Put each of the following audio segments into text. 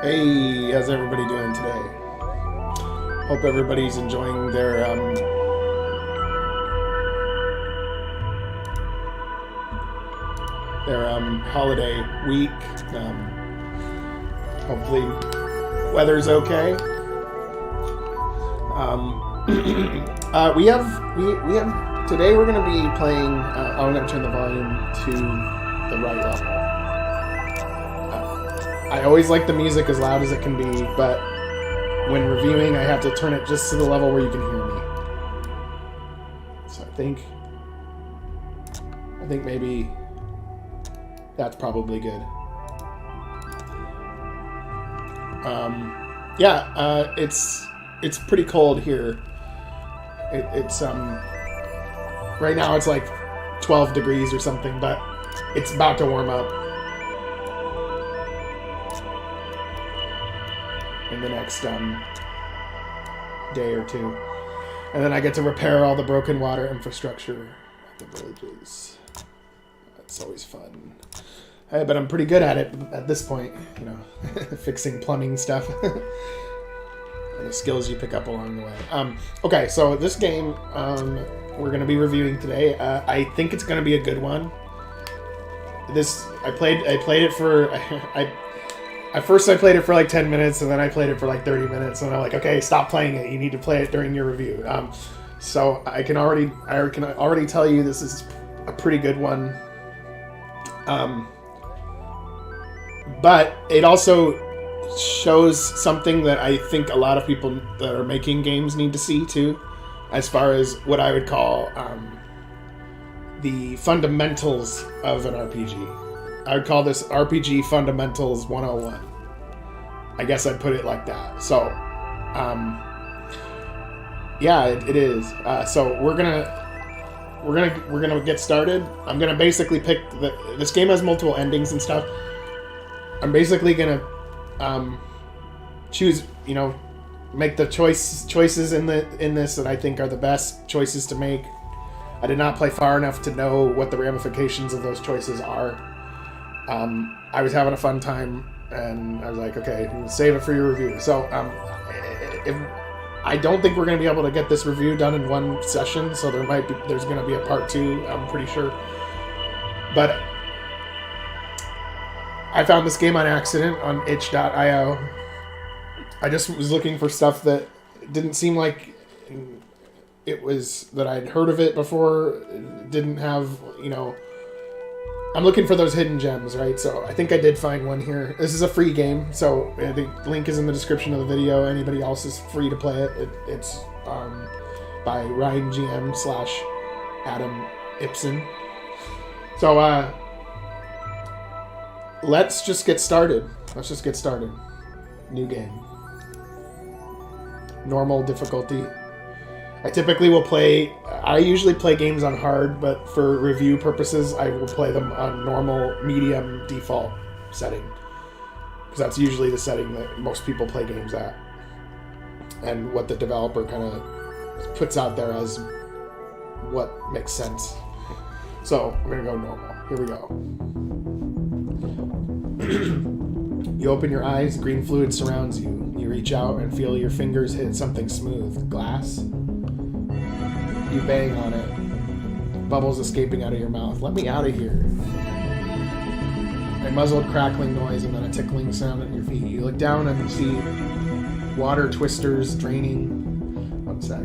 Hey, how's everybody doing today? Hope everybody's enjoying their holiday week. Hopefully, weather's okay. We have today. We're going to be playing. I'm going to turn the volume to the right level. I always like the music as loud as it can be, but when reviewing, I have to turn it just to the level where you can hear me. So I think maybe that's probably good. It's pretty cold here. It's right now it's like 12 degrees or something, but it's about to warm up in the next day or two. And then I get to repair all the broken water infrastructure at the villages. That's always fun. Hey, but I'm pretty good at it at this point, you know, fixing plumbing stuff. And the skills you pick up along the way. Okay, so this game we're going to be reviewing today. I think it's going to be a good one. I played it for... At first I played it for like 10 minutes, and then I played it for like 30 minutes, and I'm like, okay, stop playing it. You need to play it during your review. So I can already tell you this is a pretty good one. But it also shows something that I think a lot of people that are making games need to see too, as far as what I would call the fundamentals of an RPG. I would call this RPG Fundamentals 101. I guess I'd put it like that. So, yeah, it is. So we're gonna get started. I'm gonna basically pick this game has multiple endings and stuff. I'm basically gonna choose, you know, make the choices in this that I think are the best choices to make. I did not play far enough to know what the ramifications of those choices are. I was having a fun time, and I was like, okay, we'll save it for your review. So, I don't think we're going to be able to get this review done in one session, so there's going to be a part 2, I'm pretty sure. But I found this game on accident on itch.io. I just was looking for stuff that didn't seem like it was that I'd heard of it before. It didn't have, you know... I'm looking for those hidden gems, right? So I think I did find one here. This is a free game, so the link is in the description of the video. Anybody else is free to play it. It's by RynGM / Adam Ibsen. So let's just get started. New game. Normal difficulty. I usually play games on hard, but for review purposes, I will play them on normal, medium, default setting. Because that's usually the setting that most people play games at. And what the developer kind of puts out there as what makes sense. So, I'm going to go normal. Here we go. You open your eyes, green fluid surrounds you. You reach out and feel your fingers hit something smooth. Glass? You bang on it. Bubbles escaping out of your mouth. Let me out of here. A muzzled crackling noise and then a tickling sound at your feet. You look down and you see water twisters draining. One sec. I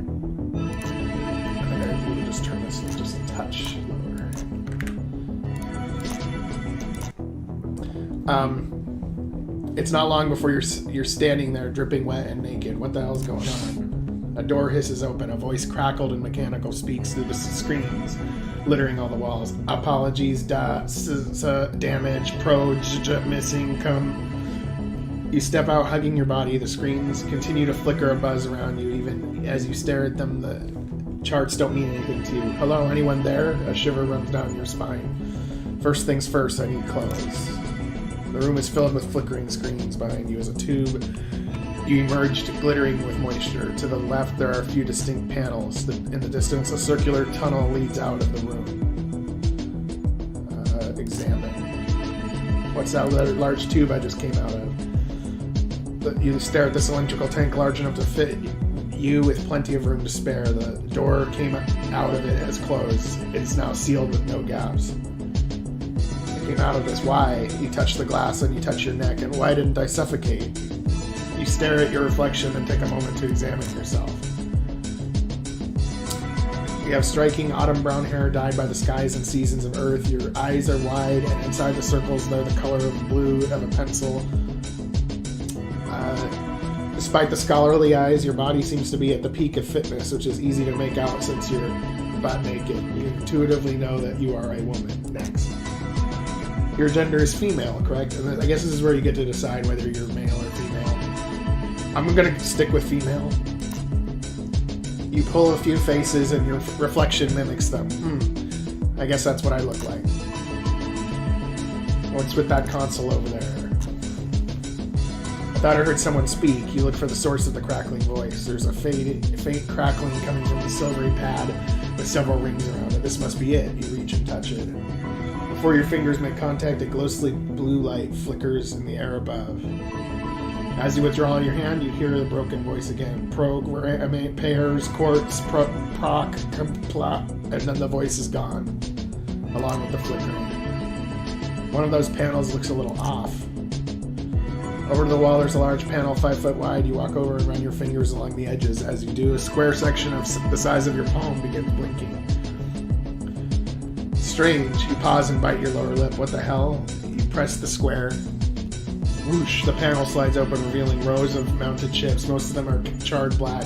think I need to just turn this just a touch lower. It's not long before you're standing there dripping wet and naked. What the hell's going on? A door hisses open. A voice crackled and mechanical speaks through the screens, littering all the walls. Apologies, damage, missing, come. You step out, hugging your body. The screens continue to flicker a buzz around you. Even as you stare at them, the charts don't mean anything to you. Hello, anyone there? A shiver runs down your spine. First things first, I need clothes. The room is filled with flickering screens. Behind you is a tube. You emerged glittering with moisture. To the left, there are a few distinct panels. In the distance, a circular tunnel leads out of the room. Examine. What's that large tube I just came out of? You stare at the cylindrical tank large enough to fit you with plenty of room to spare. The door came out of it as closed. It's now sealed with no gaps. I came out of this. Why? You touch the glass and you touch your neck. And why didn't I suffocate? You stare at your reflection and take a moment to examine yourself. You have striking autumn brown hair dyed by the skies and seasons of Earth. Your eyes are wide, and inside the circles they're the color of blue of a pencil. Despite the scholarly eyes, your body seems to be at the peak of fitness, which is easy to make out since you're butt naked. You intuitively know that you are a woman. Next. Your gender is female, correct? And I guess this is where you get to decide whether you're male or female. I'm going to stick with female. You pull a few faces and your reflection mimics them. I guess that's what I look like. What's with that console over there? I thought I heard someone speak. You look for the source of the crackling voice. There's a faint crackling coming from the silvery pad with several rings around it. This must be it. You reach and touch it. Before your fingers make contact, a ghostly blue light flickers in the air above. As you withdraw your hand, you hear the broken voice again. Program, pairs, quartz, proc, complot, and then the voice is gone, along with the flickering. One of those panels looks a little off. Over to the wall, there's a large panel 5 foot wide. You walk over and run your fingers along the edges. As you do, a square section of the size of your palm begins blinking. Strange. You pause and bite your lower lip. What the hell? You press the square. Whoosh, the panel slides open, revealing rows of mounted chips. Most of them are charred black,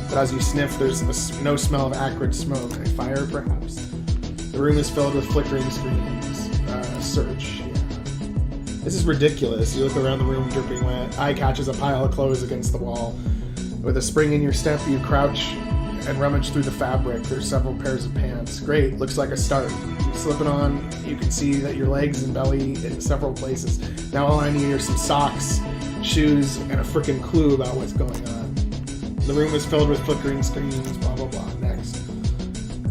but as you sniff, there's no smell of acrid smoke. A fire, perhaps? The room is filled with flickering screens. Search. Yeah. This is ridiculous. You look around the room, dripping wet. Eye catches a pile of clothes against the wall. With a spring in your step, you crouch and rummage through the fabric. There's several pairs of pants. Great, looks like a start. You slip it on, you can see that your legs and belly in several places. Now all I need are some socks, shoes, and a frickin' clue about what's going on. The room is filled with flickering screens, blah blah blah. Next.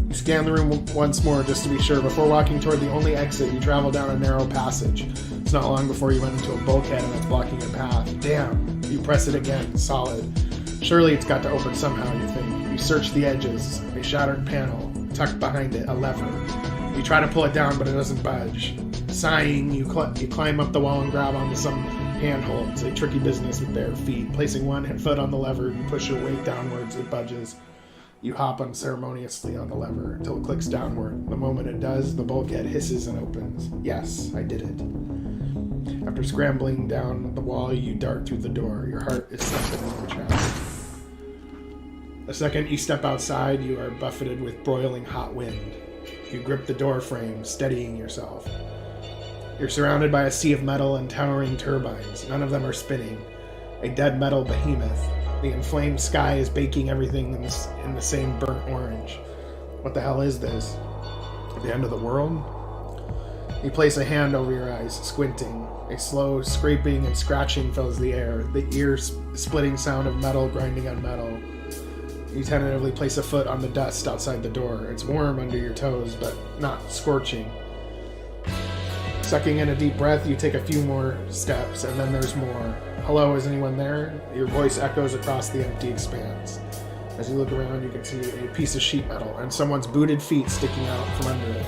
You scan the room once more just to be sure. Before walking toward the only exit, you travel down a narrow passage. It's not long before you run into a bulkhead and it's blocking your path. Damn. You press it again. Solid. Surely it's got to open somehow, you think. You search the edges. A shattered panel. Tucked behind it, a lever. You try to pull it down, but it doesn't budge. Sighing, you climb up the wall and grab onto some handholds. A tricky business with bare feet. Placing one foot on the lever, you push your weight downwards. It budges. You hop unceremoniously on the lever until it clicks downward. The moment it does, the bulkhead hisses and opens. Yes, I did it. After scrambling down the wall, you dart through the door. Your heart is thumping in your chest. The second you step outside, you are buffeted with broiling hot wind. You grip the door frame, steadying yourself. You're surrounded by a sea of metal and towering turbines. None of them are spinning. A dead metal behemoth. The inflamed sky is baking everything in the same burnt orange. What the hell is this? The end of the world? You place a hand over your eyes, squinting. A slow scraping and scratching fills the air. The ear-splitting sound of metal grinding on metal. You tentatively place a foot on the dust outside the door. It's warm under your toes, but not scorching. Sucking in a deep breath, you take a few more steps, and then there's more. Hello, is anyone there? Your voice echoes across the empty expanse. As you look around, you can see a piece of sheet metal and someone's booted feet sticking out from under it.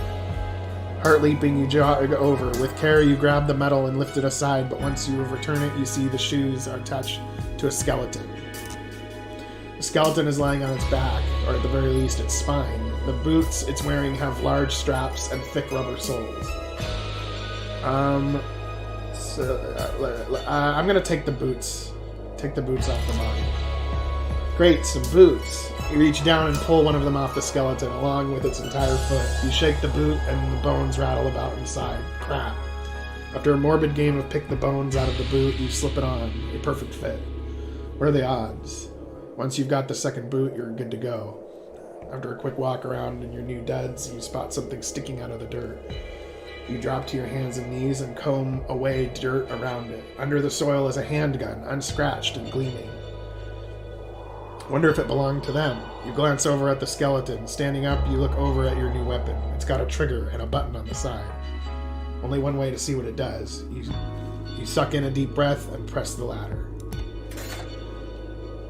Heart leaping, you jog over. With care, you grab the metal and lift it aside, but once you return it, you see the shoes are attached to a skeleton. The skeleton is lying on its back, or at the very least its spine. The boots it's wearing have large straps and thick rubber soles. I'm gonna take the boots. Take the boots off the body. Great, some boots. You reach down and pull one of them off the skeleton, along with its entire foot. You shake the boot, and the bones rattle about inside. Crap. After a morbid game of pick the bones out of the boot, you slip it on. A perfect fit. What are the odds? Once you've got the second boot, you're good to go. After a quick walk around in your new duds, you spot something sticking out of the dirt. You drop to your hands and knees and comb away dirt around it. Under the soil is a handgun, unscratched and gleaming. Wonder if it belonged to them. You glance over at the skeleton. Standing up, you look over at your new weapon. It's got a trigger and a button on the side. Only one way to see what it does. You suck in a deep breath and press the ladder.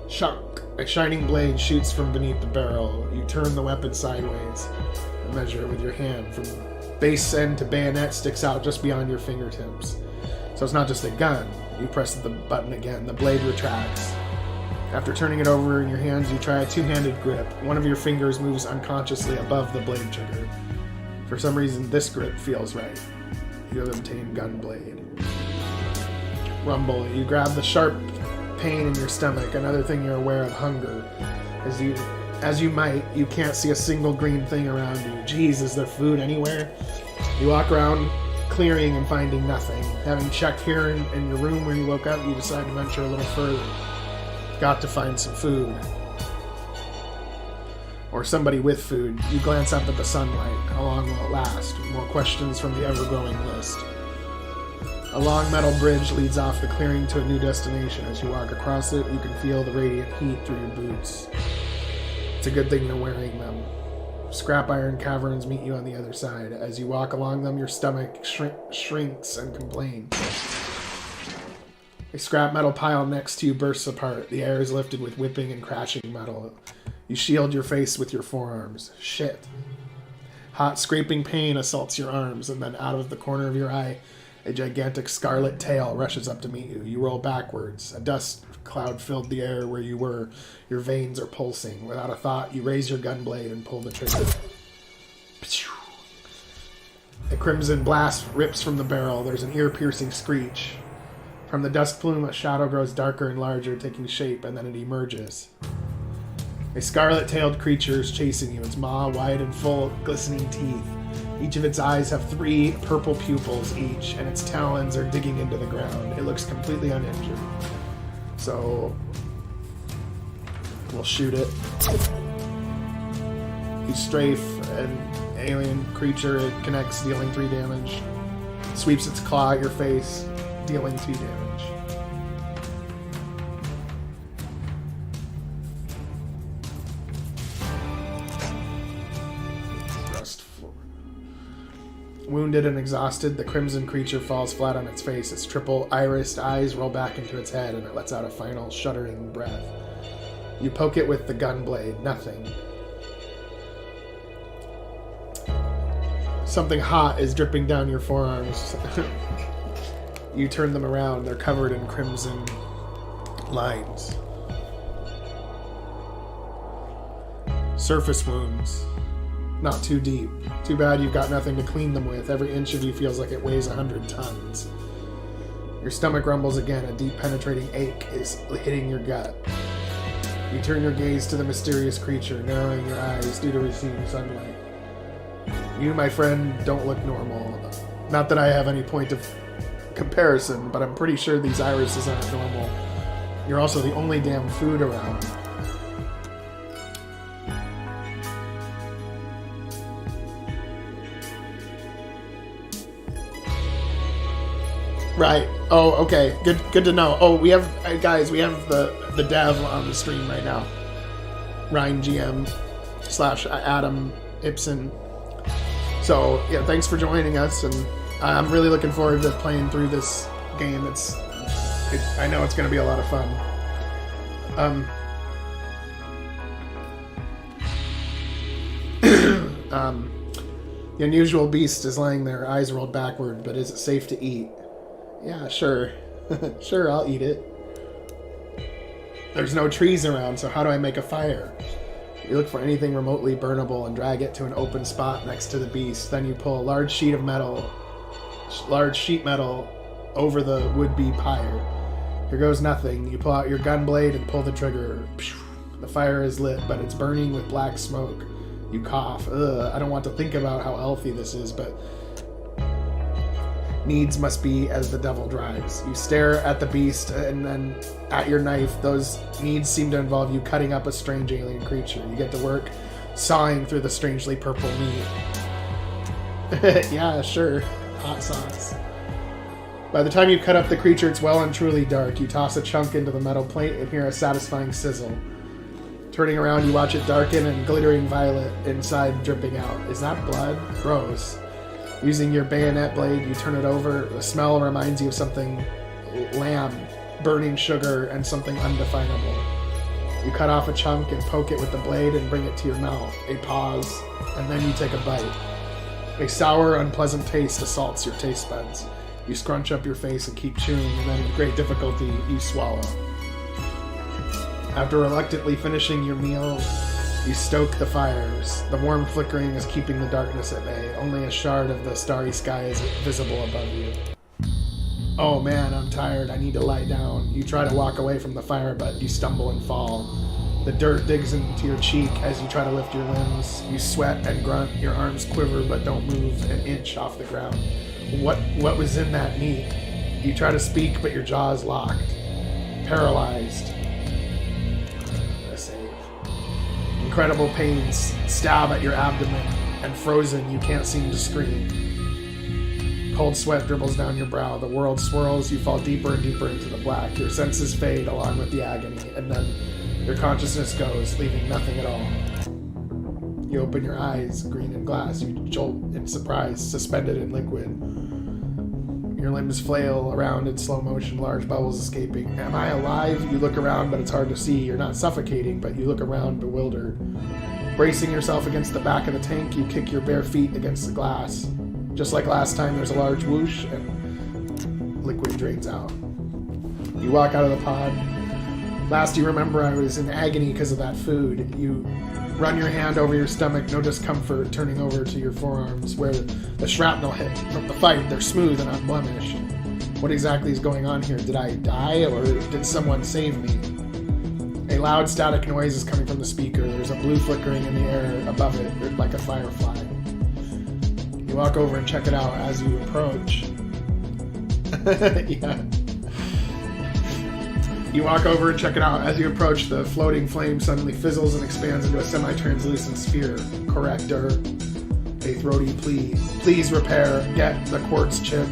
Shock. A shining blade shoots from beneath the barrel. You turn the weapon sideways and measure it with your hand. From base end to bayonet sticks out just beyond your fingertips. So it's not just a gun. You press the button again. The blade retracts. After turning it over in your hands, you try a two-handed grip. One of your fingers moves unconsciously above the blade trigger. For some reason, this grip feels right. You have obtained gun blade. Rumble. You grab the sharp pain in your stomach. Another thing you're aware of, hunger. As you might, you can't see a single green thing around you. Geez, is there food anywhere? You walk around clearing and finding nothing. Having checked here in your room where you woke up, you decide to venture a little further. Got to find some food. Or somebody with food. You glance up at the sunlight. How long will it last? More questions from the ever-growing list. A long metal bridge leads off the clearing to a new destination. As you walk across it, you can feel the radiant heat through your boots. It's a good thing you're wearing them. Scrap iron caverns meet you on the other side. As you walk along them, your stomach shrinks and complains. A scrap metal pile next to you bursts apart. The air is lifted with whipping and crashing metal. You shield your face with your forearms. Shit. Hot scraping pain assaults your arms, and then out of the corner of your eye, a gigantic scarlet tail rushes up to meet you. You roll backwards. A dust cloud filled the air where you were. Your veins are pulsing. Without a thought, you raise your gun blade and pull the trigger. A crimson blast rips from the barrel. There's an ear-piercing screech. From the dust plume, a shadow grows darker and larger, taking shape, and then it emerges. A scarlet-tailed creature is chasing you, its maw wide and full, glistening teeth. Each of its eyes have 3 purple pupils each, and its talons are digging into the ground. It looks completely uninjured. So, we'll shoot it. You strafe an alien creature, it connects, dealing 3 damage. Sweeps its claw at your face, dealing 2 damage. Wounded and exhausted, the crimson creature falls flat on its face. Its triple irised eyes roll back into its head, and it lets out a final shuddering breath. You poke it with the gun blade. Nothing. Something hot is dripping down your forearms. You turn them around. They're covered in crimson lines. Surface wounds. Not too deep. Too bad you've got nothing to clean them with. Every inch of you feels like it weighs 100 tons. Your stomach rumbles again. A deep penetrating ache is hitting your gut. You turn your gaze to the mysterious creature, narrowing your eyes due to receding sunlight. You, my friend, don't look normal. Not that I have any point of comparison, but I'm pretty sure these irises aren't normal. You're also the only damn food around. Right. Oh, okay. Good to know. Oh, we have, guys, we have the dev on the stream right now. RynGM / Adam Ibsen. So, yeah, thanks for joining us, and I'm really looking forward to playing through this game. I know it's going to be a lot of fun. The unusual beast is lying there, eyes rolled backward, but is it safe to eat? Yeah, sure. Sure, I'll eat it. There's no trees around, so how do I make a fire? You look for anything remotely burnable and drag it to an open spot next to the beast. Then you pull a large sheet metal over the would-be pyre. Here goes nothing. You pull out your gun blade and pull the trigger. The fire is lit, but it's burning with black smoke. You cough. Ugh, I don't want to think about how healthy this is, but needs must be as the devil drives. You stare at the beast and then at your knife. Those needs seem to involve you cutting up a strange alien creature. You get to work sawing through the strangely purple meat. Yeah, sure. Hot sauce. By the time you cut up the creature, it's well and truly dark. You toss a chunk into the metal plate and hear a satisfying sizzle. Turning around, you watch it darken and glittering violet inside dripping out. Is that blood? Gross. Using your bayonet blade, you turn it over. The smell reminds you of something lamb, burning sugar, and something undefinable. You cut off a chunk and poke it with the blade and bring it to your mouth. A pause, and then you take a bite. A sour, unpleasant taste assaults your taste buds. You scrunch up your face and keep chewing, and then with great difficulty, you swallow. After reluctantly finishing your meal, you stoke the fires. The warm flickering is keeping the darkness at bay. Only a shard of the starry sky is visible above you. Oh man, I'm tired. I need to lie down. You try to walk away from the fire, but you stumble and fall. The dirt digs into your cheek as you try to lift your limbs. You sweat and grunt. Your arms quiver but don't move an inch off the ground. What was in that meat? You try to speak, but your jaw is locked. Paralyzed. A save. Incredible pains stab at your abdomen, and frozen, you can't seem to scream. Cold sweat dribbles down your brow. The world swirls. You fall deeper and deeper into the black. Your senses fade along with the agony, and then your consciousness goes, leaving nothing at all. You open your eyes, green and glass. You jolt in surprise, suspended in liquid. Your limbs flail around in slow motion, large bubbles escaping. Am I alive? You look around, but it's hard to see. You're not suffocating, but you look around bewildered. Bracing yourself against the back of the tank, you kick your bare feet against the glass. Just like last time, there's a large whoosh, and liquid drains out. You walk out of the pod. Last you remember, I was in agony because of that food. You run your hand over your stomach, no discomfort, turning over to your forearms, where the shrapnel hit from the fight. They're smooth and unblemished. What exactly is going on here? Did I die, or did someone save me? A loud static noise is coming from the speaker. There's a blue flickering in the air above it, like a firefly. You walk over and check it out as you approach. Yeah. You walk over and check it out. As you approach, the floating flame suddenly fizzles and expands into a semi-translucent sphere. Corrector. A throaty plea. Please repair. Get the quartz chip.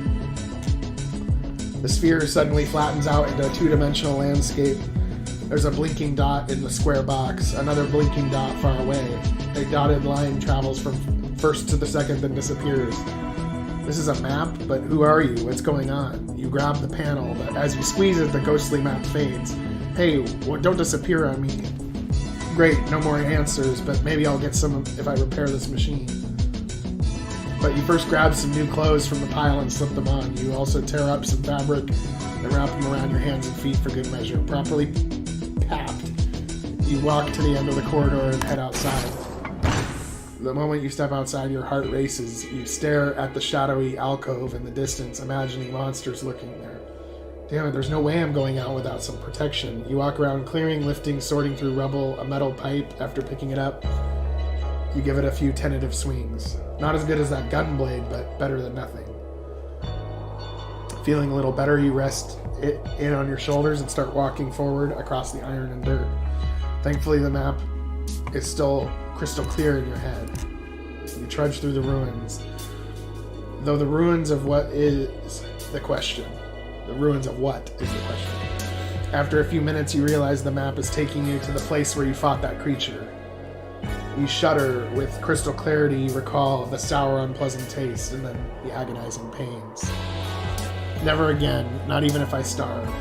The sphere suddenly flattens out into a two-dimensional landscape. There's a blinking dot in the square box. Another blinking dot far away. A dotted line travels from first to the second, then disappears. This is a map, but who are you? What's going on? You grab the panel, but as you squeeze it, the ghostly map fades. Hey, don't disappear on me. Great, no more answers, but maybe I'll get some if I repair this machine. But you first grab some new clothes from the pile and slip them on. You also tear up some fabric and wrap them around your hands and feet for good measure. Properly packed, you walk to the end of the corridor and head outside. The moment you step outside, your heart races. You stare at the shadowy alcove in the distance, imagining monsters lurking there. Damn it, there's no way I'm going out without some protection. You walk around clearing, lifting, sorting through rubble, a metal pipe. After picking it up, you give it a few tentative swings. Not as good as that gun blade, but better than nothing. Feeling a little better, you rest it in on your shoulders and start walking forward across the iron and dirt. Thankfully, the map is still crystal clear in your head. You trudge through the ruins. Though the ruins of what is the question. The ruins of what is the question. After a few minutes, you realize the map is taking you to the place where you fought that creature. You shudder with crystal clarity. You recall the sour, unpleasant taste and then the agonizing pains. Never again, not even if I starve.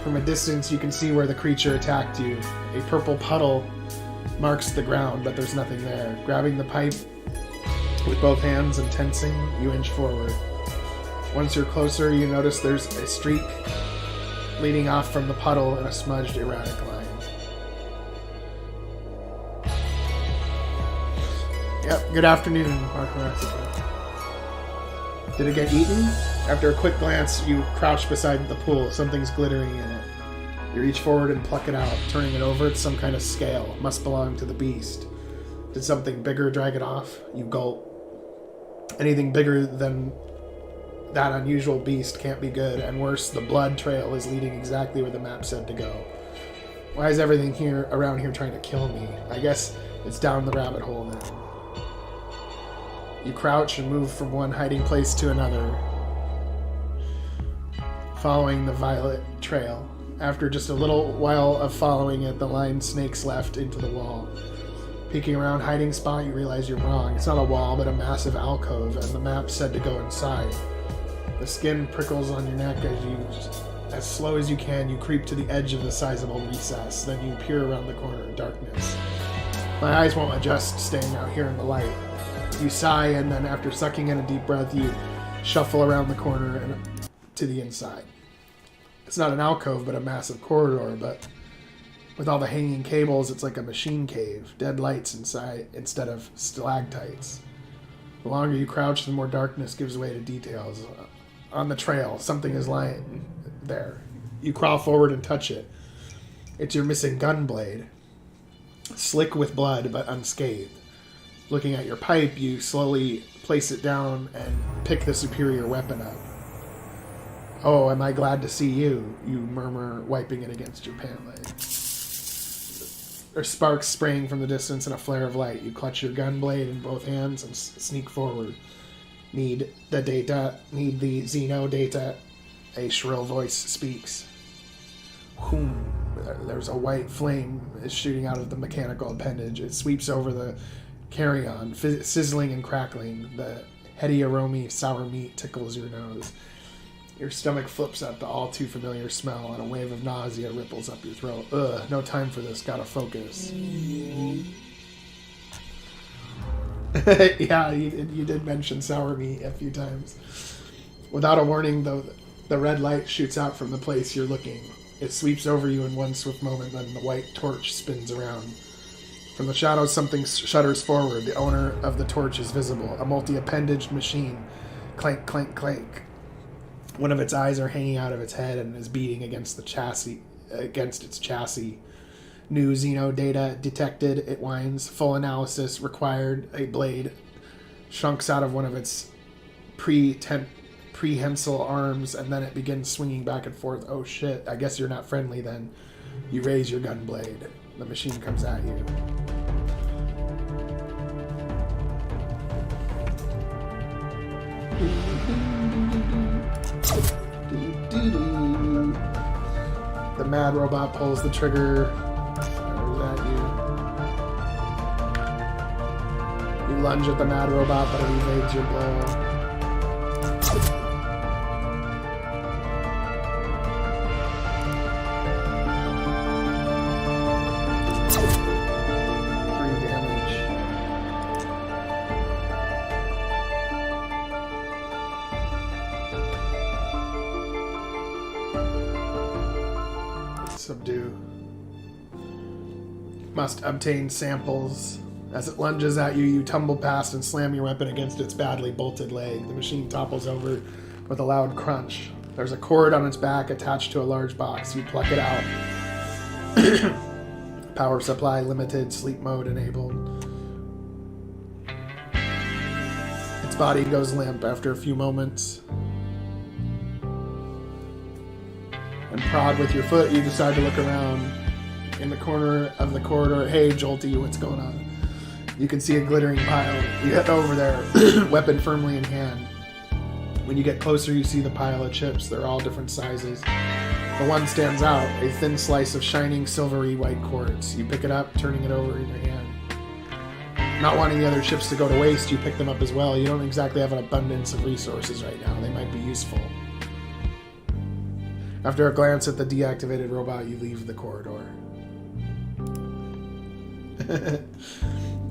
From a distance, you can see where the creature attacked you. A purple puddle marks the ground, but there's nothing there. Grabbing the pipe with both hands and tensing, you inch forward. Once you're closer, you notice there's a streak leading off from the puddle in a smudged, erratic line. Yep, good afternoon, Paralysis. Did it get eaten? After a quick glance, you crouch beside the pool. Something's glittering in it. You reach forward and pluck it out, turning it over. It's some kind of scale. It must belong to the beast. Did something bigger drag it off? You gulp. Anything bigger than that unusual beast can't be good, and worse, the blood trail is leading exactly where the map said to go. Why is everything here around here trying to kill me? I guess it's down the rabbit hole then. You crouch and move from one hiding place to another, following the violet trail. After just a little while of following it, the line snakes left into the wall. Peeking around hiding spot, you realize you're wrong. It's not a wall, but a massive alcove, and the map said to go inside. The skin prickles on your neck as you As slow as you can, you creep to the edge of the sizable recess. Then you peer around the corner in darkness. My eyes won't adjust staying out here in the light. You sigh, and then after sucking in a deep breath, you shuffle around the corner and to the inside. It's not an alcove, but a massive corridor, but with all the hanging cables, it's like a machine cave. Dead lights inside instead of stalactites. The longer you crouch, the more darkness gives way to details. On the trail, something is lying there. You crawl forward and touch it. It's your missing gun blade. Slick with blood, but unscathed. Looking at your pipe, you slowly place it down and pick the superior weapon up. Oh, am I glad to see you, you murmur, wiping it against your pant leg. There's sparks spraying from the distance and a flare of light. You clutch your gun blade in both hands and sneak forward. Need the Xeno data, a shrill voice speaks. Whoom. There's a white flame is shooting out of the mechanical appendage. It sweeps over the carry-on, sizzling and crackling. The heady aroma sour meat tickles your nose. Your stomach flips at the all-too-familiar smell, and a wave of nausea ripples up your throat. Ugh, no time for this. Gotta focus. Yeah, you did mention sour meat a few times. Without a warning, though, the red light shoots out from the place you're looking. It sweeps over you in one swift moment, then the white torch spins around. From the shadows, something shudders forward. The owner of the torch is visible. A multi-appendaged machine. Clank, clank, clank. One of its eyes are hanging out of its head and is beating against its chassis. New Xeno data detected, it whines. Full analysis required. A blade shunks out of one of its prehensile arms, and then it begins swinging back and forth. Oh shit, I guess you're not friendly then. You raise your gun blade. The machine comes at you. The mad robot pulls the trigger. Fires at you. You lunge at the mad robot, but it evades your blow. Subdue. Must obtain samples. As it lunges at you, you tumble past and slam your weapon against its badly bolted leg. The machine topples over with a loud crunch. There's a cord on its back attached to a large box. You pluck it out. Power supply limited, sleep mode enabled. Its body goes limp after a few moments. And prod with your foot, you decide to look around. In the corner of the corridor, hey Jolty, what's going on? You can see a glittering pile. You head over there, weapon firmly in hand. When you get closer, you see the pile of chips. They're all different sizes. The one stands out, a thin slice of shining silvery white quartz. You pick it up, turning it over in your hand. Not wanting the other chips to go to waste, you pick them up as well. You don't exactly have an abundance of resources right now. They might be useful. After a glance at the deactivated robot, you leave the corridor.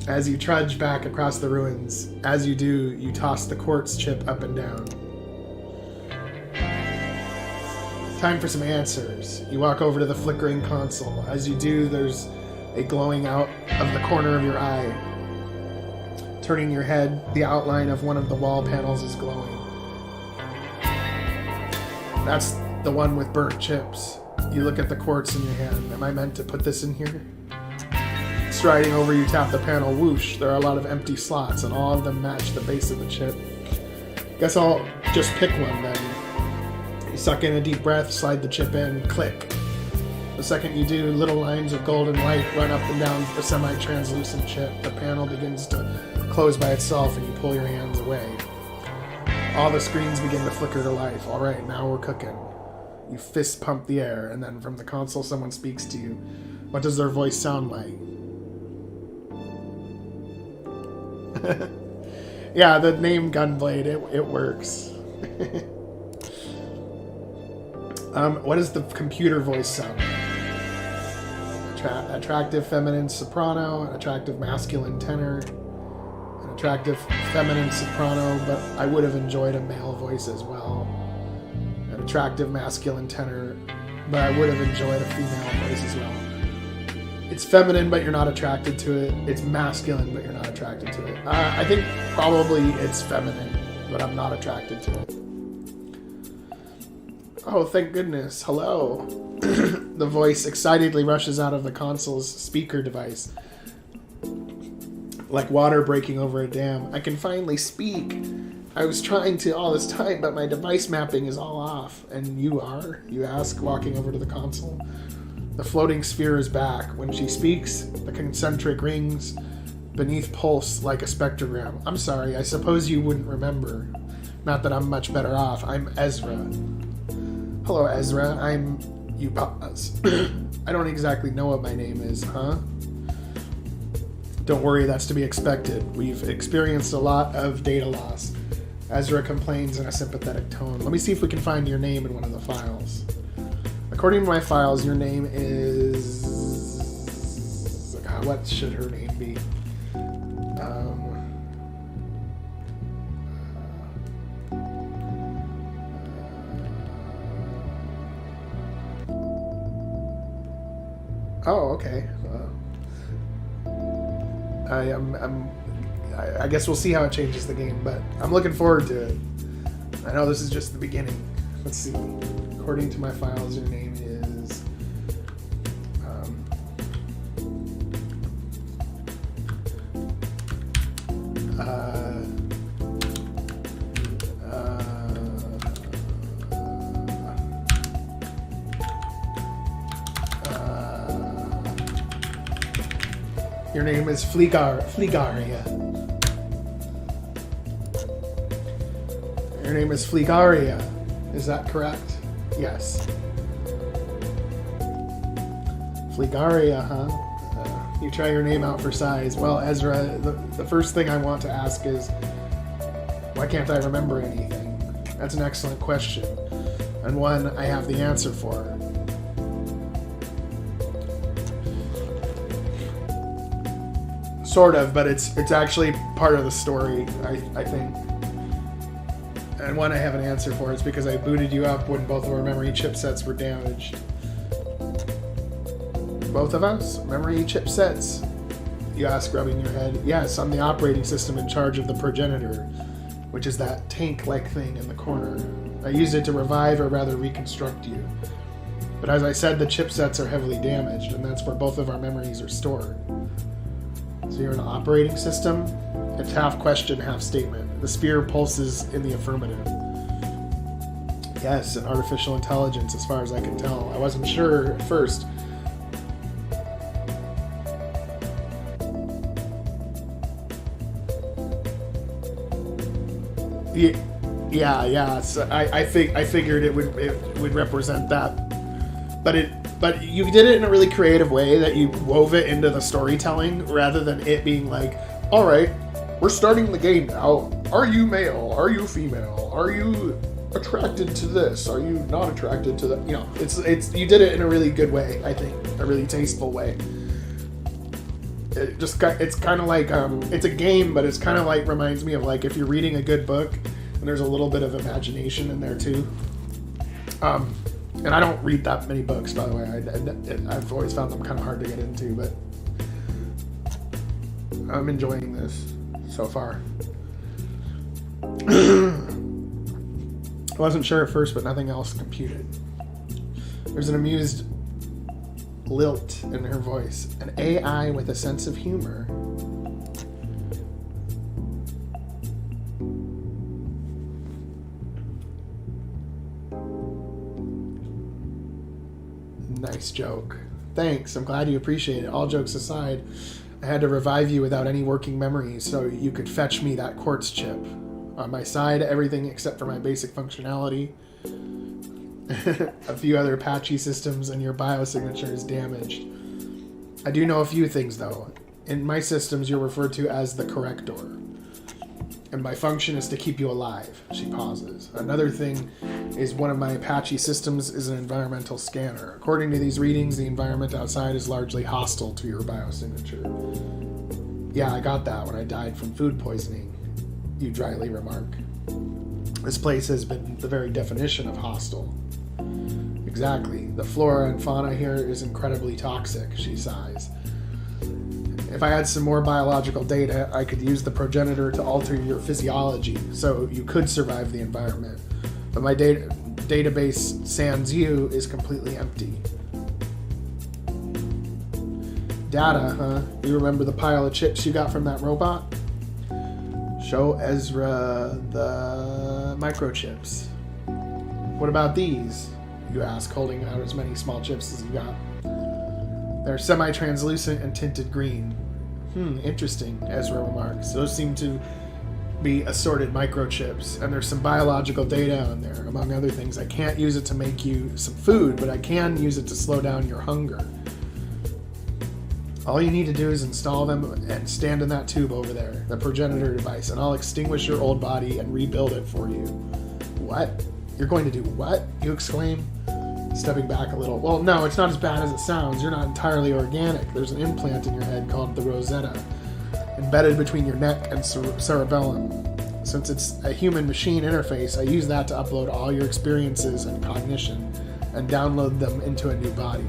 As you trudge back across the ruins, as you do, you toss the quartz chip up and down. Time for some answers. You walk over to the flickering console. As you do, there's a glowing out of the corner of your eye. Turning your head, the outline of one of the wall panels is glowing. That's the one with burnt chips. You look at the quartz in your hand. Am I meant to put this in here? Striding over, you tap the panel. Whoosh. There are a lot of empty slots, and all of them match the base of the chip. Guess I'll just pick one then. You suck in a deep breath, slide the chip in, click. The second you do, little lines of golden light run up and down the semi-translucent chip. The panel begins to close by itself, and you pull your hands away. All the screens begin to flicker to life. All right, now we're cooking. You fist pump the air, and then from the console someone speaks to you. What does their voice sound like? Yeah, the name Gunblade, it works. What does the computer voice sound like? Attractive feminine soprano, an attractive masculine tenor, an attractive feminine soprano, but I would have enjoyed a male voice as well. An attractive masculine tenor, but I would have enjoyed a female voice as well. It's feminine, but you're not attracted to it. It's masculine, but you're not attracted to it. I think probably it's feminine, but I'm not attracted to it. Oh, thank goodness. Hello. The voice excitedly rushes out of the console's speaker device. Like water breaking over a dam. I can finally speak. I was trying to all this time, but my device mapping is all off. And you are? You ask, walking over to the console. The floating sphere is back. When she speaks, the concentric rings beneath pulse like a spectrogram. I'm sorry, I suppose you wouldn't remember. Not that I'm much better off. I'm Ezra. Hello, Ezra. You pause. I don't exactly know what my name is, huh? Don't worry, that's to be expected. We've experienced a lot of data loss. Ezra complains in a sympathetic tone. Let me see if we can find your name in one of the files. According to my files, your name is... God, what should her name be? Oh, okay. I guess we'll see how it changes the game, but I'm looking forward to it. I know this is just the beginning. Let's see. According to my files, your name is... Your name is Flegaria. Your name is Flegaria. Is that correct? Yes. Flegaria, huh? You try your name out for size. Well, Ezra, the first thing I want to ask is, why can't I remember anything? That's an excellent question, and one I have the answer for. Sort of, but it's actually part of the story, I think. And one I have an answer for is because I booted you up when both of our memory chipsets were damaged. Both of us? Memory chipsets? You ask, rubbing your head. Yes, I'm the operating system in charge of the progenitor, which is that tank-like thing in the corner. I used it to revive or rather reconstruct you. But as I said, the chipsets are heavily damaged, and that's where both of our memories are stored. So you're an operating system? It's half question, half statement. The spear pulses in the affirmative. Yes, an artificial intelligence, as far as I can tell. I wasn't sure at first. Yeah. So I figured it would represent that, but you did it in a really creative way that you wove it into the storytelling rather than it being like, all right, we're starting the game now. Are you male? Are you female? Are you attracted to this? Are you not attracted to that? You know, it's you did it in a really good way. I think a really tasteful way. It's kind of like it's a game, but it's kind of like reminds me of like if you're reading a good book and there's a little bit of imagination in there too. And I don't read that many books, by the way. I've always found them kind of hard to get into, but I'm enjoying this so far. I wasn't sure at first, but nothing else computed. There's an amused lilt in her voice. An AI with a sense of humor. Nice joke. Thanks, I'm glad you appreciate it. All jokes aside, I had to revive you without any working memories so you could fetch me that quartz chip. On my side, everything except for my basic functionality. A few other patchy systems and your biosignature is damaged. I do know a few things though. In my systems, you're referred to as the corrector. And my function is to keep you alive. She pauses. Another thing is one of my Apache systems is an environmental scanner. According to these readings, the environment outside is largely hostile to your biosignature. Yeah, I got that when I died from food poisoning, you dryly remark. This place has been the very definition of hostile. Exactly. The flora and fauna here is incredibly toxic, she sighs. If I had some more biological data, I could use the progenitor to alter your physiology, so you could survive the environment. But my database, sans you, is completely empty. Data, huh? You remember the pile of chips you got from that robot? Show Ezra the microchips. What about these? You ask, holding out as many small chips as you got. They're semi-translucent and tinted green. Interesting, Ezra remarks. Those seem to be assorted microchips, and there's some biological data on there. Among other things, I can't use it to make you some food, but I can use it to slow down your hunger. All you need to do is install them and stand in that tube over there, the progenitor device, and I'll extinguish your old body and rebuild it for you. What? You're going to do what? You exclaim, stepping back a little. Well, no, it's not as bad as it sounds. You're not entirely organic. There's an implant in your head called the Rosetta, embedded between your neck and cerebellum. Since it's a human-machine interface, I use that to upload all your experiences and cognition and download them into a new body.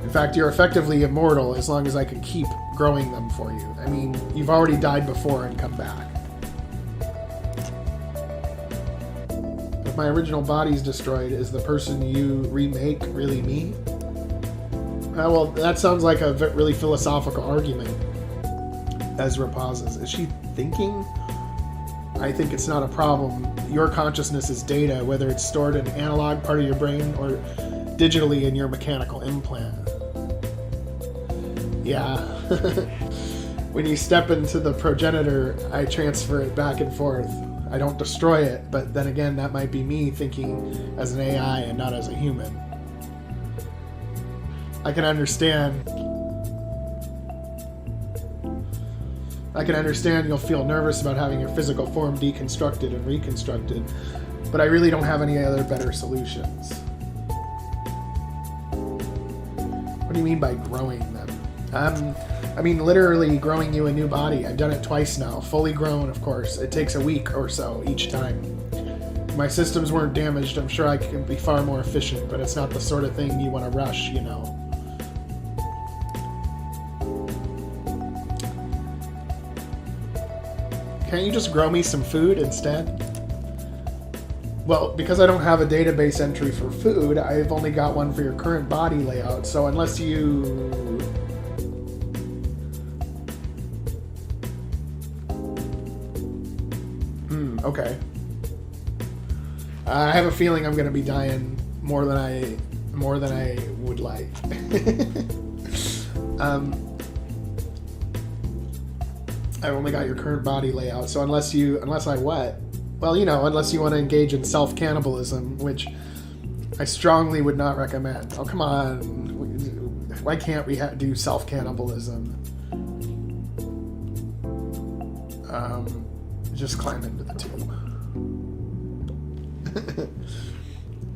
In fact, you're effectively immortal as long as I can keep growing them for you. I mean, you've already died before and come back. If my original body's destroyed, is the person you remake really me? Well, that sounds like a really philosophical argument. Ezra pauses. Is she thinking? I think it's not a problem. Your consciousness is data, whether it's stored in an analog part of your brain or digitally in your mechanical implant. Yeah. When you step into the progenitor, I transfer it back and forth. I don't destroy it, but then again, that might be me thinking as an AI and not as a human. I can understand you'll feel nervous about having your physical form deconstructed and reconstructed, but I really don't have any other better solutions. What do you mean by growing them? I mean literally growing you a new body. I've done it twice now, fully grown, of course. It takes a week or so each time. If my systems weren't damaged, I'm sure I could be far more efficient, but it's not the sort of thing you want to rush, you know. Can't you just grow me some food instead? Well, because I don't have a database entry for food, I've only got one for your current body layout, so unless you... Okay. I have a feeling I'm going to be dying more than I would like. I've only got your current body layout, so unless I what? Well, you know, unless you want to engage in self-cannibalism, which I strongly would not recommend. Oh, come on. Why can't we do self-cannibalism? Just climb into the tube.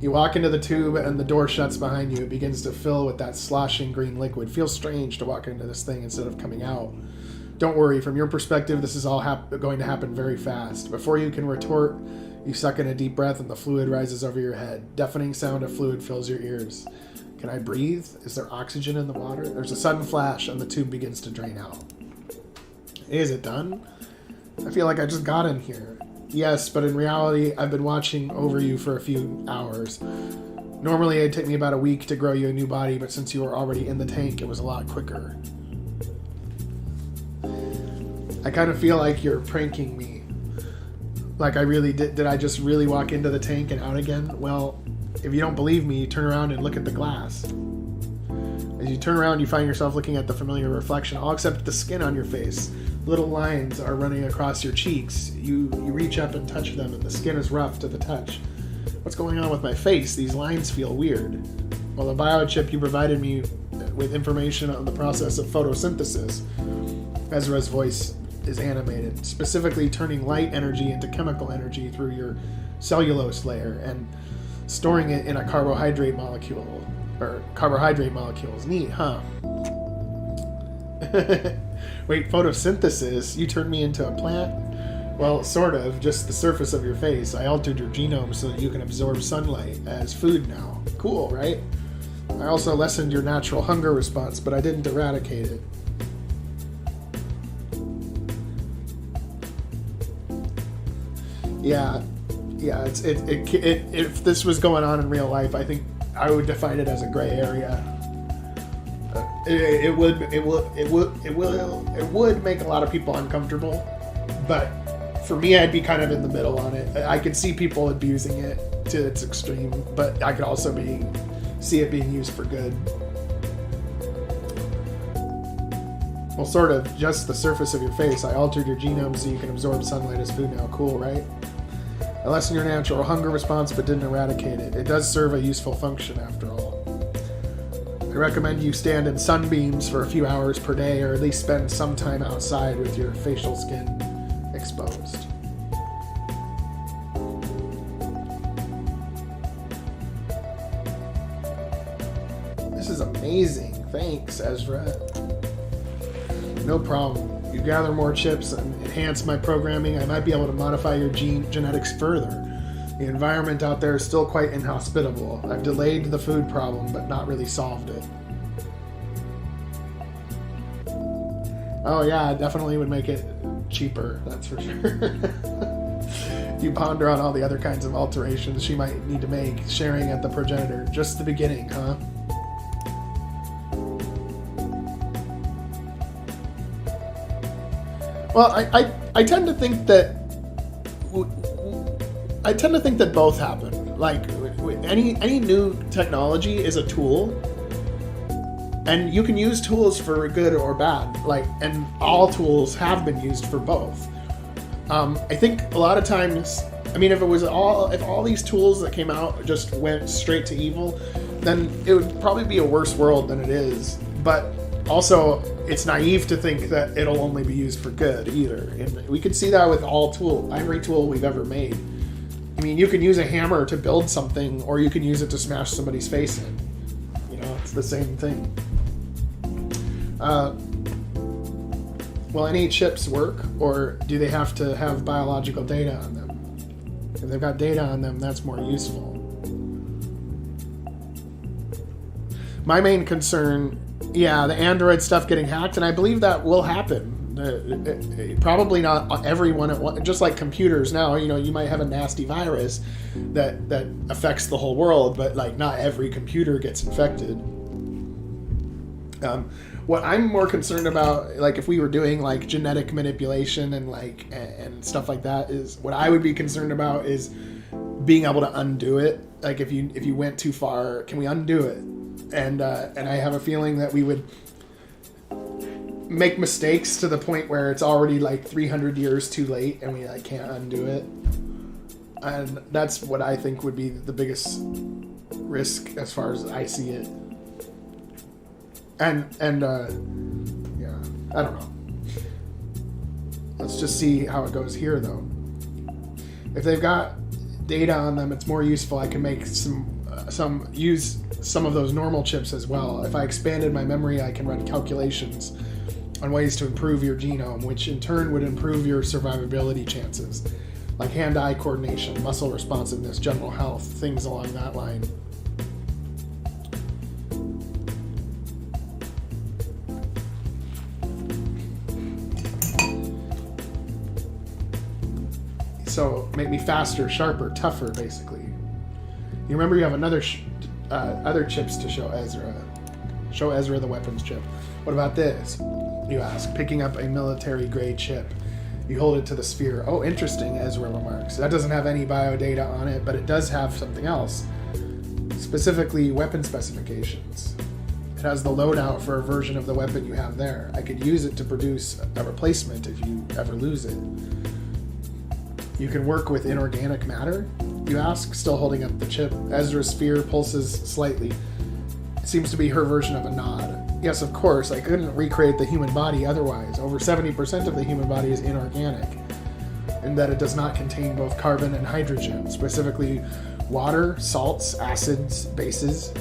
You walk into the tube and the door shuts behind you. It begins to fill with that sloshing green liquid. Feels strange to walk into this thing instead of coming out. Don't worry, from your perspective, this is all going to happen very fast. Before you can retort, you suck in a deep breath and the fluid rises over your head. Deafening sound of fluid fills your ears. Can I breathe? Is there oxygen in the water? There's a sudden flash and the tube begins to drain out. Is it done? I feel like I just got in here. Yes, but in reality, I've been watching over you for a few hours. Normally, it'd take me about a week to grow you a new body, but since you were already in the tank, it was a lot quicker. I kind of feel like you're pranking me. Like I really did I just really walk into the tank and out again? Well, if you don't believe me, turn around and look at the glass. As you turn around, you find yourself looking at the familiar reflection, all except the skin on your face. Little lines are running across your cheeks. You reach up and touch them, and the skin is rough to the touch. What's going on with my face? These lines feel weird. Well, the biochip you provided me with information on the process of photosynthesis. Ezra's voice is animated, specifically turning light energy into chemical energy through your cellulose layer and storing it in a carbohydrate molecule, or carbohydrate molecules. Neat, huh? Wait, photosynthesis? You turned me into a plant? Well, sort of, just the surface of your face. I altered your genome so that you can absorb sunlight as food now. Cool, right? I also lessened your natural hunger response, but I didn't eradicate it. Yeah, if this was going on in real life, I think I would define it as a gray area. It would make a lot of people uncomfortable, but for me, I'd be kind of in the middle on it. I could see people abusing it to its extreme, but I could also see it being used for good. Well, sort of, just the surface of your face. I altered your genome so you can absorb sunlight as food now. Cool, right? I lessened your natural hunger response, but didn't eradicate it. It does serve a useful function, after all. I recommend you stand in sunbeams for a few hours per day, or at least spend some time outside with your facial skin exposed. This is amazing. Thanks, Ezra. No problem. You gather more chips and enhance my programming, I might be able to modify your genetics further. The environment out there is still quite inhospitable. I've delayed the food problem, but not really solved it. Oh yeah, it definitely would make it cheaper, that's for sure. You ponder on all the other kinds of alterations she might need to make, sharing at the progenitor. Just the beginning, huh? Well, I tend to think that both happen. Like any new technology is a tool, and you can use tools for good or bad. Like, and all tools have been used for both. I think a lot of times, I mean, if all these tools that came out just went straight to evil, then it would probably be a worse world than it is. But also, it's naive to think that it'll only be used for good either. And we could see that with every tool we've ever made. I mean, you can use a hammer to build something, or you can use it to smash somebody's face in. You know, it's the same thing. Will any chips work, or do they have to have biological data on them? If they've got data on them, that's more useful. My main concern, yeah, the Android stuff getting hacked, and I believe that will happen. Probably not everyone at once. Just like computers now, you know, you might have a nasty virus that affects the whole world, but like not every computer gets infected. What I'm more concerned about, like if we were doing like genetic manipulation and stuff like that, is what I would be concerned about is being able to undo it. Like if you went too far, can we undo it? And I have a feeling that we would make mistakes to the point where it's already like 300 years too late and we like can't undo it. And that's what I think would be the biggest risk as far as I see it. And yeah, I don't know. Let's just see how it goes here though. If they've got data on them, it's more useful. I can make use some of those normal chips as well. If I expanded my memory, I can run calculations on ways to improve your genome, which in turn would improve your survivability chances, like hand-eye coordination, muscle responsiveness, general health, things along that line. So make me faster, sharper, tougher, basically. You remember you have another other chips to show Ezra. Show Ezra the weapons chip. What about this? You ask, picking up a military-grade chip. You hold it to the sphere. Oh, interesting, Ezra remarks. That doesn't have any bio data on it, but it does have something else. Specifically, weapon specifications. It has the loadout for a version of the weapon you have there. I could use it to produce a replacement if you ever lose it. You can work with inorganic matter? You ask, still holding up the chip. Ezra's sphere pulses slightly. It seems to be her version of a nod. Yes, of course, I couldn't recreate the human body otherwise. Over 70% of the human body is inorganic, in that it does not contain both carbon and hydrogen, specifically water, salts, acids, bases.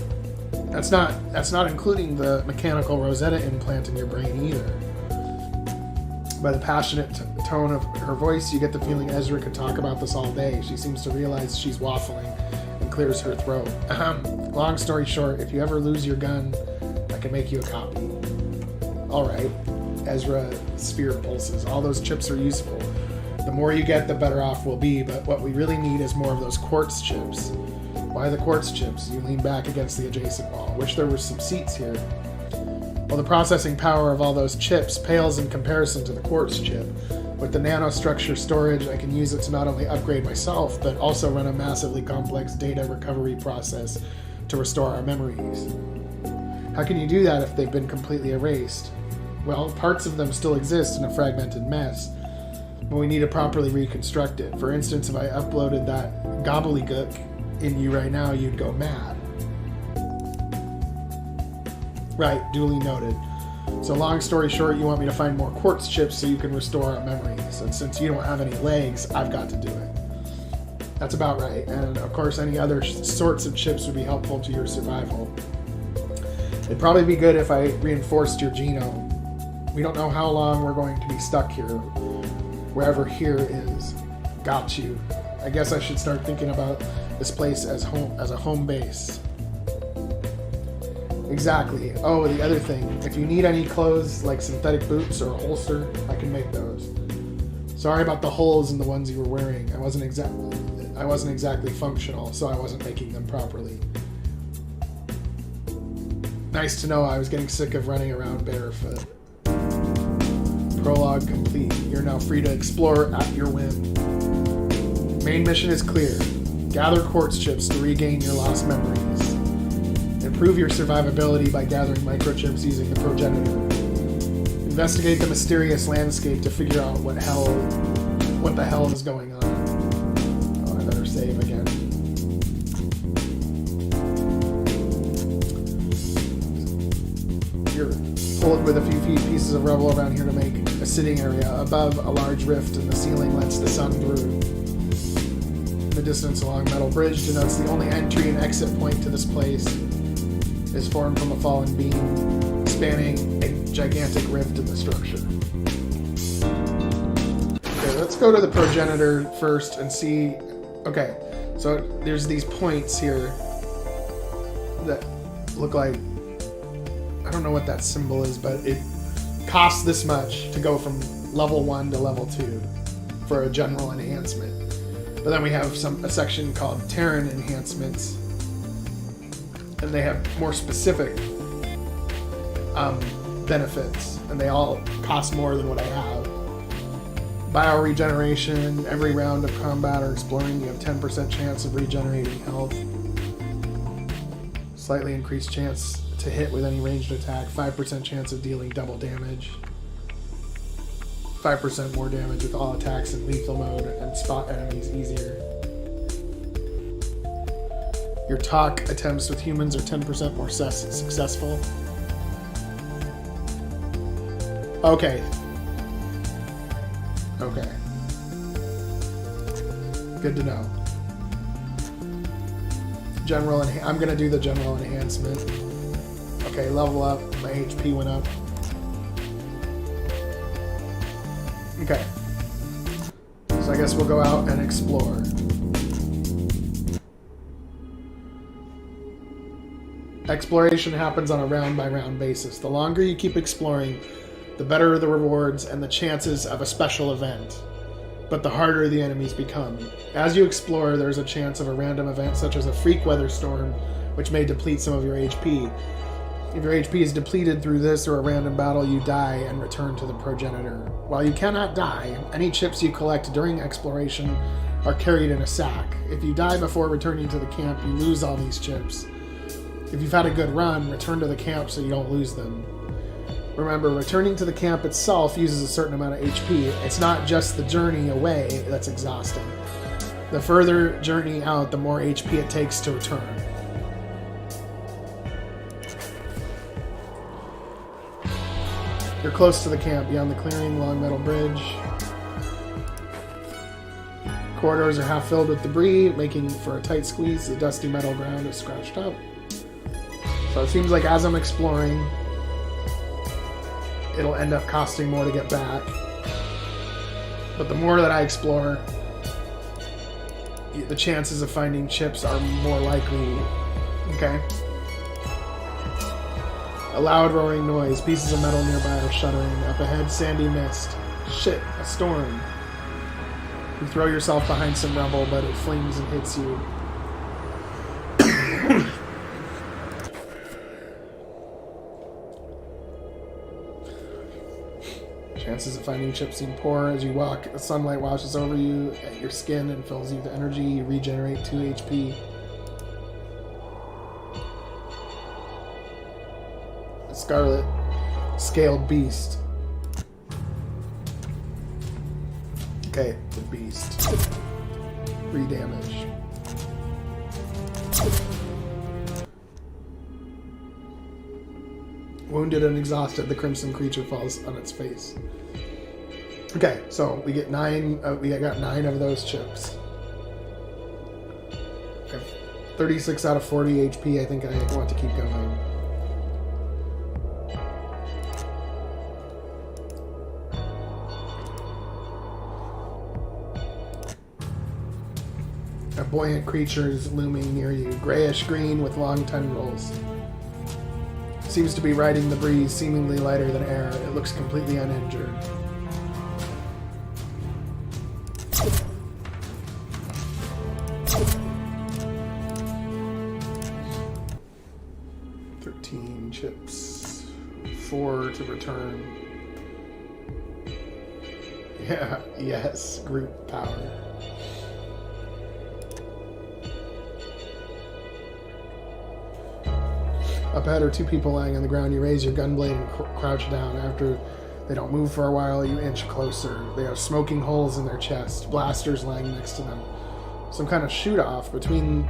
That's not including the mechanical Rosetta implant in your brain either. By the passionate tone of her voice, you get the feeling Ezra could talk about this all day. She seems to realize she's waffling and clears her throat. Long story short, if you ever lose your gun, I can make you a copy. Alright. Ezra sphere pulses. All those chips are useful. The more you get, the better off we'll be, but what we really need is more of those quartz chips. Why the quartz chips? You lean back against the adjacent wall. Wish there were some seats here. Well, the processing power of all those chips pales in comparison to the quartz chip. With the nanostructure storage, I can use it to not only upgrade myself, but also run a massively complex data recovery process to restore our memories. How can you do that if they've been completely erased? Well, parts of them still exist in a fragmented mess, but we need to properly reconstruct it. For instance, if I uploaded that gobbledygook in you right now, you'd go mad. Right, duly noted. So long story short, you want me to find more quartz chips so you can restore our memories. And since you don't have any legs, I've got to do it. That's about right. And of course, any other sorts of chips would be helpful to your survival. It'd probably be good if I reinforced your genome. We don't know how long we're going to be stuck here. Wherever here is. Got you. I guess I should start thinking about this place as a home base. Exactly. Oh, the other thing. If you need any clothes, like synthetic boots or a holster, I can make those. Sorry about the holes in the ones you were wearing. I wasn't exactly functional, so I wasn't making them properly. Nice to know. I was getting sick of running around barefoot. Prologue complete. You're now free to explore at your whim. Main mission is clear. Gather quartz chips to regain your lost memories. Improve your survivability by gathering microchips using the progenitor. Investigate the mysterious landscape to figure out what the hell is going on. Oh, I better save again. You're pulled with a few pieces of rubble around here to make a sitting area. Above, a large rift in the ceiling lets the sun through. The distance along metal bridge denotes the only entry and exit point to this place is formed from a fallen beam spanning a gigantic rift in the structure. Okay, let's go to the progenitor first and see. Okay, so there's these points here that look like, I don't know what that symbol is, but it costs this much to go from level 1 to level 2 for a general enhancement. But then we have a section called Terran enhancements, and they have more specific benefits, and they all cost more than what I have. Bioregeneration. Every round of combat or exploring, you have 10% chance of regenerating health. Slightly increased chance to hit with any ranged attack. 5% chance of dealing double damage. 5% more damage with all attacks in lethal mode, and spot enemies easier. Your talk attempts with humans are 10% more successful. Okay. Okay. Good to know. I'm gonna do the general enhancement. Okay, level up. My HP went up. Okay. So I guess we'll go out and explore. Exploration happens on a round-by-round basis. The longer you keep exploring, the better the rewards and the chances of a special event. But the harder the enemies become. As you explore, there's a chance of a random event such as a freak weather storm, which may deplete some of your HP. If your HP is depleted through this or a random battle, you die and return to the progenitor. While you cannot die, any chips you collect during exploration are carried in a sack. If you die before returning to the camp, you lose all these chips. If you've had a good run, return to the camp so you don't lose them. Remember, returning to the camp itself uses a certain amount of HP. It's not just the journey away that's exhausting. The further journey out, the more HP it takes to return. You're close to the camp, beyond the clearing, long metal bridge. Corridors are half filled with debris, making for a tight squeeze. The dusty metal ground is scratched up. So it seems like as I'm exploring, it'll end up costing more to get back. But the more that I explore, the chances of finding chips are more likely. Okay. A loud roaring noise. Pieces of metal nearby are shuddering. Up ahead, sandy mist. Shit, a storm. You throw yourself behind some rubble, but it flings and hits you. Chances of finding chips seem poor. As you walk, the sunlight washes over you at your skin and fills you with energy. You regenerate 2 HP. A scarlet scaled beast. Okay, the beast. 3 damage. Wounded and exhausted, the crimson creature falls on its face. Okay, so we get 9. We got 9 of those chips. I have 36 out of 40 HP. I think I want to keep going. A buoyant creature is looming near you, grayish green with long tendrils. Seems to be riding the breeze, seemingly lighter than air. It looks completely uninjured. Chips. 4 to return. Yeah, yes, group power. Up ahead are 2 people lying on the ground. You raise your gun blade and crouch down. After they don't move for a while, you inch closer. They have smoking holes in their chest, blasters lying next to them. Some kind of shoot-off. Between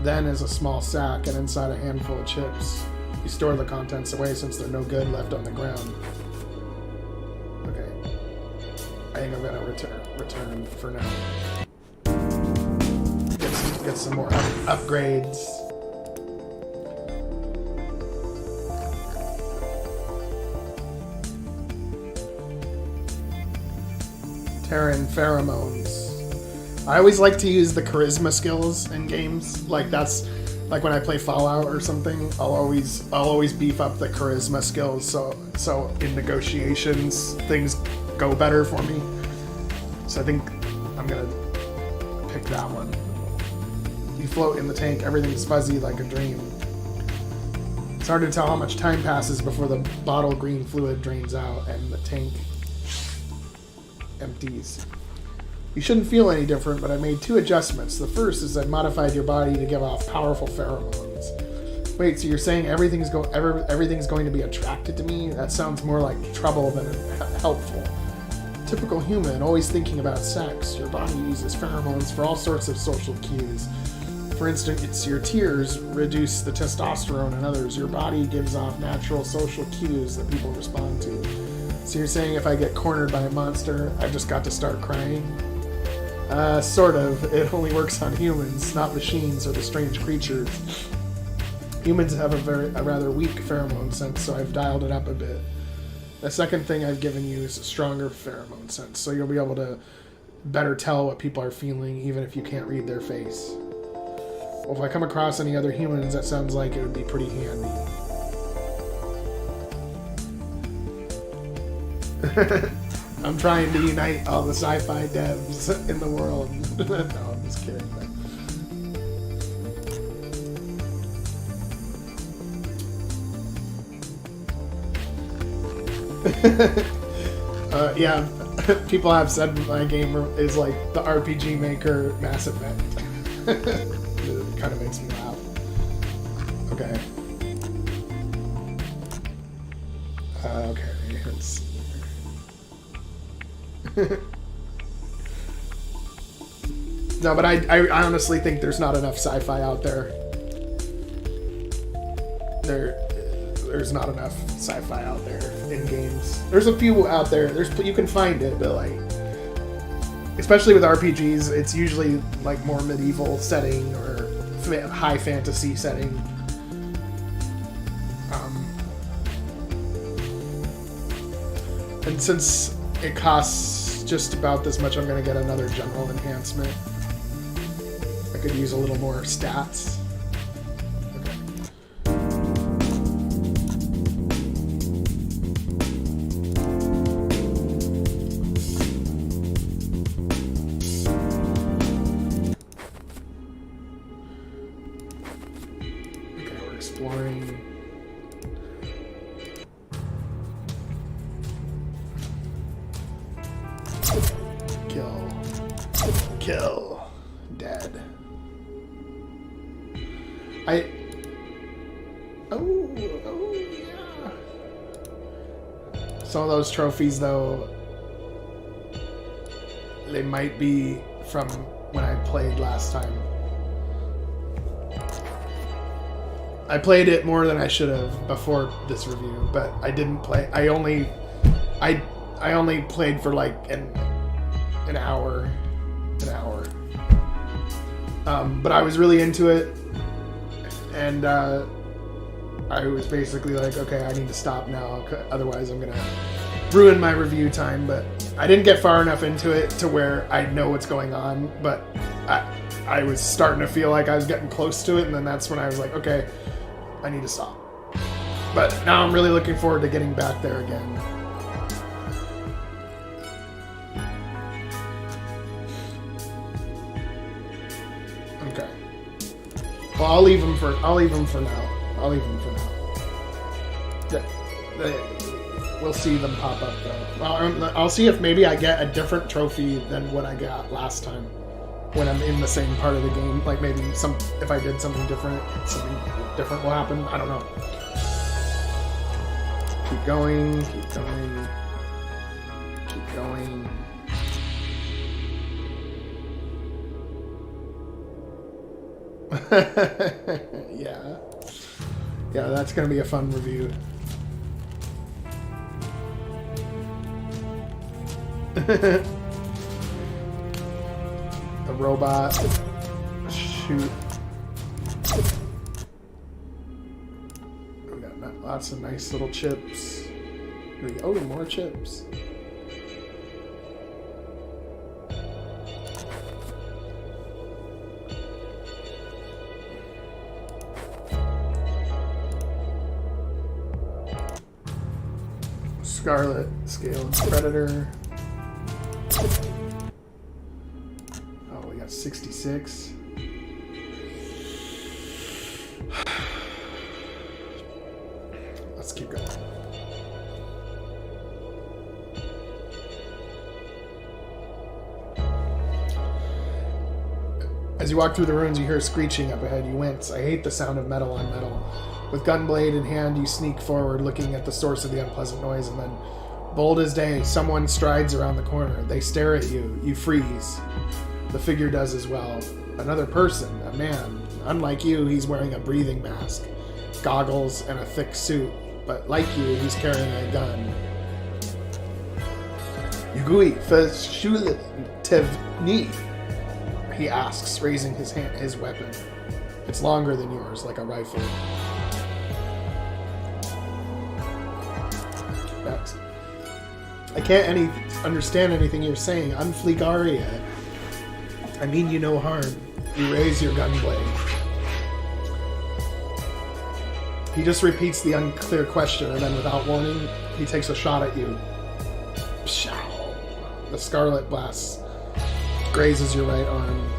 then is a small sack, and inside a handful of chips. You store the contents away since they're no good left on the ground. Okay. I think I'm gonna return for now. Get some more upgrades. Terran pheromones. I always like to use the charisma skills in games. Like that's like when I play Fallout or something, I'll always beef up the charisma skills so in negotiations things go better for me. So I think I'm gonna pick that one. You float in the tank, everything's fuzzy like a dream. It's hard to tell how much time passes before the bottle green fluid drains out and the tank empties. You shouldn't feel any different, but I made 2 adjustments. The first is I modified your body to give off powerful pheromones. Wait, so you're saying everything's going to be attracted to me? That sounds more like trouble than helpful. Typical human, always thinking about sex. Your body uses pheromones for all sorts of social cues. For instance, your tears reduce the testosterone in others. Your body gives off natural social cues that people respond to. So you're saying if I get cornered by a monster, I've just got to start crying? Sort of. It only works on humans, not machines or the strange creatures. Humans have a rather weak pheromone sense, so I've dialed it up a bit. The second thing I've given you is a stronger pheromone sense, so you'll be able to better tell what people are feeling, even if you can't read their face. Well, if I come across any other humans, that sounds like it would be pretty handy. I'm trying to unite all the sci-fi devs in the world. No, I'm just kidding. Yeah, people have said my game is like the RPG Maker Mass Effect. It kind of makes me laugh. Okay. Okay, let's see. No, but I honestly think there's not enough sci-fi out there. there's not enough sci-fi out there in games. There's a few out there. You can find it, but like, especially with RPGs, it's usually like more medieval setting or high fantasy setting. And since it costs just about this much, I'm going to get another general enhancement. I could use a little more stats. Okay, we're exploring. Kill. Dead. Oh, yeah. Some of those trophies, though, they might be from when I played last time. I played it more than I should have before this review, but I didn't play. I only played for like an hour. But I was really into it, and I was basically like, okay, I need to stop now, otherwise I'm gonna ruin my review time. But I didn't get far enough into it to where I know what's going on, but I was starting to feel like I was getting close to it, and then that's when I was like, okay, I need to stop. But now I'm really looking forward to getting back there again. Okay. Well, I'll leave them for now. We'll see them pop up though. Well, I'll see if maybe I get a different trophy than what I got last time when I'm in the same part of the game. Like maybe if I did something different will happen. I don't know. Keep going. Yeah, that's gonna be a fun review. The robot. Shoot. We got lots of nice little chips. Oh, more chips. Scarlet Scaled Predator. Oh, we got 66. Let's keep going. As you walk through the ruins, you hear screeching up ahead. You wince. I hate the sound of metal on metal. With gunblade in hand, you sneak forward, looking at the source of the unpleasant noise, and then, bold as day, someone strides around the corner. They stare at you. You freeze. The figure does as well. Another person, a man. Unlike you, he's wearing a breathing mask, goggles, and a thick suit. But like you, he's carrying a gun. Yugui Tevni, he asks, raising his weapon. It's longer than yours, like a rifle. I can't understand anything you're saying. Unfleegaria. I mean you no harm. You raise your gunblade. He just repeats the unclear question, and then without warning, he takes a shot at you. Pshaw. The scarlet blast grazes your right arm.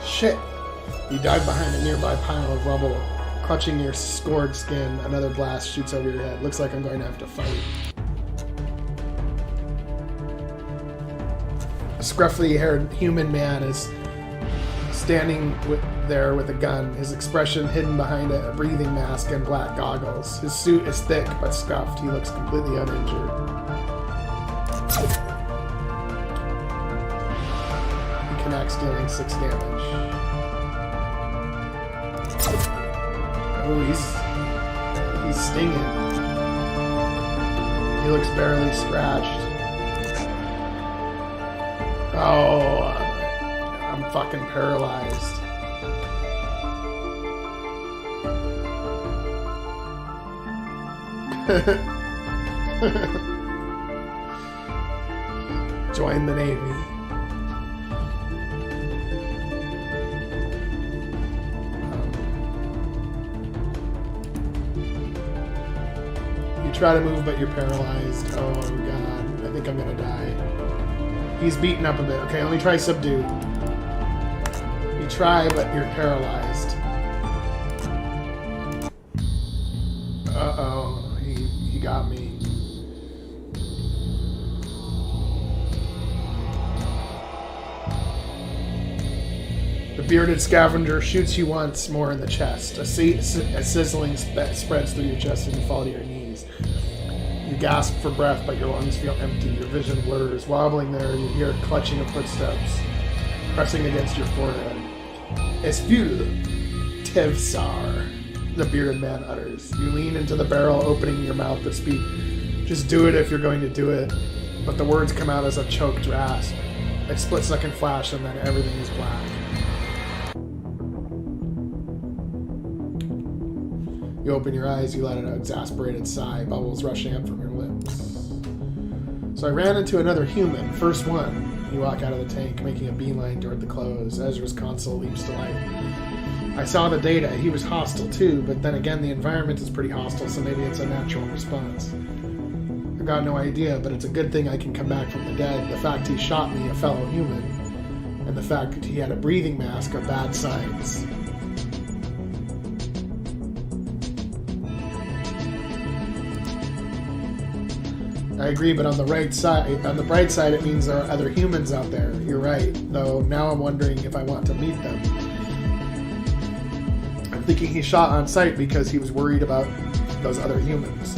Shit. You dive behind a nearby pile of rubble. Clutching your scored skin, another blast shoots over your head. Looks like I'm going to have to fight. A scruffy-haired human man is standing there with a gun, his expression hidden behind a breathing mask and black goggles. His suit is thick but scuffed. He looks completely uninjured. He connects, dealing 6 damage. Oh, he's stinging. He looks barely scratched. Oh, I'm fucking paralyzed. Join the Navy. You try to move, but you're paralyzed. Oh god, I think I'm gonna die. He's beaten up a bit. Okay, let me try subdue. You try, but you're paralyzed. Uh-oh, he got me. The bearded scavenger shoots you once more in the chest. A sizzling spreads through your chest and you fall to your knees. You gasp for breath, but your lungs feel empty. Your vision blurs. Wobbling there, you hear clutching of footsteps pressing against your forehead. Esfuel Tevsar, the bearded man utters. You lean into the barrel, opening your mouth to speak. Just do it if you're going to do it. But the words come out as a choked rasp. A split-second flash, and then everything is black. You open your eyes, you let out an exasperated sigh, bubbles rushing up from your lips. So I ran into another human, first one. You walk out of the tank, making a beeline toward the close. Ezra's console leaps to life. I saw the data. He was hostile too, but then again, the environment is pretty hostile, so maybe it's a natural response. I've got no idea, but it's a good thing I can come back from the dead. The fact he shot me, a fellow human, and the fact that he had a breathing mask are bad signs. I agree, but on the bright side, it means there are other humans out there. You're right, though now I'm wondering if I want to meet them. I'm thinking he shot on sight because he was worried about those other humans.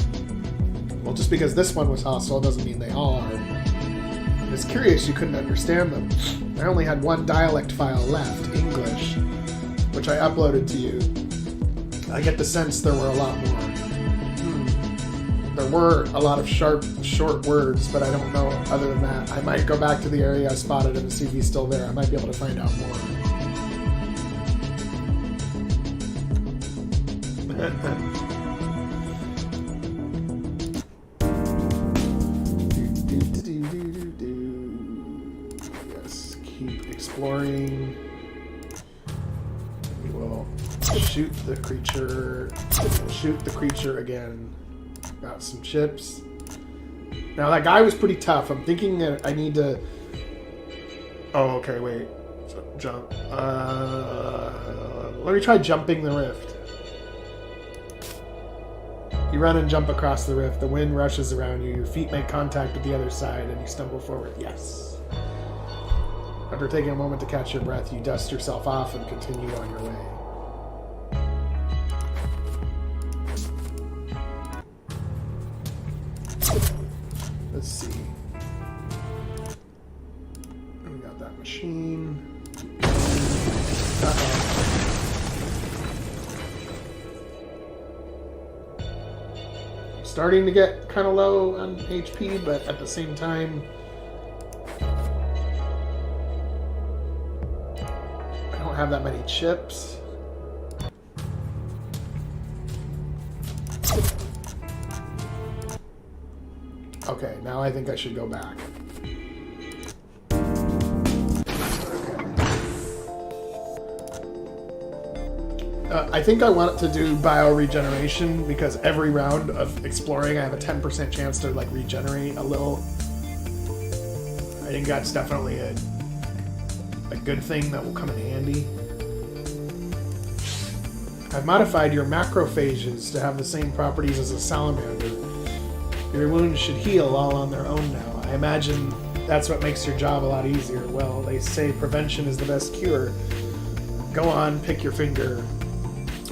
Well, just because this one was hostile doesn't mean they all are. It's curious you couldn't understand them. I only had one dialect file left, English, which I uploaded to you. I get the sense there were a lot more. There were a lot of sharp, short words, but I don't know other than that. I might go back to the area I spotted him and see if he's still there. I might be able to find out more. Yes, keep exploring. We will shoot the creature. Shoot the creature again. Got some chips. Now that guy was pretty tough. I'm thinking that I need to... Oh, okay, wait. Jump. Let me try jumping the rift. You run and jump across the rift. The wind rushes around you. Your feet make contact with the other side and you stumble forward. Yes. After taking a moment to catch your breath, you dust yourself off and continue on your way. Let's see. We got that machine. Uh-oh. Starting to get kind of low on HP, but at the same time, I don't have that many chips. Okay, now I think I should go back. I think I want to do bio-regeneration because every round of exploring I have a 10% chance to like regenerate a little. I think that's definitely a good thing that will come in handy. I've modified your macrophages to have the same properties as a salamander. Your wounds should heal all on their own now. I imagine that's what makes your job a lot easier. Well, they say prevention is the best cure. Go on, pick your finger.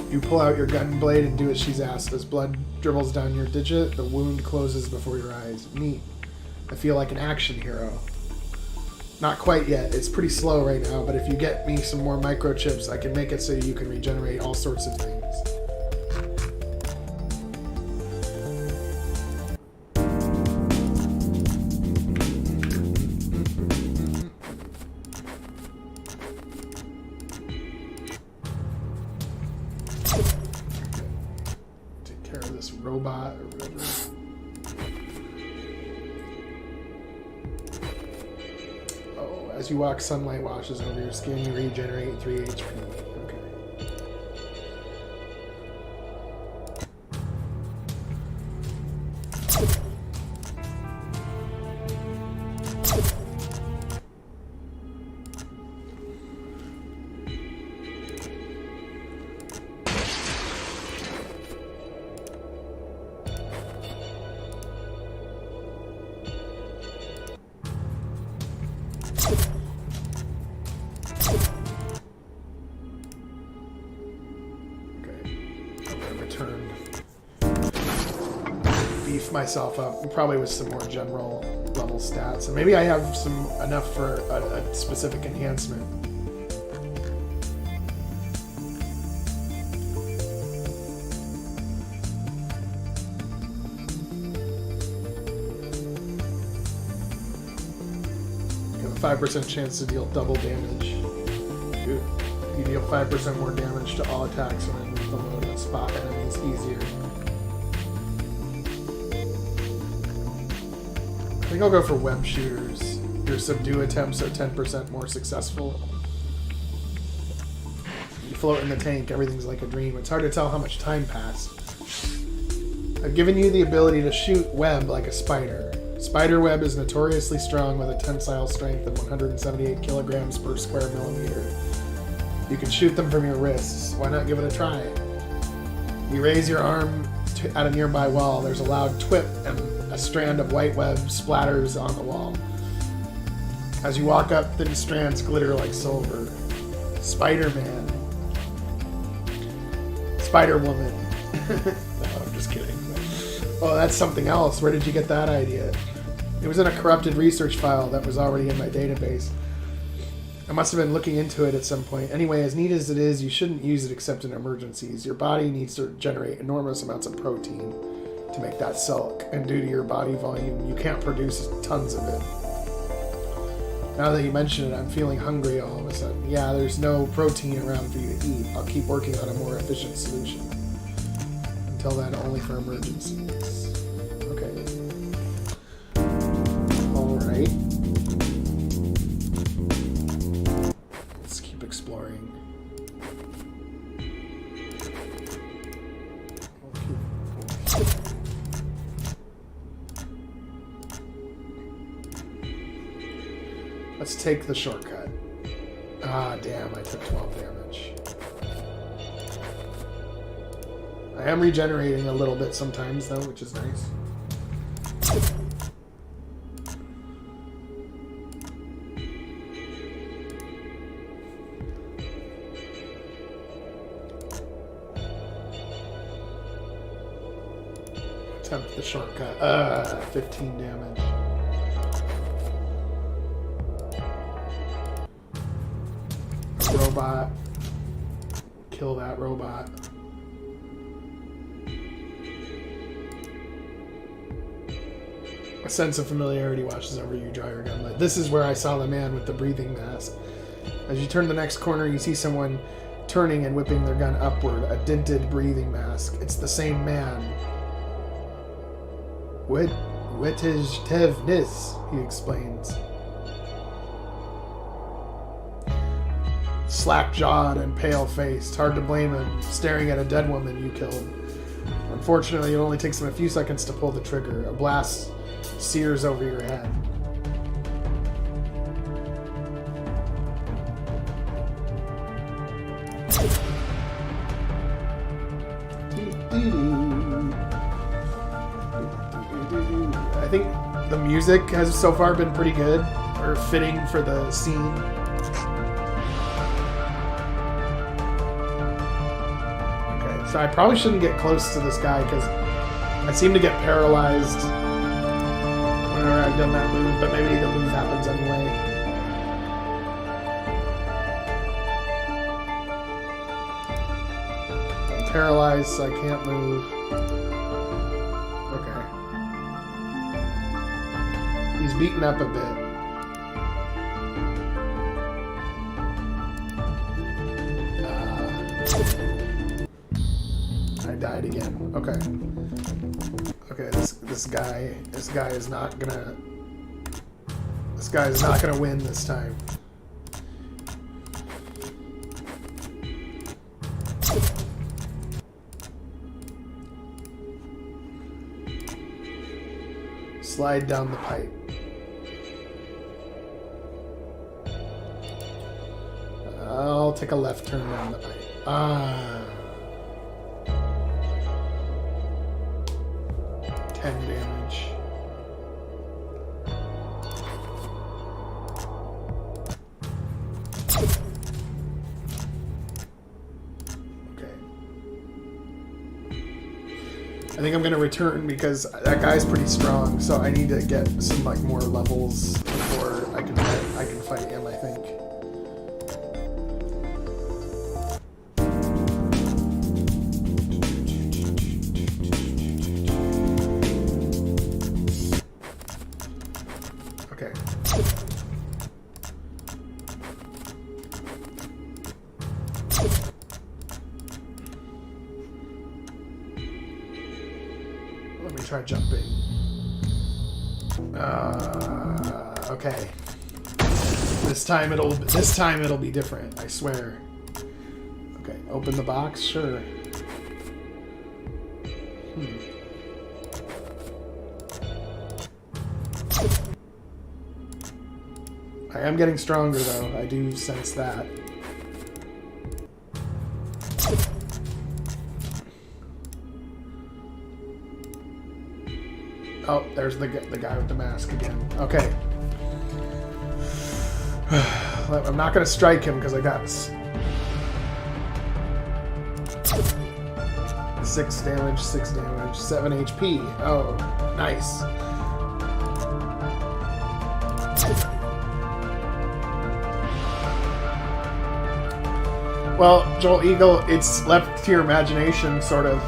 You pull out your gun blade and do as she's asked. As blood dribbles down your digit, the wound closes before your eyes. Neat. I feel like an action hero. Not quite yet. It's pretty slow right now, but if you get me some more microchips, I can make it so you can regenerate all sorts of things. As you walk, sunlight washes over your skin. You regenerate 3 HP. Okay. Myself up, probably with some more general level stats, and maybe I have some enough for a specific enhancement. You have a 5% chance to deal double damage. You deal 5% more damage to all attacks when in the mode and spot enemies easier. I think I'll go for web shooters. Your subdue attempts are 10% more successful. You float in the tank, everything's like a dream. It's hard to tell how much time passed. I've given you the ability to shoot web like a spider. Spider web is notoriously strong with a tensile strength of 178 kilograms per square millimeter. You can shoot them from your wrists. Why not give it a try? You raise your arm at a nearby wall. There's a loud twip and a strand of white web splatters on the wall. As you walk up, thin strands glitter like silver. Spider-Man. Spider-Woman. No, I'm just kidding. Oh, that's something else. Where did you get that idea? It was in a corrupted research file that was already in my database. I must have been looking into it at some point. Anyway, as neat as it is, you shouldn't use it except in emergencies. Your body needs to generate enormous amounts of protein to make that silk, and due to your body volume, you can't produce tons of it. Now that you mention it, I'm feeling hungry all of a sudden. Yeah, there's no protein around for you to eat. I'll keep working on a more efficient solution. Until then, only for emergencies. Okay. Alright. Let's keep exploring. Let's take the shortcut. Ah, damn, I took 12 damage. I am regenerating a little bit sometimes, though, which is nice. Attempt the shortcut. 15 damage. Robot. Kill that robot. A sense of familiarity washes over you, dry your gun light. This is where I saw the man with the breathing mask. As you turn the next corner, you see someone turning and whipping their gun upward. A dented breathing mask. It's the same man. What is Tevnis? He explains. Slack-jawed and pale-faced. Hard to blame him, staring at a dead woman you killed. Unfortunately, it only takes him a few seconds to pull the trigger. A blast sears over your head. I think the music has so far been pretty good, or fitting for the scene. So I probably shouldn't get close to this guy because I seem to get paralyzed whenever I've done that move, but maybe the move happens anyway. I'm paralyzed, so I can't move. Okay. He's beaten up a bit. I died again. Okay. Okay, this guy is not gonna This guy's not gonna win this time. Slide down the pipe. I'll take a left turn down the pipe. Ah. 10 damage. Okay. I think I'm gonna return because that guy's pretty strong, so I need to get some like more levels before I can fight him, I think. Try jumping. Okay. This time it'll be different, I swear. Okay, open the box, sure. I am getting stronger though, I do sense that. Oh, there's the guy with the mask again. Okay. I'm not going to strike him because I got this. 6 damage, 7 HP. Oh, nice. Well, Joel Eagle, it's left to your imagination, sort of.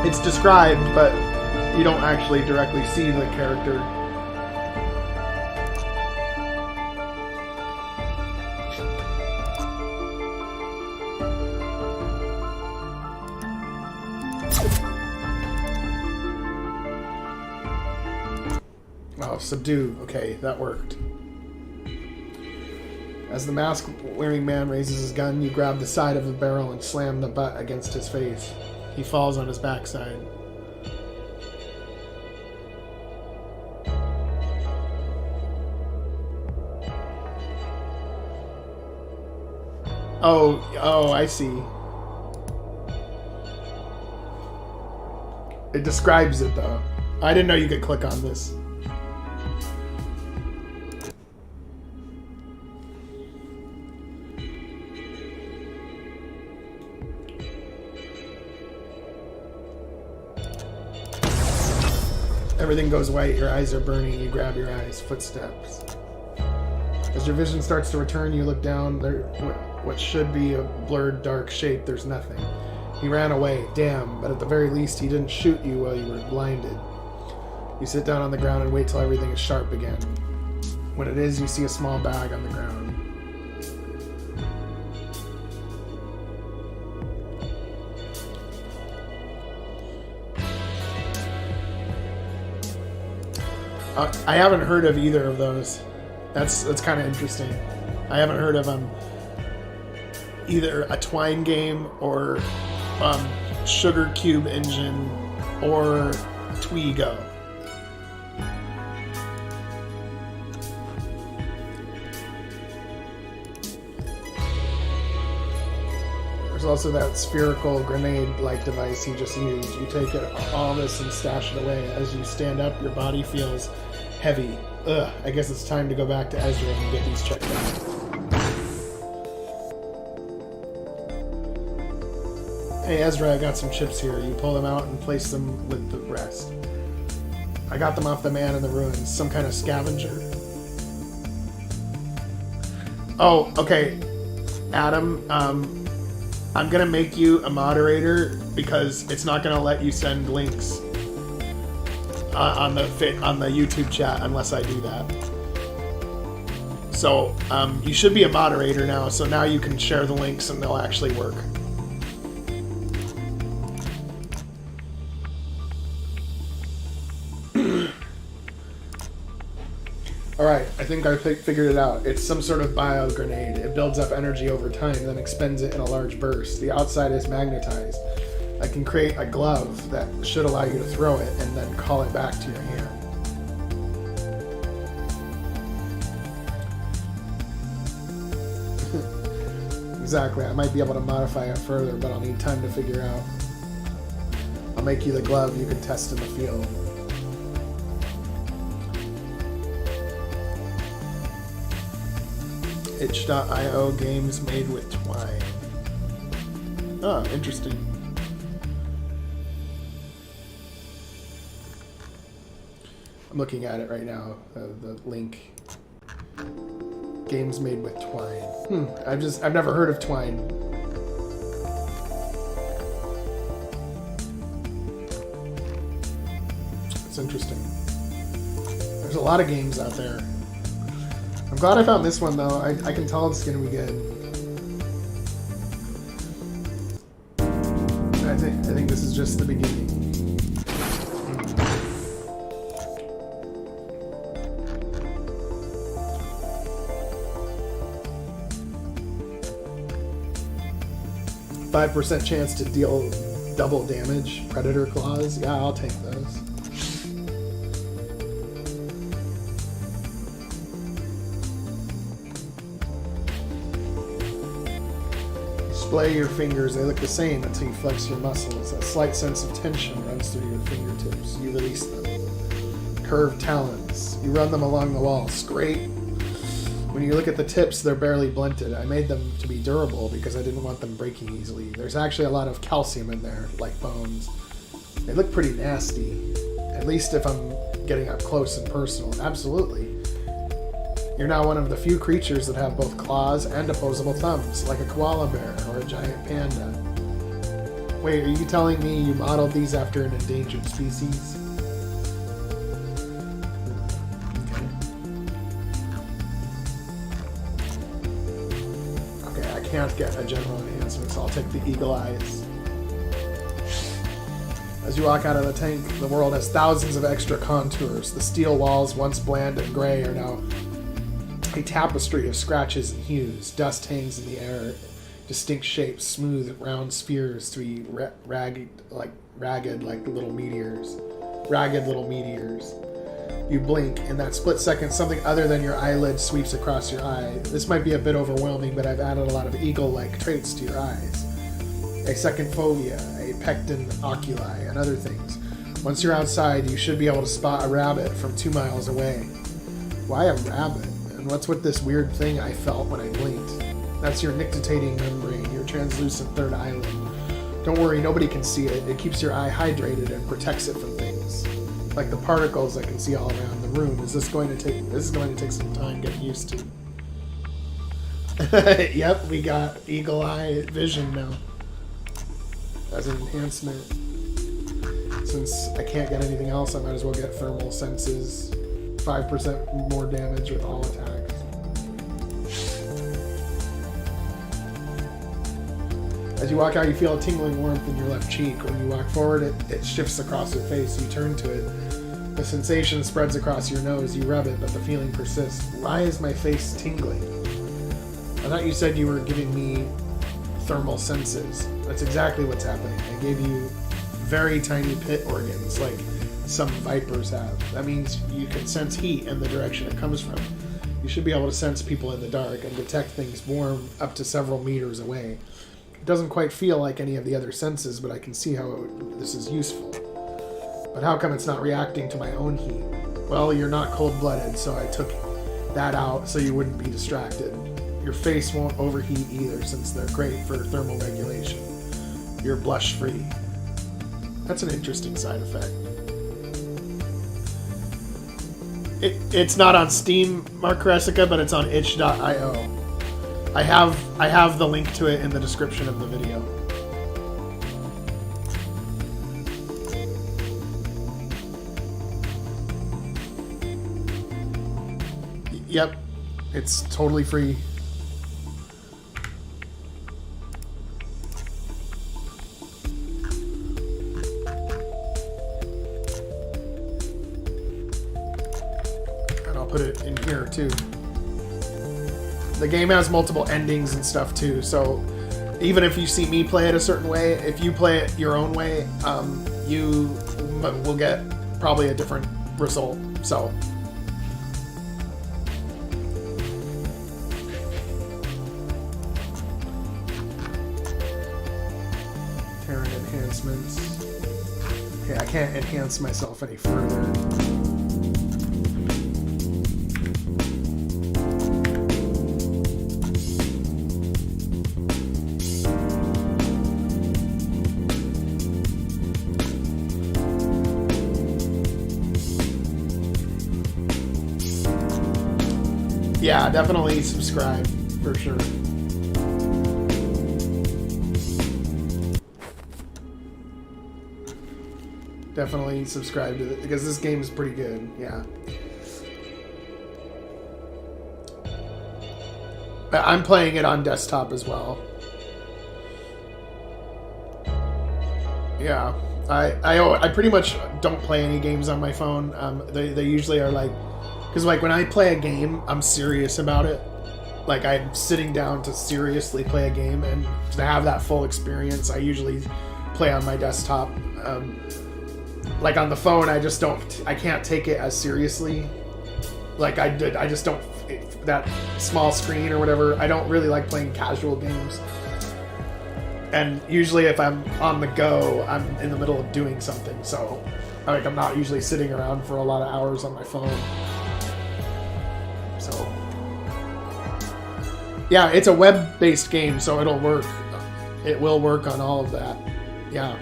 It's described, but you don't actually directly see the character. Oh, subdue. Okay, that worked. As the mask-wearing man raises his gun, you grab the side of the barrel and slam the butt against his face. He falls on his backside. Oh, I see. It describes it, though. I didn't know you could click on this. Everything goes white, your eyes are burning, you grab your eyes, footsteps. As your vision starts to return, you look down, there, what should be a blurred dark shape, there's nothing. He ran away, damn, but at the very least he didn't shoot you while you were blinded. You sit down on the ground and wait till everything is sharp again. When it is, you see a small bag on the ground. I haven't heard of either of those. That's kind of interesting. I haven't heard of either a Twine game or Sugar Cube Engine or Twigo. There's also that spherical grenade-like device he just used. You take all this and stash it away. As you stand up, your body feels heavy. Ugh, I guess it's time to go back to Ezra and get these checked out. Hey Ezra, I got some chips here. You pull them out and place them with the rest. I got them off the man in the ruins. Some kind of scavenger. Oh, okay. Adam, I'm gonna make you a moderator because it's not gonna let you send links on the YouTube chat unless I do that. So you should be a moderator now. So now you can share the links and they'll actually work. Alright, I think I figured it out. It's some sort of bio grenade. It builds up energy over time, then expends it in a large burst. The outside is magnetized. I can create a glove that should allow you to throw it and then call it back to your hand. Exactly, I might be able to modify it further, but I'll need time to figure out. I'll make you the glove you can test in the field. Itch.io games made with twine. Oh, interesting. I'm looking at it right now, the link. Games made with twine. I've never heard of twine. It's interesting. There's a lot of games out there. I'm glad I found this one though. I can tell it's gonna be good. I think this is just the beginning. 5% chance to deal double damage. Predator claws. Yeah, I'll take those. Display your fingers. They look the same until you flex your muscles. A slight sense of tension runs through your fingertips. You release them. Curved talons. You run them along the wall. Scrape. When you look at the tips, they're barely blunted. I made them to be durable because I didn't want them breaking easily. There's actually a lot of calcium in there, like bones. They look pretty nasty. At least if I'm getting up close and personal. Absolutely. You're now one of the few creatures that have both claws and opposable thumbs, like a koala bear or a giant panda. Wait, are you telling me you modeled these after an endangered species? Okay, I can't get a general enhancement, so I'll take the eagle eyes. As you walk out of the tank, the world has thousands of extra contours. The steel walls, once bland and gray, are now a tapestry of scratches and hues. Dust hangs in the air, distinct shapes, smooth, round spheres to be ragged like little meteors. Ragged little meteors. You blink. In that split second, something other than your eyelid sweeps across your eye. This might be a bit overwhelming, but I've added a lot of eagle-like traits to your eyes. A second fovea, a pecten oculi, and other things. Once you're outside, you should be able to spot a rabbit from 2 miles away. Why a rabbit? And what's with this weird thing I felt when I blinked? That's your nictitating membrane, your translucent third eyelid. Don't worry, nobody can see it. It keeps your eye hydrated and protects it from things. Like the particles I can see all around the room. This is going to take some time getting used to. Yep, we got eagle eye vision now. As an enhancement. Since I can't get anything else, I might as well get thermal senses. 5% more damage with all attacks. As you walk out, you feel a tingling warmth in your left cheek. When you walk forward, it shifts across your face. You turn to it. The sensation spreads across your nose. You rub it, but the feeling persists. Why is my face tingling? I thought you said you were giving me thermal senses. That's exactly what's happening. I gave you very tiny pit organs, like some vipers have. That means you can sense heat and the direction it comes from. You should be able to sense people in the dark and detect things warm up to several meters away. It doesn't quite feel like any of the other senses, but I can see how this is useful. But how come it's not reacting to my own heat? Well, you're not cold-blooded, so I took that out so you wouldn't be distracted. Your face won't overheat either, since they're great for thermal regulation. You're blush-free. That's an interesting side effect. It's not on Steam, Mark Karesica, but it's on itch.io. I have the link to it in the description of the video. Yep, it's totally free. I'll put it in here too. The game has multiple endings and stuff too, so even if you see me play it a certain way, if you play it your own way, you will get probably a different result. So Terran enhancements. Okay, I can't enhance myself any further. Yeah, definitely subscribe, for sure. Definitely subscribe to it, because this game is pretty good, yeah. I'm playing it on desktop as well. Yeah, I pretty much don't play any games on my phone. They usually are like, because like when I play a game, I'm serious about it. Like I'm sitting down to seriously play a game, and to have that full experience, I usually play on my desktop. Like on the phone, I can't take it as seriously. Like I just don't, that small screen or whatever, I don't really like playing casual games. And usually if I'm on the go, I'm in the middle of doing something. So like I'm not usually sitting around for a lot of hours on my phone. So yeah, it's a web-based game, so it'll work. It will work on all of that. Yeah.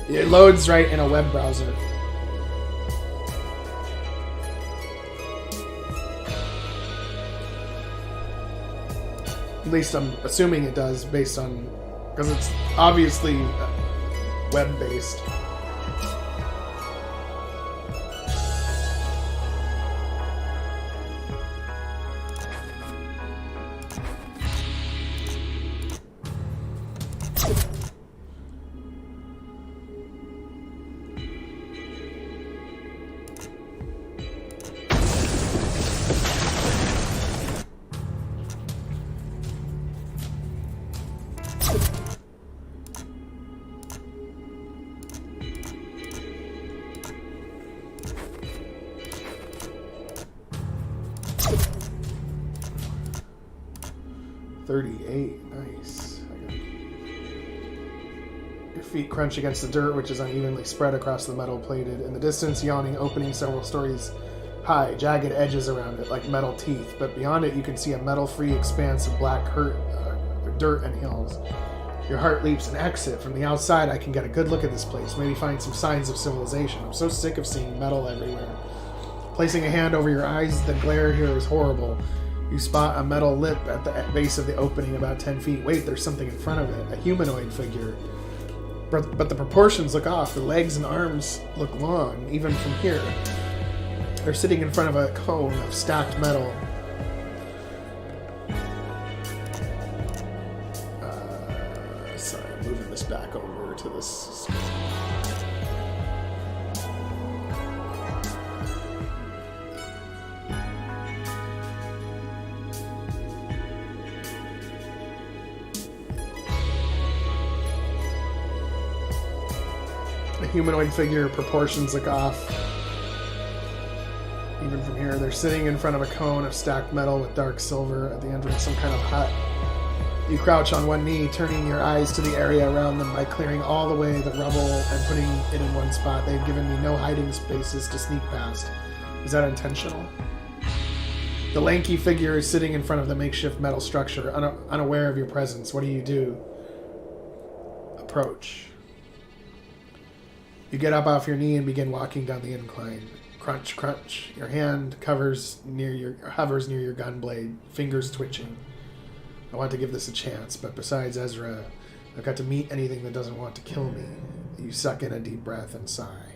It loads right in a web browser. At least I'm assuming it does, based on, because it's obviously web-based. Nice. Your feet crunch against the dirt, which is unevenly spread across the metal plated. In the distance, yawning opening several stories high, jagged edges around it like metal teeth. But beyond it, you can see a metal-free expanse of black dirt and hills. Your heart leaps. An exit. From the outside, I can get a good look at this place. Maybe find some signs of civilization. I'm so sick of seeing metal everywhere. Placing a hand over your eyes, the glare here is horrible. You spot a metal lip at the base of the opening about 10 feet. Wait, there's something in front of it. A humanoid figure. But the proportions look off. The legs and arms look long, even from here. They're sitting in front of a cone of stacked metal. Sorry, I'm moving this back over to this screen. Humanoid figure, proportions look off. Even from here, they're sitting in front of a cone of stacked metal with dark silver at the entrance, some kind of hut. You crouch on one knee, turning your eyes to the area around them by clearing all the way the rubble and putting it in one spot. They've given me no hiding spaces to sneak past. Is that intentional? The lanky figure is sitting in front of the makeshift metal structure, unaware of your presence. What do? Approach. You get up off your knee and begin walking down the incline. Crunch, crunch. Your hand hovers near your gun blade, fingers twitching. I want to give this a chance, but besides Ezra, I've got to meet anything that doesn't want to kill me. You suck in a deep breath and sigh.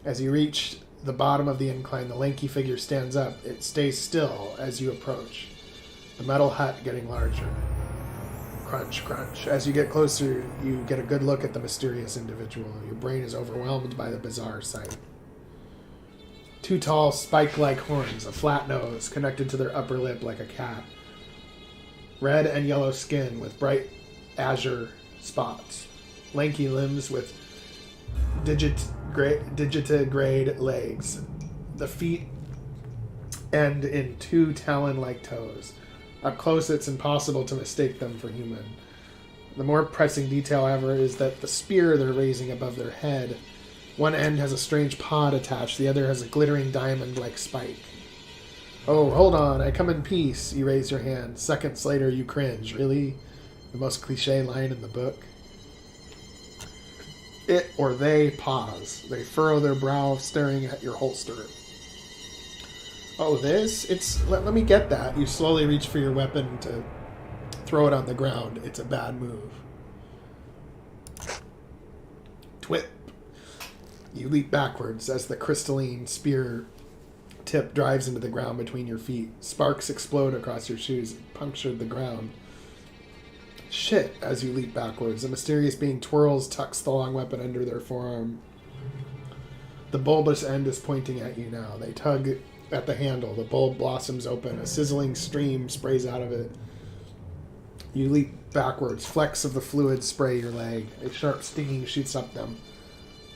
As you reach the bottom of the incline, the lanky figure stands up. It stays still as you approach. The metal hut getting larger. Crunch, crunch. As you get closer, you get a good look at the mysterious individual. Your brain is overwhelmed by the bizarre sight. Two tall, spike-like horns, a flat nose connected to their upper lip like a cat. Red and yellow skin with bright azure spots. Lanky limbs with digitigrade legs. The feet end in two talon-like toes. Up close, it's impossible to mistake them for human. The more pressing detail, however, is that the spear they're raising above their head, one end has a strange pod attached, the other has a glittering diamond-like spike. Oh, hold on, I come in peace. You raise your hand. Seconds later, you cringe. Really? The most cliché line in the book? It or they pause. They furrow their brow, staring at your holster. Oh, this? Let me get that. You slowly reach for your weapon to throw it on the ground. It's a bad move. Twip. You leap backwards as the crystalline spear tip drives into the ground between your feet. Sparks explode across your shoes, punctured the ground. Shit, as you leap backwards. A mysterious being twirls, tucks the long weapon under their forearm. The bulbous end is pointing at you now. They tug at the handle. The bulb blossoms open. A sizzling stream sprays out of it. You leap backwards. Flecks of the fluid spray your leg. A sharp stinging shoots up them.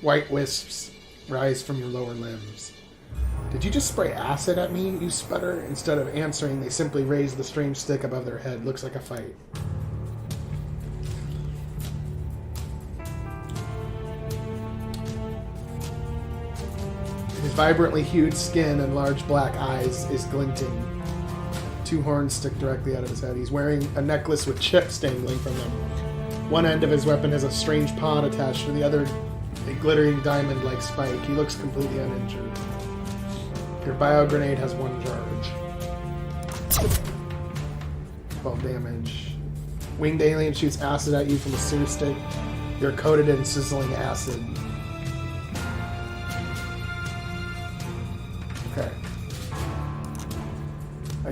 White wisps rise from your lower limbs. Did you just spray acid at me? You sputter. Instead of answering, they simply raise the strange stick above their head. Looks like a fight. His vibrantly hued skin and large black eyes is glinting. Two horns stick directly out of his head. He's wearing a necklace with chips dangling from them. One end of his weapon has a strange pod attached to the other, a glittering diamond-like spike. He looks completely uninjured. Your bio grenade has 1 charge. 12 damage. Winged alien shoots acid at you from a sear stick. You're coated in sizzling acid. Okay. I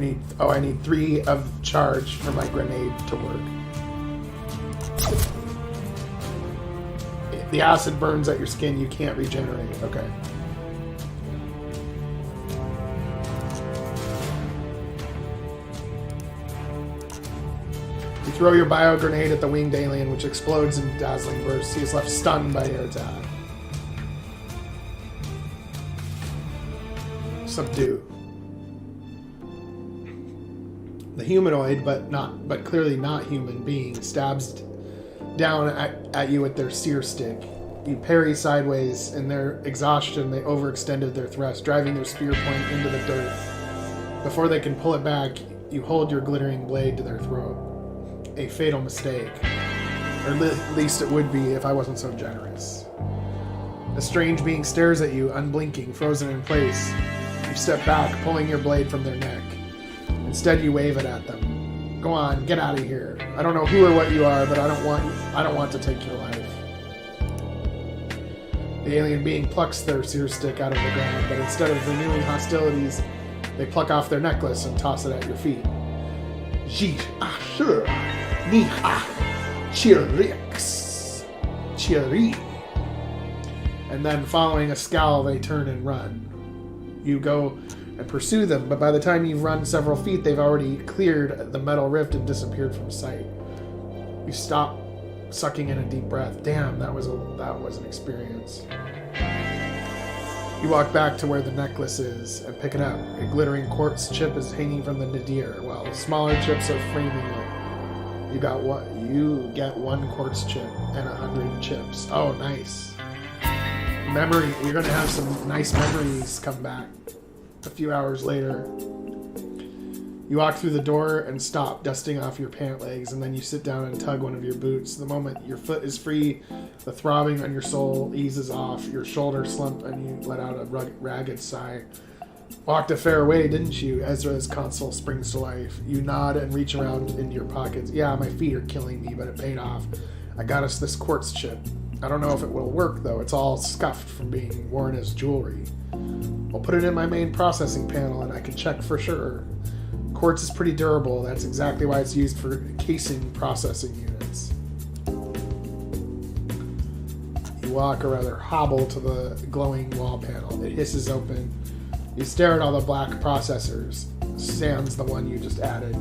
need 3 of charge for my grenade to work. The acid burns at your skin. You can't regenerate. Okay. You throw your bio grenade at the winged alien, which explodes in dazzling bursts. He is left stunned by your attack. Subdue. The humanoid, but clearly not human being, stabs down at you with their sear stick. You parry sideways. In their exhaustion, they overextended their thrust, driving their spear point into the dirt. Before they can pull it back, you hold your glittering blade to their throat. A fatal mistake. Or at least it would be if I wasn't so generous. A strange being stares at you, unblinking, frozen in place. You step back, pulling your blade from their neck. Instead, you wave it at them. Go on, get out of here. I don't know who or what you are, but I don't want to take your life. The alien being plucks their sear stick out of the ground, but instead of renewing hostilities, they pluck off their necklace and toss it at your feet. Jit Ashur Niha Chirix Chiri. And then, following a scowl, they turn and run. You go and pursue them, but by the time you've run several feet, they've already cleared the metal rift and disappeared from sight. You stop, sucking in a deep breath. Damn, that was an experience. You walk back to where the necklace is and pick it up. A glittering quartz chip is hanging from the nadir, while smaller chips are framing it. You get 1 quartz chip and 100 chips. Oh, nice. Memory. You're gonna have some nice memories come back. A few hours later, you walk through the door and stop, dusting off your pant legs, and then you sit down and tug one of your boots. The moment your foot is free, the throbbing on your sole eases off, your shoulders slump, and you let out a ragged sigh. Walked a fair way, didn't you? Ezra's console springs to life. You nod and reach around into your pockets. Yeah, my feet are killing me, but it paid off. I got us this quartz chip. I don't know if it will work, though. It's all scuffed from being worn as jewelry. I'll put it in my main processing panel, and I can check for sure. Quartz is pretty durable. That's exactly why it's used for casing processing units. You walk, or rather hobble, to the glowing wall panel. It hisses open. You stare at all the black processors, sans the one you just added.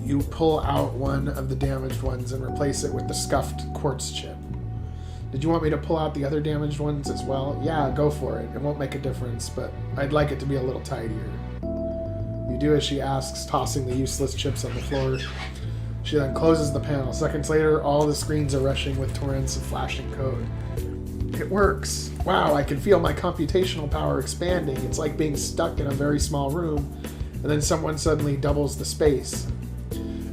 You pull out one of the damaged ones and replace it with the scuffed quartz chip. Did you want me to pull out the other damaged ones as well? Yeah, go for it. It won't make a difference, but I'd like it to be a little tidier. You do as she asks, tossing the useless chips on the floor. She then closes the panel. Seconds later, all the screens are rushing with torrents of flashing code. It works. Wow, I can feel my computational power expanding. It's like being stuck in a very small room, and then someone suddenly doubles the space.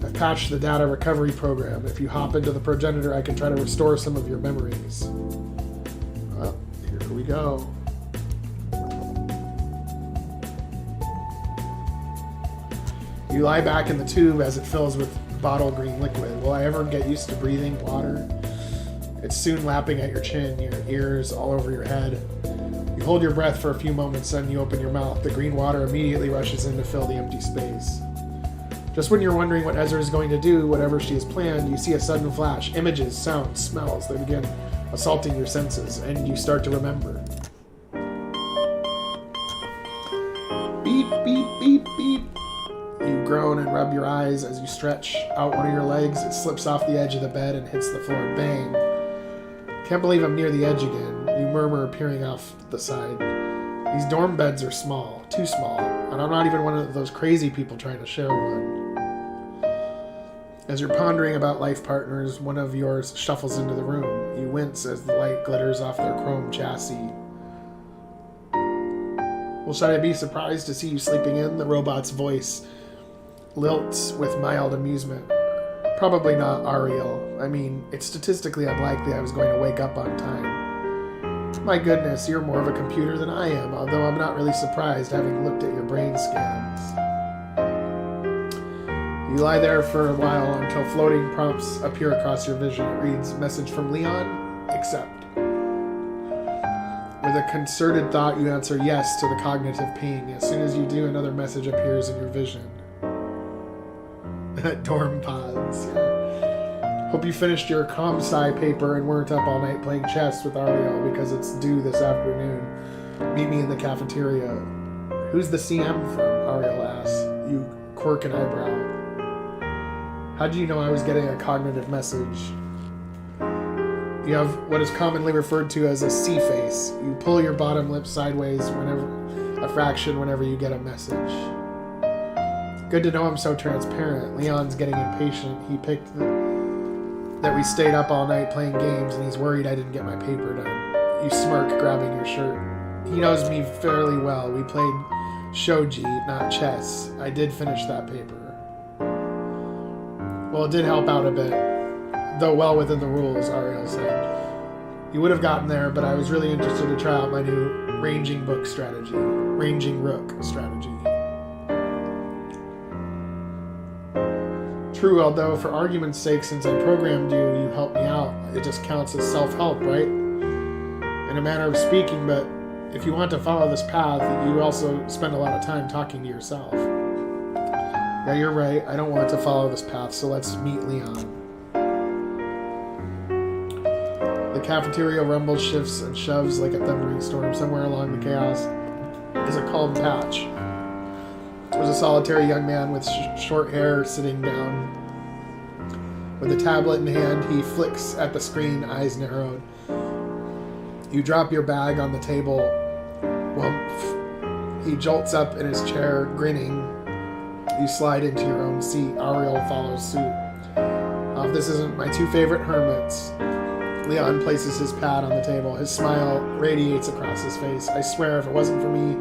I've patched the data recovery program. If you hop into the progenitor, I can try to restore some of your memories. Well, here we go. You lie back in the tube as it fills with bottle green liquid. Will I ever get used to breathing water? It's soon lapping at your chin, your ears, all over your head. You hold your breath for a few moments, then you open your mouth. The green water immediately rushes in to fill the empty space. Just when you're wondering what Ezra is going to do, whatever she has planned, you see a sudden flash. Images, sounds, smells. They begin assaulting your senses, and you start to remember. Beep, beep, beep, beep. You groan and rub your eyes as you stretch out one of your legs. It slips off the edge of the bed and hits the floor. Bang. Can't believe I'm near the edge again. You murmur, peering off the side. These dorm beds are small, too small, and I'm not even one of those crazy people trying to share one. As you're pondering about life partners, one of yours shuffles into the room. You wince as the light glitters off their chrome chassis. Well, should I be surprised to see you sleeping in? The robot's voice lilts with mild amusement. Probably not, Ariel. I mean, it's statistically unlikely I was going to wake up on time. My goodness, you're more of a computer than I am, although I'm not really surprised having looked at your brain scans. You lie there for a while until floating prompts appear across your vision. It reads, message from Leon, accept. With a concerted thought, you answer yes to the cognitive ping. As soon as you do, another message appears in your vision. Dorm pods. Yeah. Hope you finished your ComSci paper and weren't up all night playing chess with Ariel because it's due this afternoon. Meet me in the cafeteria. Who's the CM from? Ariel asks. You quirk an eyebrow. How do you know I was getting a cognitive message? You have what is commonly referred to as a C face. You pull your bottom lip sideways whenever you get a message. Good to know I'm so transparent. Leon's getting impatient. He picked that we stayed up all night playing games, and he's worried I didn't get my paper done. You smirk, grabbing your shirt. He knows me fairly well. We played shogi, not chess. I did finish that paper. Well, it did help out a bit, though well within the rules, Ariel said. You would have gotten there, but I was really interested to try out my new ranging rook strategy. True, although for argument's sake, since I programmed you, you helped me out. It just counts as self-help, right? In a manner of speaking, but if you want to follow this path, you also spend a lot of time talking to yourself. Yeah, you're right. I don't want to follow this path, so let's meet Leon. The cafeteria rumbles, shifts, and shoves like a thundering storm. Somewhere along the chaos is a calm patch. There's a solitary young man with short hair sitting down. With a tablet in hand, he flicks at the screen, eyes narrowed. You drop your bag on the table. Whumph. He jolts up in his chair, grinning. You slide into your own seat. Ariel follows suit. This isn't my two favorite hermits. Leon places his pad on the table. His smile radiates across his face. I swear, if it wasn't for me,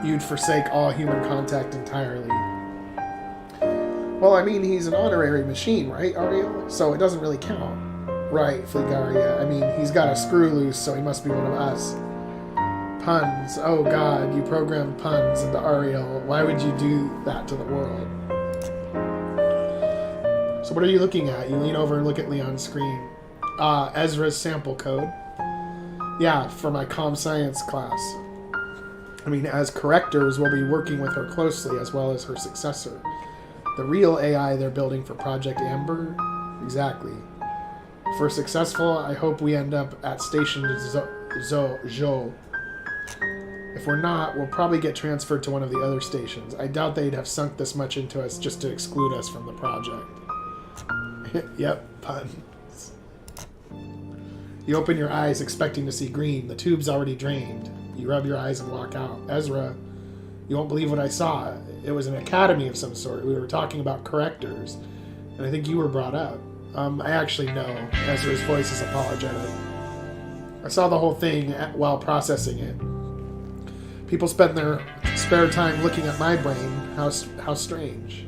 you'd forsake all human contact entirely. Well, I mean, he's an honorary machine, right, Ariel? So it doesn't really count. Right, Fligaria. I mean, he's got a screw loose, so he must be one of us. Puns. Oh god, you programmed puns into Ariel. Why would you do that to the world? So what are you looking at? You lean over and look at Leon's screen. Ezra's sample code. Yeah, for my comm science class. I mean, as correctors, we'll be working with her closely, as well as her successor. The real AI they're building for Project Amber? Exactly. If we're successful, I hope we end up at Station Jo. If we're not, we'll probably get transferred to one of the other stations. I doubt they'd have sunk this much into us just to exclude us from the project. Yep, puns. You open your eyes expecting to see green. The tube's already drained. You rub your eyes and walk out. Ezra, you won't believe what I saw. It was an academy of some sort. We were talking about correctors, and I think you were brought up. I actually know. Ezra's voice is apologetic. I saw the whole thing while processing it. People spend their spare time looking at my brain. How strange.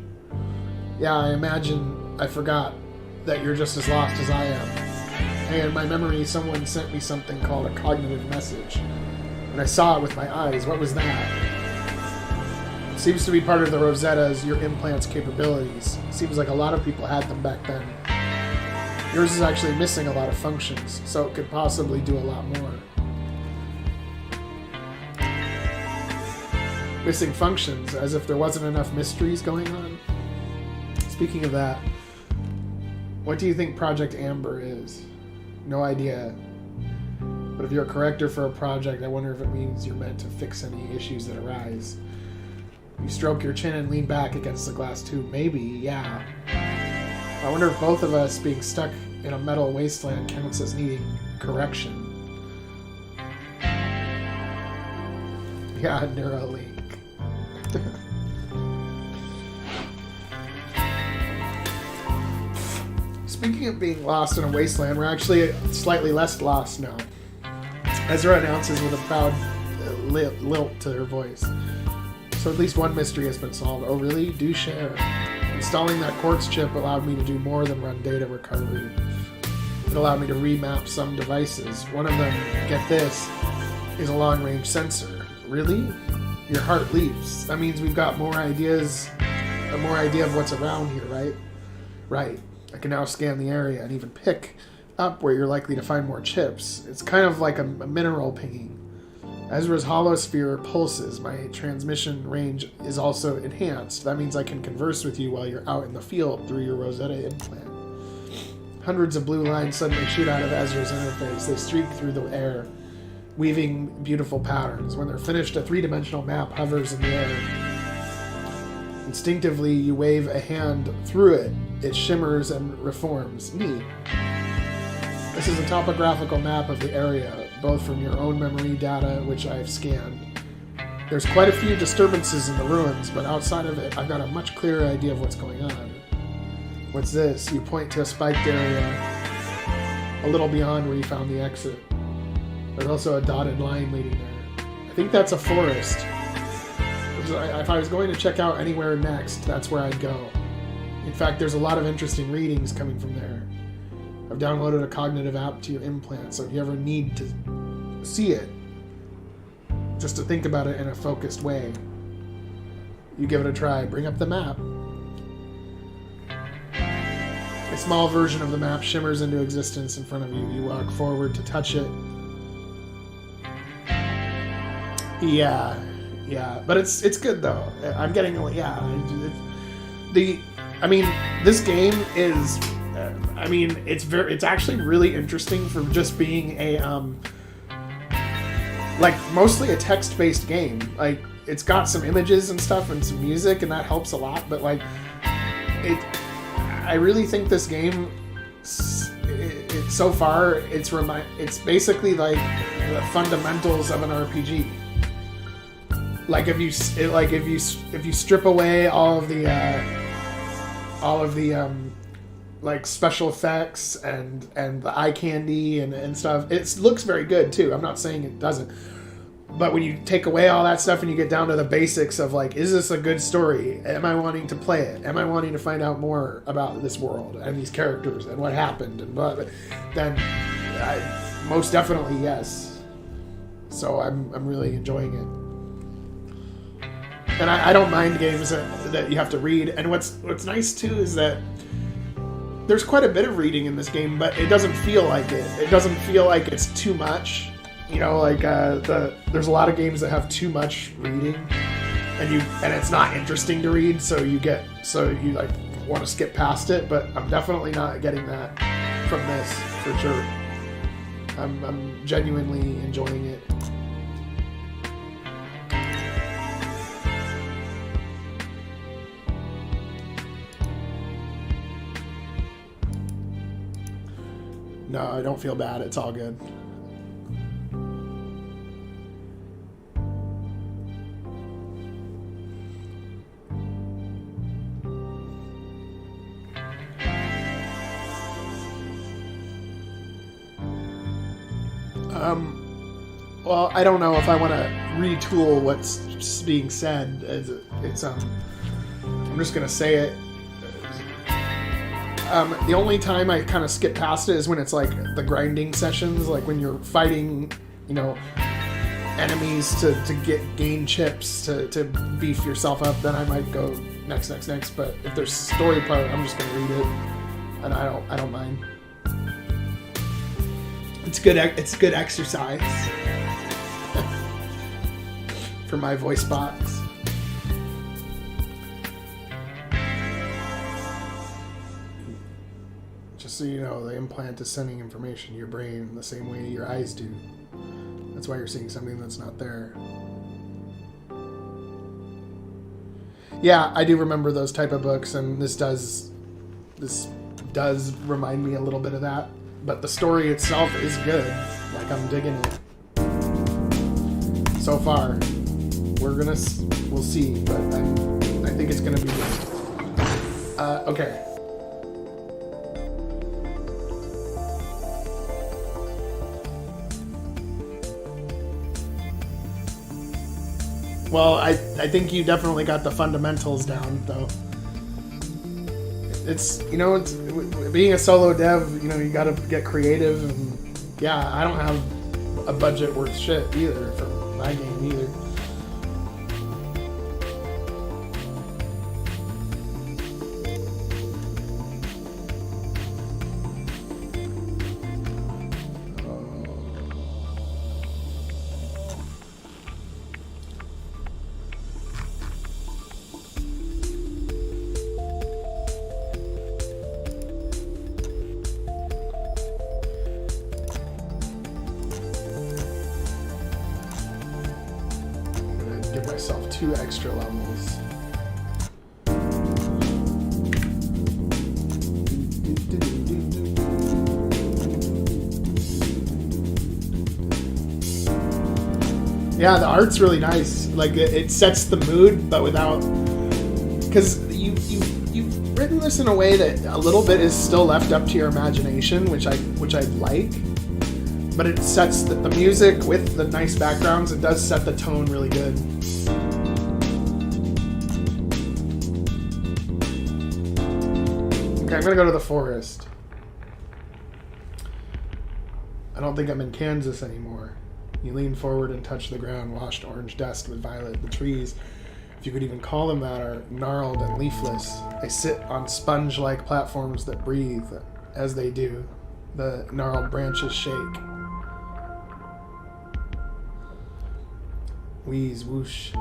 Yeah, I imagine I forgot that you're just as lost as I am. Hey, in my memory, someone sent me something called a cognitive message. And I saw it with my eyes. What was that? It seems to be part of the Rosetta's, your implant's capabilities. Seems like a lot of people had them back then. Yours is actually missing a lot of functions, so it could possibly do a lot more. Missing functions, as if there wasn't enough mysteries going on. Speaking of that, what do you think Project Amber is? No idea. But if you're a corrector for a project, I wonder if it means you're meant to fix any issues that arise. You stroke your chin and lean back against the glass tube. Maybe, yeah. I wonder if both of us being stuck in a metal wasteland counts as needing correction. Yeah, Neuralink. Speaking of being lost in a wasteland, we're actually slightly less lost now. Ezra announces with a proud lilt to her voice. So at least one mystery has been solved. Oh really? Do share. Installing that quartz chip allowed me to do more than run data recovery. It allowed me to remap some devices. One of them, get this, is a long-range sensor. Really? Your heart leaps. That means we've got more ideas, more idea of what's around here, right? Right. I can now scan the area and even pick up where you're likely to find more chips. It's kind of like a mineral pinging. Ezra's holosphere pulses. My transmission range is also enhanced. That means I can converse with you while you're out in the field through your Rosetta implant. Hundreds of blue lines suddenly shoot out of Ezra's interface. They streak through the air, weaving beautiful patterns. When they're finished, a three-dimensional map hovers in the air. Instinctively, you wave a hand through it. It shimmers and reforms. Neat. This is a topographical map of the area, both from your own memory data, which I've scanned. There's quite a few disturbances in the ruins, but outside of it, I've got a much clearer idea of what's going on. What's this? You point to a spiked area a little beyond where you found the exit. There's also a dotted line leading there. I think that's a forest. If I was going to check out anywhere next, that's where I'd go. In fact, there's a lot of interesting readings coming from there. I've downloaded a cognitive app to your implant, so if you ever need to see it, just to think about it in a focused way, you give it a try. Bring up the map. A small version of the map shimmers into existence in front of you. You walk forward to touch it. Yeah, but it's good though. I'm getting this game is. It's actually really interesting for just being a mostly a text-based game. Like it's got some images and stuff and some music, and that helps a lot. But I really think this game, so far, it's basically like the fundamentals of an RPG. If you strip away all of the special effects and the eye candy and stuff, it looks very good too. I'm not saying it doesn't, but when you take away all that stuff and you get down to the basics of is this a good story? Am I wanting to play it? Am I wanting to find out more about this world and these characters and what happened and blah, blah, then most definitely yes. So I'm really enjoying it. And I don't mind games that you have to read. And what's nice too is that there's quite a bit of reading in this game, but it doesn't feel like it. It doesn't feel like it's too much. There's a lot of games that have too much reading, and it's not interesting to read, so you want to skip past it. But I'm definitely not getting that from this for sure. I'm genuinely enjoying it. No, I don't feel bad. It's all good. Well, I don't know if I want to retool what's being said. It's I'm just gonna say it. The only time I kind of skip past it is when it's like the grinding sessions, like when you're fighting, you know, enemies to gain chips to beef yourself up. Then I might go next. But if there's story part, I'm just gonna read it, and I don't mind. It's good exercise for my voice box. Just so you know, the implant is sending information to your brain the same way your eyes do. That's why you're seeing something that's not there. Yeah, I do remember those type of books, and this does remind me a little bit of that. But the story itself is good. Like, I'm digging it. So far. We'll see, but I think it's gonna be good. Okay. Well, I think you definitely got the fundamentals down, though. It's, you know, it's being a solo dev, you know, you gotta get creative, and yeah, I don't have a budget worth shit either for my game either. Myself 2 extra levels. Yeah, the art's really nice. Like it sets the mood, but without, because you've written this in a way that a little bit is still left up to your imagination, which I like. But it sets the music with the nice backgrounds. It does set the tone really good. Okay, I'm gonna go to the forest. I don't think I'm in Kansas anymore. You lean forward and touch the ground, washed orange dust with violet. The trees, if you could even call them that, are gnarled and leafless. They sit on sponge-like platforms that breathe. As they do, the gnarled branches shake. Wheeze, whoosh.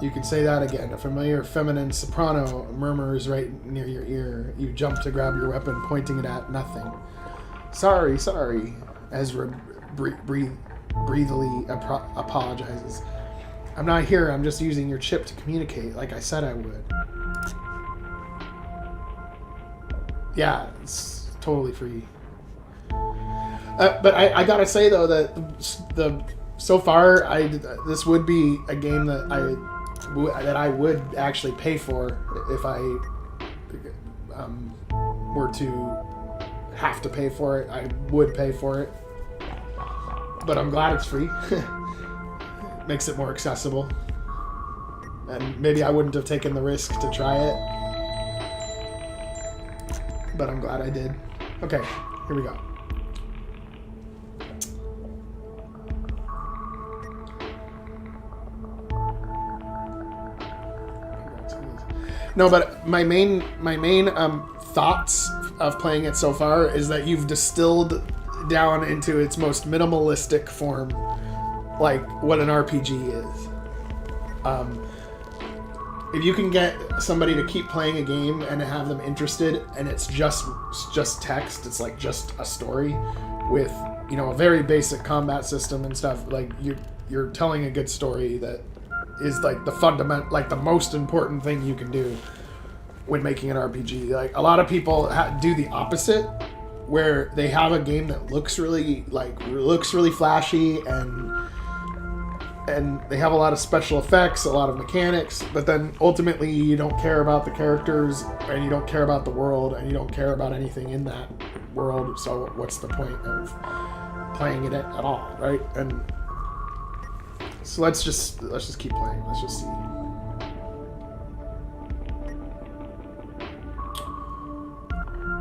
You could say that again. A familiar feminine soprano murmurs right near your ear. You jump to grab your weapon, pointing it at nothing. Sorry. Ezra breathily apologizes. I'm not here. I'm just using your chip to communicate, like I said I would. Yeah, it's totally free. But I gotta say though that so far this would be a game that I would actually pay for if I were to have to pay for it. I would pay for it, but I'm glad it's free. Makes it more accessible, and maybe I wouldn't have taken the risk to try it, but I'm glad I did. Okay, here we go. No, but my main thoughts of playing it so far is that you've distilled down into its most minimalistic form, like what an RPG is. If you can get somebody to keep playing a game and have them interested, and it's just text, it's like just a story with, you know, a very basic combat system and stuff, like you're telling a good story that is like the fundament, like the most important thing you can do when making an RPG. Like a lot of people do the opposite, where they have a game that looks really flashy and they have a lot of special effects, a lot of mechanics, but then ultimately you don't care about the characters and you don't care about the world and you don't care about anything in that world. So what's the point of playing it at all, right? And so let's just keep playing. Let's just see.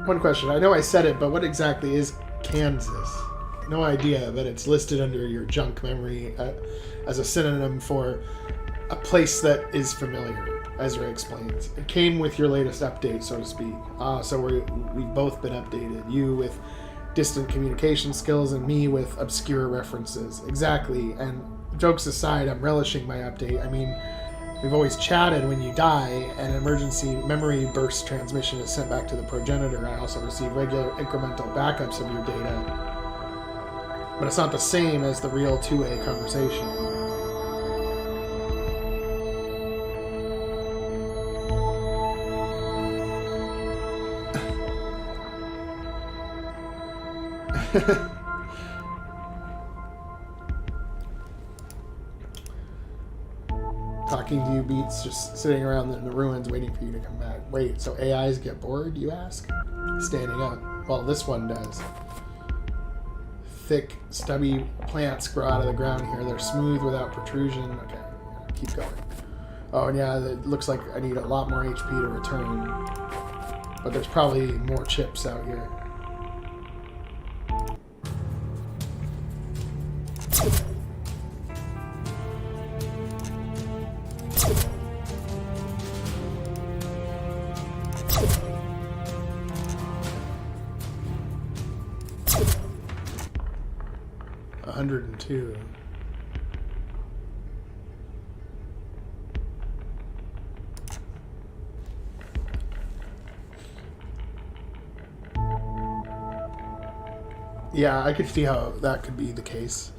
One question. I know I said it, but what exactly is Kansas? No idea, but it's listed under your junk memory as a synonym for a place that is familiar, Ezra explains. It came with your latest update, so to speak. So we've both been updated. You with distant communication skills and me with obscure references. Exactly, and jokes aside, I'm relishing my update. I mean, we've always chatted when you die, and an emergency memory burst transmission is sent back to the progenitor. I also receive regular incremental backups of your data. But it's not the same as the real two-way conversation. Talking to you beats just sitting around in the ruins waiting for you to come back. Wait, so AIs get bored, you ask? Standing up. Well, this one does. Thick, stubby plants grow out of the ground here. They're smooth without protrusion. Okay, keep going. Oh, and yeah, it looks like I need a lot more HP to return. But there's probably more chips out here. $102. Yeah, I could see how that could be the case.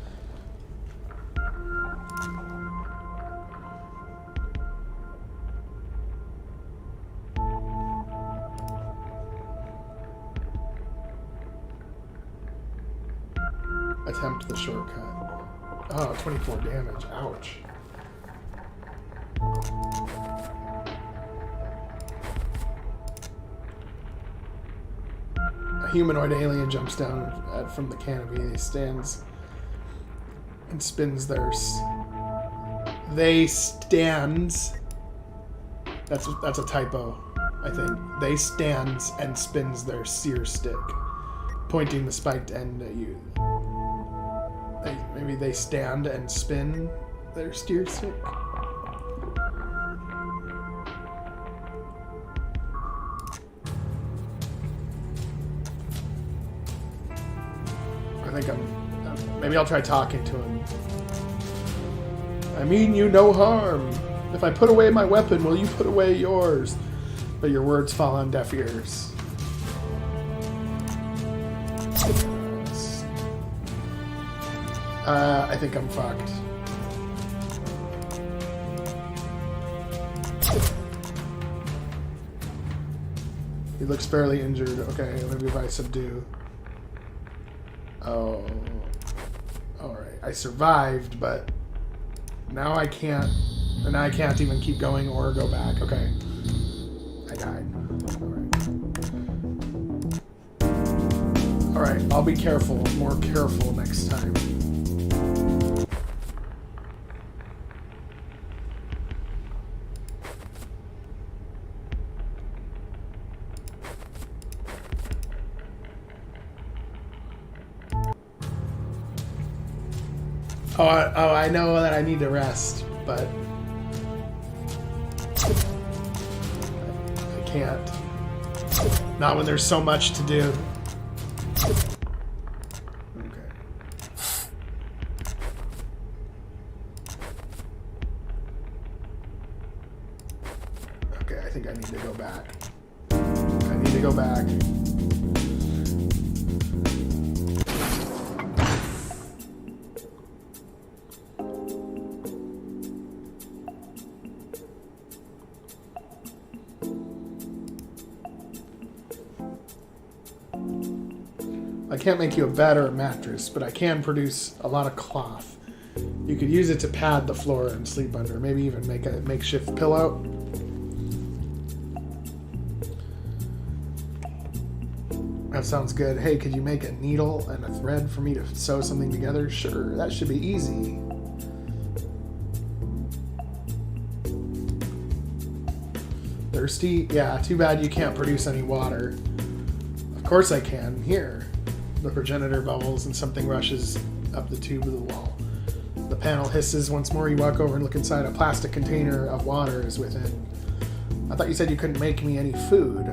Attempt the shortcut. Oh, 24 damage. Ouch. A humanoid alien jumps down from the canopy. He stands and spins their... They stands... That's a typo, I think. They stands and spins their sear stick, pointing the spiked end at you. Maybe they stand and spin their steer stick. I think maybe I'll try talking to him. I mean you no harm. If I put away my weapon, will you put away yours? But your words fall on deaf ears. I think I'm fucked. He looks fairly injured. Okay, maybe if I subdue. Oh. Alright, I survived, but now I can't. And now I can't even keep going or go back. Okay. I died. Alright, I'll be careful. More careful next time. Oh, I know that I need to rest, but I can't. Not when there's so much to do. Okay. Okay, I think I need to go back. I need to go back. can't make you a bed or a mattress, but I can produce a lot of cloth. You could use it to pad the floor and sleep under. Maybe even make a makeshift pillow. That sounds good. Hey, could you make a needle and a thread for me to sew something together? Sure, that should be easy. Thirsty? Yeah, too bad you can't produce any water. Of course I can. Here. The progenitor bubbles and something rushes up the tube of the wall. The panel hisses once more. You walk over and look inside. A plastic container of water is within. I thought you said you couldn't make me any food,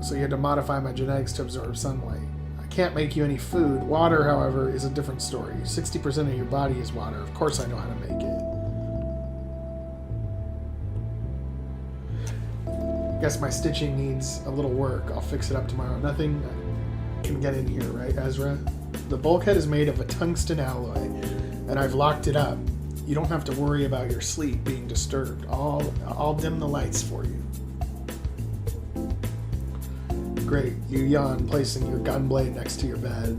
so you had to modify my genetics to absorb sunlight. I can't make you any food. Water, however, is a different story. 60% of your body is water. Of course I know how to make it. Guess my stitching needs a little work. I'll fix it up tomorrow. Nothing can get in here, right, Ezra? The bulkhead is made of a tungsten alloy, and I've locked it up. You don't have to worry about your sleep being disturbed. I'll dim the lights for you. Great. You yawn, placing your gun blade next to your bed.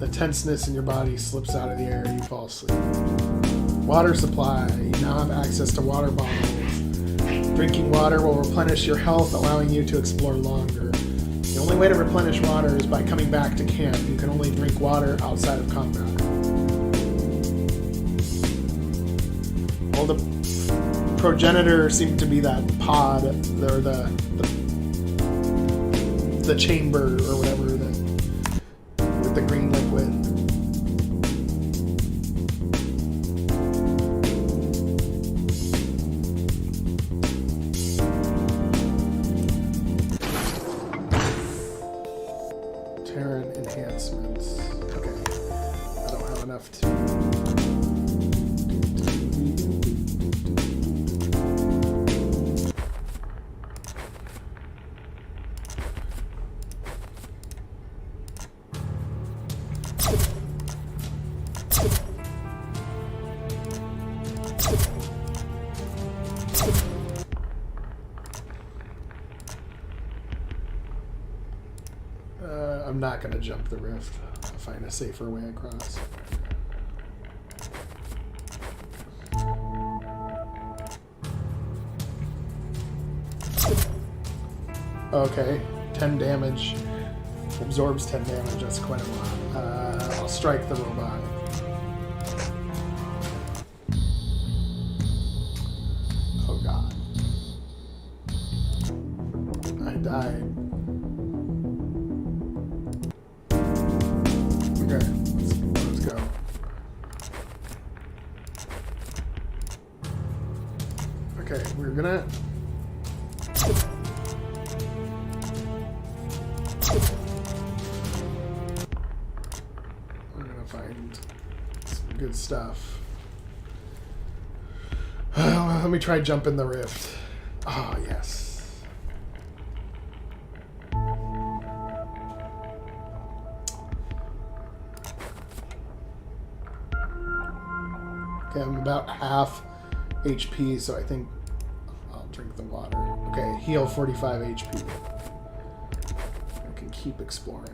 The tenseness in your body slips out of the air. You fall asleep. Water supply. You now have access to water bottles. Drinking water will replenish your health, allowing you to explore longer. The only way to replenish water is by coming back to camp. You can only drink water outside of combat. Well, the progenitor seemed to be that pod, or the chamber, or whatever, with the green liquid. Enhancements. Okay. I don't have enough to... I'm not going to jump the rift. I'll find a safer way across. Okay, 10 damage. Absorbs 10 damage, that's quite a lot. I'll strike the robot. Oh god. I died. Okay, let's go. Okay, we're gonna... We're gonna find some good stuff. Let me try jumping the rift. Oh, yes. Okay, I'm about half HP, so I think I'll drink the water. Okay, heal 45 HP. I can keep exploring.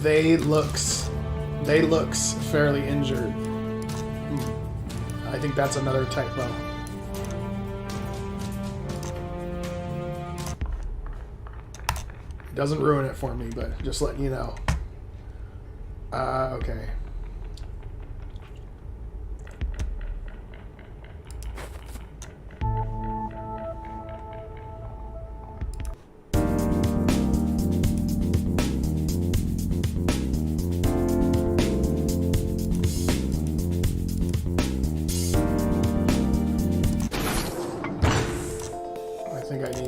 They looks fairly injured. I think that's another typo. It doesn't ruin it for me, but just letting you know. Okay.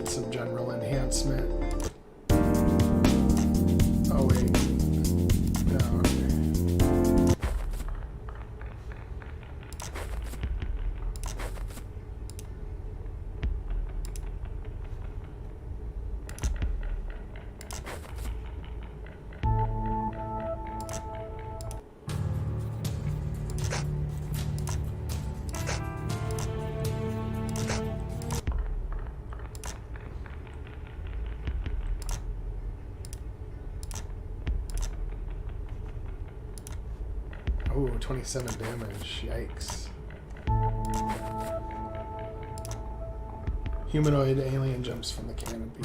Some general enhancement. Oh wait. No, okay. Oh, 27 damage. Yikes. Humanoid alien jumps from the canopy.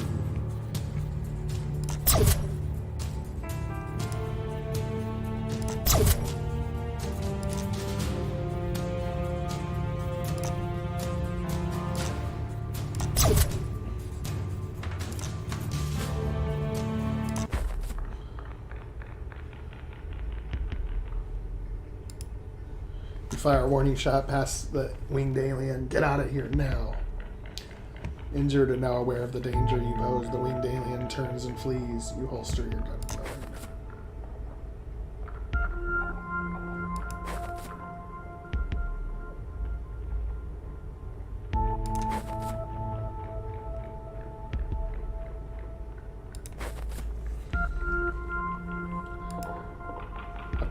Fire a warning shot past the winged alien. Get out of here now. Injured and now aware of the danger you pose, the winged alien turns and flees. You holster your gun.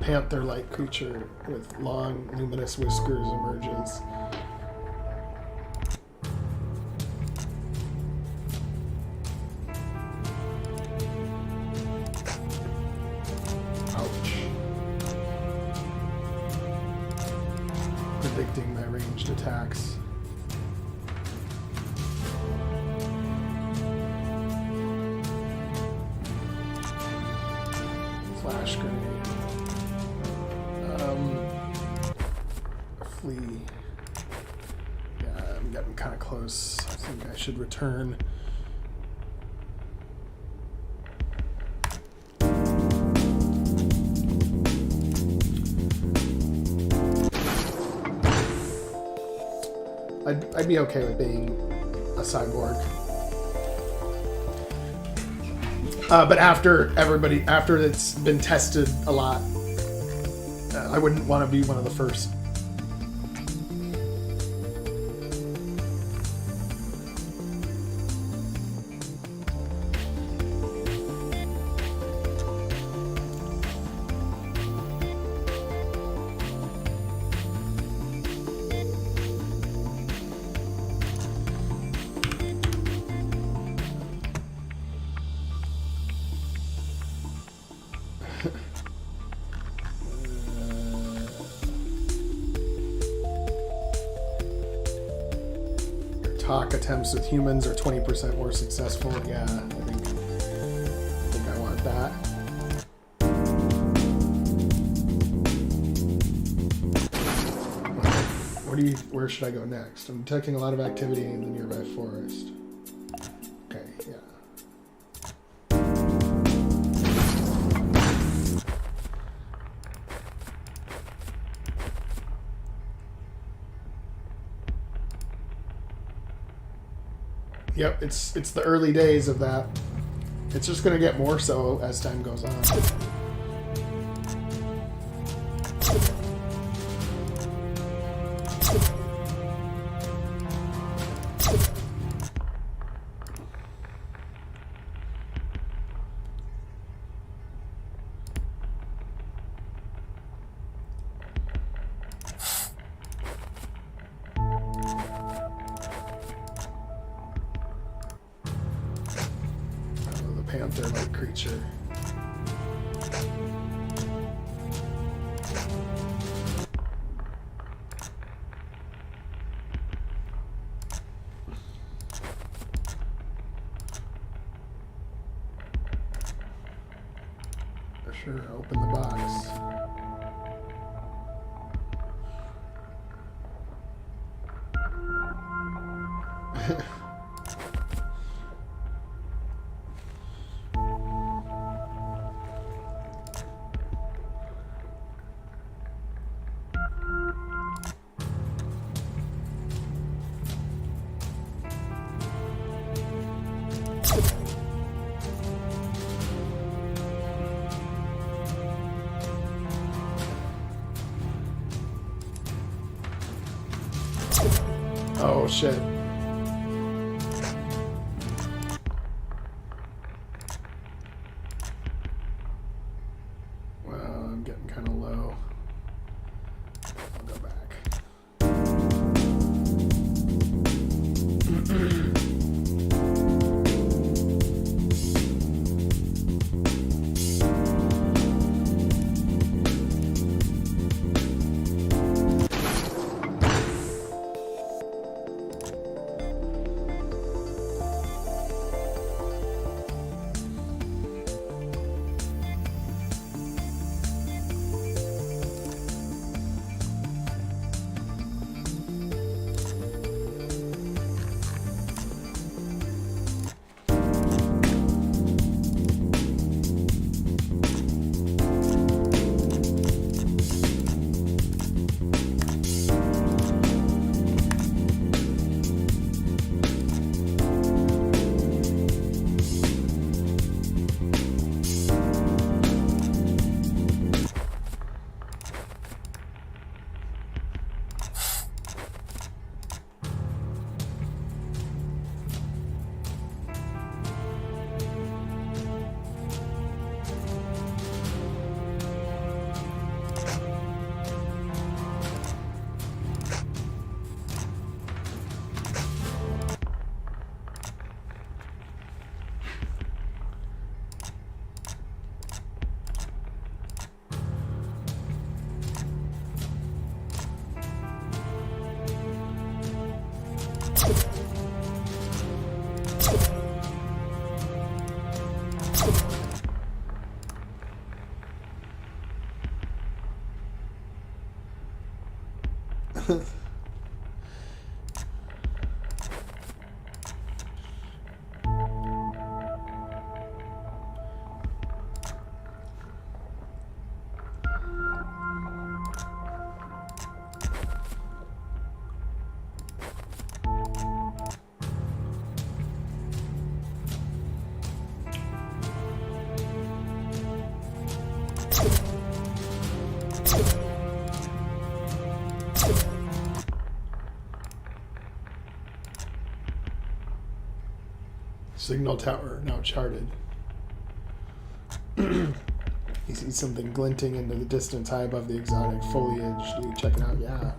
Panther-like creature with long, luminous whiskers emerges. Ouch. Predicting my ranged attacks. Flash grenade. Flee. Yeah, I'm getting kind of close. I think I should return. I'd be okay with being a cyborg. But after it's been tested a lot, I wouldn't want to be one of the first. Talk attempts with humans are 20% more successful. Yeah, I think I want that. Where should I go next? I'm detecting a lot of activity in the nearby forest. Okay, yeah. Yep, it's the early days of that. It's just going to get more so as time goes on. Panther-like creature. Sure, open the box. Oh shit. Well, I'm getting kind of low. I'll go back. Signal tower now charted. You see something glinting into the distance high above the exotic foliage. Do you check it out? Yeah.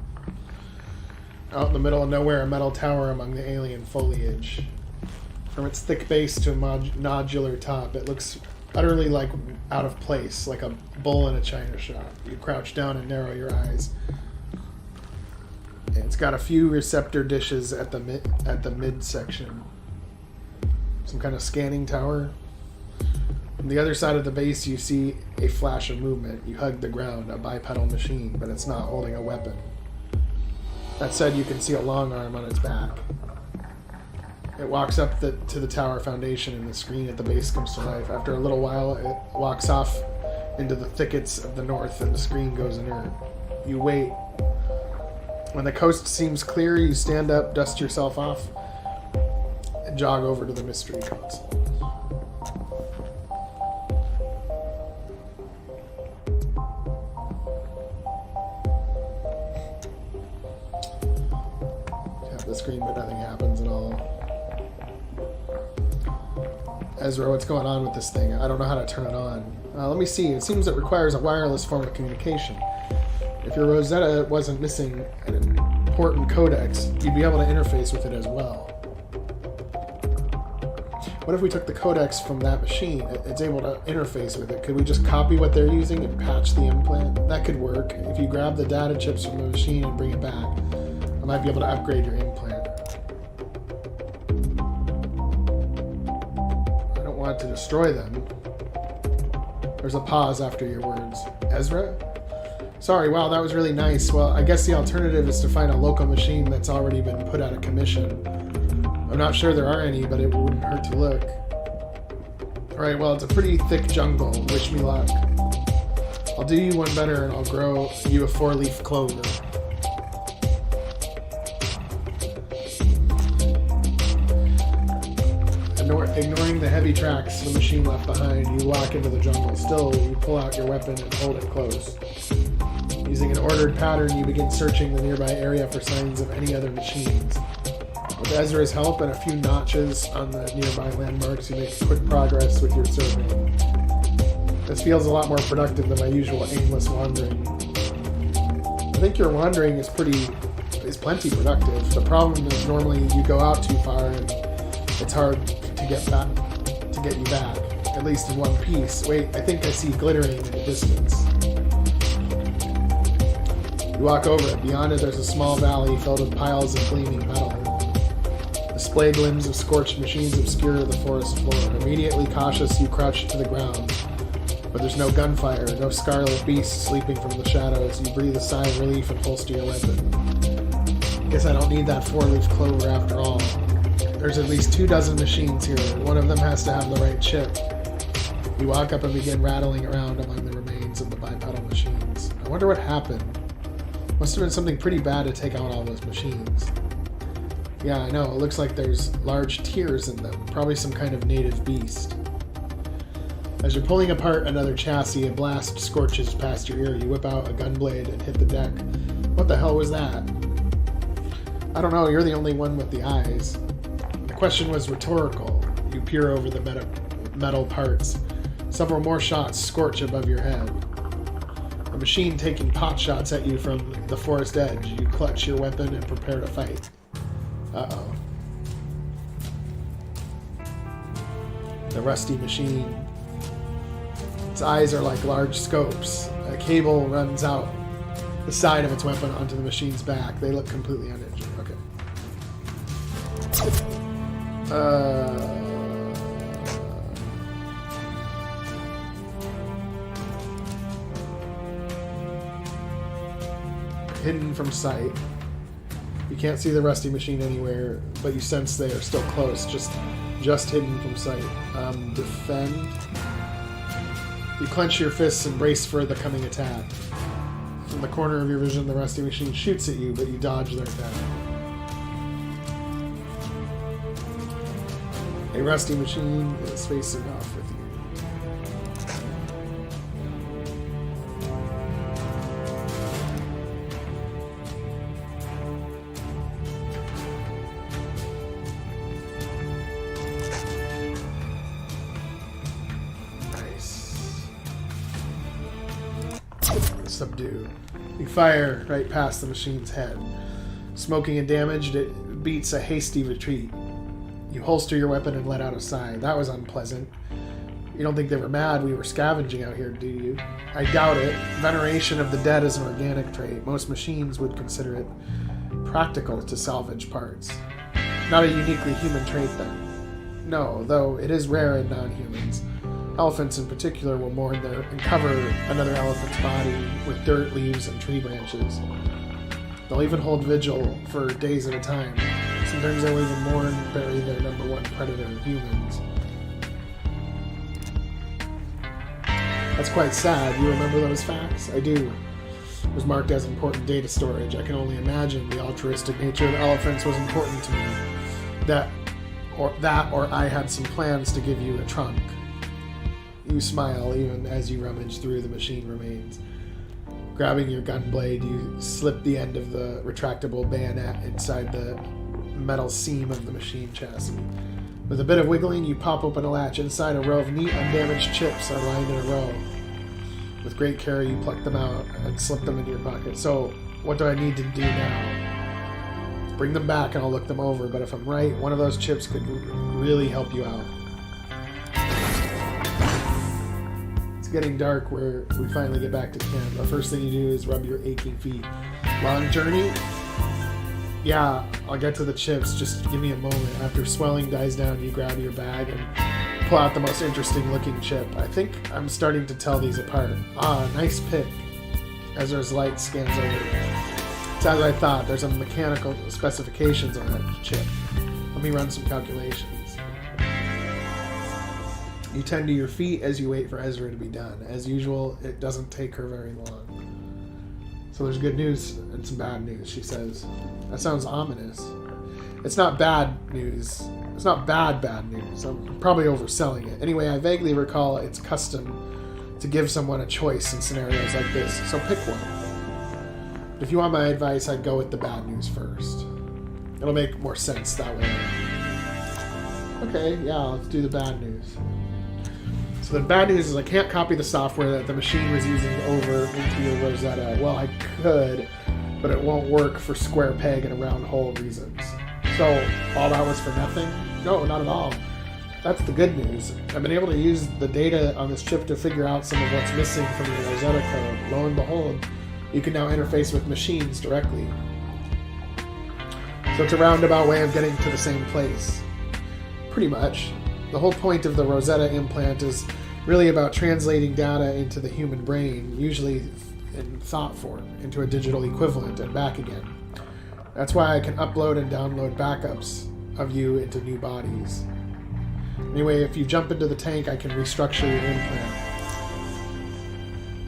Out in the middle of nowhere, a metal tower among the alien foliage. From its thick base to a nodular top, it looks utterly like out of place, like a bull in a china shop. You crouch down and narrow your eyes. And it's got a few receptor dishes at the midsection. Some kind of scanning tower. On the other side of the base, you see a flash of movement. You hug the ground, a bipedal machine, but it's not holding a weapon. That said, you can see a long arm on its back. It walks up to the tower foundation, and the screen at the base comes to life. After a little while, it walks off into the thickets of the north, and the screen goes inert. You wait. When the coast seems clear, you stand up, dust yourself off, and jog over to the mystery console. Tap the screen, but nothing happens at all. Ezra, what's going on with this thing? I don't know how to turn it on. Let me see. It seems it requires a wireless form of communication. If your Rosetta wasn't missing an important codex, you'd be able to interface with it as well. What if we took the codex from that machine? It's able to interface with it. Could we just copy what they're using and patch the implant? That could work. If you grab the data chips from the machine and bring it back, I might be able to upgrade your implant. I don't want to destroy them. There's a pause after your words. Ezra? Sorry, wow, that was really nice. Well, I guess the alternative is to find a local machine that's already been put out of commission. I'm not sure there are any, but it wouldn't hurt to look. Alright, well, it's a pretty thick jungle. Wish me luck. I'll do you one better and I'll grow you a 4-leaf clover. Ignoring the heavy tracks the machine left behind, you walk into the jungle. Still, you pull out your weapon and hold it close. Using an ordered pattern, you begin searching the nearby area for signs of any other machines. With Ezra's help and a few notches on the nearby landmarks, you make quick progress with your survey. This feels a lot more productive than my usual aimless wandering. I think your wandering is plenty productive. The problem is normally you go out too far and it's hard to get you back, at least in one piece. Wait, I think I see glittering in the distance. You walk over it. Beyond it, there's a small valley filled with piles of gleaming metal. Display limbs of scorched machines obscure the forest floor. Immediately cautious, you crouch to the ground. But there's no gunfire, no scarlet beast sleeping from the shadows. You breathe a sigh of relief and holster your weapon. Guess I don't need that 4-leaf clover after all. There's at least 24 machines here. One of them has to have the right chip. You walk up and begin rattling around among the remains of the bipedal machines. I wonder what happened. Must have been something pretty bad to take out all those machines. Yeah, I know. It looks like there's large tears in them. Probably some kind of native beast. As you're pulling apart another chassis, a blast scorches past your ear. You whip out a gun blade and hit the deck. What the hell was that? I don't know. You're the only one with the eyes. The question was rhetorical. You peer over the metal parts. Several more shots scorch above your head. A machine taking pot shots at you from the forest edge. You clutch your weapon and prepare to fight. Uh-oh. The rusty machine. Its eyes are like large scopes. A cable runs out the side of its weapon onto the machine's back. They look completely uninjured. Okay. Hidden from sight. You can't see the rusty machine anywhere, but you sense they are still close, just hidden from sight. Defend. You clench your fists and brace for the coming attack. From the corner of your vision, the rusty machine shoots at you, but you dodge their attack. A rusty machine is facing off with you. Subdue. You fire right past the machine's head. Smoking and damaged, it beats a hasty retreat. You holster your weapon and let out a sigh. That was unpleasant. You don't think they were mad we were scavenging out here, do you? I doubt it. Veneration of the dead is an organic trait. Most machines would consider it practical to salvage parts. Not a uniquely human trait, then. No, though it is rare in non-humans. Elephants in particular will mourn there and cover another elephant's body with dirt, leaves, and tree branches. They'll even hold vigil for days at a time. Sometimes they'll even mourn and bury their number one predator, humans. That's quite sad. You remember those facts? I do. It was marked as important data storage. I can only imagine the altruistic nature of elephants was important to me. That or I had some plans to give you a trunk. You smile even as you rummage through the machine remains. Grabbing your gun blade, you slip the end of the retractable bayonet inside the metal seam of the machine chassis. With a bit of wiggling, you pop open a latch. Inside, a row of neat, undamaged chips are lined in a row. With great care, you pluck them out and slip them into your pocket. So, what do I need to do now? Bring them back and I'll look them over, but if I'm right, one of those chips could really help you out. Getting dark where we finally get back to camp. The first thing you do is rub your aching feet. Long journey? Yeah, I'll get to the chips. Just give me a moment. After swelling dies down, you grab your bag and pull out the most interesting looking chip. I think I'm starting to tell these apart. Ah, nice pick. Ezra's light scans over it. It's as I thought. There's some mechanical specifications on that chip. Let me run some calculations. You tend to your feet as you wait for Ezra to be done. As usual, it doesn't take her very long. So there's good news and some bad news, she says. That sounds ominous. It's not bad news. It's not bad news. I'm probably overselling it. Anyway, I vaguely recall it's custom to give someone a choice in scenarios like this, so pick one. But if you want my advice, I'd go with the bad news first. It'll make more sense that way. Okay, yeah, let's do the bad news. So the bad news is I can't copy the software that the machine was using over into your Rosetta. Well, I could, but it won't work for square peg and a round hole reasons. So all that was for nothing? No, not at all. That's the good news. I've been able to use the data on this chip to figure out some of what's missing from your Rosetta code. Lo and behold, you can now interface with machines directly. So it's a roundabout way of getting to the same place. Pretty much. The whole point of the Rosetta implant is really about translating data into the human brain, usually in thought form, into a digital equivalent and back again. That's why I can upload and download backups of you into new bodies. Anyway, if you jump into the tank, I can restructure your implant.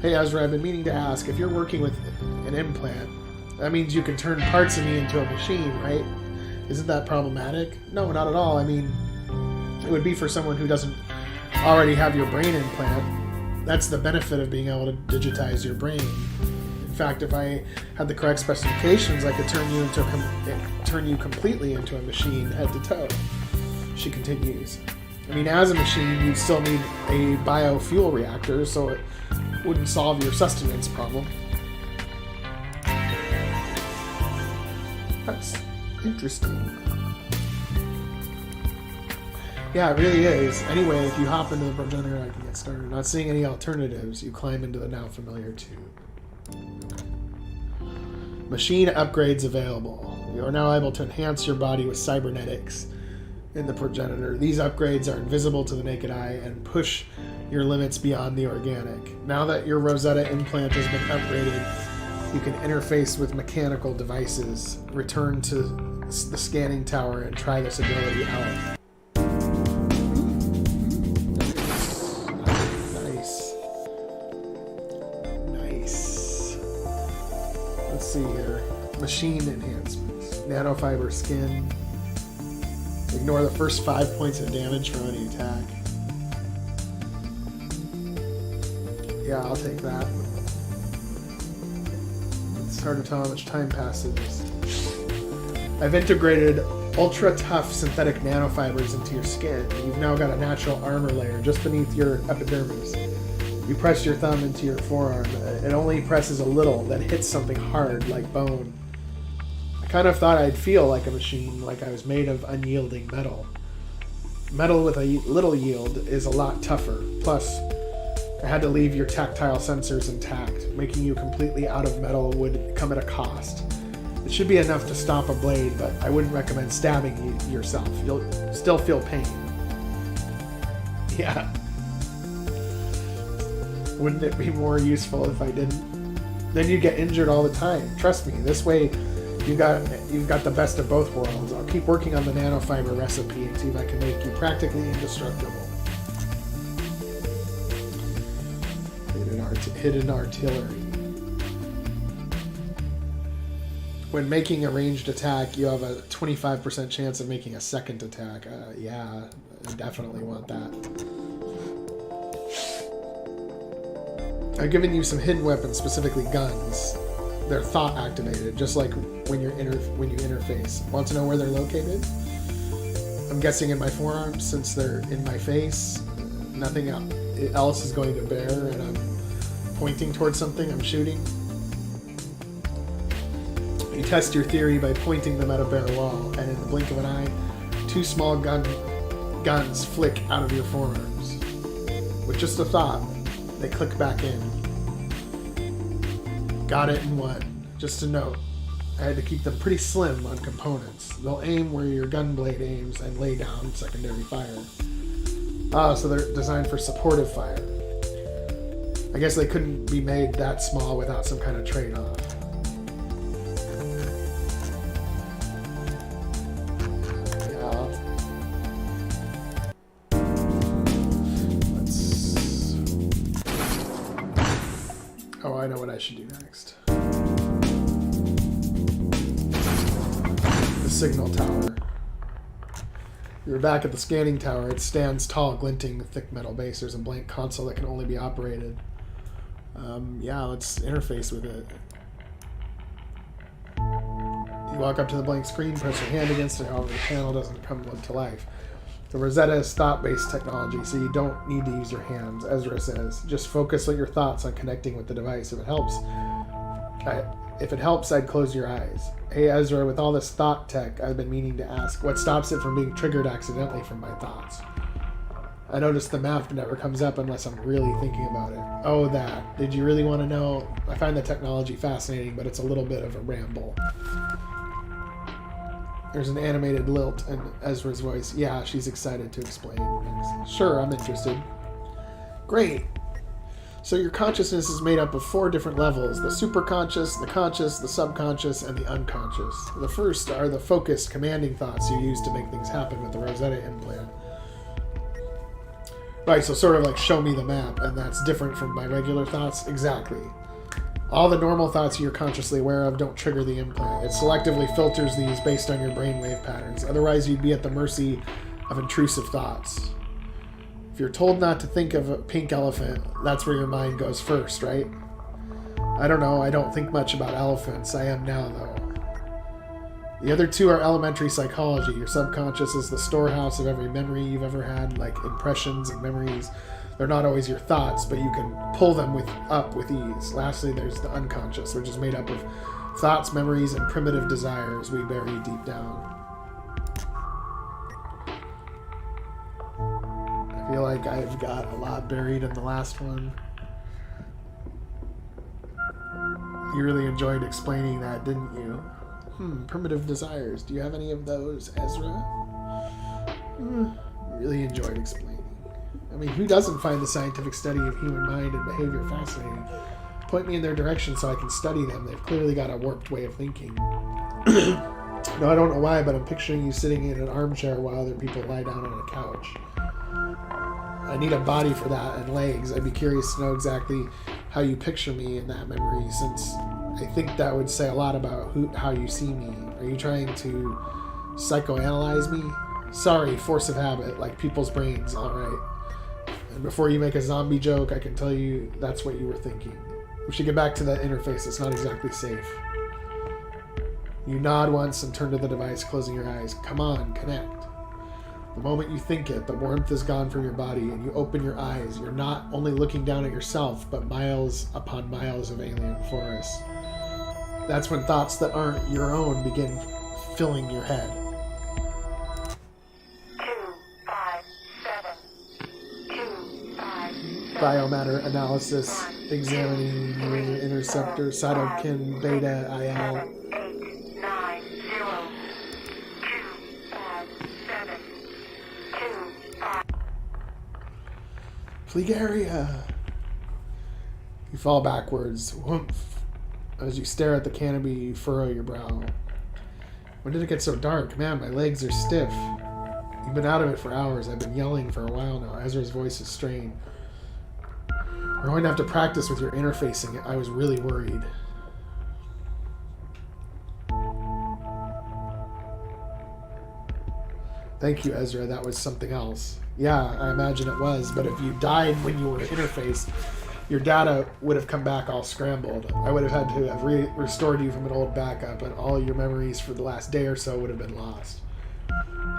Hey Ezra, I've been meaning to ask, if you're working with an implant, that means you can turn parts of me into a machine, right? Isn't that problematic? No, not at all. I mean, it would be for someone who doesn't already have your brain implant. That's the benefit of being able to digitize your brain. In fact, if I had the correct specifications, I could turn you completely into a machine, head to toe. She continues. I mean, as a machine, you'd still need a biofuel reactor, so it wouldn't solve your sustenance problem. That's interesting. Yeah, it really is. Anyway, if you hop into the progenitor, I can get started. Not seeing any alternatives, you climb into the now familiar tube. Machine upgrades available. You are now able to enhance your body with cybernetics in the progenitor. These upgrades are invisible to the naked eye and push your limits beyond the organic. Now that your Rosetta implant has been upgraded, You can interface with mechanical devices, return to the scanning tower, and try this ability out. Nice. Let's see here. Machine enhancements. Nanofiber skin. Ignore the first 5 points of damage from any attack. Yeah, I'll take that. It's hard to tell how much time passes. I've integrated ultra tough synthetic nanofibers into your skin. You've now got a natural armor layer just beneath your epidermis. You press your thumb into your forearm. It only presses a little, then hits something hard like bone. I kind of thought I'd feel like a machine, like I was made of unyielding metal. Metal with a little yield is a lot tougher. Plus, I had to leave your tactile sensors intact. Making you completely out of metal would come at a cost. It should be enough to stop a blade, but I wouldn't recommend stabbing yourself. You'll still feel pain. Yeah. Wouldn't it be more useful if I didn't? Then you'd get injured all the time. Trust me, this way you've got the best of both worlds. I'll keep working on the nanofiber recipe and see if I can make you practically indestructible. Hidden artillery. When making a ranged attack, you have a 25% chance of making a second attack. Yeah, I definitely want that. I've given you some hidden weapons, specifically guns. They're thought activated, just like when you interface. Want to know where they're located? I'm guessing in my forearms, since they're in my face. Nothing else is going to bear, and I'm pointing towards something I'm shooting. You test your theory by pointing them at a bare wall, and in the blink of an eye, 2 small guns flick out of your forearms. With just a thought, they click back in. Got it in one. Just a note, I had to keep them pretty slim on components. They'll aim where your gun blade aims and lay down secondary fire. So they're designed for supportive fire. I guess they couldn't be made that small without some kind of trade-off. Yeah. Oh, I know what I should do next. The signal tower. You're back at the scanning tower. It stands tall, glinting with thick metal base. There's a blank console that can only be operated. Yeah, let's interface with it. You walk up to the blank screen, press your hand against it, however the panel doesn't come to life. The Rosetta is thought-based technology, so you don't need to use your hands, Ezra says. Just focus on your thoughts on connecting with the device. If it helps, I'd close your eyes. Hey Ezra, with all this thought tech, I've been meaning to ask, what stops it from being triggered accidentally from my thoughts? I noticed the map never comes up unless I'm really thinking about it. Oh, that. Did you really want to know? I find the technology fascinating, but it's a little bit of a ramble. There's an animated lilt in Ezra's voice. Yeah, she's excited to explain. Sure, I'm interested. Great. So your consciousness is made up of 4 different levels: the superconscious, the conscious, the subconscious, and the unconscious. The first are the focused, commanding thoughts you use to make things happen with the Rosetta implant. Right, so sort of like show me the map, and that's different from my regular thoughts? Exactly. All the normal thoughts you're consciously aware of don't trigger the implant. It selectively filters these based on your brainwave patterns. Otherwise, you'd be at the mercy of intrusive thoughts. If you're told not to think of a pink elephant, that's where your mind goes first, right? I don't know. I don't think much about elephants. I am now, though. The other 2 are elementary psychology. Your subconscious is the storehouse of every memory you've ever had, like impressions and memories. They're not always your thoughts, but you can pull them up with ease. Lastly, there's the unconscious, which is made up of thoughts, memories, and primitive desires we bury deep down. I feel like I've got a lot buried in the last one. You really enjoyed explaining that, didn't you? Primitive desires. Do you have any of those, Ezra? Really enjoyed explaining. I mean, who doesn't find the scientific study of human mind and behavior fascinating? Point me in their direction so I can study them. They've clearly got a warped way of thinking. No, I don't know why, but I'm picturing you sitting in an armchair while other people lie down on a couch. I need a body for that and legs. I'd be curious to know exactly how you picture me in that memory, since I think that would say a lot about how you see me. Are you trying to psychoanalyze me? Sorry, force of habit, like people's brains, alright. And before you make a zombie joke, I can tell you that's what you were thinking. We should get back to that interface. It's not exactly safe. You nod once and turn to the device, closing your eyes. Come on, connect. The moment you think it, the warmth is gone from your body, and you open your eyes. You're not only looking down at yourself, but miles upon miles of alien forests. That's when thoughts that aren't your own begin filling your head. 257. Biomatter analysis, examining your interceptor, cytokine, beta, IL. 890. Trigaea. You fall backwards. Whoomph. As you stare at the canopy, you furrow your brow. When did it get so dark? Man, my legs are stiff. You've been out of it for hours. I've been yelling for a while now. Ezra's voice is strained. We're going to have to practice with your interfacing. I was really worried. Thank you, Ezra. That was something else. Yeah, I imagine it was, but if you died when you were interfaced, your data would have come back all scrambled. I would have had to have restored you from an old backup, and all your memories for the last day or so would have been lost.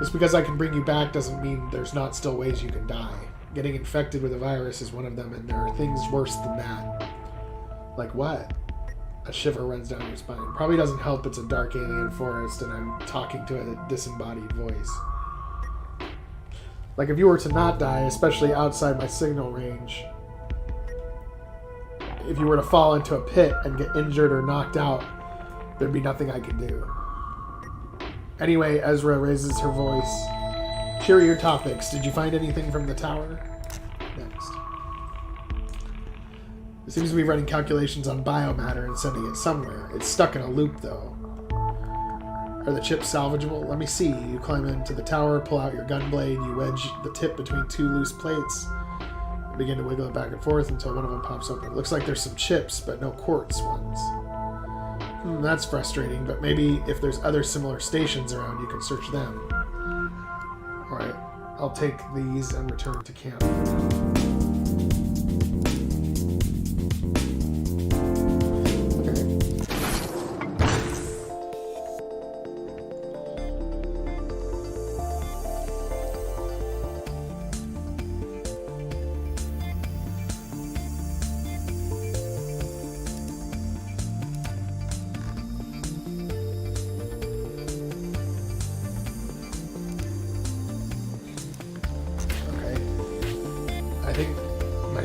Just because I can bring you back doesn't mean there's not still ways you can die. Getting infected with a virus is one of them, and there are things worse than that. Like what? A shiver runs down your spine. Probably doesn't help it's a dark alien forest, and I'm talking to a disembodied voice. Like if you were to not die, especially outside my signal range, if you were to fall into a pit and get injured or knocked out, there'd be nothing I could do. Anyway, Ezra raises her voice. Here are your topics. Did you find anything from the tower? Next. It seems to be running calculations on biomatter and sending it somewhere. It's stuck in a loop, though. Are the chips salvageable? Let me see. You climb into the tower, pull out your gun blade, you wedge the tip between two loose plates, and begin to wiggle it back and forth until one of them pops open. It looks like there's some chips, but no quartz ones. That's frustrating, but maybe if there's other similar stations around, you can search them. Alright, I'll take these and return to camp.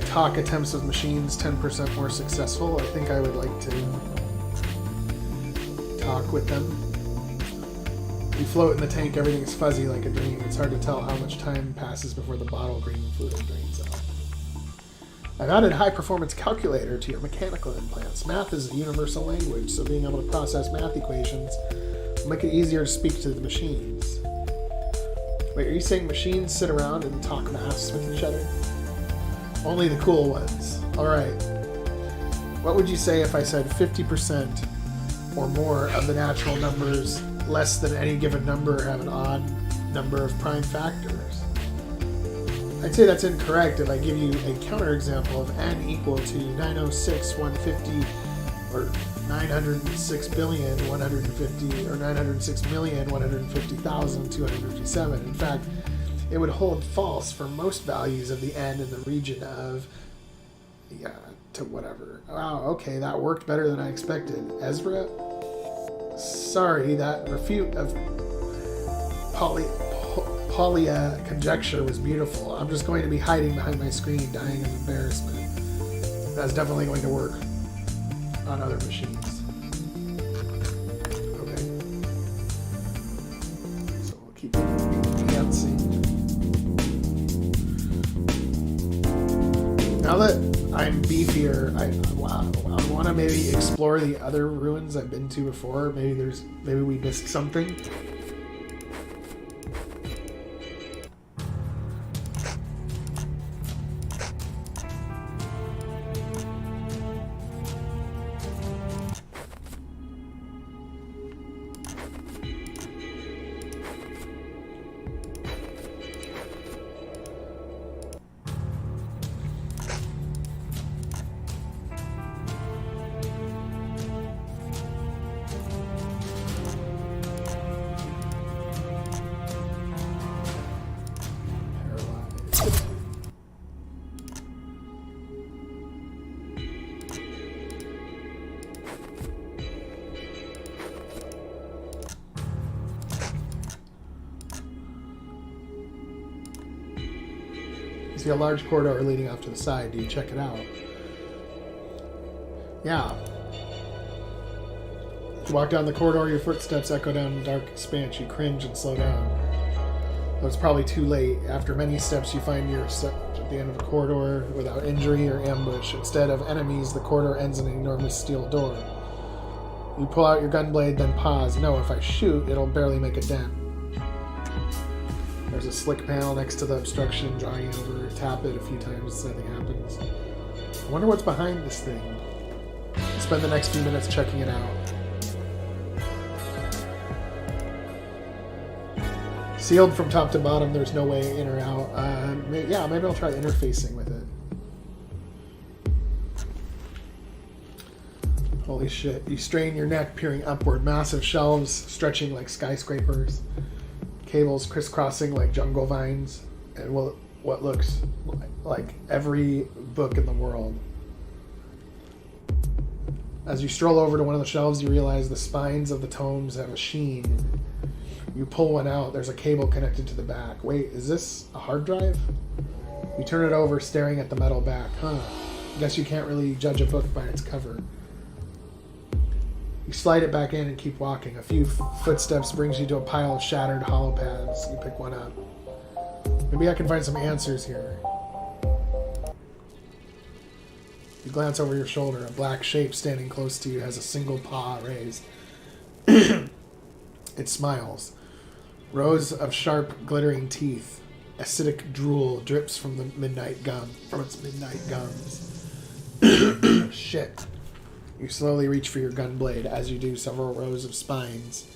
Talk attempts with machines 10% more successful. I think I would like to talk with them. You float in the tank, everything's fuzzy like a dream. It's hard to tell how much time passes before the bottle green fluid drains out. I've added high performance calculator to your mechanical implants. Math is a universal language, so being able to process math equations will make it easier to speak to the machines. Wait, are you saying machines sit around and talk maths with each other? Only the cool ones. Alright. What would you say if I said 50% or more of the natural numbers less than any given number have an odd number of prime factors? I'd say that's incorrect if I give you a counterexample of n equal to 906,150 or 906,150 or 906,150,257. In fact, it would hold false for most values of the n in the region of, to whatever. Wow, okay, that worked better than I expected. Ezra? Sorry, that refute of Polya conjecture was beautiful. I'm just going to be hiding behind my screen, dying of embarrassment. That's definitely going to work on other machines. Okay. So we'll keep dancing. Now that I'm beefier. I want to maybe explore the other ruins I've been to before. Maybe we missed something. You see a large corridor leading off to the side. Do you check it out? Yeah. You walk down the corridor, your footsteps echo down the dark expanse. You cringe and slow down. Though it's probably too late. After many steps, you find yourself at the end of the corridor without injury or ambush. Instead of enemies, the corridor ends in an enormous steel door. You pull out your gunblade, then pause. No, if I shoot, it'll barely make a dent. There's a slick panel next to the obstruction, drawing over. Tap it a few times, nothing happens. I wonder what's behind this thing. Spend the next few minutes checking it out. Sealed from top to bottom, there's no way in or out. Maybe I'll try interfacing with it. Holy shit. You strain your neck, peering upward. Massive shelves stretching like skyscrapers. Cables crisscrossing like jungle vines. And what looks like every book in the world. As you stroll over to one of the shelves, you realize the spines of the tomes have a sheen. You pull one out. There's a cable connected to the back. Wait, is this a hard drive? You turn it over, staring at the metal back. Huh. Guess you can't really judge a book by its cover. You slide it back in and keep walking. A few footsteps brings you to a pile of shattered hollow pads. You pick one up. Maybe I can find some answers here. You glance over your shoulder. A black shape standing close to you has a single paw raised. It smiles. Rows of sharp, glittering teeth. Acidic drool drips from its midnight gums. Shit. You slowly reach for your gunblade. As you do, several rows of spines,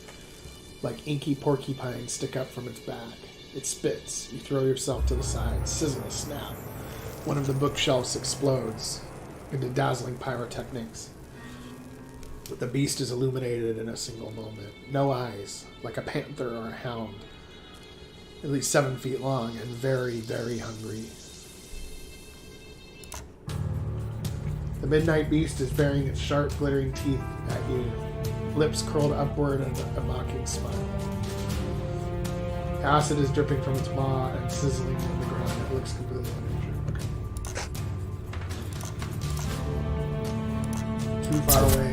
like inky porcupines, stick up from its back. It spits. You throw yourself to the side. Sizzle, snap. One of the bookshelves explodes into dazzling pyrotechnics. The beast is illuminated in a single moment. No eyes, like a panther or a hound. At least 7 feet long and very, very hungry. The midnight beast is baring its sharp, glittering teeth at you. Lips curled upward and a mocking smile. Acid is dripping from its maw and sizzling on the ground. It looks completely uninjured. Okay. Too far away.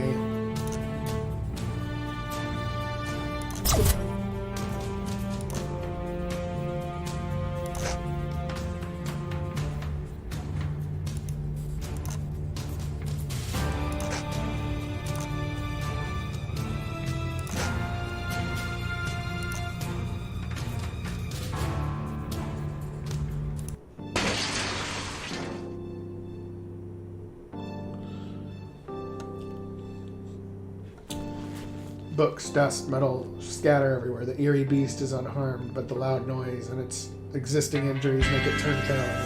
Books, dust, metal scatter everywhere. The eerie beast is unharmed, but the loud noise and its existing injuries make it turn tail.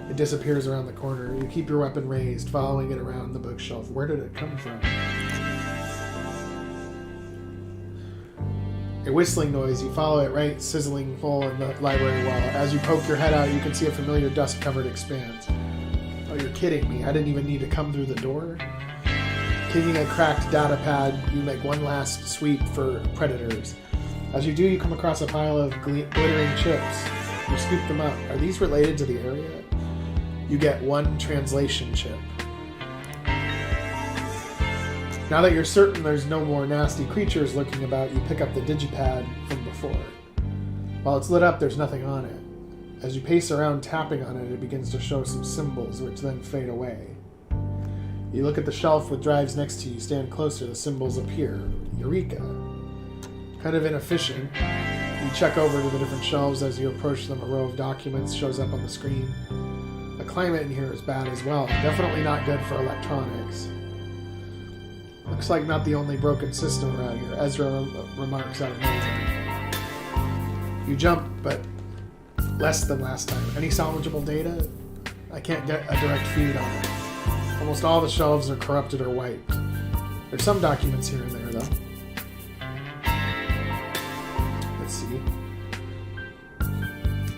It disappears around the corner. You keep your weapon raised, following it around the bookshelf. Where did it come from? A whistling noise. You follow it right, sizzling hole in the library wall. As you poke your head out, you can see a familiar dust-covered expanse. Oh, you're kidding me. I didn't even need to come through the door? Kicking a cracked data pad, you make one last sweep for predators. As you do, you come across a pile of glittering chips. You scoop them up. Are these related to the area? You get one translation chip. Now that you're certain there's no more nasty creatures lurking about, you pick up the digipad from before. While it's lit up, there's nothing on it. As you pace around tapping on it, it begins to show some symbols, which then fade away. You look at the shelf with drives next to you, stand closer, the symbols appear. Eureka. Kind of inefficient. You check over to the different shelves. As you approach them, a row of documents shows up on the screen. The climate in here is bad as well. Definitely not good for electronics. Looks like not the only broken system around here, Ezra remarks out of nowhere. You jump, but less than last time. Any salvageable data? I can't get a direct feed on it. Almost all the shelves are corrupted or wiped. There's some documents here and there, though. Let's see.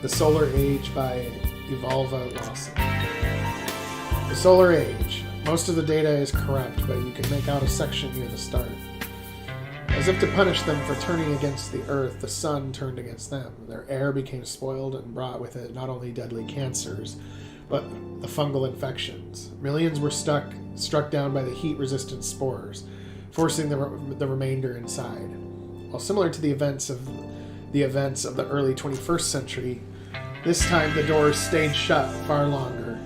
The Solar Age by Evolva Lawson. The Solar Age. Most of the data is corrupt, but you can make out a section near the start. As if to punish them for turning against the Earth, the sun turned against them. Their air became spoiled and brought with it not only deadly cancers, but the fungal infections. Millions were struck down by the heat-resistant spores, forcing the remainder inside. While similar to the events of the early 21st century, this time the doors stayed shut far longer.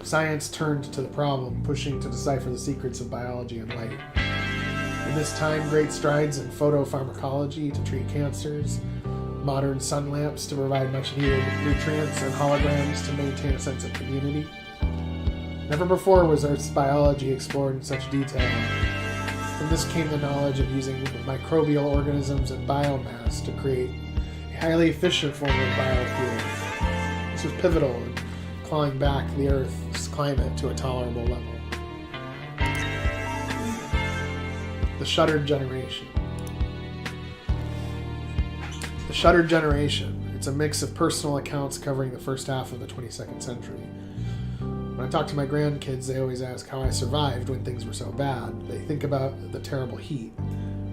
Science turned to the problem, pushing to decipher the secrets of biology and light. In this time, great strides in photopharmacology to treat cancers, modern sun lamps to provide much-needed nutrients, and holograms to maintain a sense of community. Never before was Earth's biology explored in such detail. From this came the knowledge of using microbial organisms and biomass to create a highly efficient form of biofuel. This was pivotal in clawing back the Earth's climate to a tolerable level. The Shuttered Generation. The Shuttered Generation. It's a mix of personal accounts covering the first half of the 22nd century. When I talk to my grandkids, they always ask how I survived when things were so bad. They think about the terrible heat,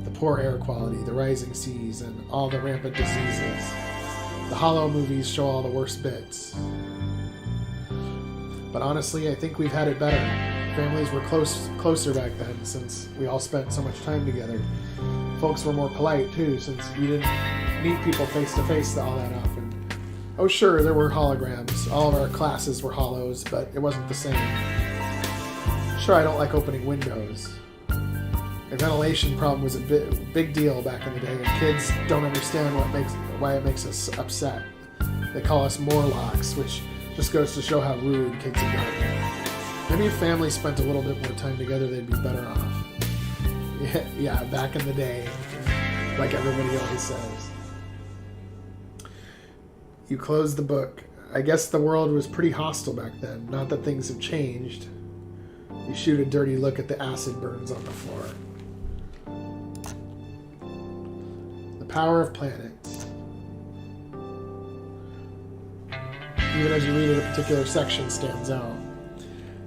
the poor air quality, the rising seas, and all the rampant diseases. The Hollow movies show all the worst bits. But honestly, I think we've had it better. Families were closer back then, since we all spent so much time together. Folks were more polite, too, since you didn't meet people face-to-face all that often. Oh, sure, there were holograms. All of our classes were hollows, but it wasn't the same. Sure, I don't like opening windows. A ventilation problem was a big deal back in the day, and kids don't understand why it makes us upset. They call us Morlocks, which just goes to show how rude kids have gotten. Maybe if families spent a little bit more time together, they'd be better off. Yeah, back in the day, like everybody always says. You close the book. I guess the world was pretty hostile back then. Not that things have changed. You shoot a dirty look at the acid burns on the floor. The Power of Planets. Even as you read it, a particular section stands out.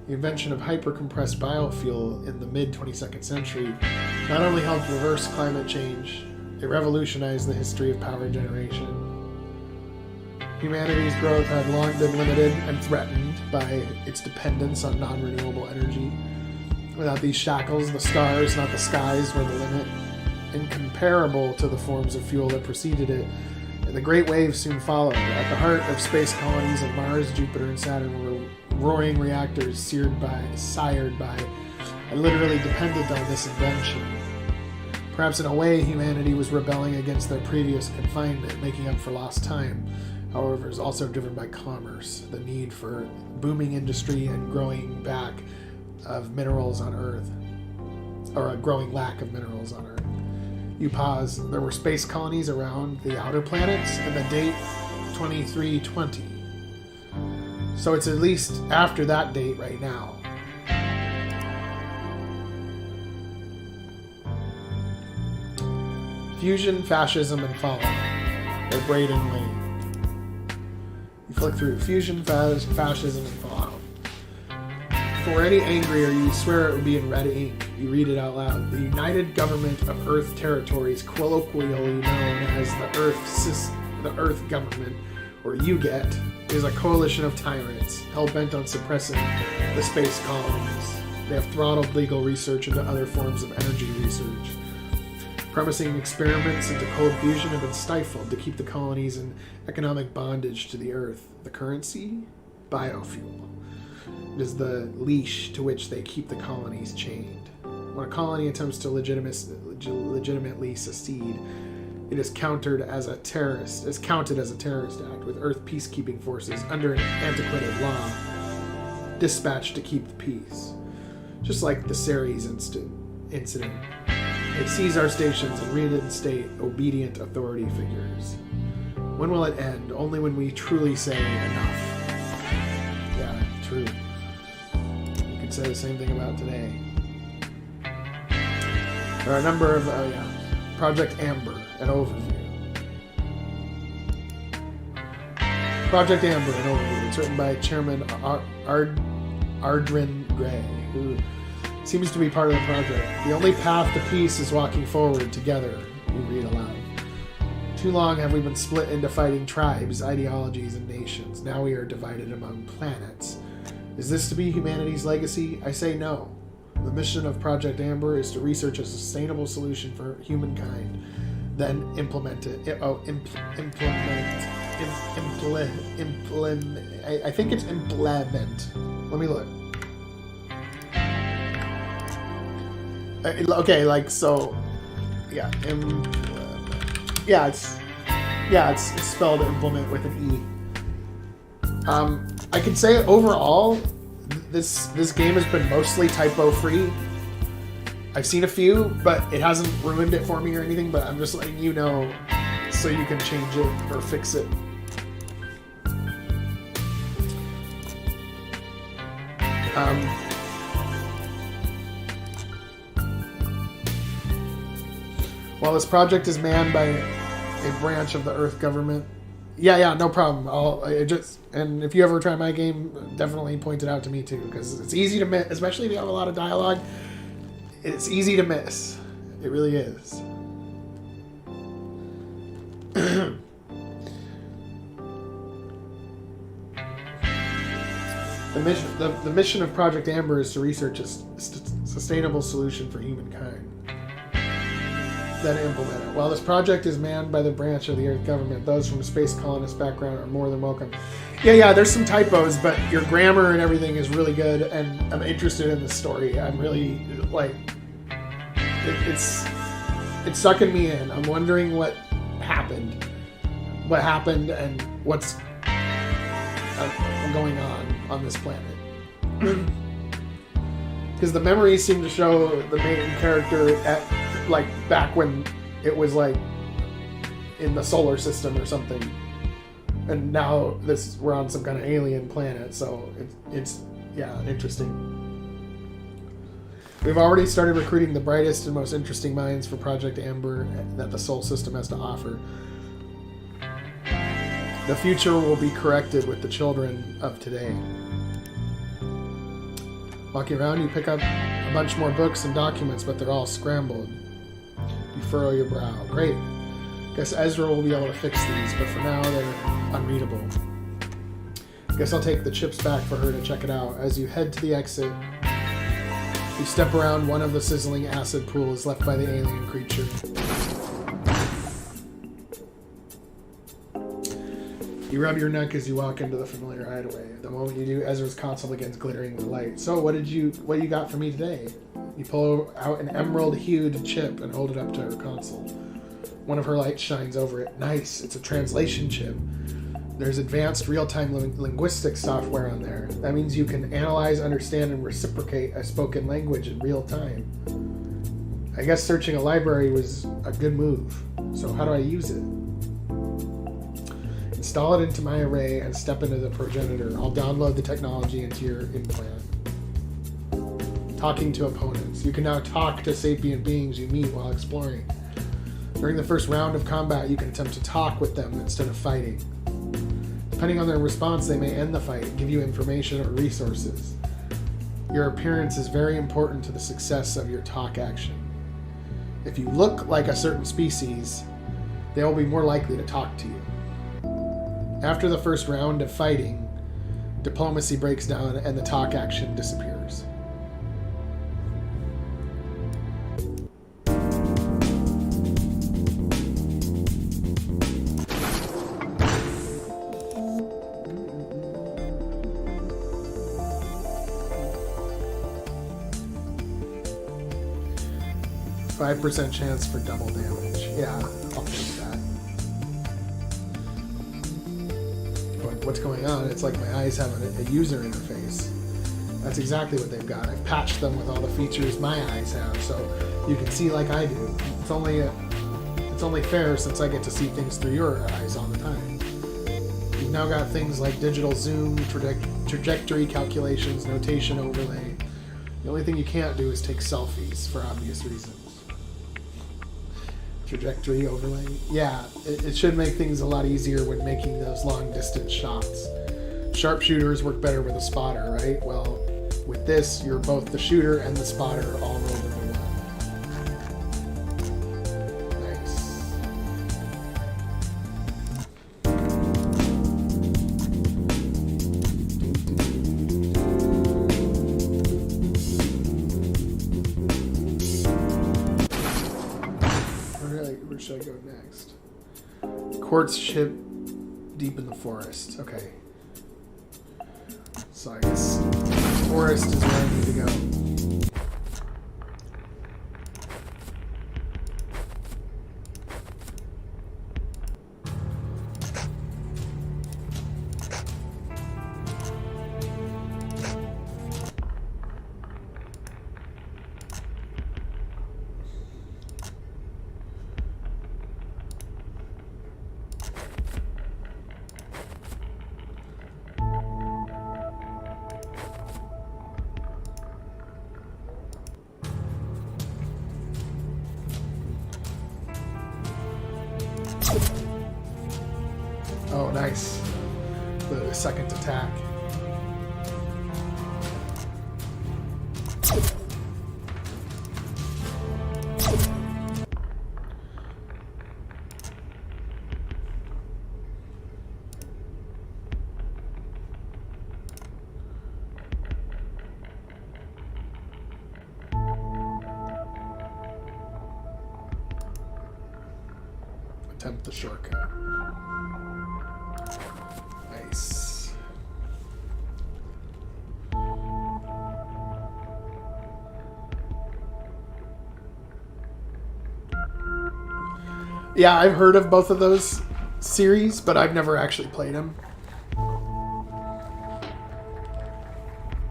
The invention of hypercompressed biofuel in the mid-22nd century not only helped reverse climate change, it revolutionized the history of power generation. Humanity's growth had long been limited and threatened by its dependence on non-renewable energy. Without these shackles, the stars, not the skies, were the limit. Incomparable to the forms of fuel that preceded it, and the Great Wave soon followed. At the heart of space colonies on Mars, Jupiter, and Saturn were roaring reactors sired by, and literally dependent on this invention. Perhaps in a way, humanity was rebelling against their previous confinement, making up for lost time. However, it was also driven by commerce, the need for booming industry and growing back of minerals on Earth, or a growing lack of minerals on Earth. You pause. There were space colonies around the outer planets, and the date 2320. So it's at least after that date right now. Fusion, Fascism, and Fallout by Braden Lane. You flick through Fusion, Fascism, and Fallout. If it were any angrier, you swear it would be in red ink. You read it out loud. The United Government of Earth Territories, colloquially known as the Earth Government, or UGET, is a coalition of tyrants, hell-bent on suppressing the space colonies. They have throttled legal research into other forms of energy research. Promising experiments into cold fusion have been stifled to keep the colonies in economic bondage to the Earth. The currency? Biofuel. It is the leash to which they keep the colonies chained. When a colony attempts to legitimately secede, it is counted as a terrorist act, with Earth peacekeeping forces under an antiquated law dispatched to keep the peace. Just like the Ceres incident. It sees our stations and reinstate obedient authority figures. When will it end? Only when we truly say enough. Yeah, true. You could say the same thing about today. There are a number of, Project Amber, an overview. Project Amber, an overview. It's written by Chairman Ardrin Gray, who seems to be part of the project. The only path to peace is walking forward together, we read aloud. Too long have we been split into fighting tribes, ideologies, and nations. Now we are divided among planets. Is this to be humanity's legacy? I say no. The mission of Project Amber is to research a sustainable solution for humankind, then implement it. I think it's implement. Let me look. Okay, like, so, yeah, it's spelled implement with an E. I can say overall, this game has been mostly typo free. I've seen a few, but it hasn't ruined it for me or anything, but I'm just letting you know so you can change it or fix it. While this project is manned by a branch of the Earth government. Yeah, no problem. And if you ever try my game, definitely point it out to me too, because it's easy to miss, especially if you have a lot of dialogue. It's easy to miss. It really is. The mission of Project Amber is to research a sustainable solution for humankind, then implement it. While this project is manned by the branch of the Earth government, those from a space colonist background are more than welcome. Yeah, there's some typos, but your grammar and everything is really good, and I'm interested in the story. I'm really, like, it's sucking me in. I'm wondering what happened and what's going on this planet. Because the memories seem to show the main character at, like, back when it was, like, in the solar system or something, and now we're on some kind of alien planet, so it's interesting. We've already started recruiting the brightest and most interesting minds for Project Amber that the Sol system has to offer. The future will be corrected with the children of today. Walking around, you pick up a bunch more books and documents, but they're all scrambled. You furrow your brow. Great. Guess Ezra will be able to fix these, but for now they're unreadable. Guess I'll take the chips back for her to check it out. As you head to the exit, you step around one of the sizzling acid pools left by the alien creature. You rub your neck as you walk into the familiar hideaway. The moment you do, Ezra's console begins glittering with light. So, what do you got for me today? You pull out an emerald-hued chip and hold it up to her console. One of her lights shines over it. Nice, it's a translation chip. There's advanced real-time linguistic software on there. That means you can analyze, understand, and reciprocate a spoken language in real time. I guess searching a library was a good move. So how do I use it? Install it into my array and step into the progenitor. I'll download the technology into your implant. Talking to opponents. You can now talk to sapient beings you meet while exploring. During the first round of combat, you can attempt to talk with them instead of fighting. Depending on their response, they may end the fight, give you information or resources. Your appearance is very important to the success of your talk action. If you look like a certain species, they will be more likely to talk to you. After the first round of fighting, diplomacy breaks down and the talk action disappears. 5% chance for double damage. Yeah, I'll take that. But what's going on? It's like my eyes have a user interface. That's exactly what they've got. I've patched them with all the features my eyes have, so you can see like I do. It's only fair since I get to see things through your eyes all the time. You've now got things like digital zoom, trajectory calculations, notation overlay. The only thing you can't do is take selfies for obvious reasons. Trajectory overlay. Yeah, it should make things a lot easier when making those long distance shots. Sharpshooters work better with a spotter, right? Well, with this, you're both the shooter and the spotter all rolled into one. Nice. Where should I go next? Quartz ship deep in the forest. Okay. So I guess forest is where I need to go. Oh, nice. The second attack. Attempt the shortcut. Nice. Yeah, I've heard of both of those series, but I've never actually played them.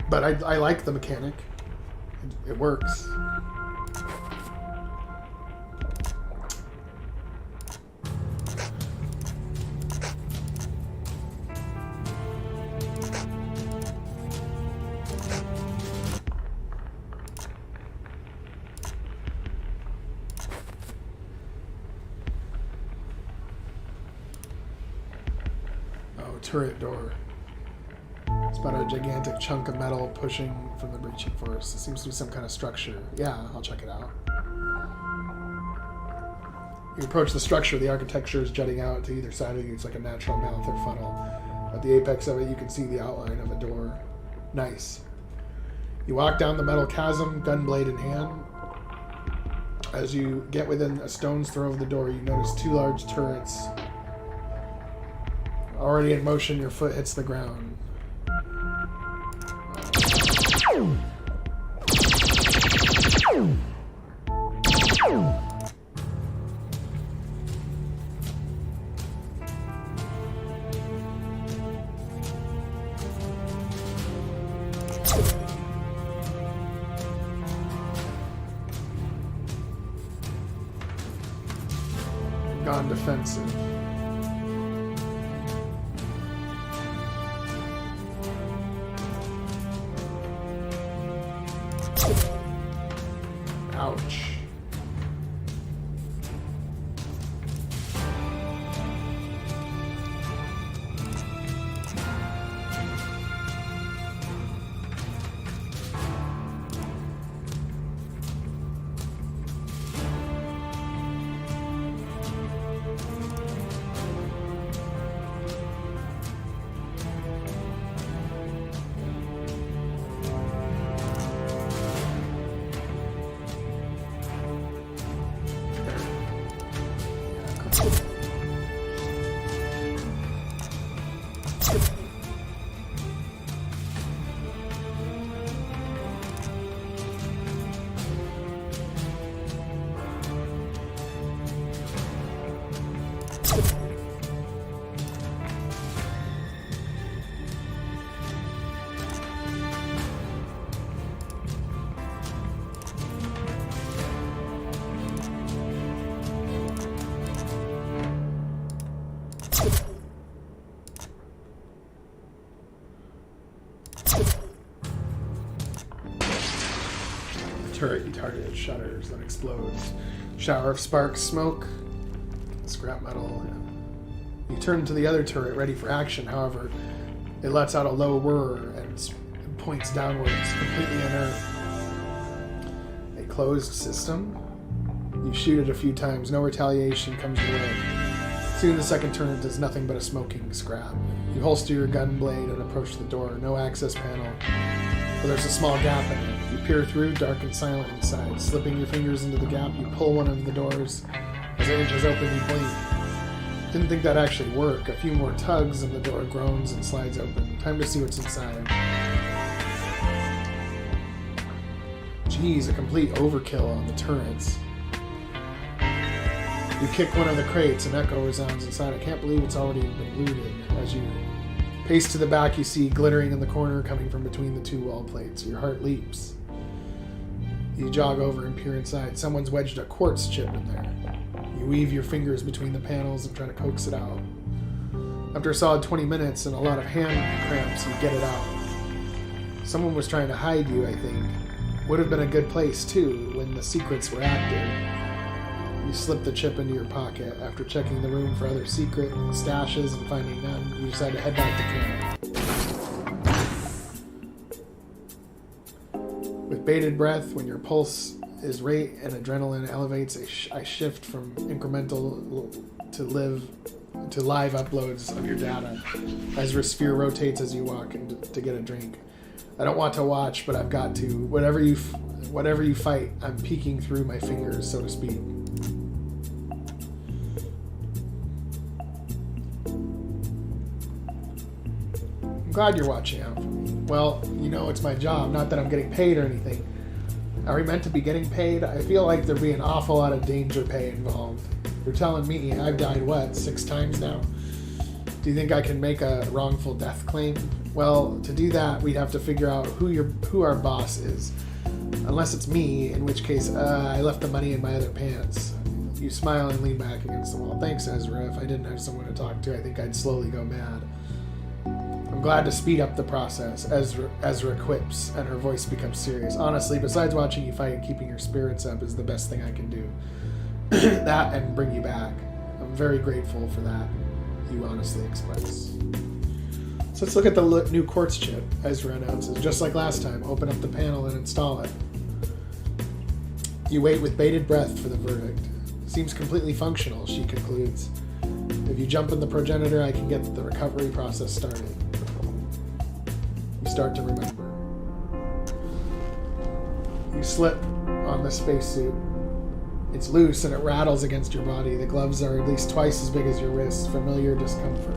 But I like the mechanic. It works. Turret door. It's about a gigantic chunk of metal pushing from the breaching force. It seems to be some kind of structure. Yeah, I'll check it out. You approach the structure, the architecture is jutting out to either side of you. It's like a natural mouth or funnel. At the apex of it, you can see the outline of a door. Nice. You walk down the metal chasm, gunblade in hand. As you get within a stone's throw of the door, you notice two large turrets. Already in motion, your foot hits the ground. Gone defensive. Ouch. turret you targeted shudders, then explodes. Shower of sparks, smoke, scrap metal. You turn to the other turret, ready for action. However, it lets out a low whir and points downwards, completely inert. A closed system? You shoot it a few times, no retaliation comes your way. Soon the second turret does nothing but a smoking scrap. You holster your gun blade and approach the door. No access panel, but there's a small gap in it. You peer through, dark and silent inside. Slipping your fingers into the gap, you pull one of the doors. As it inches open, you blink. Didn't think that'd actually work. A few more tugs and the door groans and slides open. Time to see what's inside. Geez, a complete overkill on the turrets. You kick one of the crates, an echo resounds inside. I can't believe it's already been looted. As you pace to the back, you see glittering in the corner coming from between the two wall plates. Your heart leaps. You jog over and peer inside. Someone's wedged a quartz chip in there. You weave your fingers between the panels and try to coax it out. After a solid 20 minutes and a lot of hand cramps, you get it out. Someone was trying to hide you, I think. Would have been a good place, too, when the secrets were active. You slip the chip into your pocket. After checking the room for other secret stashes and finding none, you decide to head back to camp. With bated breath, when your pulse is rate and adrenaline elevates, I shift from incremental to live uploads of your data. Ezra's sphere rotates as you walk in to get a drink. I don't want to watch, but I've got to. Whatever you fight, I'm peeking through my fingers, so to speak. I'm glad you're watching out for me. Well, you know it's my job, not that I'm getting paid or anything. Are we meant to be getting paid? I feel like there'd be an awful lot of danger pay involved. You're telling me I've died, 6 times now? Do you think I can make a wrongful death claim? Well, to do that, we'd have to figure out who our boss is. Unless it's me, in which case, I left the money in my other pants. You smile and lean back against the wall. Thanks, Ezra. If I didn't have someone to talk to, I think I'd slowly go mad. I'm glad to speed up the process, Ezra quips, and her voice becomes serious. Honestly, besides watching you fight and keeping your spirits up is the best thing I can do. That and bring you back. I'm very grateful for that, you honestly express. So let's look at the new quartz chip, Ezra announces. Just like last time, open up the panel and install it. You wait with bated breath for the verdict. Seems completely functional, she concludes. If you jump in the progenitor, I can get the recovery process started. You start to remember. You slip on the spacesuit. It's loose and it rattles against your body. The gloves are at least twice as big as your wrists. Familiar discomfort.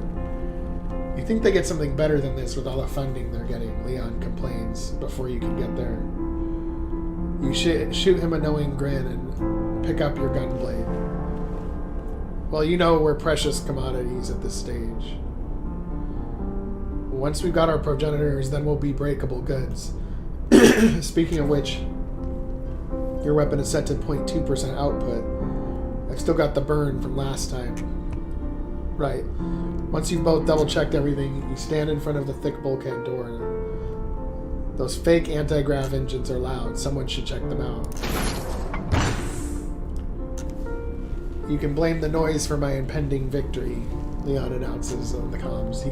You think they get something better than this with all the funding they're getting, Leon complains before you can get there. You shoot him a knowing grin and pick up your gun blade. Well, you know we're precious commodities at this stage. Once we've got our progenitors, then we'll be breakable goods. Speaking of which, your weapon is set to 0.2% output. I've still got the burn from last time. Right. Once you've both double-checked everything, you stand in front of the thick bulkhead door. Those fake anti-grav engines are loud. Someone should check them out. You can blame the noise for my impending victory, Leon announces on the comms.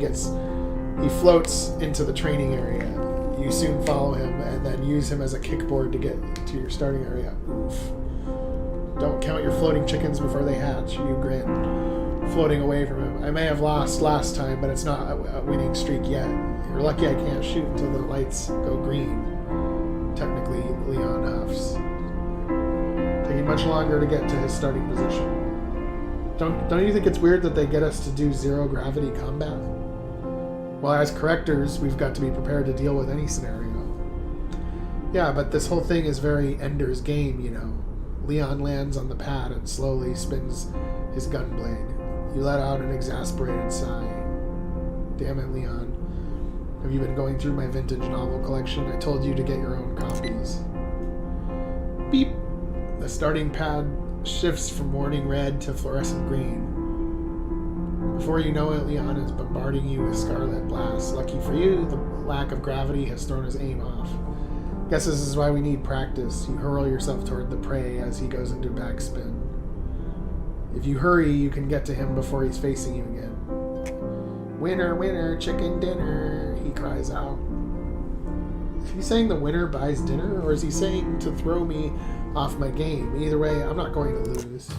He floats into the training area. You soon follow him and then use him as a kickboard to get to your starting area. Oof. Don't count your floating chickens before they hatch, you grin, floating away from him. I may have lost last time, but it's not a winning streak yet. You're lucky I can't shoot until the lights go green. Technically, Leon huffs. Taking much longer to get to his starting position. Don't you think it's weird that they get us to do zero gravity combat? Well, as correctors, we've got to be prepared to deal with any scenario. Yeah, but this whole thing is very Ender's Game, you know. Leon lands on the pad and slowly spins his gun blade. You let out an exasperated sigh. Damn it, Leon. Have you been going through my vintage novel collection? I told you to get your own copies. Beep! The starting pad shifts from warning red to fluorescent green. Before you know it, Leon is bombarding you with scarlet blasts. Lucky for you, the lack of gravity has thrown his aim off. Guess this is why we need practice. You hurl yourself toward the prey as he goes into backspin. If you hurry, you can get to him before he's facing you again. Winner, winner, chicken dinner, he cries out. Is he saying the winner buys dinner, or is he saying to throw me off my game? Either way, I'm not going to lose.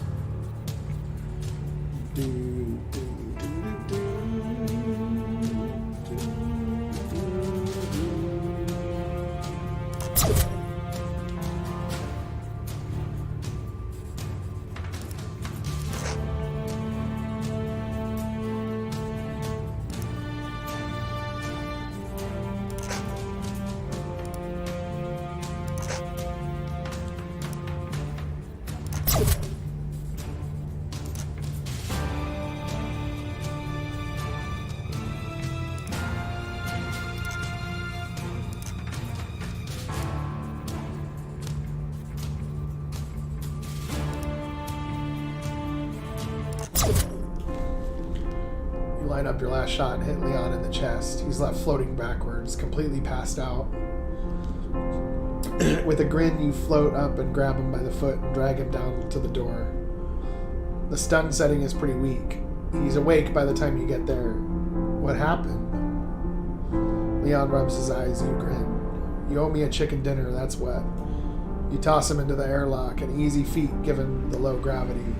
Line up your last shot and hit Leon in the chest. He's left floating backwards, completely passed out. With a grin, you float up and grab him by the foot and drag him down to the door. The stun setting is pretty weak. He's awake by the time you get there. What happened? Leon rubs his eyes and you grin. You owe me a chicken dinner, that's what. You toss him into the airlock, an easy feat given the low gravity.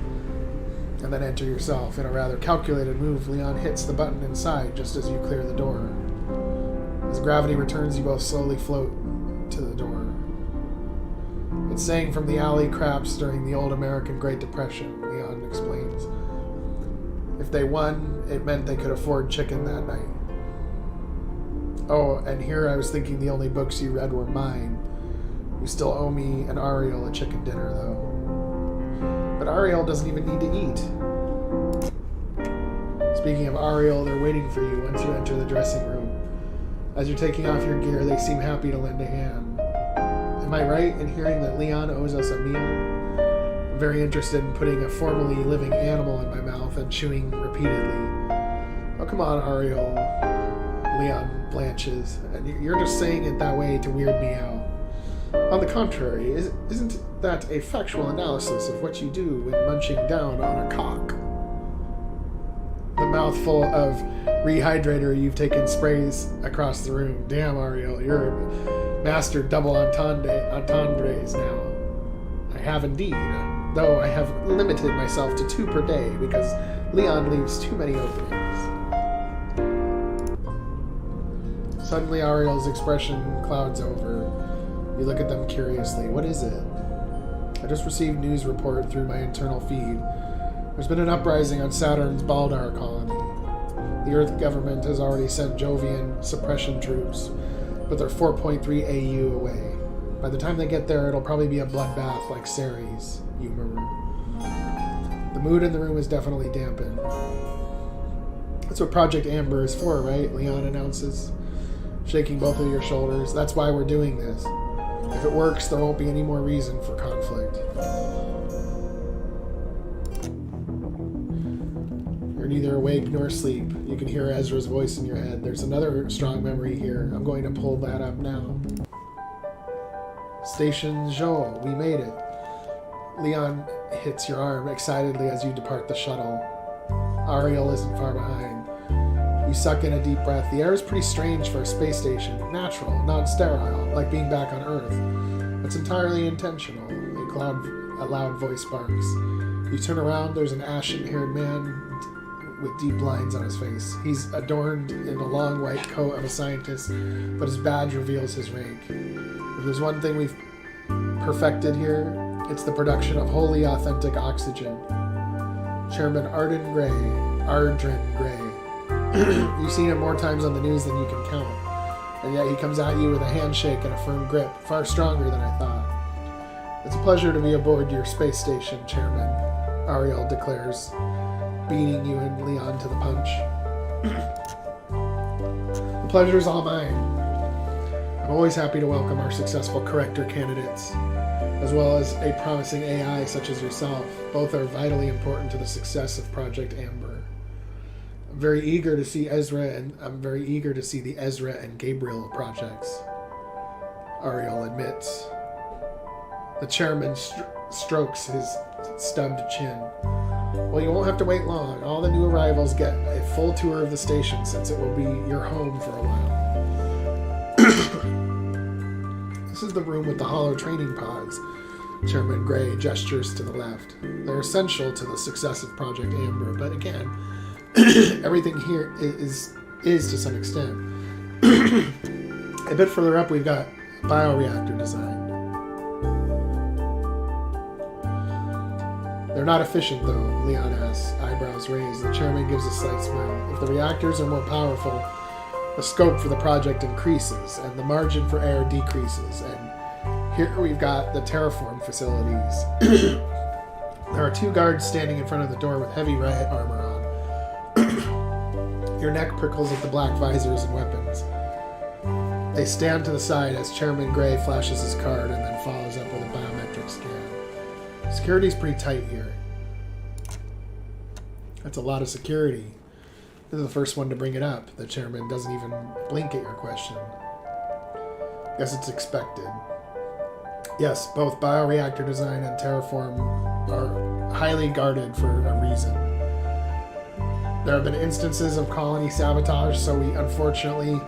And then enter yourself. In a rather calculated move, Leon hits the button inside just as you clear the door. As gravity returns, you both slowly float to the door. It's saying from the alley craps during the old American Great Depression, Leon explains. If they won, it meant they could afford chicken that night. Oh, and here I was thinking the only books you read were mine. You still owe me and Ariel a chicken dinner, though. But Ariel doesn't even need to eat. Speaking of Ariel, they're waiting for you once you enter the dressing room. As you're taking off your gear, they seem happy to lend a hand. Am I right in hearing that Leon owes us a meal? I'm very interested in putting a formerly living animal in my mouth and chewing repeatedly. Oh, come on, Ariel. Leon blanches. And you're just saying it that way to weird me out. On the contrary, isn't that a factual analysis of what you do when munching down on a cock? The mouthful of rehydrator you've taken sprays across the room. Damn, Ariel, you're a master double entendres now. I have indeed, though I have limited myself to 2 per day because Leon leaves too many openings. Suddenly, Ariel's expression clouds over. You look at them curiously. What is it? I just received news report through my internal feed. There's been an uprising on Saturn's Baldar colony. The Earth government has already sent Jovian suppression troops, but they're 4.3 AU away. By the time they get there, it'll probably be a bloodbath like Ceres, you murmur. The mood in the room is definitely dampened. That's what Project Amber is for, right? Leon announces, shaking both of your shoulders. That's why we're doing this. If it works, there won't be any more reason for conflict. You're neither awake nor asleep. You can hear Ezra's voice in your head. There's another strong memory here. I'm going to pull that up now. Station Joel, we made it. Leon hits your arm excitedly as you depart the shuttle. Ariel isn't far behind. You suck in a deep breath. The air is pretty strange for a space station. Natural, non-sterile, like being back on Earth. It's entirely intentional. A loud voice barks. You turn around, there's an ashen-haired man with deep lines on his face. He's adorned in a long white coat of a scientist, but his badge reveals his rank. If there's one thing we've perfected here, it's the production of wholly authentic oxygen. Chairman Ardren Gray. You've seen him more times on the news than you can count, and yet he comes at you with a handshake and a firm grip, far stronger than I thought. It's a pleasure to be aboard your space station, Chairman, Ariel declares, beating you and Leon to the punch. The pleasure's all mine. I'm always happy to welcome our successful corrector candidates, as well as a promising AI such as yourself. Both are vitally important to the success of Project Amber. I'm very eager to see the Ezra and Gabriel projects. Ariel admits. The chairman strokes his stubbed chin. Well, you won't have to wait long. All the new arrivals get a full tour of the station since it will be your home for a while. This is the room with the hollow training pods. Chairman Gray gestures to the left. They're essential to the success of Project Amber, but again, everything here is to some extent. A bit further up, we've got bioreactor design. They're not efficient, though, Leon asks, eyebrows raised. The chairman gives a slight smile. If the reactors are more powerful, the scope for the project increases, and the margin for error decreases. And here we've got the terraform facilities. There are 2 guards standing in front of the door with heavy riot armor on. Your neck prickles at the black visors and weapons. They stand to the side as Chairman Gray flashes his card and then follows up with a biometric scan. Security's pretty tight here. That's a lot of security. This is the first one to bring it up. The chairman doesn't even blink at your question. Guess it's expected. Yes, both bioreactor design and terraform are highly guarded for a reason. There have been instances of colony sabotage, so we unfortunately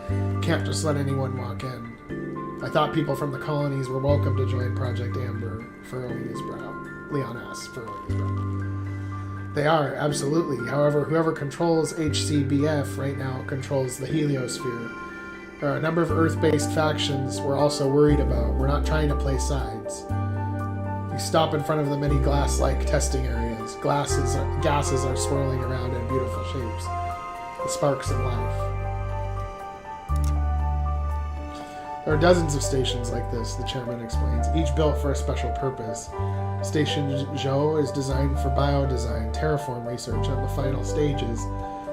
can't just let anyone walk in. I thought people from the colonies were welcome to join Project Amber, furrowing his brow. Leon asks, furrowing his brow. They are, absolutely. However, whoever controls HCBF right now controls the heliosphere. There are a number of Earth-based factions we're also worried about. We're not trying to play sides. You stop in front of the many glass-like testing areas. Gases are swirling around in beautiful shapes. The sparks of life. There are dozens of stations like this, the chairman explains, each built for a special purpose. Station Zhou is designed for biodesign, terraform research, and the final stages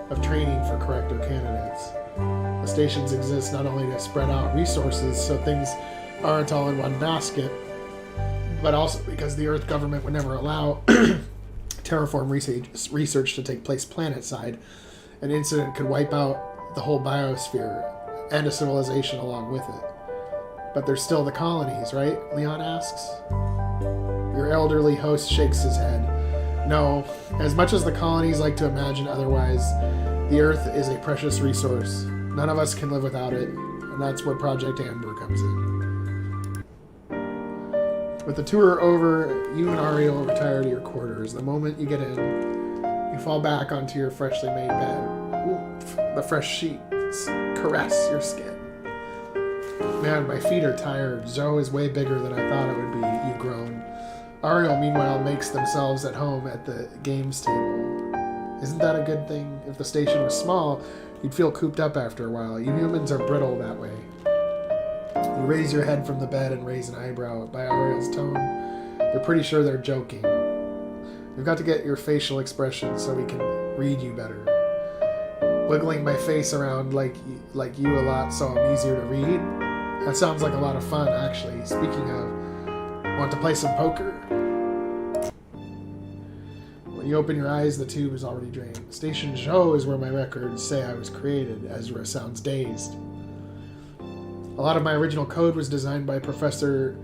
of training for corrector candidates. The stations exist not only to spread out resources so things aren't all in one basket, but also because the Earth government would never allow terraform research to take place planet-side. An incident could wipe out the whole biosphere and a civilization along with it. But there's still the colonies, right? Leon asks. Your elderly host shakes his head. No, as much as the colonies like to imagine otherwise, the Earth is a precious resource. None of us can live without it, and that's where Project Amber comes in. With the tour over, you and Ariel retire to your quarters. The moment you get in, you fall back onto your freshly made bed. Oof, the fresh sheets caress your skin. Man, my feet are tired. Zhou is way bigger than I thought it would be, you groan. Ariel, meanwhile, makes themselves at home at the games table. Isn't that a good thing? If the station was small, you'd feel cooped up after a while. You humans are brittle that way. You raise your head from the bed and raise an eyebrow. By Ariel's tone, you're pretty sure they're joking. We've got to get your facial expression so we can read you better. Wiggling my face around like you a lot so I'm easier to read? That sounds like a lot of fun, actually. Speaking of, want to play some poker? When you open your eyes, the tube is already drained. Station Zhou is where my records say I was created. Ezra sounds dazed. A lot of my original code was designed by Professor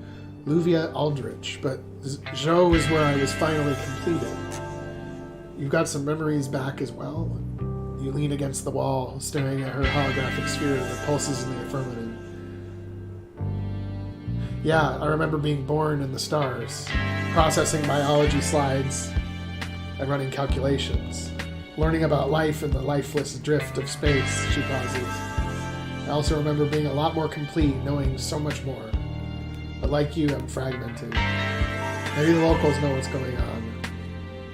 Luvia Aldrich, but Zhou is where I was finally completed. You've got some memories back as well? You lean against the wall, staring at her holographic sphere that pulses in the affirmative. Yeah, I remember being born in the stars, processing biology slides and running calculations, learning about life in the lifeless drift of space, she pauses. I also remember being a lot more complete, knowing so much more. But like you, I'm fragmented. Maybe the locals know what's going on.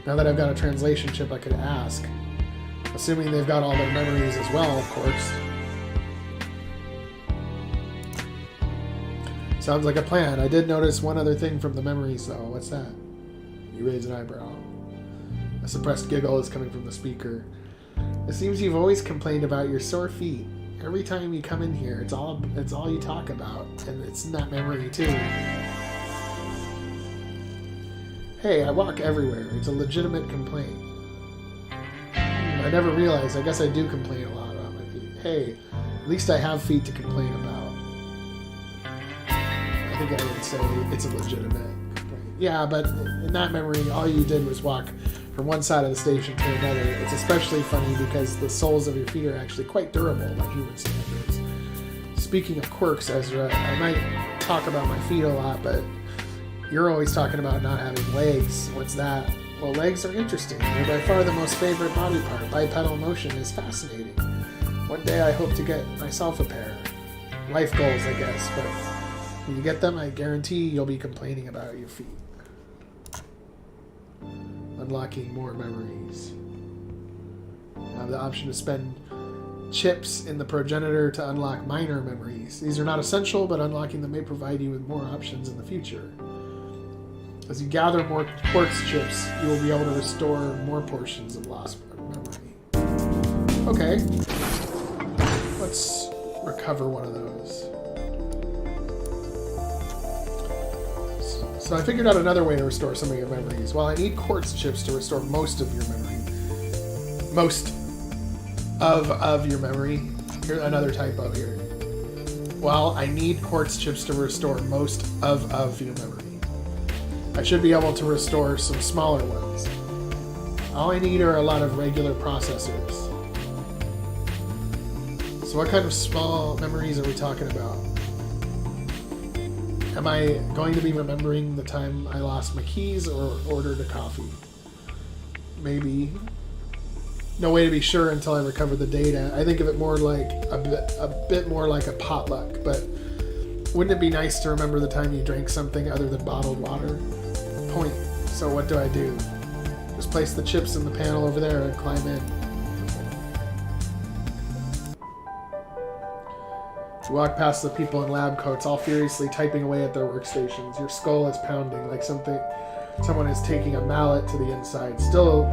Now that I've got a translation chip I could ask, assuming they've got all their memories as well, of course. Sounds like a plan. I did notice one other thing from the memories, though. What's that? You raise an eyebrow. A suppressed giggle is coming from the speaker. It seems you've always complained about your sore feet. Every time you come in here, it's all you talk about, and it's in that memory too. Hey, I walk everywhere. It's a legitimate complaint. I never realized. I guess I do complain a lot about my feet. Hey, at least I have feet to complain about. think I would say it's illegitimate. Yeah, but in that memory, all you did was walk from one side of the station to another. It's especially funny because the soles of your feet are actually quite durable by human standards. Speaking of quirks, Ezra, I might talk about my feet a lot, but you're always talking about not having legs. What's that? Well, legs are interesting. They're by far the most favorite body part. Bipedal motion is fascinating. One day I hope to get myself a pair. Life goals, I guess, but when you get them, I guarantee you'll be complaining about your feet. Unlocking more memories. You have the option to spend chips in the progenitor to unlock minor memories. These are not essential, but unlocking them may provide you with more options in the future. As you gather more quartz chips, you will be able to restore more portions of lost memory. Okay. Let's recover one of those. So I figured out another way to restore some of your memories. Well, I need quartz chips to restore most of your memory. Most of your memory. Here's another typo here. Well, I need quartz chips to restore most of your memory. I should be able to restore some smaller ones. All I need are a lot of regular processors. So what kind of small memories are we talking about? Am I going to be remembering the time I lost my keys or ordered a coffee? Maybe. No way to be sure until I recover the data. I think of it more like a bit more like a potluck, but wouldn't it be nice to remember the time you drank something other than bottled water? Point. So what do I do? Just place the chips in the panel over there and climb in. You walk past the people in lab coats, all furiously typing away at their workstations. Your skull is pounding like someone is taking a mallet to the inside. Still,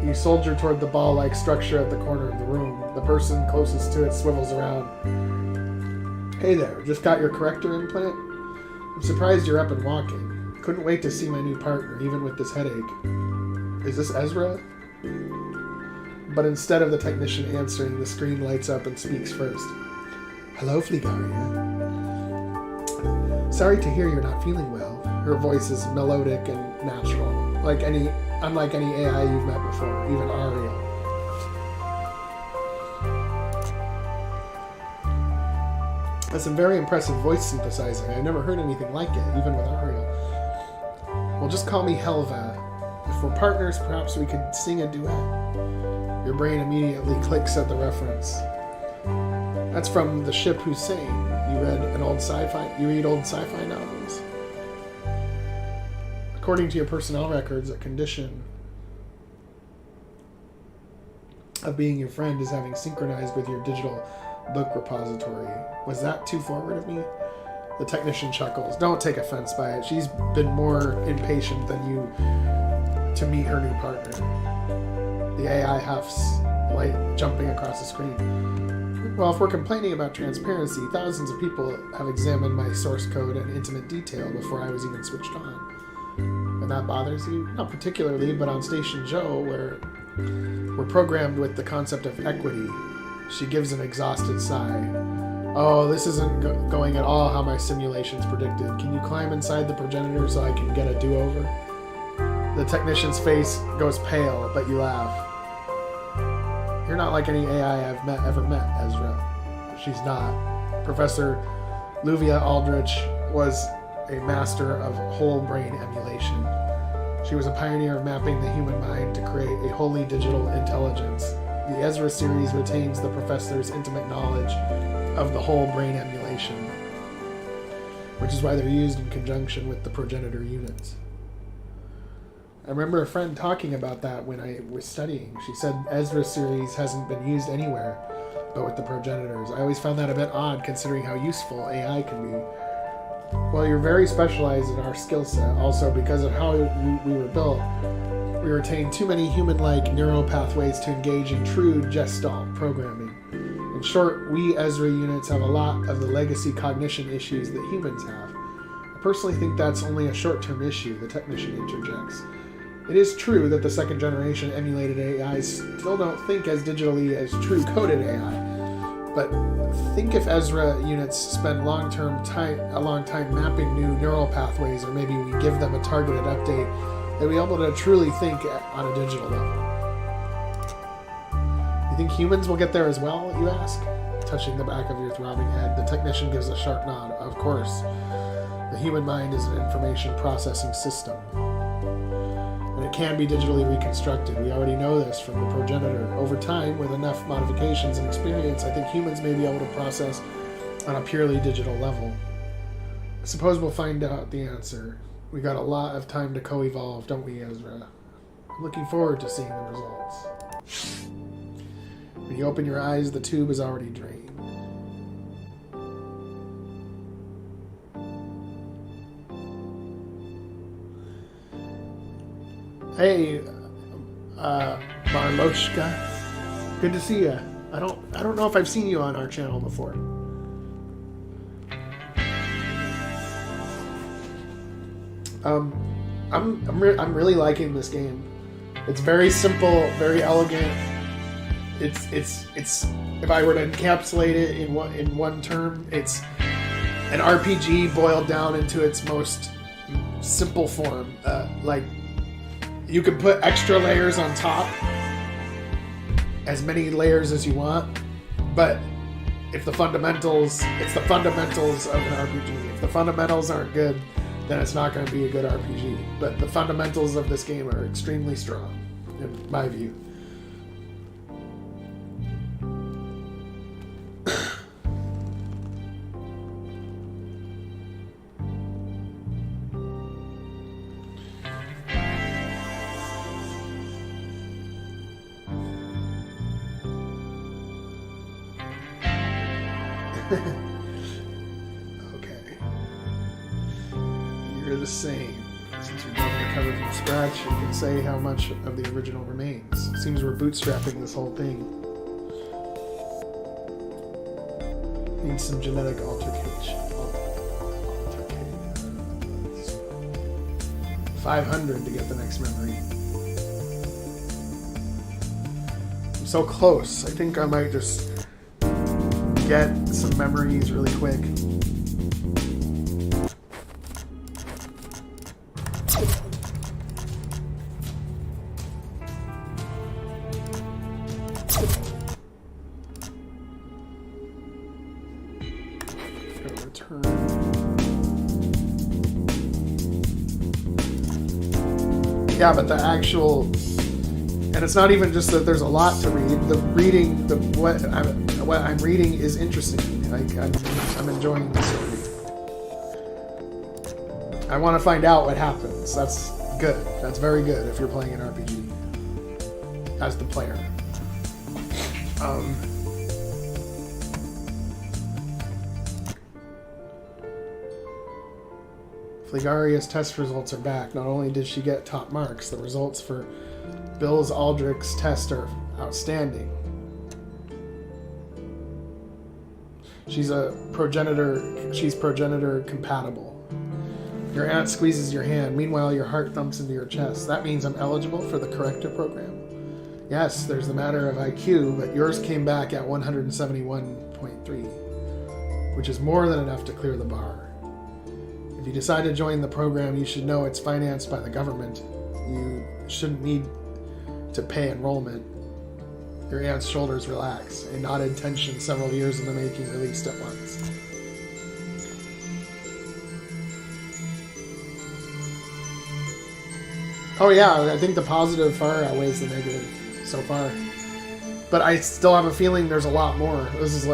you soldier toward the ball-like structure at the corner of the room. The person closest to it swivels around. Hey there, just got your corrector implant? I'm surprised you're up and walking. Couldn't wait to see my new partner, even with this headache. Is this Ezra? But instead of the technician answering, the screen lights up and speaks first. Hello, Trigaea. Sorry to hear you're not feeling well. Her voice is melodic and natural, unlike any AI you've met before, even Ariel. That's some very impressive voice synthesizing. I've never heard anything like it, even with Ariel. Well, just call me Helva. If we're partners, perhaps we could sing a duet. Your brain immediately clicks at the reference. That's from The Ship Who Sang. You read old sci-fi novels? According to your personnel records, a condition of being your friend is having synchronized with your digital book repository. Was that too forward of me? The technician chuckles. Don't take offense by it. She's been more impatient than you to meet her new partner. The AI huffs, light jumping across the screen. Well, if we're complaining about transparency, thousands of people have examined my source code in intimate detail before I was even switched on. And that bothers you? Not particularly, but on Station Joe, where we're programmed with the concept of equity, she gives an exhausted sigh. Oh, this isn't going at all how my simulations predicted. Can you climb inside the progenitor so I can get a do-over? The technician's face goes pale, but you laugh. You're not like any AI I've ever met, Ezra. She's not. Professor Luvia Aldrich was a master of whole brain emulation. She was a pioneer of mapping the human mind to create a wholly digital intelligence. The Ezra series retains the professor's intimate knowledge of the whole brain emulation, which is why they're used in conjunction with the progenitor units. I remember a friend talking about that when I was studying. She said Ezra series hasn't been used anywhere but with the progenitors. I always found that a bit odd considering how useful AI can be. Well, you're very specialized in our skill set. Also, because of how we were built, we retain too many human-like neural pathways to engage in true Gestalt programming. In short, we Ezra units have a lot of the legacy cognition issues that humans have. I personally think that's only a short-term issue, the technician interjects. It is true that the second-generation emulated AIs still don't think as digitally as true coded AI, But think if Ezra units spend a long time mapping new neural pathways, or maybe we give them a targeted update, they'll be able to truly think on a digital level. You think humans will get there as well, you ask? Touching the back of your throbbing head, the technician gives a sharp nod. Of course. The human mind is an information processing system, and it can be digitally reconstructed. We already know this from the progenitor. Over time, with enough modifications and experience, I think humans may be able to process on a purely digital level. I suppose we'll find out the answer. We got a lot of time to co-evolve, don't we, Ezra? I'm looking forward to seeing the results. When you open your eyes, the tube is already drained. Hey, Marloshka. Good to see you. I don't know if I've seen you on our channel before. I'm really liking this game. It's very simple, very elegant. It's if I were to encapsulate it in one term, it's an RPG boiled down into its most simple form. Like, you can put extra layers on top, as many layers as you want, but if the fundamentals, it's the fundamentals of an RPG. If the fundamentals aren't good, then it's not going to be a good RPG. But the fundamentals of this game are extremely strong, in my view. Okay. You're the same. Since we don't recover from scratch, you can say how much of the original remains. Seems we're bootstrapping this whole thing. Needs some genetic altercation. 500 to get the next memory. I'm so close. I think I might just get some memories really quick. Return. Yeah, but the actual, and it's not even just that there's a lot to read. The reading, what I'm reading is interesting. I'm enjoying the story. I want to find out what happens. That's good. That's very good if you're playing an RPG as the player. Fligaria's test results are back. Not only did she get top marks, the results for Bill's Aldrich's test are outstanding. She's progenitor compatible. Your aunt squeezes your hand. Meanwhile, your heart thumps into your chest. That means I'm eligible for the corrector program? Yes, there's the matter of IQ, but yours came back at 171.3, which is more than enough to clear the bar. If you decide to join the program, you should know it's financed by the government. You shouldn't need to pay enrollment. Your aunt's shoulders relax. A knotted tension several years in the making released at once. Oh yeah, I think the positive far outweighs the negative so far. But I still have a feeling there's a lot more. This is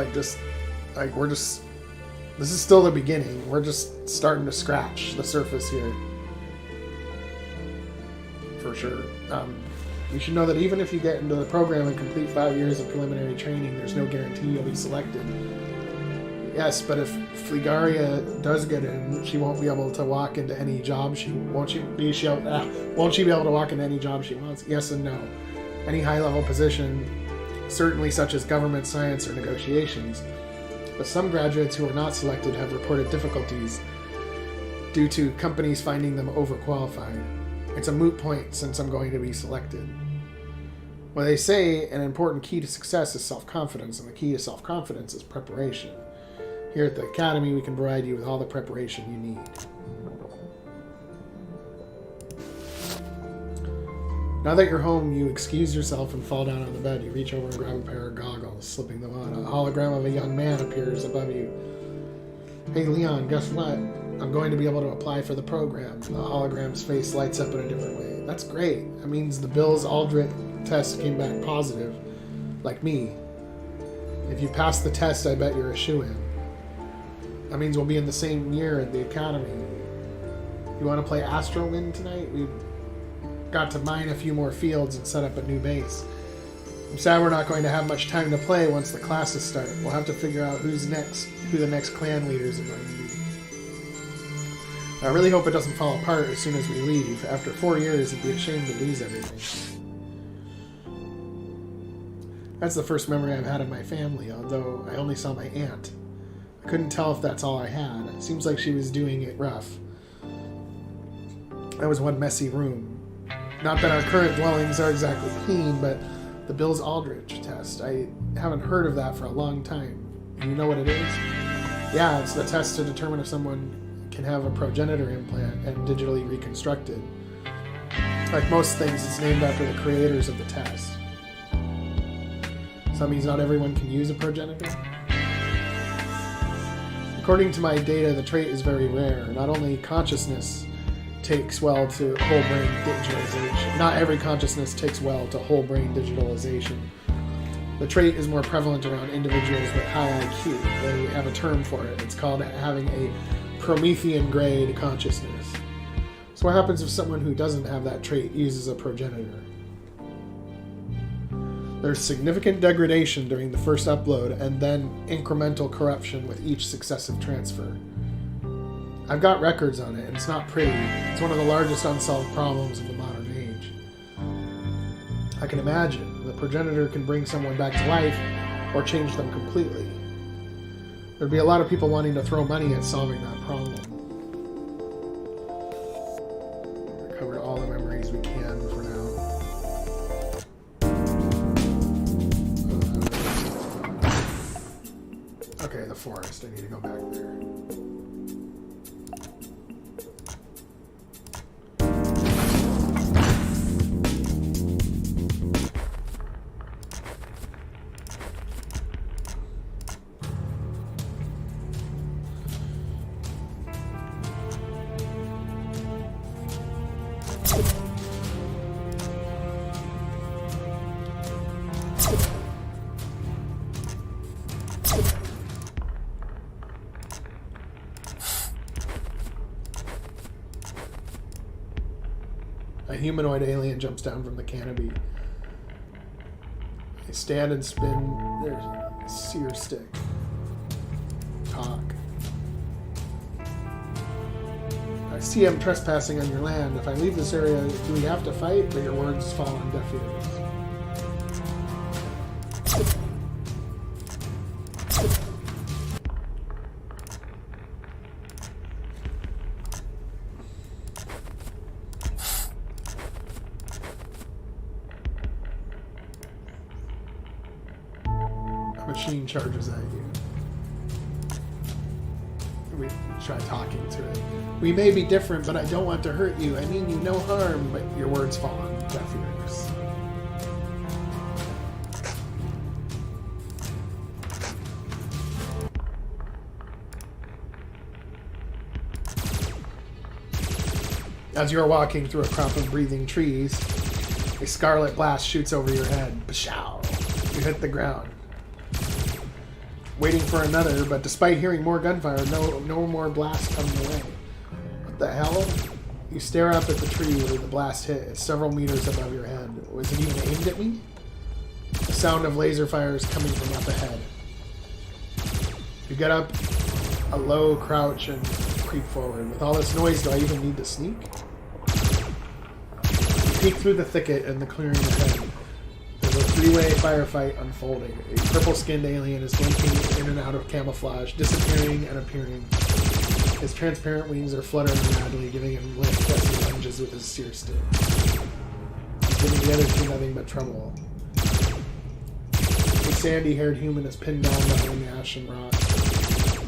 this is still the beginning. We're just starting to scratch the surface here. For sure. You should know that even if you get into the program and complete 5 years of preliminary training, there's no guarantee you'll be selected. Yes, but if Fligaria does get in, she won't be able to walk into any job won't she be able to walk into any job she wants? Yes and no. Any high-level position, certainly such as government, science, or negotiations. But some graduates who are not selected have reported difficulties due to companies finding them overqualified. It's a moot point since I'm going to be selected. Well, they say an important key to success is self-confidence, and the key to self-confidence is preparation. Here at the Academy, we can provide you with all the preparation you need. Now that you're home, you excuse yourself and fall down on the bed. You reach over and grab a pair of goggles, slipping them on. A hologram of a young man appears above you. Hey, Leon, guess what? I'm going to be able to apply for the program. The hologram's face lights up in a different way. That's great. That means the Bill's Aldrich test came back positive, like me. If you pass the test, I bet you're a shoo-in. That means we'll be in the same year at the Academy. You want to play Astrowind tonight? We've got to mine a few more fields and set up a new base. I'm sad we're not going to have much time to play once the classes start. We'll have to figure out who the next clan leaders are going to be. I really hope it doesn't fall apart as soon as we leave. After 4 years, it'd be a shame to lose everything. That's the first memory I've had of my family, although I only saw my aunt. I couldn't tell if that's all I had. It seems like she was doing it rough. That was one messy room. Not that our current dwellings are exactly clean, but the Bill's Aldrich test. I haven't heard of that for a long time. You know what it is? Yeah, it's the test to determine if someone can have a progenitor implant and digitally reconstructed. Like most things, it's named after the creators of the test. So that means not everyone can use a progenitor? According to my data, the trait is very rare. Not only consciousness takes well to whole brain digitalization. Not every consciousness takes well to whole brain digitalization. The trait is more prevalent around individuals with high IQ. They have a term for it. It's called having a Promethean grade consciousness. So what happens if someone who doesn't have that trait uses a progenitor? There's significant degradation during the first upload and then incremental corruption with each successive transfer. I've got records on it, and it's not pretty. It's one of the largest unsolved problems of the modern age. I can imagine the progenitor can bring someone back to life or change them completely. There'd be a lot of people wanting to throw money at solving that problem. We've covered all the memories we can for now. Okay, the forest. I need to go back there. A humanoid alien jumps down from the canopy. They stand and spin their seer stick. Talk. I see I'm trespassing on your land. If I leave this area, do we have to fight? But your words fall on deaf ears. Machine charges at you. We try talking to it. We may be different, but I don't want to hurt you. I mean you no harm, but your words fall on deaf ears. As you're walking through a crop of breathing trees, a scarlet blast shoots over your head. Pshaw! You hit the ground. Waiting for another, but despite hearing more gunfire, no more blasts come your way. What the hell? You stare up at the tree where the blast hit. It's several meters above your head. Was it even aimed at me? The sound of laser fire is coming from up ahead. You get up, a low crouch, and creep forward. With all this noise, do I even need to sneak? You peek through the thicket and the clearing ahead. There's a three-way firefight unfolding. A purple-skinned alien is blinking in and out of camouflage, disappearing and appearing. His transparent wings are fluttering madly, giving him lift as he lunges with his seer stick. He's giving the other two nothing but trouble. sandy-haired human is pinned down behind the ashen rock.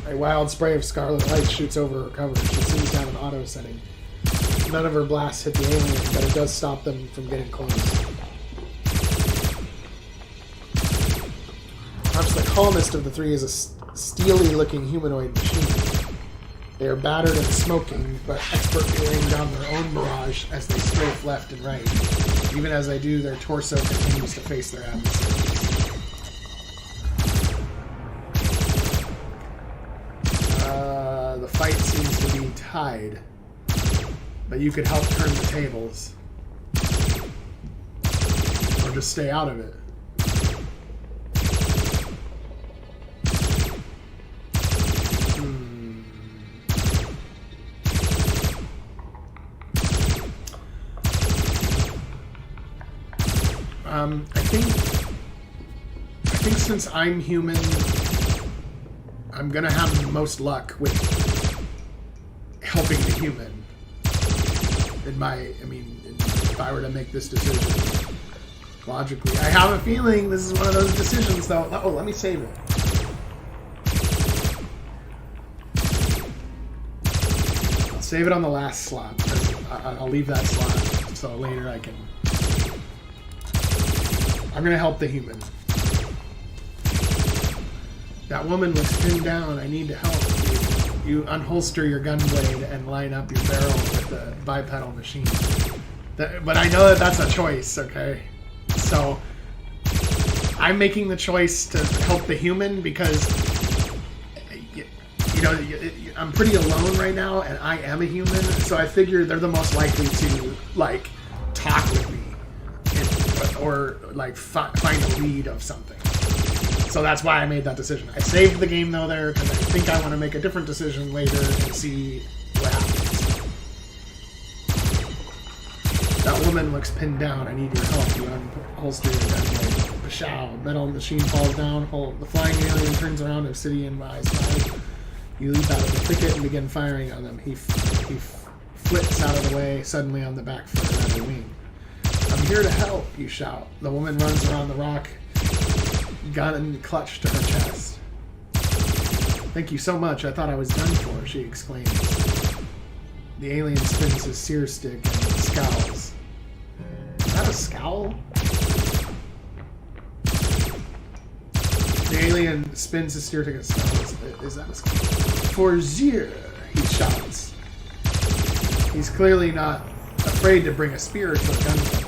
A wild spray of scarlet light shoots over her cover. She seems to have an auto setting. None of her blasts hit the alien, but it does stop them from getting close. Perhaps the calmest of the three is a steely-looking humanoid machine. They are battered and smoking, but expertly laying down their own mirage as they strafe left and right. Even as they do, their torso continues to face their adversaries. The fight seems to be tied, but you could help turn the tables. Or just stay out of it. I think since I'm human, I'm gonna have the most luck with helping the human. If I were to make this decision logically, I have a feeling this is one of those decisions, though. Oh, let me save it. I'll save it on the last slot. I'll leave that slot so later I can. I'm gonna help the human. That woman was pinned down. I need to help. You unholster your gun blade and line up your barrel with the bipedal machine. But I know that that's a choice, okay? So I'm making the choice to help the human because, I'm pretty alone right now, and I am a human. So I figure they're the most likely to talk with me. Or find a lead of something. So that's why I made that decision. I saved the game though there because I think I want to make a different decision later and see what happens. That woman looks pinned down. I need your help. You unholster your gun blade. Bashow. Metal machine falls down. The flying alien turns around, obsidian eyes wide. You leap out of the thicket and begin firing on them. He flips out of the way, suddenly on the back foot of another wing. I'm here to help, you shout. The woman runs around the rock, gun clutched to her chest. Thank you so much. I thought I was done for, she exclaims. The alien spins his sear stick and scowls. Is that a scowl? The alien spins his sear stick and scowls. Is that a scowl? For Zir, he shouts. He's clearly not afraid to bring a spear to a gunfight.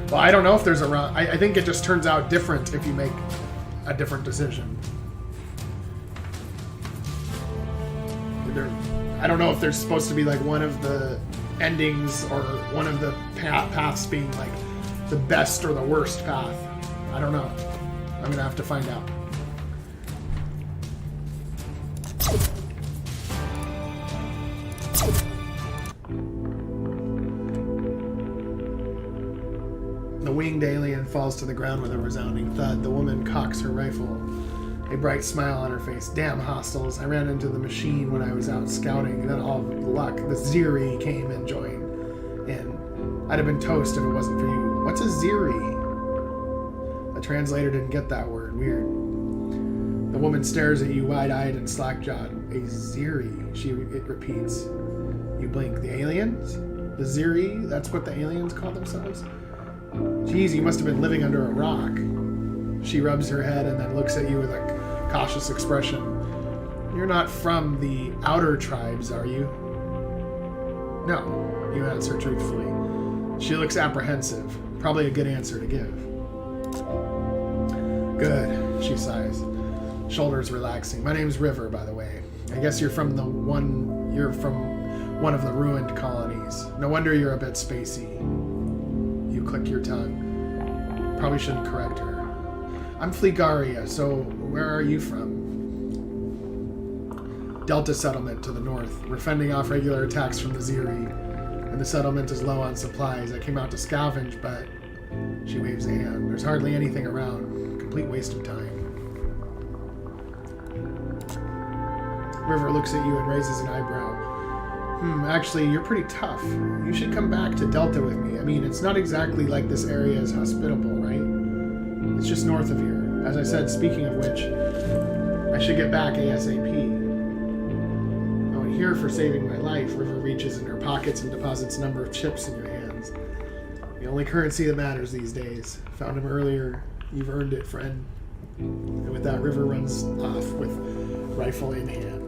Well, I don't know if there's a run. I think it just turns out different if you make a different decision. I don't know if there's supposed to be one of the endings or one of the paths being the best or the worst path. I don't know. I'm gonna have to find out. The winged alien falls to the ground with a resounding thud. The woman cocks her rifle, a bright smile on her face. Damn hostiles. I ran into the machine when I was out scouting, and then all luck, the Ziri came and joined. And I'd have been toast if it wasn't for you. What's a Ziri? The translator didn't get that word. Weird. The woman stares at you wide-eyed and slack-jawed. A Ziri, it repeats. You blink. The aliens? The Ziri? That's what the aliens call themselves? Geez, you must have been living under a rock. She rubs her head and then looks at you with a cautious expression. You're not from the outer tribes, are you? No, you answer truthfully. She looks apprehensive. Probably a good answer to give. Good, she sighs. Shoulders relaxing. My name's River, by the way. I guess you're from one of the ruined colonies. No wonder you're a bit spacey. You click your tongue. Probably shouldn't correct her. I'm Flegaria, so where are you from? Delta settlement to the north. We're fending off regular attacks from the Ziri, and the settlement is low on supplies. I came out to scavenge, but... She waves a hand. There's hardly anything around. Complete waste of time. River looks at you and raises an eyebrow. Actually, you're pretty tough. You should come back to Delta with me. I mean, it's not exactly like this area is hospitable, right? It's just north of here. As I said, speaking of which, I should get back ASAP. Oh, and here for saving my life, River reaches in her pockets and deposits a number of chips in your hands. The only currency that matters these days. Found him earlier. You've earned it, friend. And with that, River runs off with rifle in hand.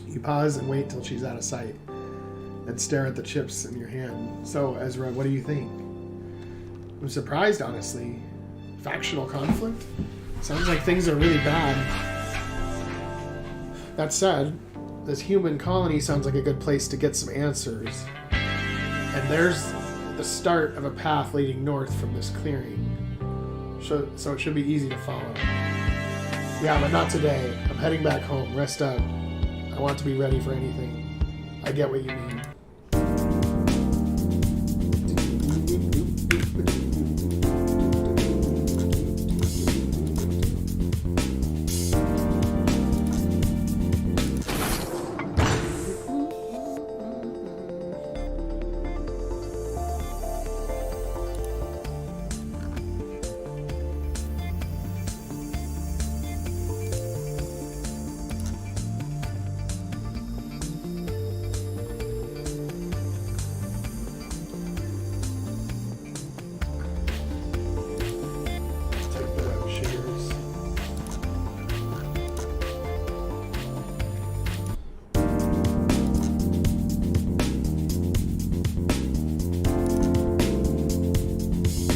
You pause and wait till she's out of sight, and stare at the chips in your hand. So, Ezra, what do you think? I'm surprised, honestly. Factional conflict? Sounds like things are really bad. That said, this human colony sounds like a good place to get some answers. And there's the start of a path leading north from this clearing. So it should be easy to follow. Yeah, but not today. I'm heading back home. Rest up. I want to be ready for anything. I get what you mean.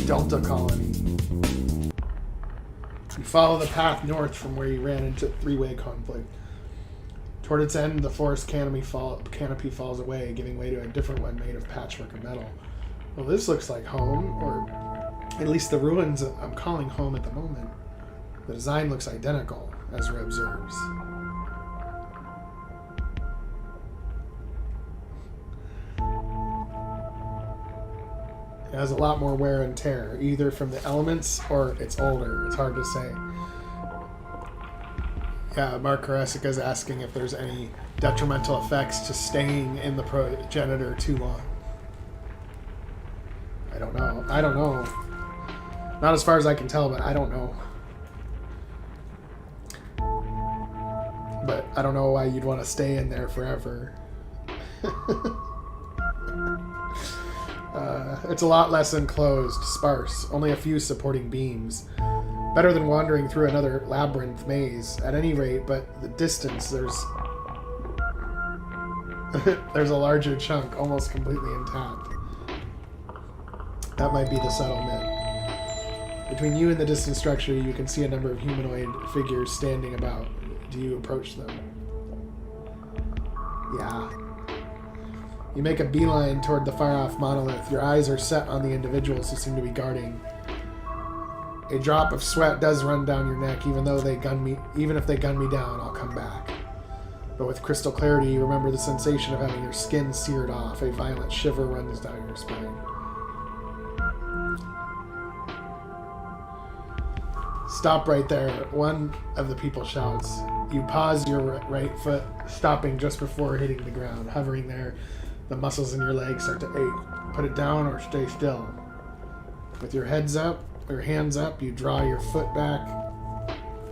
Delta colony. You follow the path north from where you ran into three-way conflict. Toward its end, the forest canopy falls away, giving way to a different one made of patchwork of metal. Well, this looks like home, or at least the ruins I'm calling home at the moment. The design looks identical, Ezra observes. It has a lot more wear and tear, either from the elements or it's older. It's hard to say. Yeah, Mark Karasika's asking if there's any detrimental effects to staying in the progenitor too long. I don't know. Not as far as I can tell, but I don't know. But I don't know why you'd want to stay in there forever. It's a lot less enclosed, sparse, only a few supporting beams. Better than wandering through another labyrinth maze, at any rate, but the distance, there's a larger chunk, almost completely intact. That might be the settlement. Between you and the distant structure, you can see a number of humanoid figures standing about. Do you approach them? Yeah. You make a beeline toward the far-off monolith. Your eyes are set on the individuals who seem to be guarding. A drop of sweat does run down your neck, even if they gun me down, I'll come back. But with crystal clarity, you remember the sensation of having your skin seared off. A violent shiver runs down your spine. Stop right there, one of the people shouts. You pause your right foot, stopping just before hitting the ground. Hovering there, the muscles in your legs start to ache. Put it down or stay still. With your hands up, you draw your foot back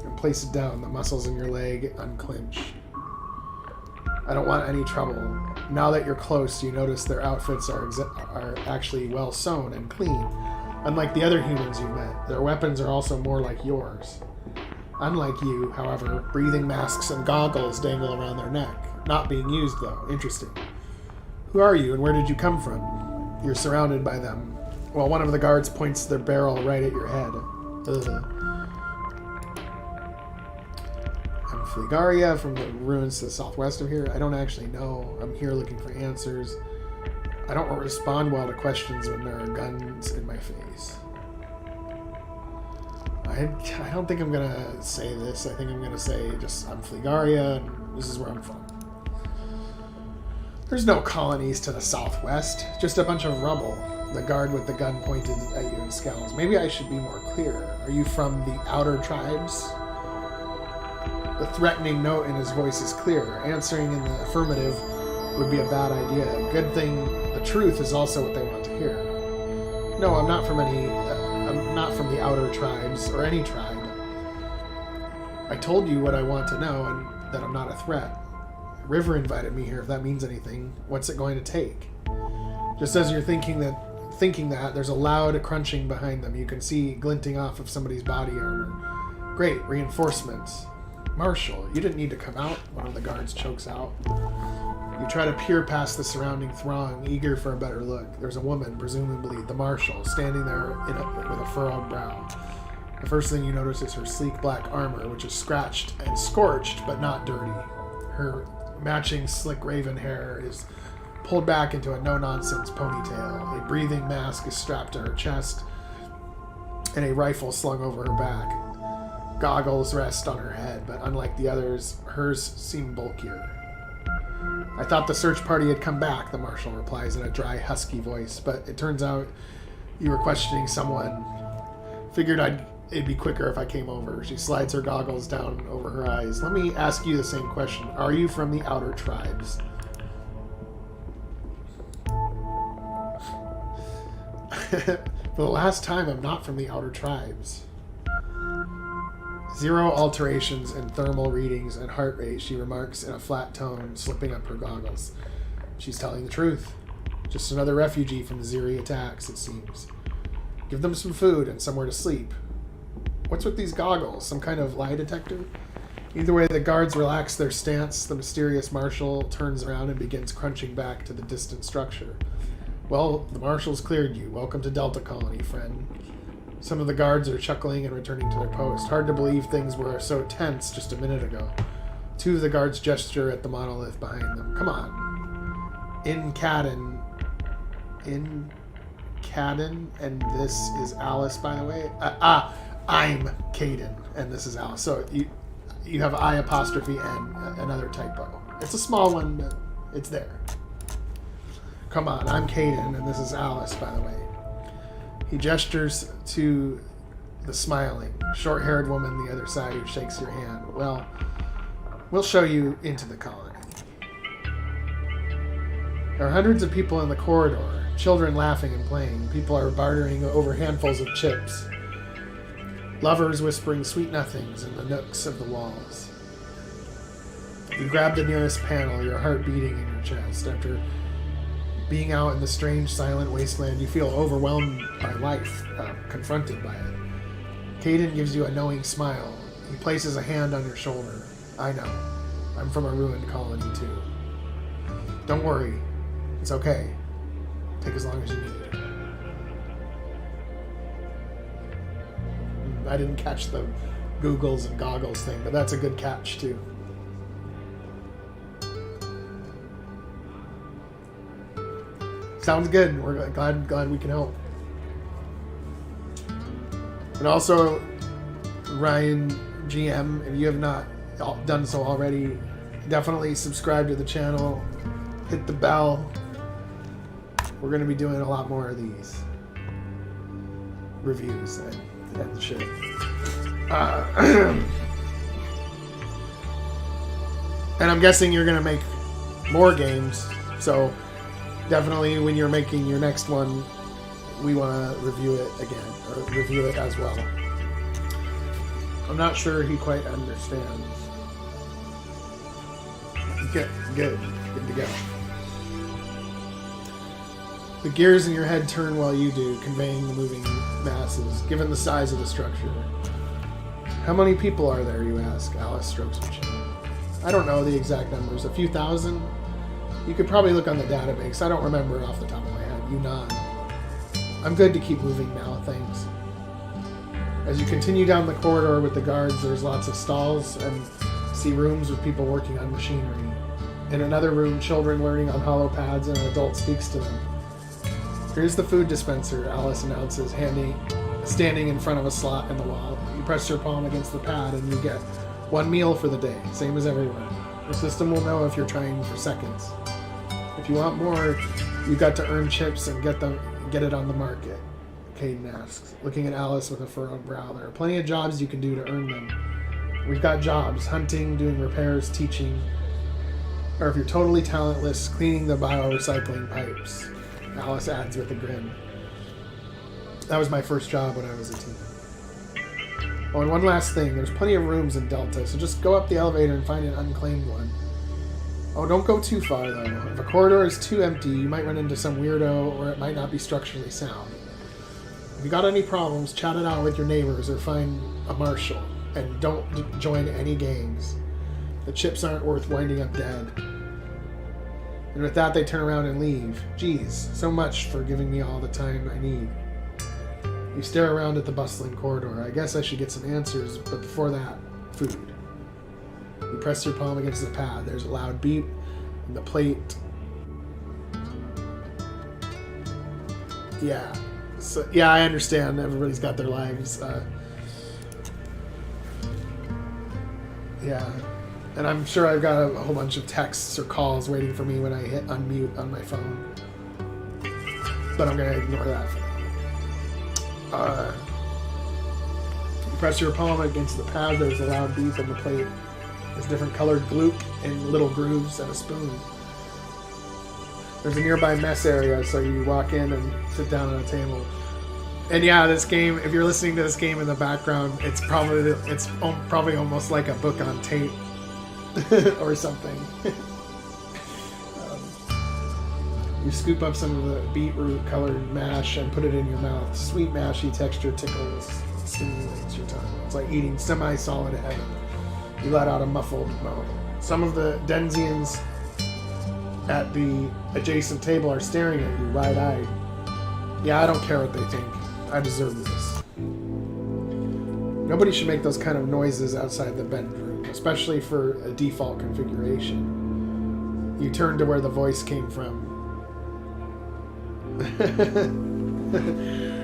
and place it down. The muscles in your leg unclench. I don't want any trouble. Now that you're close, you notice their outfits are actually well sewn and clean. Unlike the other humans you've met, their weapons are also more like yours. Unlike you, however, breathing masks and goggles dangle around their neck. Not being used, though. Interesting. Who are you, and where did you come from? You're surrounded by them. Well, one of the guards points their barrel right at your head. Ugh. I'm Trigaea from the ruins to the southwest of here. I don't actually know. I'm here looking for answers. I don't respond well to questions when there are guns in my face. I don't think I'm going to say this. I think I'm going to say just, I'm Trigaea, and this is where I'm from. There's no colonies to the southwest, just a bunch of rubble. The guard with the gun pointed at you and scowls. Maybe I should be more clear. Are you from the outer tribes? The threatening note in his voice is clear. Answering in the affirmative would be a bad idea. Good thing the truth is also what they want to hear. No, I'm not from I'm not from the outer tribes, or any tribe. I told you what I want to know, and that I'm not a threat. River invited me here, if that means anything. What's it going to take? Just as you're thinking that, there's a loud crunching behind them. You can see glinting off of somebody's body armor. Great, reinforcements. Marshal, you didn't need to come out, one of the guards chokes out. You try to peer past the surrounding throng, eager for a better look. There's a woman, presumably the marshal, standing there with a furrowed brow. The first thing you notice is her sleek black armor, which is scratched and scorched, but not dirty. Her matching slick raven hair is pulled back into a no-nonsense ponytail. A breathing mask is strapped to her chest, and a rifle slung over her back. Goggles rest on her head, but unlike the others, hers seem bulkier. I thought the search party had come back, the marshal replies in a dry, husky voice, but it turns out you were questioning someone. Figured it'd be quicker if I came over. She slides her goggles down over her eyes. Let me ask you the same question. Are you from the outer tribes? For the last time, I'm not from the outer tribes. 0 alterations in thermal readings and heart rate, she remarks in a flat tone, slipping up her goggles. She's telling the truth. Just another refugee from the Ziri attacks, it seems. Give them some food and somewhere to sleep. What's with these goggles? Some kind of lie detector? Either way, the guards relax their stance. The mysterious marshal turns around and begins crunching back to the distant structure. Well, the marshal's cleared you. Welcome to Delta Colony, friend. Some of the guards are chuckling and returning to their post. Hard to believe things were so tense just a minute ago. 2 of the guards gesture at the monolith behind them. Come on. In Cadden, and this is Alice, by the way. I'm Caden, and this is Alice. So you have I apostrophe N, another typo. It's a small one, but it's there. Come on, I'm Caden, and this is Alice, by the way. He gestures to the smiling, short-haired woman the other side who shakes your hand. Well, we'll show you into the colony. There are hundreds of people in the corridor, children laughing and playing. People are bartering over handfuls of chips. Lovers whispering sweet nothings in the nooks of the walls. You grab the nearest panel, your heart beating in your chest. After being out in the strange, silent wasteland, you feel overwhelmed by life, confronted by it. Caden gives you a knowing smile. He places a hand on your shoulder. I know. I'm from a ruined colony, too. Don't worry. It's okay. Take as long as you need. I didn't catch the Googles and goggles thing, but that's a good catch, too. Sounds good. We're glad we can help. And also, RynGM, if you have not done so already, definitely subscribe to the channel. Hit the bell. We're going to be doing a lot more of these reviews and shit. And I'm guessing you're going to make more games, so definitely when you're making your next one, we want to review it again, or review it as well. I'm not sure he quite understands. Good to go. The gears in your head turn while you do, conveying the moving masses, given the size of the structure. How many people are there, you ask? Alice strokes her chin. I don't know the exact numbers. A few thousand? You could probably look on the database. I don't remember off the top of my head. You nod. I'm good to keep moving now, thanks. As you continue down the corridor with the guards, there's lots of stalls and see rooms with people working on machinery. In another room, children learning on hollow pads and an adult speaks to them. Here's the food dispenser, Alice announces, standing in front of a slot in the wall. You press your palm against the pad and you get 1 meal for the day, same as everywhere. The system will know if you're trying for seconds. If you want more, you've got to earn chips and get it on the market, Caden asks, looking at Alice with a furrowed brow. There are plenty of jobs you can do to earn them. We've got jobs, hunting, doing repairs, teaching, or if you're totally talentless, cleaning the biorecycling pipes. Alice adds with a grin. That was my first job when I was a teen. Oh, and one last thing. There's plenty of rooms in Delta, so just go up the elevator and find an unclaimed one. Oh, don't go too far, though. If a corridor is too empty, you might run into some weirdo, or it might not be structurally sound. If you got any problems, chat it out with your neighbors, or find a marshal. And don't join any gangs. The chips aren't worth winding up dead. And with that, they turn around and leave. Geez, so much for giving me all the time I need. You stare around at the bustling corridor. I guess I should get some answers, but before that, food. You press your palm against the pad. There's a loud beep, and the plate... Yeah. So, yeah, I understand. Everybody's got their lives. Yeah. And I'm sure I've got a whole bunch of texts or calls waiting for me when I hit unmute on my phone. But I'm going to ignore that for now. You press your palm against the pad, there's a loud beep on the plate. There's different colored gloop and little grooves and a spoon. There's a nearby mess area, so you walk in and sit down on a table. And yeah, this game, if you're listening to this game in the background, it's probably almost like a book on tape or something. You scoop up some of the beetroot colored mash and put it in your mouth. Sweet mashy texture tickles, stimulates your tongue. It's like eating semi-solid heaven. You let out a muffled moan. Some of the Denzians at the adjacent table are staring at you wide-eyed. Yeah, I don't care what they think. I deserve this. Nobody should make those kind of noises outside the bedroom, especially for a default configuration. You turn to where the voice came from.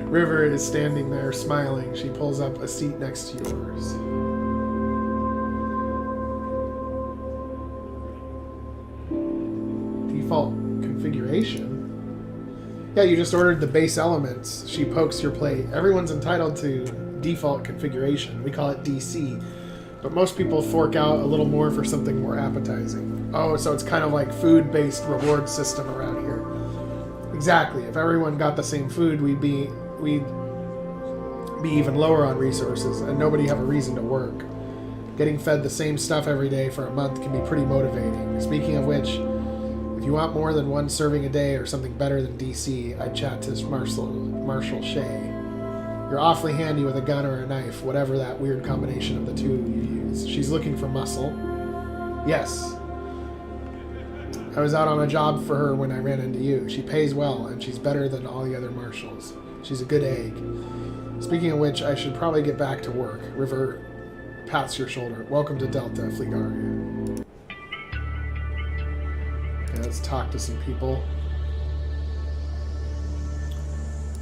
River is standing there smiling. She pulls up a seat next to yours. Default configuration? Yeah, you just ordered the base elements. She pokes your plate. Everyone's entitled to default configuration. We call it DC. But most people fork out a little more for something more appetizing. Oh, so it's kind of like food-based reward system around here. Exactly. If everyone got the same food, we'd be even lower on resources, and nobody have a reason to work. Getting fed the same stuff every day for a month can be pretty motivating. Speaking of which, if you want more than one serving a day or something better than DC, I'd chat to Marshal Shea. You're awfully handy with a gun or a knife, whatever that weird combination of the two you use. She's looking for muscle. Yes. I was out on a job for her when I ran into you. She pays well, and she's better than all the other marshals. She's a good egg. Speaking of which, I should probably get back to work. River pats your shoulder. Welcome to Delta, Flegaria. Okay, let's talk to some people.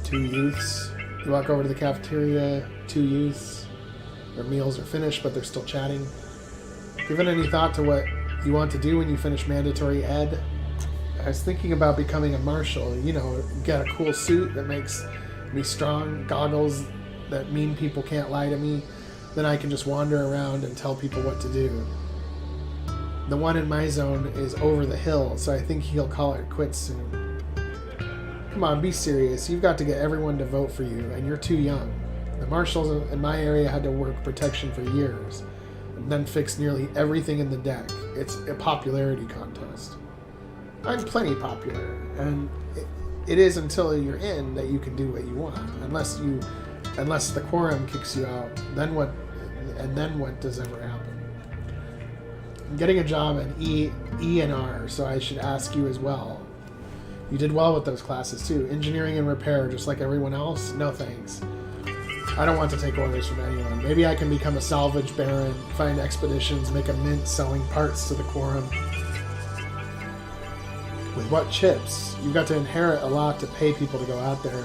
2 youths. You walk over to the cafeteria. 2 youths. Their meals are finished, but they're still chatting. Given any thought to what you want to do when you finish mandatory ed? I was thinking about becoming a marshal. You know, get a cool suit that makes me strong, goggles that mean people can't lie to me. Then I can just wander around and tell people what to do. The one in my zone is over the hill, so I think he'll call it quits soon. Come on, be serious. You've got to get everyone to vote for you, and you're too young. The marshals in my area had to work protection for years, and then fix nearly everything in the deck. It's a popularity contest. I'm plenty popular, and it is until you're in that you can do what you want. Unless the quorum kicks you out, then what? And then what does ever happen? I'm getting a job in E and R, so I should ask you as well. You did well with those classes too. Engineering and repair, just like everyone else? No thanks. I don't want to take orders from anyone. Maybe I can become a salvage baron, find expeditions, make a mint selling parts to the quorum. With what chips? You've got to inherit a lot to pay people to go out there.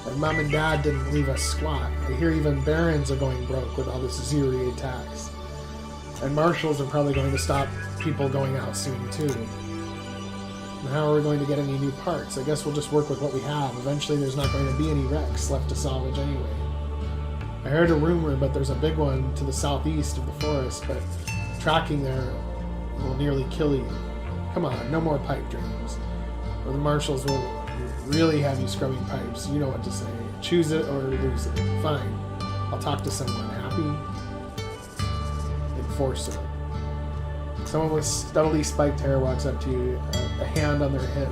And Mom and Dad didn't leave us squat. I hear even barons are going broke with all this zero tax. And marshals are probably going to stop people going out soon too. And how are we going to get any new parts? I guess we'll just work with what we have. Eventually there's not going to be any wrecks left to salvage anyway. I heard a rumor, but there's a big one to the southeast of the forest, but tracking there will nearly kill you. Come on, no more pipe dreams. Or the marshals will really have you scrubbing pipes. You know what to say. Choose it or lose it. Fine. I'll talk to someone. Happy? Enforcer. Someone with steadily spiked hair walks up to you, a hand on their hip.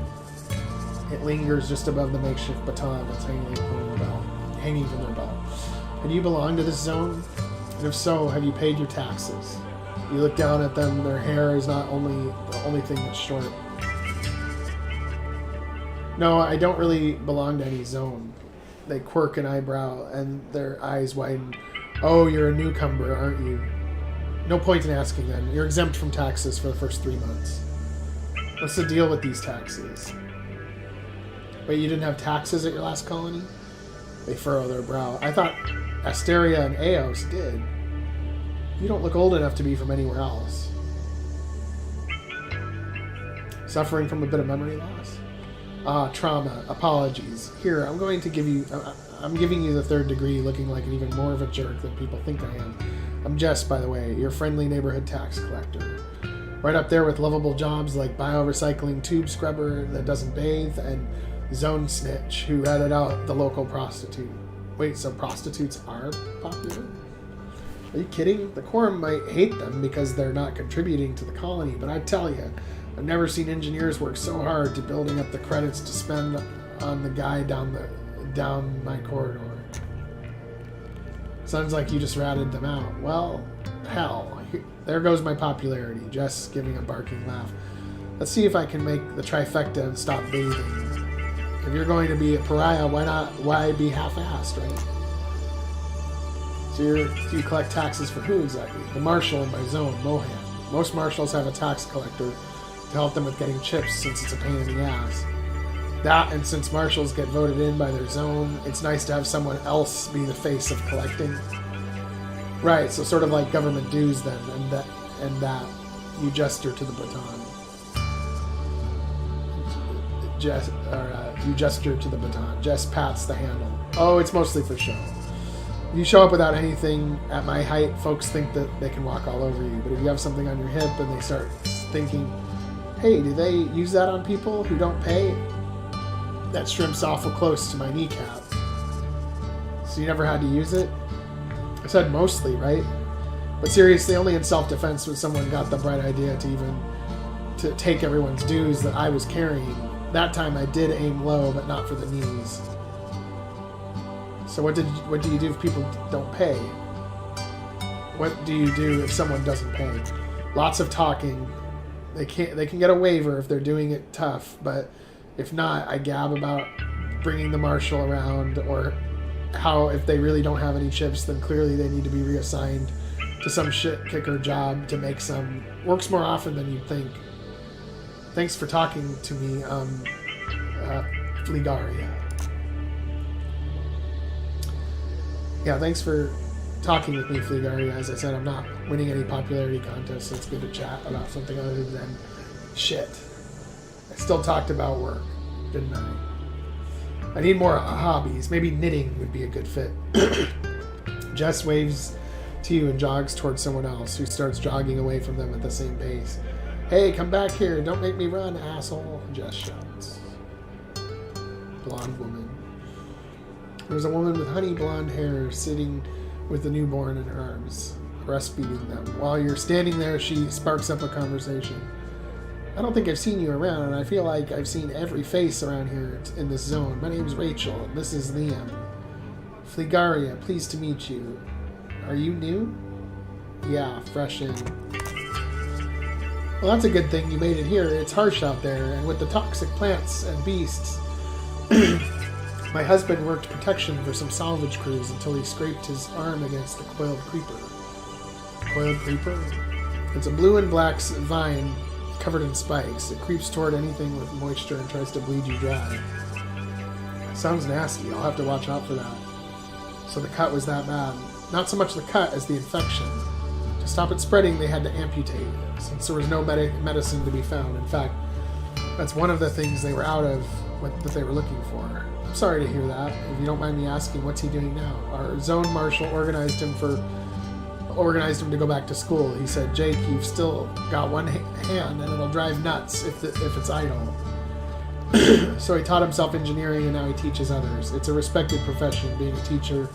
It lingers just above the makeshift baton that's hanging from their belt. And you belong to this zone? And if so, have you paid your taxes? You look down at them, their hair is not only the only thing that's short. No, I don't really belong to any zone. They quirk an eyebrow and their eyes widen. Oh, you're a newcomer, aren't you? No point in asking then. You're exempt from taxes for the first 3 months. What's the deal with these taxes? Wait, you didn't have taxes at your last colony? They furrow their brow. I thought Asteria and Eos did. You don't look old enough to be from anywhere else. Suffering from a bit of memory loss? Ah, trauma. Apologies. Here, I'm giving you the 3rd degree, looking like an even more of a jerk than people think I am. I'm Jess, by the way, your friendly neighborhood tax collector. Right up there with lovable jobs like bio-recycling tube scrubber that doesn't bathe and zone snitch who ratted out the local prostitute. Wait, so prostitutes are popular? Are you kidding? The Quorum might hate them because they're not contributing to the colony, but I tell you, I've never seen engineers work so hard to building up the credits to spend on the guy down my corridor. Sounds like you just ratted them out. Well, hell, there goes my popularity. Jess giving a barking laugh. Let's see if I can make the trifecta and stop bathing. If you're going to be a pariah, why be half-assed, right? So you collect taxes for who exactly? The marshal in my zone, Mohan. Most marshals have a tax collector to help them with getting chips since it's a pain in the ass. That, and since marshals get voted in by their zone, it's nice to have someone else be the face of collecting. Right, so sort of like government dues then, and that you gesture to the baton. You gesture to the baton. Jess pats the handle. Oh, it's mostly for show. If you show up without anything at my height, folks think that they can walk all over you. But if you have something on your hip and they start thinking, hey, do they use that on people who don't pay? That shrimp's awful close to my kneecap. So you never had to use it? I said mostly, right? But seriously, only in self-defense when someone got the bright idea to take everyone's dues that I was carrying. That time I did aim low, but not for the knees. So what do you do if people don't pay? What do you do if someone doesn't pay? Lots of talking. They can get a waiver if they're doing it tough, but if not, I gab about bringing the marshal around, or how if they really don't have any chips, then clearly they need to be reassigned to some shit kicker job to make some. Works more often than you'd think. Thanks for talking to me, Fligaria. Yeah, thanks for talking with me, Fligaria. As I said, I'm not winning any popularity contests, so it's good to chat about something other than shit. I still talked about work, didn't I? I need more hobbies. Maybe knitting would be a good fit. Jess waves to you and jogs towards someone else, who starts jogging away from them at the same pace. Hey, come back here. Don't make me run, asshole. Jess shouts. Blonde woman. There's a woman with honey blonde hair sitting with the newborn in her arms, breastfeeding them. While you're standing there, she sparks up a conversation. I don't think I've seen you around, and I feel like I've seen every face around here in this zone. My name's Rachel, and this is Liam. Fligaria, pleased to meet you. Are you new? Yeah, fresh in. Well, that's a good thing you made it here. It's harsh out there, and with the toxic plants and beasts. My husband worked protection for some salvage crews until he scraped his arm against the coiled creeper. Coiled creeper? It's a blue and black vine covered in spikes. It creeps toward anything with moisture and tries to bleed you dry. Sounds nasty. I'll have to watch out for that. So the cut was that bad. Not so much the cut as the infection. To stop it spreading, they had to amputate, since there was no medicine to be found. In fact, that's one of the things they were out of, that they were looking for. I'm sorry to hear that. If you don't mind me asking, what's he doing now? Our zone marshal organized him to go back to school. He said, Jake, you've still got one hand and it'll drive nuts if it's idle. So he taught himself engineering and now he teaches others. It's a respected profession. Being a teacher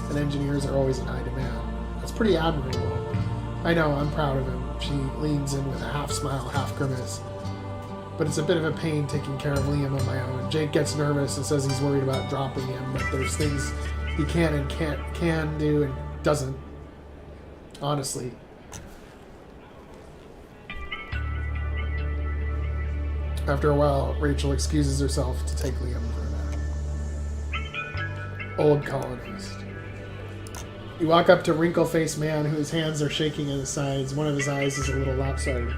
and engineers are always in high demand. That's pretty admirable. I know, I'm proud of him. She leans in with a half smile, half grimace. But it's a bit of a pain taking care of Liam on my own. Jake gets nervous and says he's worried about dropping him, but there's things he can and can do and doesn't. Honestly. After a while, Rachel excuses herself to take Liam for a nap. Old colonist. You walk up to wrinkle-faced man whose hands are shaking at his sides. One of his eyes is a little lopsided.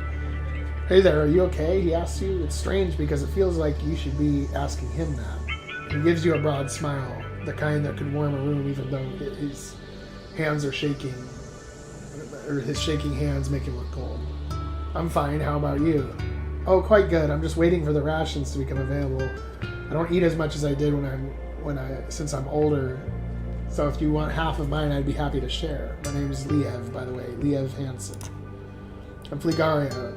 Hey there, are you okay? He asks you. It's strange because it feels like you should be asking him that. He gives you a broad smile, the kind that could warm a room even though his hands are shaking, or his shaking hands make him look cold. I'm fine, how about you? Oh, quite good. I'm just waiting for the rations to become available. I don't eat as much as I did since I'm older. So if you want half of mine, I'd be happy to share. My name's Liev, by the way. Liev Hansen. I'm Fligaria.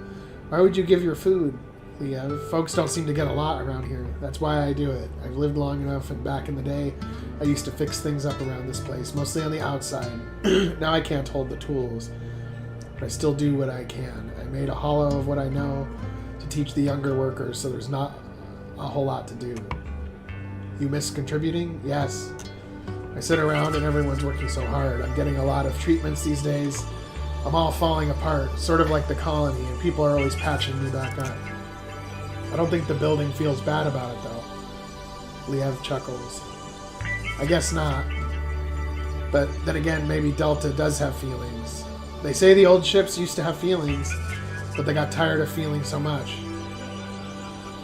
Why would you give your food, Liev? Folks don't seem to get a lot around here. That's why I do it. I've lived long enough, and back in the day, I used to fix things up around this place, mostly on the outside. Now I can't hold the tools, but I still do what I can. I made a hollow of what I know to teach the younger workers, so there's not a whole lot to do. You miss contributing? Yes. I sit around and everyone's working so hard. I'm getting a lot of treatments these days. I'm all falling apart, sort of like the colony, and people are always patching me back up. I don't think the building feels bad about it, though. Liev chuckles. I guess not. But then again, maybe Delta does have feelings. They say the old ships used to have feelings, but they got tired of feeling so much.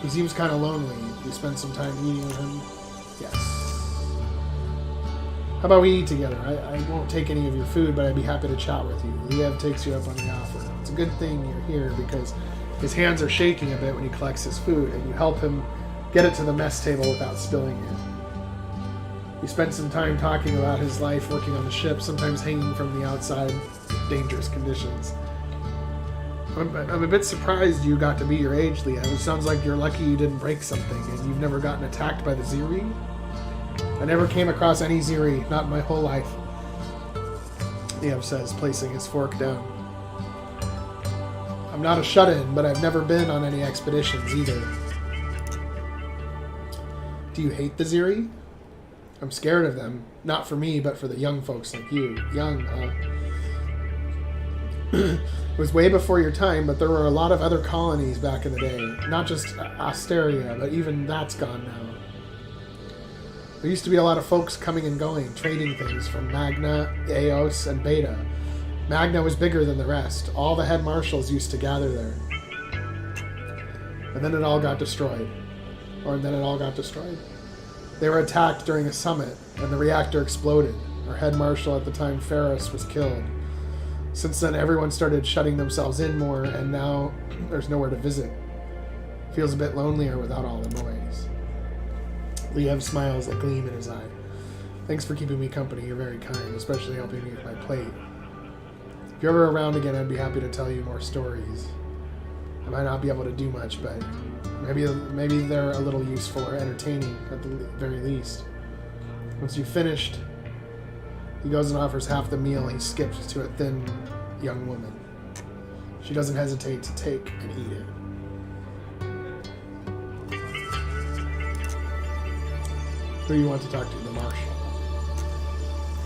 He seems kind of lonely. You spend some time eating with him? Yes. How about we eat together? I won't take any of your food, but I'd be happy to chat with you. Liev takes you up on the offer. It's a good thing you're here because his hands are shaking a bit when he collects his food, and you help him get it to the mess table without spilling it. You spend some time talking about his life working on the ship, sometimes hanging from the outside, dangerous conditions. I'm a bit surprised you got to be your age, Liev. It sounds like you're lucky you didn't break something, and you've never gotten attacked by the Ziri? I never came across any Ziri, not in my whole life, Liev says, placing his fork down. I'm not a shut-in, but I've never been on any expeditions either. Do you hate the Ziri? I'm scared of them. Not for me, but for the young folks like you. Young, It was way before your time, but there were a lot of other colonies back in the day. Not just Asteria, but even that's gone now. There used to be a lot of folks coming and going, trading things from Magna, Eos, and Beta. Magna was bigger than the rest. All the head marshals used to gather there. And then it all got destroyed. They were attacked during a summit, and the reactor exploded. Our head marshal at the time, Ferris, was killed. Since then, everyone started shutting themselves in more, and now there's nowhere to visit. Feels a bit lonelier without all the noise. Liev smiles, a gleam in his eye. Thanks for keeping me company. You're very kind, especially helping me with my plate. If you're ever around again, I'd be happy to tell you more stories. I might not be able to do much, but maybe they're a little useful or entertaining at the very least. Once you've finished, he goes and offers half the meal he skipped to a thin young woman. She doesn't hesitate to take and eat it. Who do you want to talk to? The marshal.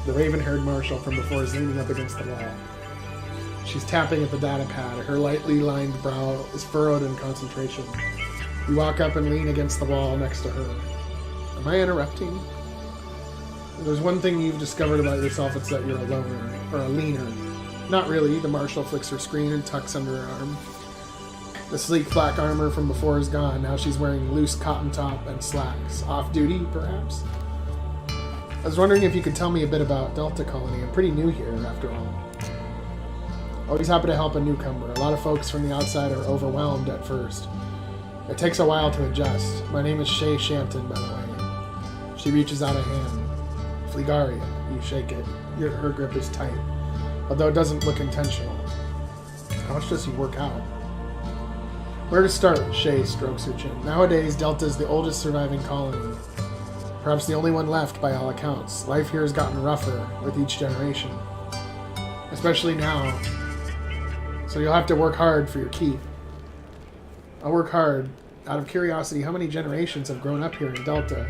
The raven-haired marshal from before is leaning up against the wall. She's tapping at the data pad. Her lightly lined brow is furrowed in concentration. You walk up and lean against the wall next to her. Am I interrupting? There's one thing you've discovered about yourself, it's that you're a loner, or a leaner. Not really. The marshal flicks her screen and tucks under her arm. The sleek black armor from before is gone. Now she's wearing loose cotton top and slacks. Off-duty, perhaps? I was wondering if you could tell me a bit about Delta Colony. I'm pretty new here, after all. Always happy to help a newcomer. A lot of folks from the outside are overwhelmed at first. It takes a while to adjust. My name is Shay Shanton, by the way. She reaches out a hand. Flegaria. You shake it. Her grip is tight, although it doesn't look intentional. How much does he work out? Where to start? Shay strokes her chin. Nowadays, Delta is the oldest surviving colony. Perhaps the only one left by all accounts. Life here has gotten rougher with each generation. Especially now. So you'll have to work hard for your keep. I'll work hard. Out of curiosity, how many generations have grown up here in Delta?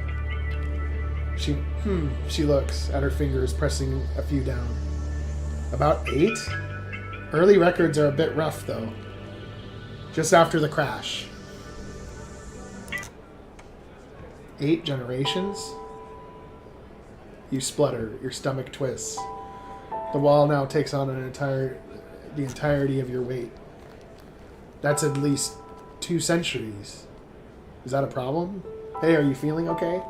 She looks at her fingers, pressing a few down. About 8? Early records are a bit rough, though. Just after the crash. 8 generations? You splutter, your stomach twists. The wall now takes on the entirety of your weight. That's at least 2 centuries. Is that a problem? Hey, are you feeling okay?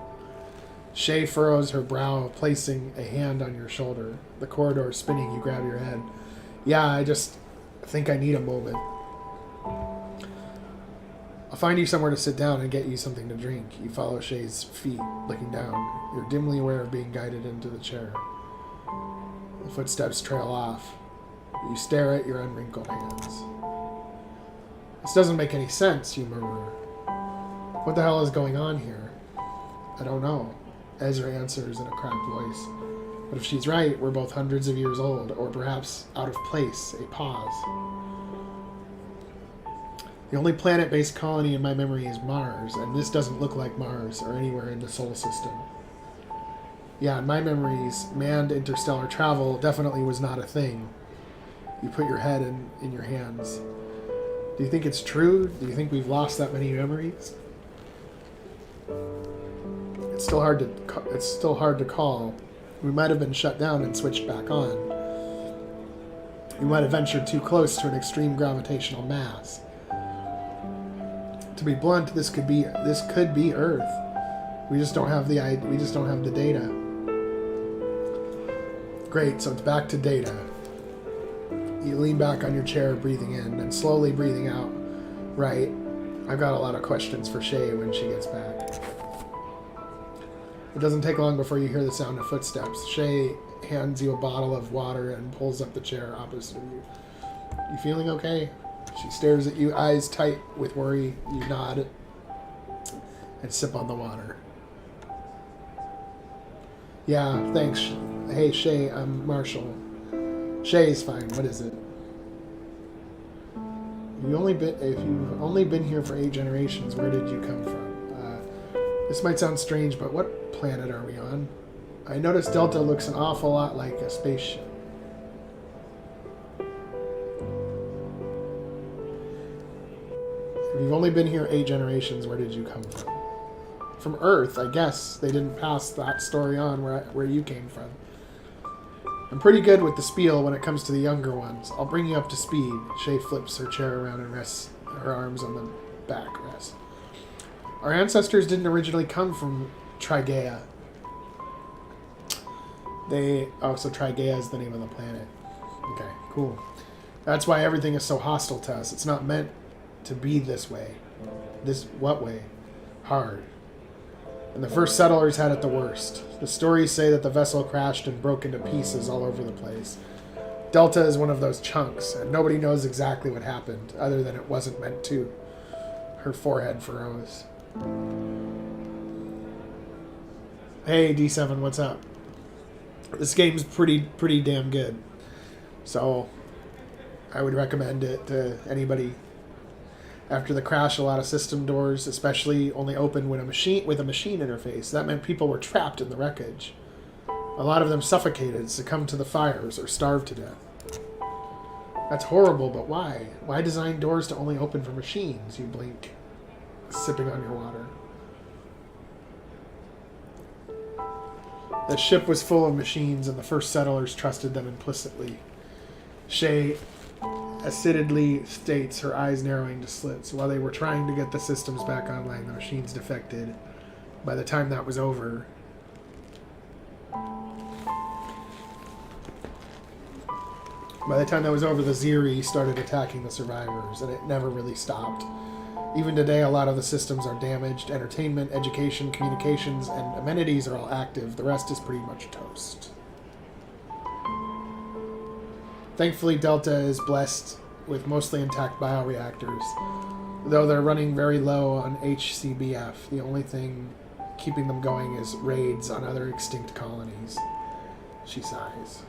Shay furrows her brow, placing a hand on your shoulder. The corridor spinning, you grab your head. Yeah, I just think I need a moment. I'll find you somewhere to sit down and get you something to drink. You follow Shay's feet, looking down. You're dimly aware of being guided into the chair. The footsteps trail off. You stare at your unwrinkled hands. This doesn't make any sense, you murmur. What the hell is going on here? I don't know. Ezra answers in a cracked voice. But if she's right, we're both hundreds of years old, or perhaps out of place. A pause. The only planet-based colony in my memory is Mars, and this doesn't look like Mars or anywhere in the solar system. Yeah, in my memories, manned interstellar travel definitely was not a thing. You put your head in your hands. Do you think it's true? Do you think we've lost that many memories? It's still hard to call. We might have been shut down and switched back on. We might have ventured too close to an extreme gravitational mass. To be blunt, this could be Earth. We just don't have the data. Great, so it's back to data. You lean back on your chair, breathing in and slowly breathing out. Right. I've got a lot of questions for Shay when she gets back. It doesn't take long before you hear the sound of footsteps. Shay hands you a bottle of water and pulls up the chair opposite of you. You feeling okay? She stares at you, eyes tight with worry. You nod and sip on the water. Yeah, thanks. Hey, Shay, I'm Marshall. Shay's fine. What is it? If you've only been here for 8 generations, where did you come from? This might sound strange, but what planet are we on? I noticed Delta looks an awful lot like a spaceship. If you've only been here 8 generations, where did you come from? From Earth, I guess. They didn't pass that story on where you came from. I'm pretty good with the spiel when it comes to the younger ones. I'll bring you up to speed. Shay flips her chair around and rests her arms on the backrest. Our ancestors didn't originally come from Trigaea. So Trigaea is the name of the planet. Okay, cool. That's why everything is so hostile to us. It's not meant to be this way. What way? Hard. And the first settlers had it the worst. The stories say that the vessel crashed and broke into pieces all over the place. Delta is one of those chunks, and nobody knows exactly what happened, other than it wasn't meant to. Her forehead furrows. Hey, D7, what's up? This game's pretty damn good. So, I would recommend it to anybody. After the crash, a lot of system doors, especially, only opened with a machine interface. That meant people were trapped in the wreckage. A lot of them suffocated, succumbed to the fires, or starved to death. That's horrible, but why? Why design doors to only open for machines? You blink, sipping on your water. The ship was full of machines, and the first settlers trusted them implicitly. Shay acidly states, her eyes narrowing to slits. While they were trying to get the systems back online, the machines defected. By the time that was over... the Ziri started attacking the survivors, and it never really stopped. Even today, a lot of the systems are damaged. Entertainment, education, communications, and amenities are all active. The rest is pretty much toast. Thankfully, Delta is blessed with mostly intact bioreactors, though they're running very low on HCBF. The only thing keeping them going is raids on other extinct colonies. She sighs.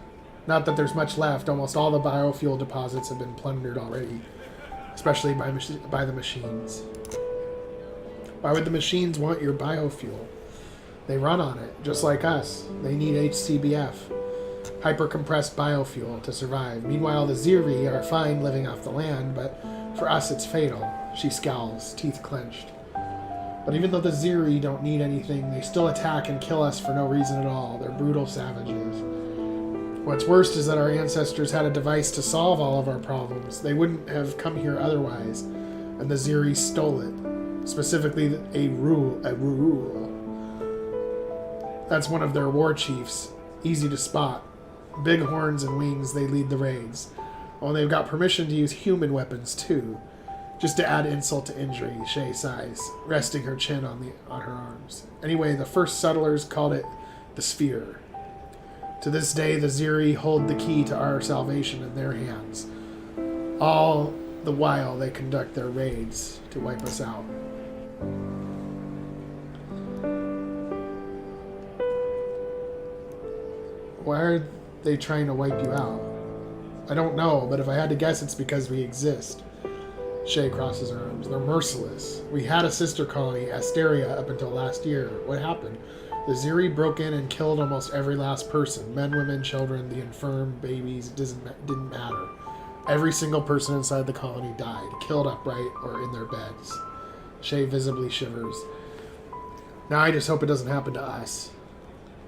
Not that there's much left. Almost all the biofuel deposits have been plundered already, especially by the machines. Why would the machines want your biofuel? They run on it, just like us. They need HCBF, hyper-compressed biofuel, to survive. Meanwhile, the Ziri are fine living off the land, but for us it's fatal. She scowls, teeth clenched. But even though the Ziri don't need anything, they still attack and kill us for no reason at all. They're brutal savages. What's worst is that our ancestors had a device to solve all of our problems. They wouldn't have come here otherwise, and the Ziri stole it. Specifically, a rule. That's one of their war chiefs. Easy to spot. Big horns and wings, they lead the raids. Well, they've got permission to use human weapons, too. Just to add insult to injury, Shay sighs, resting her chin on her arms. Anyway, the first settlers called it the Sphere. To this day, the Ziri hold the key to our salvation in their hands. All the while, they conduct their raids to wipe us out. Why are they trying to wipe you out? I don't know, but if I had to guess, it's because we exist. Shay crosses her arms. They're merciless. We had a sister colony, Asteria, up until last year. What happened? The Ziri broke in and killed almost every last person. Men, women, children, the infirm, babies, it didn't matter. Every single person inside the colony died, killed upright or in their beds. Shay visibly shivers. Now I just hope it doesn't happen to us.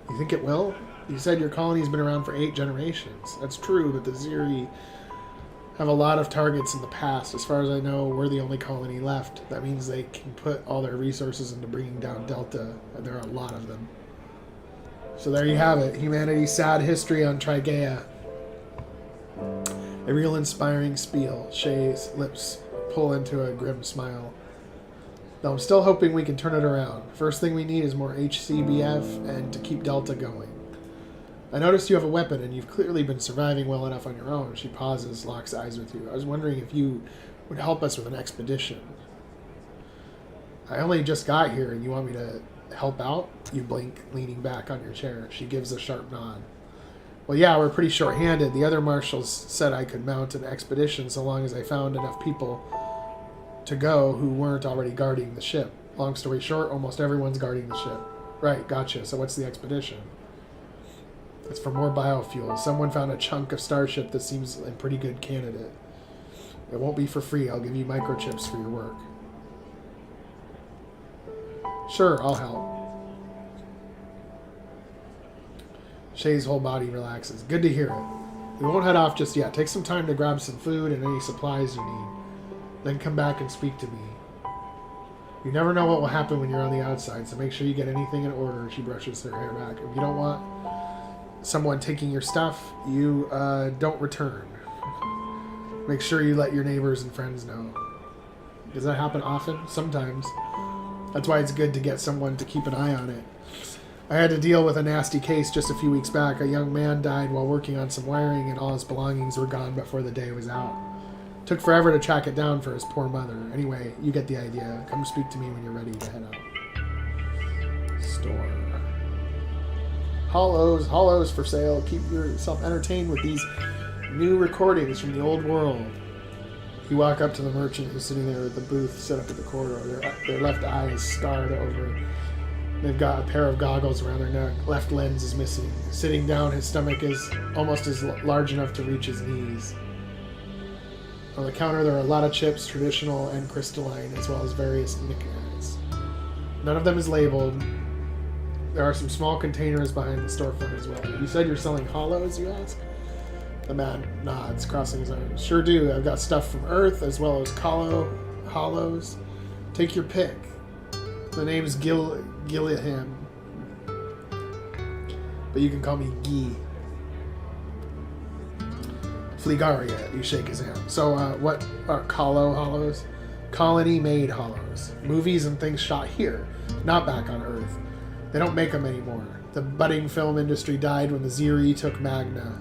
You think it will? You said your colony's been around for 8 generations. That's true, but the Ziri have a lot of targets in the past. As far as I know, we're the only colony left. That means they can put all their resources into bringing down Delta, and there are a lot of them. So there you have it. Humanity's sad history on Trigaea. A real inspiring spiel. Shay's lips pull into a grim smile. Though I'm still hoping we can turn it around. First thing we need is more HCBF and to keep Delta going. I noticed you have a weapon, and you've clearly been surviving well enough on your own. She pauses, locks eyes with you. I was wondering if you would help us with an expedition. I only just got here, and you want me to help out? You blink, leaning back on your chair. She gives a sharp nod. Well, yeah, we're pretty short-handed. The other marshals said I could mount an expedition so long as I found enough people to go who weren't already guarding the ship. Long story short, almost everyone's guarding the ship. Right, gotcha. So what's the expedition? It's for more biofuel. Someone found a chunk of Starship that seems a pretty good candidate. It won't be for free. I'll give you microchips for your work. Sure, I'll help. Shay's whole body relaxes. Good to hear it. We won't head off just yet. Take some time to grab some food and any supplies you need. Then come back and speak to me. You never know what will happen when you're on the outside, so make sure you get anything in order. She brushes her hair back. If you don't want someone taking your stuff, you don't return. Make sure you let your neighbors and friends know. Does that happen often? Sometimes. That's why it's good to get someone to keep an eye on it. I had to deal with a nasty case just a few weeks back. A young man died while working on some wiring, and all his belongings were gone before the day was out. Took forever to track it down for his poor mother. Anyway, you get the idea. Come speak to me when you're ready to head out. Store. Hollows for sale. Keep yourself entertained with these new recordings from the old world. You walk up to the merchant who's sitting there at the booth set up at the corridor. Their left eye is scarred over. They've got a pair of goggles around their neck. Left lens is missing. Sitting down, his stomach is almost as large enough to reach his knees. On the counter, there are a lot of chips, traditional and crystalline, as well as various knickknacks. None of them is labeled. There are some small containers behind the storefront as well. You said you're selling hollows, you ask? The man nods, crossing his arms. Sure do. I've got stuff from Earth, as well as hollows. Take your pick. The name's Gilliam. But you can call me Guy. Flegaria, you shake his hand. So, what are hollows? Colony-made hollows. Movies and things shot here, not back on Earth. They don't make them anymore. The budding film industry died when the Ziri took Magna.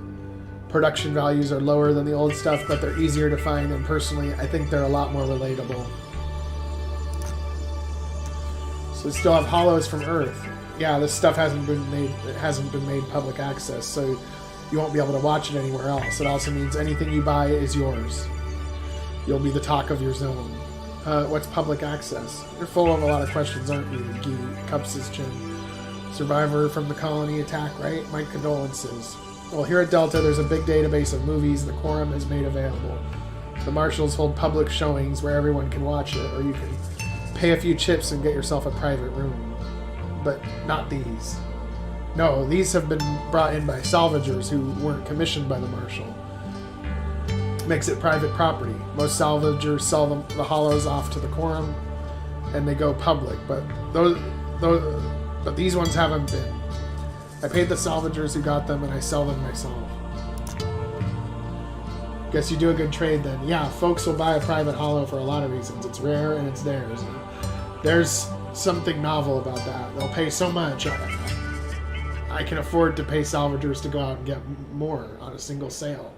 Production values are lower than the old stuff, but they're easier to find, and personally, I think they're a lot more relatable. So we still have hollows from Earth. Yeah, this stuff hasn't been made public access, so you won't be able to watch it anywhere else. It also means anything you buy is yours. You'll be the talk of your zone. What's public access? You're full of a lot of questions, aren't you? Gee cups his chin. Survivor from the colony attack, right? My condolences. Well, here at Delta, there's a big database of movies the Quorum has made available. The Marshals hold public showings where everyone can watch it, or you can pay a few chips and get yourself a private room. But not these. No, these have been brought in by salvagers who weren't commissioned by the Marshal. Makes it private property. Most salvagers sell the hollows off to the Quorum, and they go public, but these ones haven't been. I paid the salvagers who got them, and I sell them myself. Guess you do a good trade then. Yeah, folks will buy a private hollow for a lot of reasons. It's rare and it's theirs. And there's something novel about that. They'll pay so much. I can afford to pay salvagers to go out and get more on a single sale.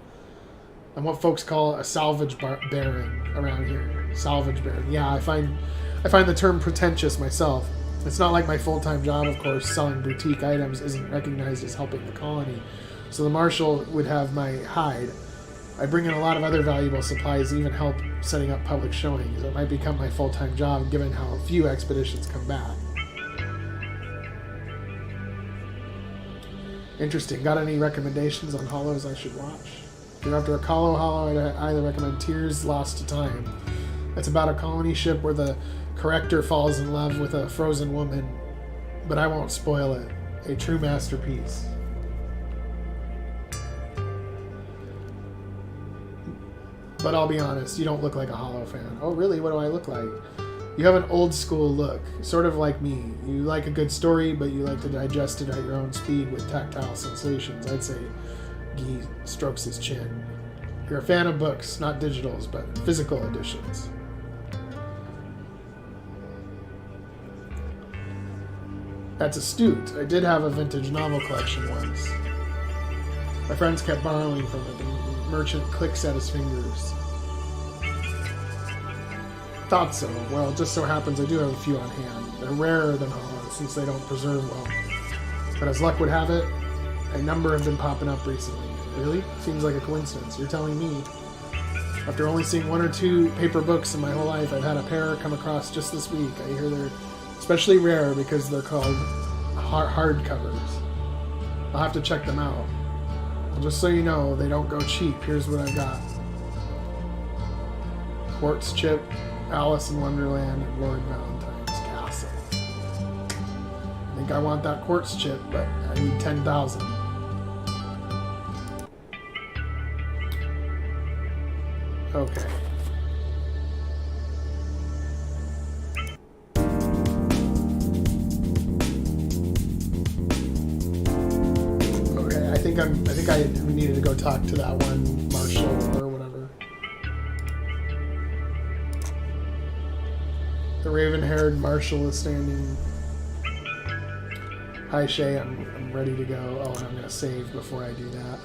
I'm what folks call a salvage baron around here. Salvage baron. Yeah, I find the term pretentious myself. It's not like my full-time job, of course. Selling boutique items isn't recognized as helping the colony, so the Marshal would have my hide. I bring in a lot of other valuable supplies, even help setting up public showings. It might become my full-time job, given how few expeditions come back. Interesting. Got any recommendations on hollows I should watch? If you're after a hollow, I'd either recommend Tears Lost to Time. It's about a colony ship where the corrector falls in love with a frozen woman, but I won't spoil it. A true masterpiece. But I'll be honest, you don't look like a hollow fan. Oh really? What do I look like? You have an old school look, sort of like me. You like a good story, but you like to digest it at your own speed with tactile sensations. I'd say Guy strokes his chin. You're a fan of books, not digitals, but physical editions. That's astute. I did have a vintage novel collection once. My friends kept borrowing from it. The merchant clicks at his fingers. Thought so. Well, it just so happens I do have a few on hand. They're rarer than hollows since they don't preserve well. But as luck would have it, a number have been popping up recently. Really? Seems like a coincidence. You're telling me. After only seeing one or two paper books in my whole life, I've had a pair come across just this week. I hear they're especially rare because they're called hardcovers. I'll have to check them out. Well, just so you know, they don't go cheap. Here's what I've got. Quartz Chip, Alice in Wonderland, and Lord Valentine's Castle. I think I want that Quartz Chip, but I need 10,000. Okay. I think we needed to go talk to that one Marshal or whatever. The raven-haired Marshal is standing. Hi Shay, I'm ready to go. Oh, and I'm gonna save before I do that.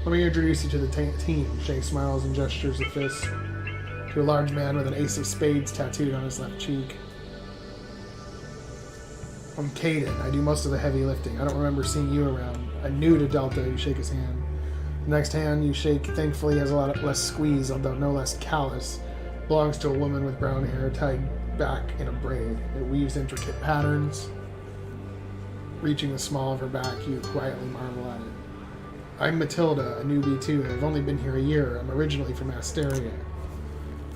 Let me introduce you to the team. Shay smiles and gestures a fist to a large man with an ace of spades tattooed on his left cheek. I'm Caden. I do most of the heavy lifting. I don't remember seeing you around. I'm new to Delta. You shake his hand. The next hand you shake, thankfully, has a lot less squeeze, although no less callous. Belongs to a woman with brown hair tied back in a braid. It weaves intricate patterns. Reaching the small of her back, you quietly marvel at it. I'm Matilda, a newbie too. I've only been here a year. I'm originally from Asteria.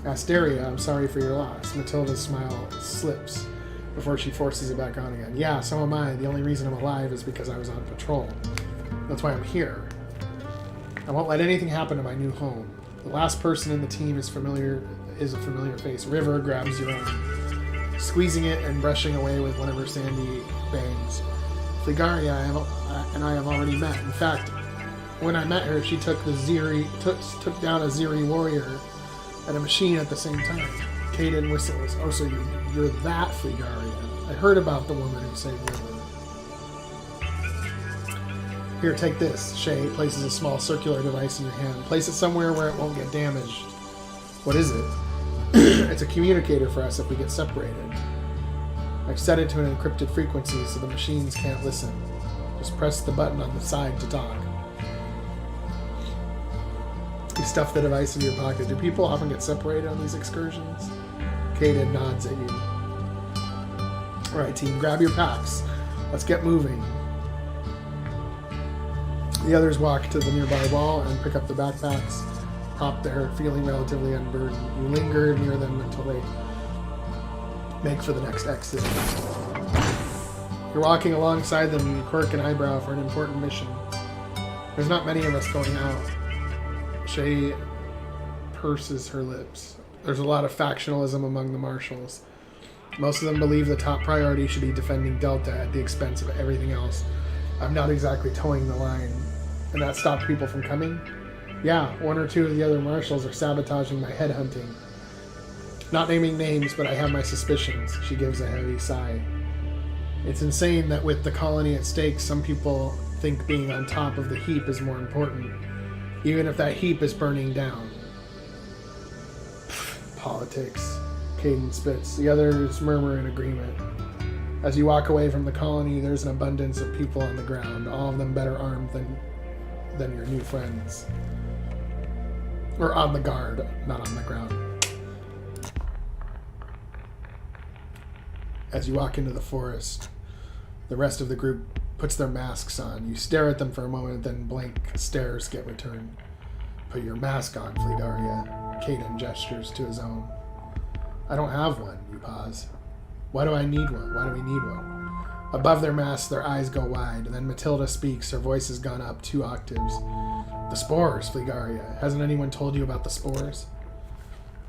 Asteria, I'm sorry for your loss. Matilda's smile slips before she forces it back on again. Yeah, so am I. The only reason I'm alive is because I was on patrol. That's why I'm here. I won't let anything happen to my new home. The last person in the team is a familiar face. River grabs your arm, squeezing it and brushing away with one of her sandy bangs. Trigaea and I have already met. In fact, When I met her, she took took down a Ziri warrior and a machine at the same time. Caden whistles. Oh, so you're that Trigaea. I heard about the woman who saved River. Here, take this. Shay places a small circular device in your hand. Place it somewhere where it won't get damaged. What is it? It's a communicator for us if we get separated. I've set it to an encrypted frequency so the machines can't listen. Just press the button on the side to talk. You stuff the device in your pocket. Do people often get separated on these excursions? Caden nods at you. Alright, team, grab your packs. Let's get moving. The others walk to the nearby wall and pick up the backpacks, hop there, feeling relatively unburdened. You linger near them until they make for the next exit. You're walking alongside them and you quirk an eyebrow for an important mission. There's not many of us going out. Shay purses her lips. There's a lot of factionalism among the marshals. Most of them believe the top priority should be defending Delta at the expense of everything else. I'm not exactly towing the line. And that stopped people from coming? Yeah, one or two of the other marshals are sabotaging my headhunting. Not naming names, but I have my suspicions. She gives a heavy sigh. It's insane that with the colony at stake, some people think being on top of the heap is more important, even if that heap is burning down. Politics. Caden spits. The others murmur in agreement. As you walk away from the colony, there's an abundance of people on the ground, all of them better armed than your new friends. Or on the guard, not on the ground. As you walk into the forest, the rest of the group puts their masks on. You stare at them for a moment, then blank stares get returned. Put your mask on, Trigaea. Caden gestures to his own. I don't have one, you pause. Why do I need one? Why do we need one? Above their masks, their eyes go wide, and then Matilda speaks. Her voice has gone up 2 octaves. The spores, Trigaea. Hasn't anyone told you about the spores?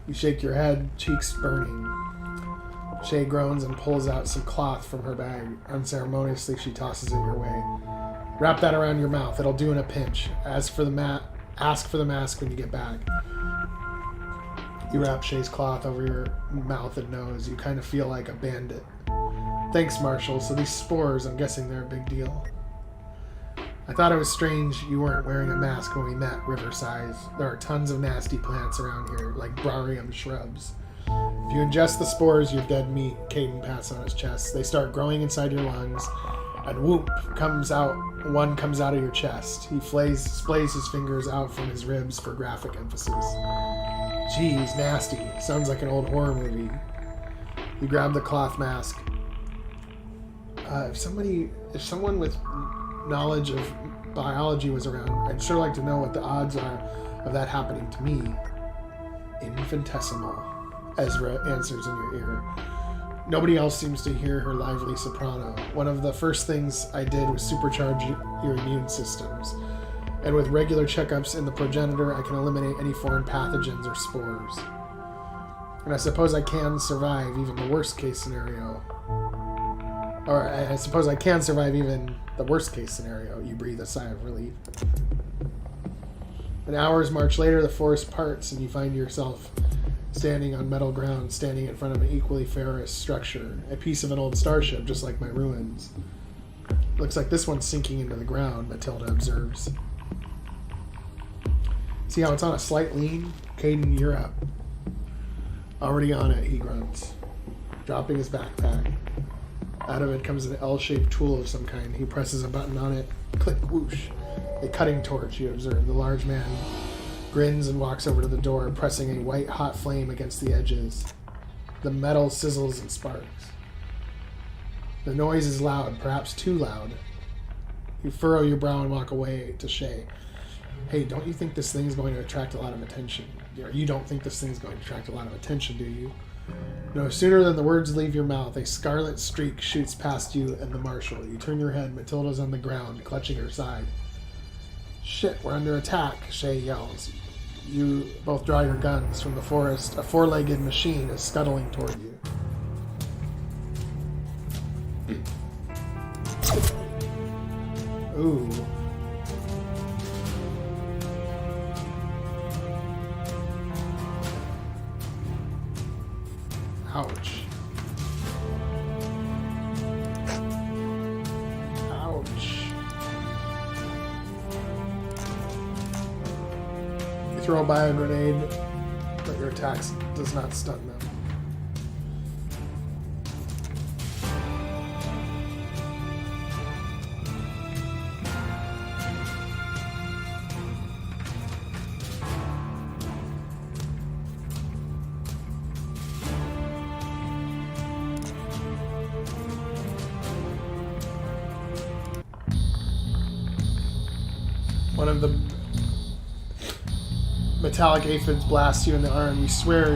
You shake your head, cheeks burning. Shay groans and pulls out some cloth from her bag. Unceremoniously, she tosses it your way. Wrap that around your mouth. It'll do in a pinch. Ask for the mask when you get back. You wrap Shay's cloth over your mouth and nose. You kind of feel like a bandit. Thanks, Marshal. So these spores, I'm guessing they're a big deal. I thought it was strange you weren't wearing a mask when we met, River sighs. There are tons of nasty plants around here, like brarium shrubs. If you ingest the spores, you're dead meat, Caden pats on his chest. They start growing inside your lungs, and whoop, one comes out of your chest. He splays his fingers out from his ribs for graphic emphasis. Geez, nasty. Sounds like an old horror movie. You grab the cloth mask. If someone with knowledge of biology was around, I'd sure like to know what the odds are of that happening to me. Infinitesimal, Ezra answers in your ear. Nobody else seems to hear her lively soprano. One of the first things I did was supercharge your immune systems. And with regular checkups in the progenitor, I can eliminate any foreign pathogens or spores. And I suppose I can survive even the worst case scenario. Or I suppose I can survive even the worst case scenario. You breathe a sigh of relief. An hour's march later, the forest parts and you find yourself standing on metal ground, standing in front of an equally ferrous structure. A piece of an old starship, just like my ruins. Looks like this one's sinking into the ground, Matilda observes. See how it's on a slight lean? Caden, you're up. Already on it, he grunts, dropping his backpack. Out of it comes an L-shaped tool of some kind. He presses a button on it. Click, whoosh. A cutting torch, you observe. The large man grins and walks over to the door, pressing a white hot flame against the edges. The metal sizzles and sparks. The noise is loud, perhaps too loud. You furrow your brow and walk away to Shay. Hey, don't you think this thing's going to attract a lot of attention? You don't think this thing's going to attract a lot of attention, do you? No sooner than the words leave your mouth, a scarlet streak shoots past you and the marshal. You turn your head. Matilda's on the ground, clutching her side. Shit, we're under attack, Shay yells. You both draw your guns. From the forest, a four-legged machine is scuttling toward you. Ooh. Throw a bio grenade, but your attacks does not stun them. One of the metallic aphids blasts you in the arm. You swear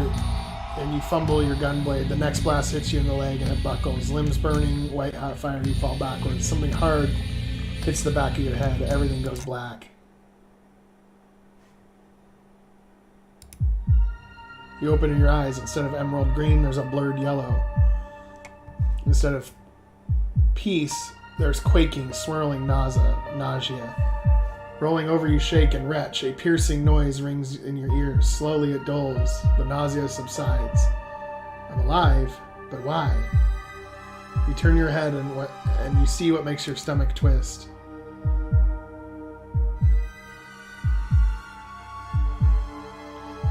and you fumble your gun blade. The next blast hits you in the leg and it buckles. Limbs burning, white hot fire, you fall backwards. Something hard hits the back of your head. Everything goes black. You open your eyes. Instead of emerald green, there's a blurred yellow. Instead of peace, there's quaking, swirling nausea. Rolling over you shake and retch. A piercing noise rings in your ears. Slowly it dulls. The nausea subsides. I'm alive, but why? You turn your head and you see what makes your stomach twist.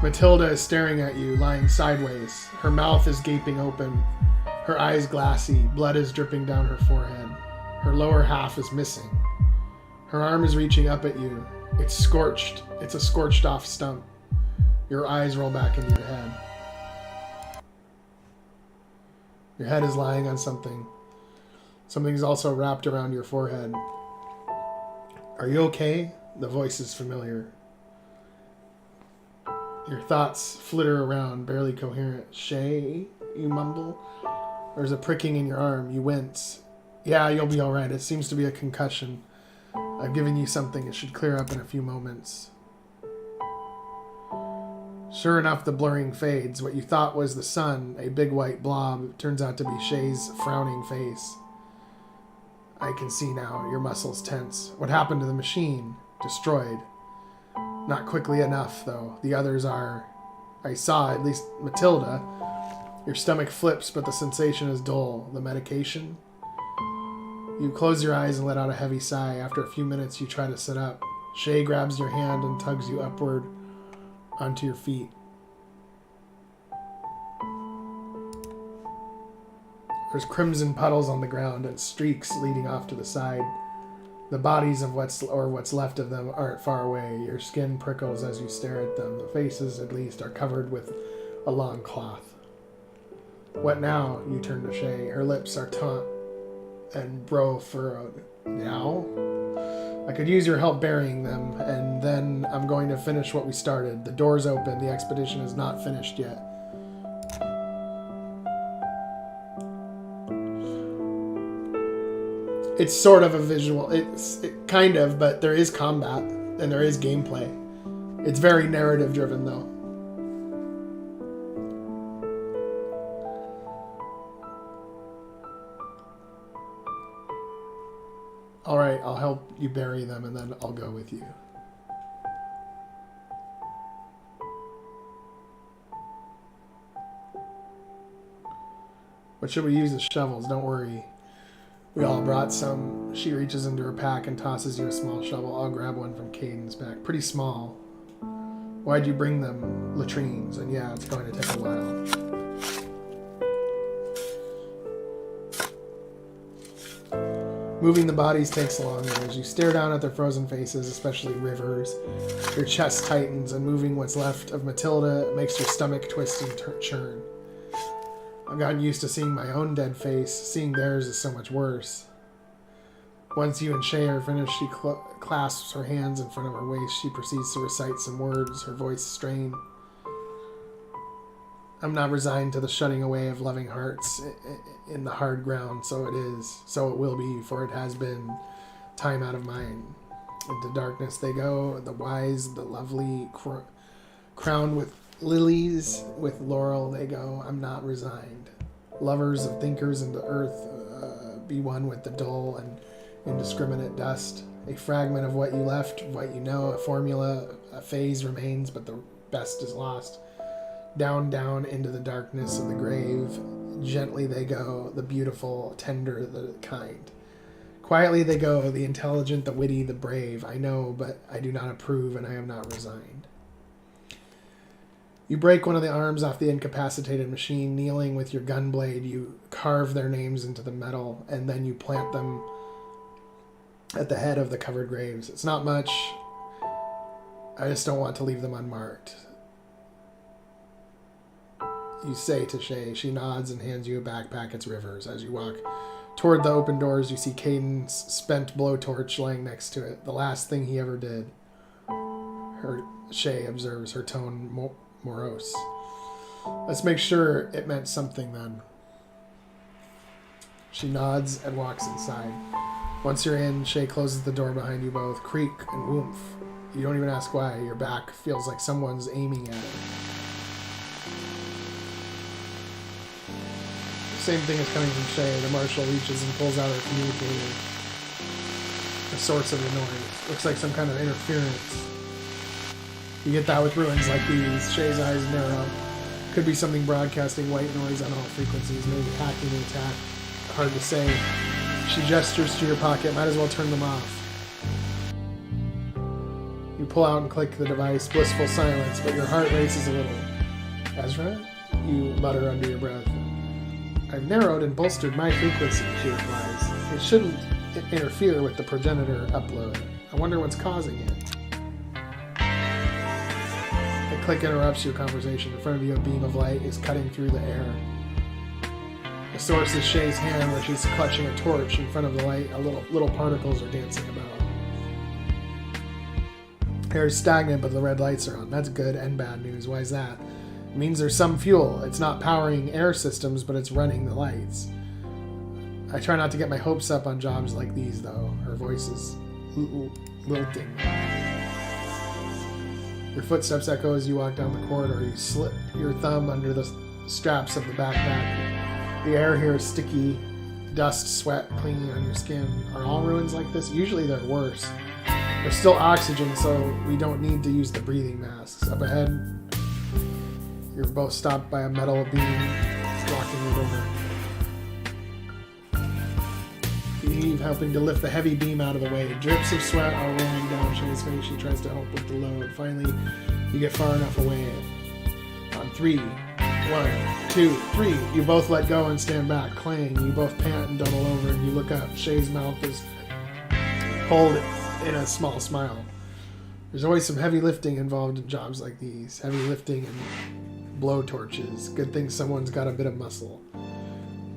Matilda is staring at you, lying sideways. Her mouth is gaping open. Her eyes glassy. Blood is dripping down her forehead. Her lower half is missing. Her arm is reaching up at you. It's scorched. It's a scorched off stump. Your eyes roll back into your head. Your head is lying on something. Something's also wrapped around your forehead. Are you okay? The voice is familiar. Your thoughts flitter around, barely coherent. Shay, you mumble. There's a pricking in your arm. You wince. Yeah, you'll be alright. It seems to be a concussion. I've given you something. It should clear up in a few moments. Sure enough, the blurring fades. What you thought was the sun, a big white blob, turns out to be Shay's frowning face. I can see now. Your muscles tense. What happened to the machine? Destroyed. Not quickly enough, though. The others are. I saw, at least Matilda. Your stomach flips, but the sensation is dull. The medication? You close your eyes and let out a heavy sigh. After a few minutes, you try to sit up. Shay grabs your hand and tugs you upward onto your feet. There's crimson puddles on the ground and streaks leading off to the side. The bodies of what's left of them aren't far away. Your skin prickles as you stare at them. The faces, at least, are covered with a long cloth. What now? You turn to Shay. Her lips are taut and brow furrowed. Now? I could use your help burying them, and then I'm going to finish what we started. The door's open. The expedition is not finished yet. It's sort of a visual. Kind of, but there is combat, and there is gameplay. It's very narrative-driven, though. Alright, I'll help you bury them, and then I'll go with you. What should we use as shovels? Don't worry. We all brought some. She reaches into her pack and tosses you a small shovel. I'll grab one from Caden's back. Pretty small. Why'd you bring them? Latrines. And yeah, it's going to take a while. Moving the bodies takes longer. As you stare down at their frozen faces, especially River's, your chest tightens, and moving what's left of Matilda makes your stomach twist and churn. I've gotten used to seeing my own dead face. Seeing theirs is so much worse. Once you and Shay are finished, she clasps her hands in front of her waist. She proceeds to recite some words, her voice strained. I'm not resigned to the shutting away of loving hearts in the hard ground, so it is, so it will be, for it has been time out of mind. Into darkness they go, the wise, the lovely, crowned with lilies, with laurel they go. I'm not resigned. Lovers of thinkers into earth, be one with the dull and indiscriminate dust. A fragment of what you left, what you know, a formula, a phase remains, but the best is lost. Down, down into the darkness of the grave. Gently they go, the beautiful, tender, the kind. Quietly they go, the intelligent, the witty, the brave. I know, but I do not approve, and I am not resigned. You break one of the arms off the incapacitated machine. Kneeling with your gun blade, you carve their names into the metal, and then you plant them at the head of the covered graves. It's not much. I just don't want to leave them unmarked. You say to Shay. She nods and hands you a backpack. It's Rivers. As you walk toward the open doors, you see Caden's spent blowtorch laying next to it. The last thing he ever did. Shay observes, her tone morose. Let's make sure it meant something then. She nods and walks inside. Once you're in, Shay closes the door behind you both. Creak and whoomph. You don't even ask why. Your back feels like someone's aiming at it. Same thing is coming from Shay. The marshal reaches and pulls out her communicator. The source of the noise. Looks like some kind of interference. You get that with ruins like these. Shay's eyes narrow. Could be something broadcasting white noise on all frequencies. Maybe hacking the attack. Hard to say. She gestures to your pocket. Might as well turn them off. You pull out and click the device. Blissful silence, but your heart races a little. Ezra? You mutter under your breath. I've narrowed and bolstered my frequency, she replies. It shouldn't interfere with the progenitor upload. I wonder what's causing it. A click interrupts your conversation. In front of you, a beam of light is cutting through the air. The source is Shay's hand, where she's clutching a torch. In front of the light, little particles are dancing about. Air is stagnant, but the red lights are on. That's good and bad news. Why is that? It means there's some fuel. It's not powering air systems, but it's running the lights. I try not to get my hopes up on jobs like these, though. Her voice is lilting. Your footsteps echo as you walk down the corridor. You slip your thumb under the straps of the backpack. The air here is sticky. Dust, sweat clinging on your skin. Are all ruins like this? Usually they're worse. There's still oxygen, so we don't need to use the breathing masks. Up ahead, you're both stopped by a metal beam blocking the door. You heave, helping to lift the heavy beam out of the way. Drips of sweat are rolling down Shay's face. She tries to help with the load. Finally, you get far enough away. On 3, 1, 2, 3. You both let go and stand back. Clang. You both pant and double over, and you look up. Shay's mouth is pulled in a small smile. There's always some heavy lifting involved in jobs like these. Heavy lifting and blow torches. Good thing someone's got a bit of muscle.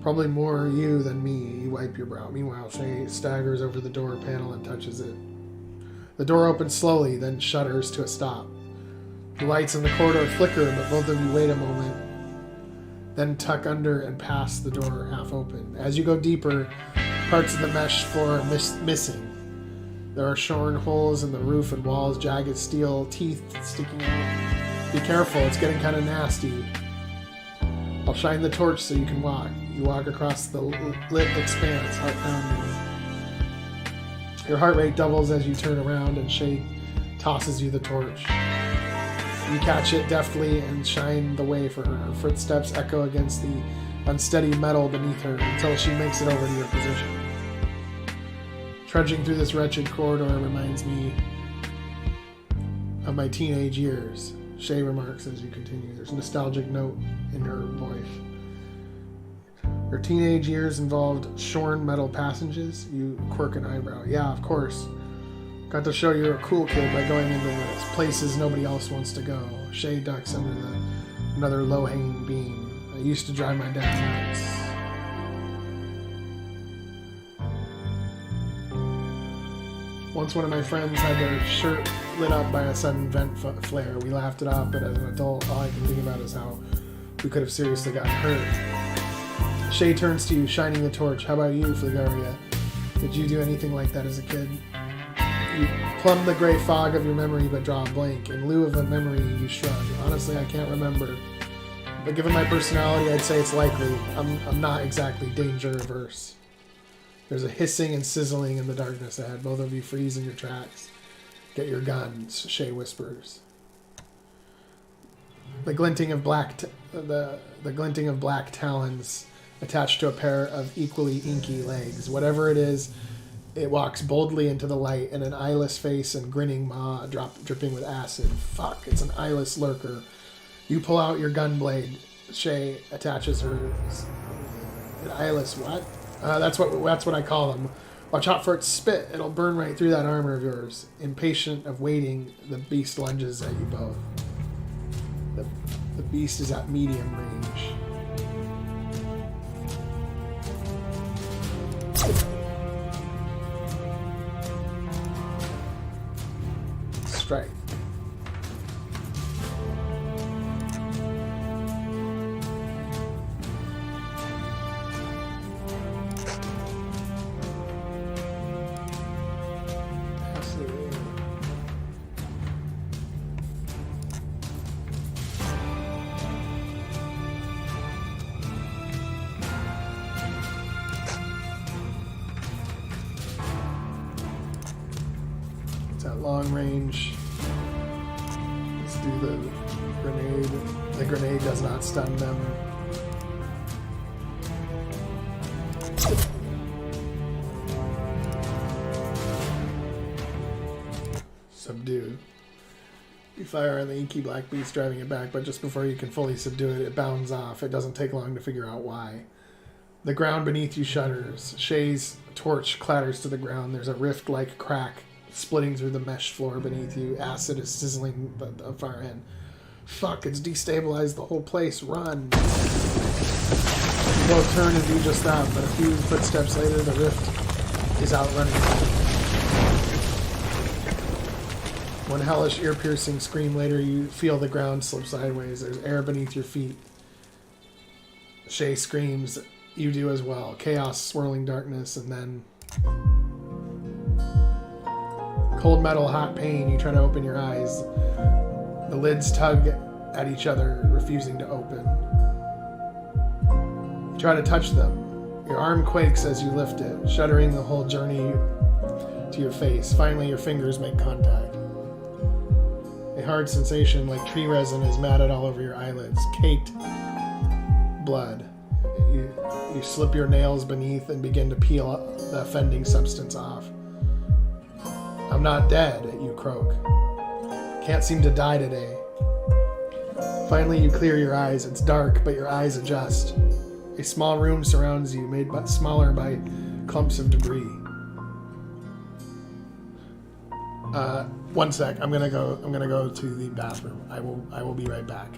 Probably more you than me. You wipe your brow. Meanwhile, Shay staggers over the door panel and touches it. The door opens slowly, then shudders to a stop. The lights in the corridor flicker, but both of you wait a moment, then tuck under and pass the door half open. As you go deeper, parts of the mesh floor are missing. There are shorn holes in the roof and walls, jagged steel teeth sticking out. Be careful, it's getting kind of nasty. I'll shine the torch so you can walk. You walk across the lit expanse, heart pounding. Your heart rate doubles as you turn around, and Shay tosses you the torch. You catch it deftly and shine the way for her. Her footsteps echo against the unsteady metal beneath her until she makes it over to your position. Trudging through this wretched corridor reminds me of my teenage years, Shay remarks as you continue. There's a nostalgic note in her voice. Your teenage years involved shorn metal passages? You quirk an eyebrow. Yeah, of course. Got to show you're a cool kid by going into the places nobody else wants to go. Shay ducks under another low-hanging beam. I used to drive my dad nuts. Once one of my friends had their shirt lit up by a sudden vent flare. We laughed it off, but as an adult, all I can think about is how we could have seriously gotten hurt. Shay turns to you, shining the torch. How about you, Fligaria? Did you do anything like that as a kid? You plumb the gray fog of your memory, but draw a blank. In lieu of a memory, you shrug. Honestly, I can't remember. But given my personality, I'd say it's likely. I'm not exactly danger averse. There's a hissing and sizzling in the darkness ahead. Both of you freeze in your tracks. Get your guns, Shay whispers. The glinting of black talons attached to a pair of equally inky legs. Whatever it is, it walks boldly into the light, and an eyeless face and grinning maw dripping with acid. Fuck, it's an eyeless lurker. You pull out your gun blade. Shay attaches her eyeless. What? That's what I call them. Watch out for its spit. It'll burn right through that armor of yours. Impatient of waiting, the beast lunges at you both. The beast is at medium range. Strike. Long range. Let's do the grenade. The grenade does not stun them. Subdue. You fire on the inky black beast, driving it back, but just before you can fully subdue it, it bounds off. It doesn't take long to figure out why. The ground beneath you shudders. Shay's torch clatters to the ground. There's a rift-like crack splitting through the mesh floor beneath you. Acid is sizzling at the far end. Fuck, it's destabilized the whole place. Run. You both turn and do just that, but a few footsteps later, the rift is outrunning you. One hellish, ear-piercing scream later, you feel the ground slip sideways. There's air beneath your feet. Shay screams. You do as well. Chaos, swirling darkness, and then... cold metal, hot pain. You try to open your eyes. The lids tug at each other, refusing to open. You try to touch them. Your arm quakes as you lift it, shuddering the whole journey to your face. Finally, your fingers make contact. A hard sensation like tree resin is matted all over your eyelids. Caked blood. You slip your nails beneath and begin to peel the offending substance off. I'm not dead, you croak. Can't seem to die today. Finally, you clear your eyes. It's dark, but your eyes adjust. A small room surrounds you, made but smaller by clumps of debris. One sec. I'm gonna go to the bathroom. I will be right back.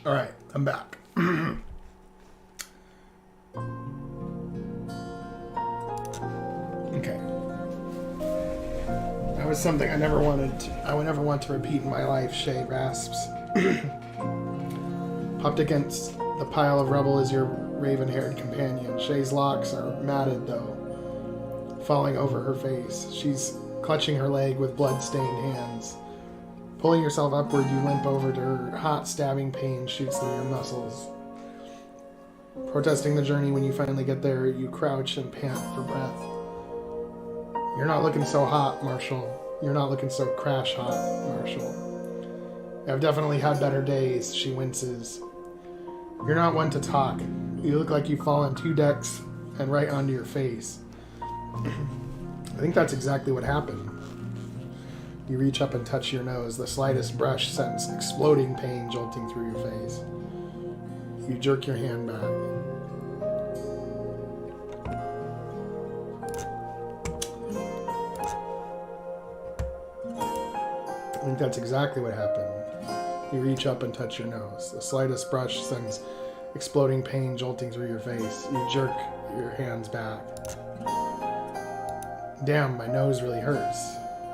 All right, I'm back. something I would never want to repeat in my life, Shay rasps. Popped against the pile of rubble is your raven-haired companion. Shay's locks are matted, though, falling over her face. She's clutching her leg with blood-stained hands. Pulling yourself upward, you limp over to her. Hot, stabbing pain shoots through your muscles. Protesting the journey, when you finally get there, you crouch and pant for breath. You're not looking so hot, Marshall. You're not looking so crash hot, Marshall. I've definitely had better days, she winces. You're not one to talk. You look like you've fallen 2 decks and right onto your face. I think that's exactly what happened. You reach up and touch your nose. The slightest brush sends exploding pain jolting through your face. You jerk your hand back. I think that's exactly what happened. You reach up and touch your nose. The slightest brush sends exploding pain jolting through your face. You jerk your hands back. Damn, my nose really hurts.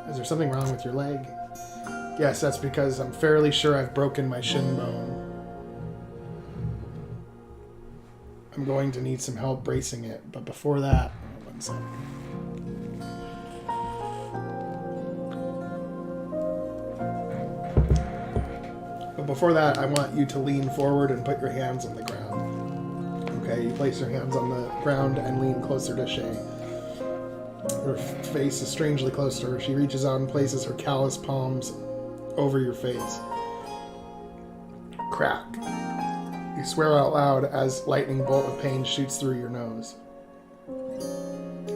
Is there something wrong with your leg? Yes, that's because I'm fairly sure I've broken my shin bone. I'm going to need some help bracing it, but before that... One second. But before that, I want you to lean forward and put your hands on the ground. Okay, you place your hands on the ground and lean closer to Shay. Her face is strangely close to her. She reaches out and places her callous palms over your face. Crack. You swear out loud as lightning bolt of pain shoots through your nose.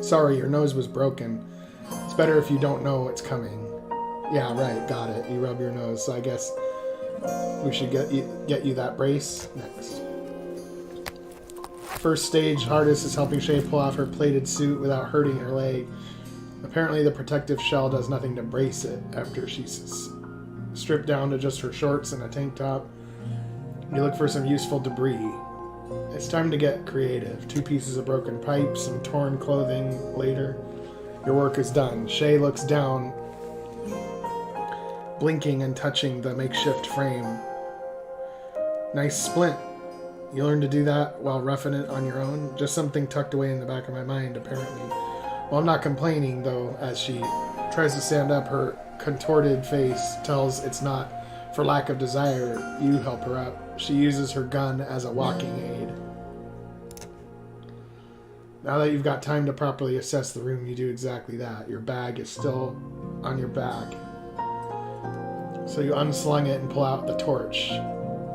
Sorry, your nose was broken. It's better if you don't know it's coming. Yeah, right, got it. You rub your nose, so I guess we should get you that brace next. First stage, hardest is helping Shay pull off her plated suit without hurting her leg. Apparently the protective shell does nothing to brace it. After she's stripped down to just her shorts and a tank top, you look for some useful debris. It's time to get creative. 2 pieces of broken pipe, some torn clothing later. Your work is done. Shay looks down, blinking and touching the makeshift frame. Nice splint. You learned to do that while roughing it on your own? Just something tucked away in the back of my mind, apparently. Well, I'm not complaining, though, as she tries to stand up. Her contorted face tells it's not for lack of desire. You help her up. She uses her gun as a walking aid. Now that you've got time to properly assess the room, you do exactly that. Your bag is still on your back. So you unslung it and pull out the torch.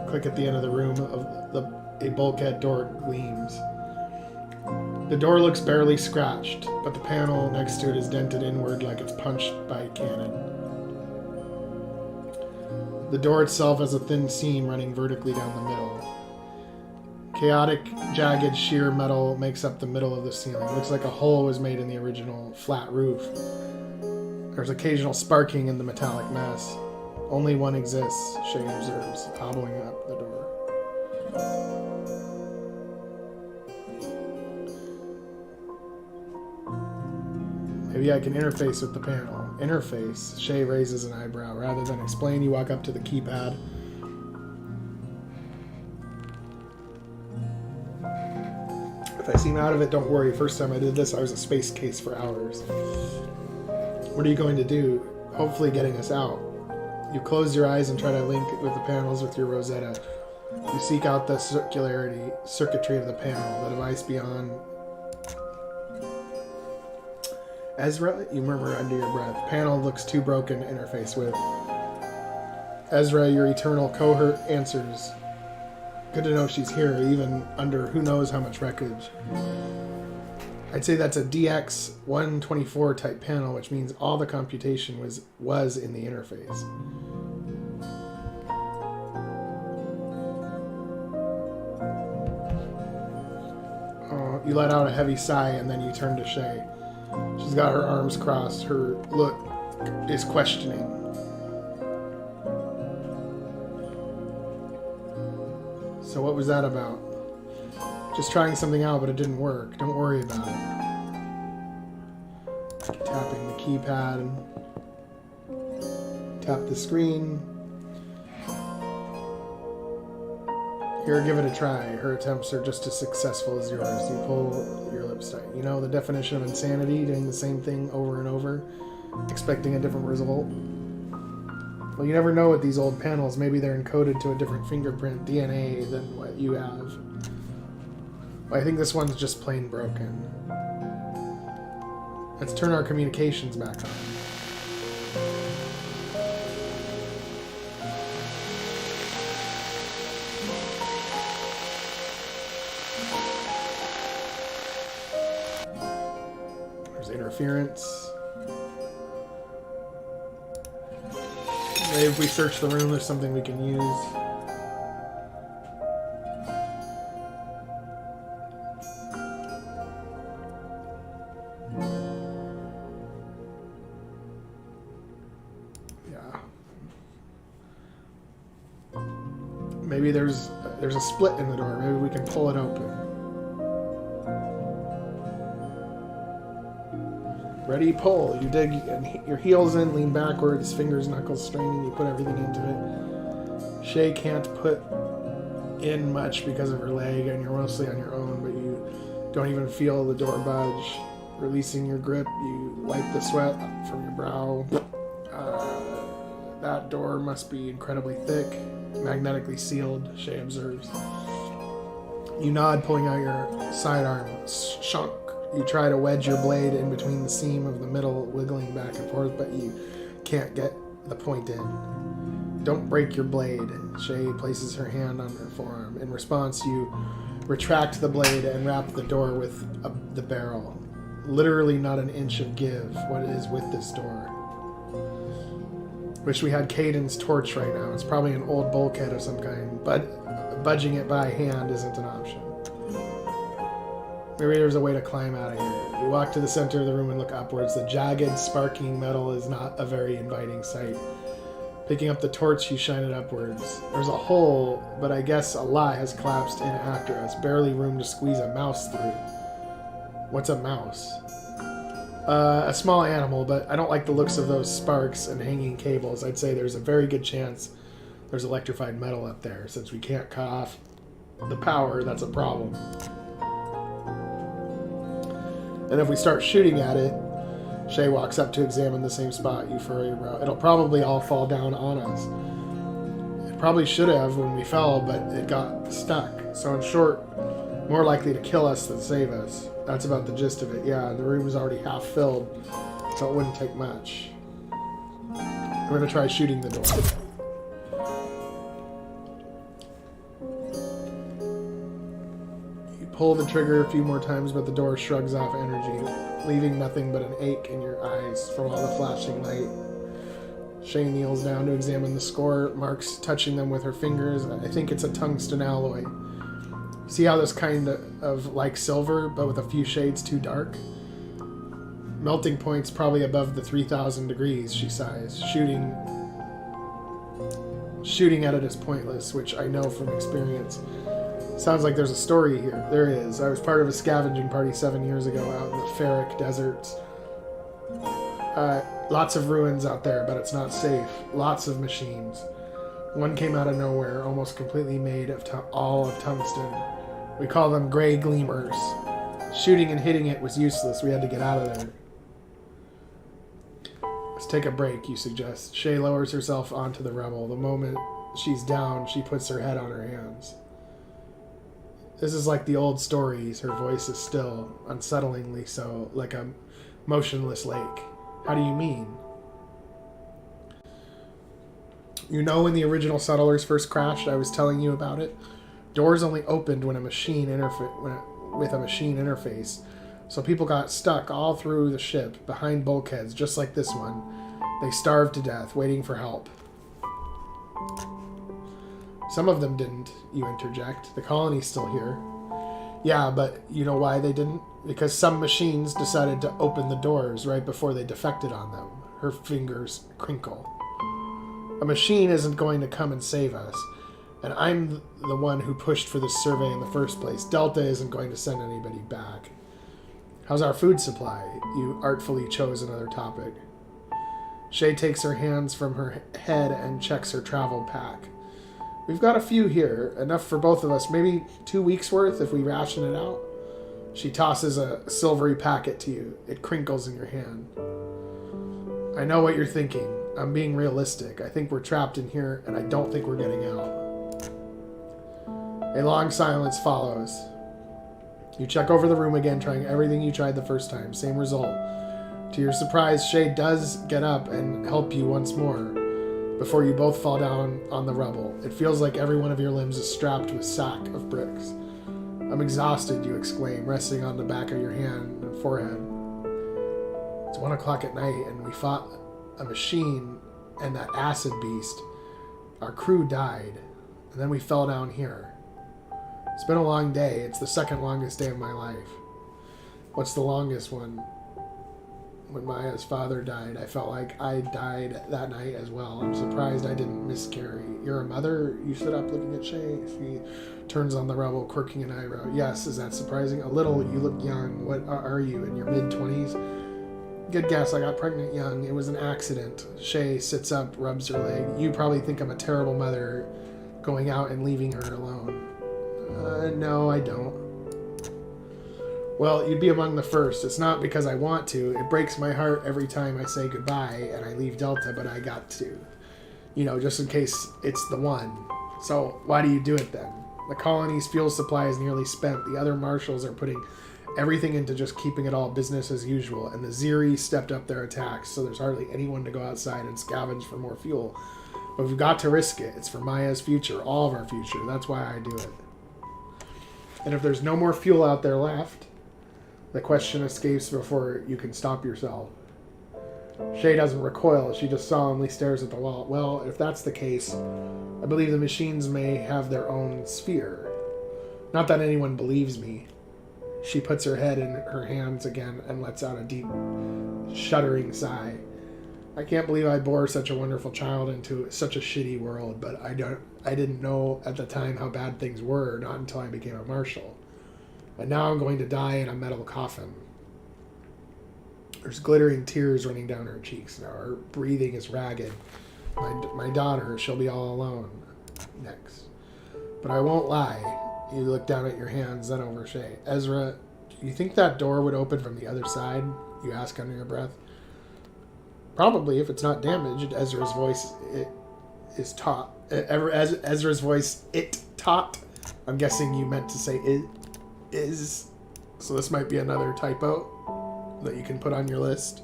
Click at the end of the room. A bulkhead door gleams. The door looks barely scratched, but the panel next to it is dented inward like it's punched by a cannon. The door itself has a thin seam running vertically down the middle. Chaotic, jagged, sheer metal makes up the middle of the ceiling. It looks like a hole was made in the original flat roof. There's occasional sparking in the metallic mass. Only one exists, Shay observes, hobbling up the door. Maybe I can interface with the panel. Interface? Shay raises an eyebrow. Rather than explain, you walk up to the keypad. If I seem out of it, don't worry. First time I did this, I was a space case for hours. What are you going to do? Hopefully getting us out. You close your eyes and try to link with the panels with your Rosetta. You seek out the circuitry of the panel, the device beyond. Ezra, you murmur under your breath. Panel looks too broken to interface with. Ezra, your eternal cohort, answers. Good to know she's here, even under who knows how much wreckage. I'd say that's a DX124 type panel, which means all the computation was in the interface. You let out a heavy sigh and then you turn to Shay. She's got her arms crossed. Her look is questioning. So what was that about? Just trying something out, but it didn't work. Don't worry about it. Tapping the keypad. Tap the screen. Here, give it a try. Her attempts are just as successful as yours. You pull your lips tight. You know the definition of insanity? Doing the same thing over and over, expecting a different result? Well, you never know with these old panels. Maybe they're encoded to a different fingerprint DNA than what you have. Well, I think this one's just plain broken. Let's turn our communications back on. There's interference. Maybe if we search the room, there's something we can use. Yeah. Maybe there's a split in the door. Maybe we can pull it open. Ready, pull. You dig your heels in, lean backwards, fingers, knuckles straining, you put everything into it. Shay can't put in much because of her leg, and you're mostly on your own, but you don't even feel the door budge. Releasing your grip, you wipe the sweat from your brow. That door must be incredibly thick, magnetically sealed, Shay observes. You nod, pulling out your sidearm. Shunk. You try to wedge your blade in between the seam of the middle, wiggling back and forth, but you can't get the point in. Don't break your blade. Shay places her hand on her forearm. In response, you retract the blade and wrap the door with the barrel. Literally not an inch of give. What is with this door? Wish we had Caden's torch right now. It's probably an old bulkhead of some kind, but budging it by hand isn't an option. Maybe there's a way to climb out of here. You walk to the center of the room and look upwards. The jagged, sparking metal is not a very inviting sight. Picking up the torch, you shine it upwards. There's a hole, but I guess a lot has collapsed in after us. Barely room to squeeze a mouse through. What's a mouse? A small animal, but I don't like the looks of those sparks and hanging cables. I'd say there's a very good chance there's electrified metal up there. Since we can't cut off the power, that's a problem. And if we start shooting at it, Shay walks up to examine the same spot. You furrow your brow. It'll probably all fall down on us. It probably should have when we fell, but it got stuck. So in short, more likely to kill us than save us. That's about the gist of it. Yeah, the room is already half filled, so it wouldn't take much. I'm going to try shooting the door. Pull the trigger a few more times, but the door shrugs off energy, leaving nothing but an ache in your eyes from all the flashing light. Shay kneels down to examine the score marks, touching them with her fingers. I think it's a tungsten alloy. See how this kind of like silver, but with a few shades too dark? Melting point's probably above the 3,000 degrees, she sighs. Shooting at it is pointless, which I know from experience. Sounds like there's a story here. There is. I was part of a scavenging party 7 years ago out in the ferric deserts. Lots of ruins out there, but it's not safe. Lots of machines. One came out of nowhere, almost completely made of all of tungsten. We call them gray gleamers. Shooting and hitting it was useless. We had to get out of there. Let's take a break, you suggest. Shay lowers herself onto the rubble. The moment she's down, she puts her head on her hands. This is like the old stories. Her voice is still, unsettlingly so, like a motionless lake. How do you mean? You know when the original settlers first crashed, I was telling you about it? Doors only opened when with a machine interface. So people got stuck all through the ship, behind bulkheads, just like this one. They starved to death, waiting for help. Some of them didn't, you interject. The colony's still here. Yeah, but you know why they didn't? Because some machines decided to open the doors right before they defected on them. Her fingers crinkle. A machine isn't going to come and save us. And I'm the one who pushed for this survey in the first place. Delta isn't going to send anybody back. How's our food supply? You artfully chose another topic. Shay takes her hands from her head and checks her travel pack. We've got a few here, enough for both of us, maybe 2 weeks worth if we ration it out. She tosses a silvery packet to you. It crinkles in your hand. I know what you're thinking. I'm being realistic. I think we're trapped in here, and I don't think we're getting out. A long silence follows. You check over the room again, trying everything you tried the first time. Same result. To your surprise, Shay does get up and help you once more, before you both fall down on the rubble. It feels like every one of your limbs is strapped with a sack of bricks. I'm exhausted, you exclaim, resting on the back of your hand and forehead. It's 1 o'clock at night, and we fought a machine and that acid beast. Our crew died, and then we fell down here. It's been a long day. It's the second longest day of my life. What's the longest one? When Maya's father died, I felt like I died that night as well. I'm surprised I didn't miscarry. You're a mother? You stood up looking at Shay. She turns on the rubble, quirking an eyebrow. Yes, is that surprising? A little. You look young. What are you, in your mid-20s? Good guess. I got pregnant young. It was an accident. Shay sits up, rubs her leg. You probably think I'm a terrible mother going out and leaving her alone. No, I don't. Well, you'd be among the first. It's not because I want to. It breaks my heart every time I say goodbye and I leave Delta, but I got to. You know, just in case it's the one. So, why do you do it then? The colony's fuel supply is nearly spent. The other marshals are putting everything into just keeping it all business as usual, and the Ziri stepped up their attacks, so there's hardly anyone to go outside and scavenge for more fuel. But we've got to risk it. It's for Maya's future, all of our future. That's why I do it. And if there's no more fuel out there left, the question escapes before you can stop yourself. Shay doesn't recoil. She just solemnly stares at the wall. Well, if that's the case, I believe the machines may have their own sphere. Not that anyone believes me. She puts her head in her hands again and lets out a deep, shuddering sigh. I can't believe I bore such a wonderful child into such a shitty world, but I didn't know at the time how bad things were, not until I became a marshal. And now I'm going to die in a metal coffin. There's glittering tears running down her cheeks now. Her breathing is ragged. My daughter, she'll be all alone next. But I won't lie. You look down at your hands, then over Shay. Ezra, do you think that door would open from the other side? You ask under your breath. Probably, if it's not damaged. Ezra's voice is taut. Ezra's voice, it taut. I'm guessing you meant to say it is. So this might be another typo that you can put on your list.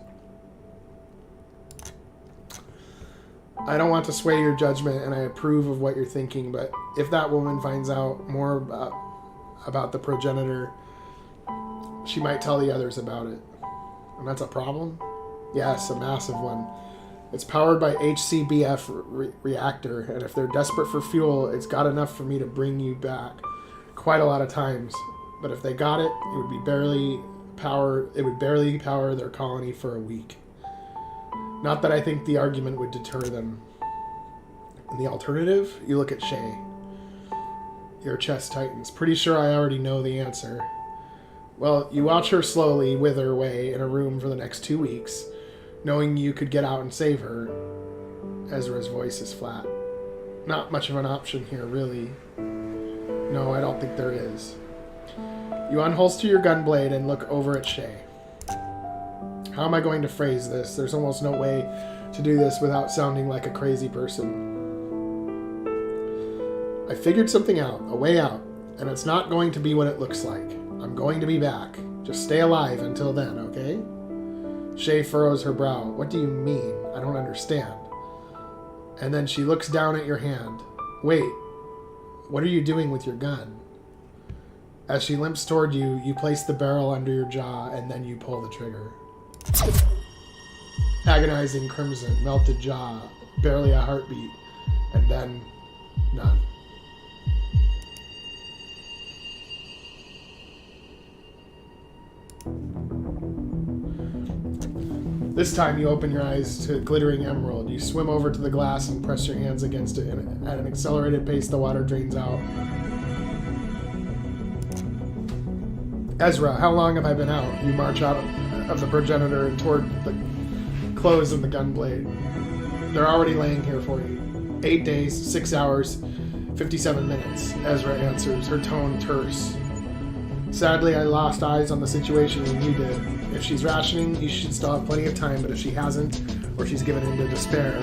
I don't want to sway your judgment, and I approve of what you're thinking, but if that woman finds out more about the progenitor, she might tell the others about it. And that's a problem? Yes, a massive one. It's powered by HCBF reactor, and if they're desperate for fuel, it's got enough for me to bring you back quite a lot of times. But if they got it, it would barely power their colony for a week. Not that I think the argument would deter them. And the alternative? You look at Shay. Your chest tightens. Pretty sure I already know the answer. Well, you watch her slowly wither away in a room for the next 2 weeks, knowing you could get out and save her. Ezra's voice is flat. Not much of an option here, really. No, I don't think there is. You unholster your gun blade and look over at Shay. How am I going to phrase this? There's almost no way to do this without sounding like a crazy person. I figured something out, a way out, and it's not going to be what it looks like. I'm going to be back. Just stay alive until then, okay? Shay furrows her brow. What do you mean? I don't understand. And then she looks down at your hand. Wait, what are you doing with your gun? As she limps toward you, you place the barrel under your jaw, and then you pull the trigger. Agonizing crimson, melted jaw, barely a heartbeat, and then none. This time you open your eyes to glittering emerald. You swim over to the glass and press your hands against it, and at an accelerated pace the water drains out. Ezra, how long have I been out? You march out of the progenitor and toward the clothes and the gunblade. They're already laying here for you. 8 days, 6 hours, 57 minutes, Ezra answers, her tone terse. Sadly, I lost eyes on the situation when you did. If she's rationing, you should still have plenty of time, but if she hasn't, or she's given in to despair,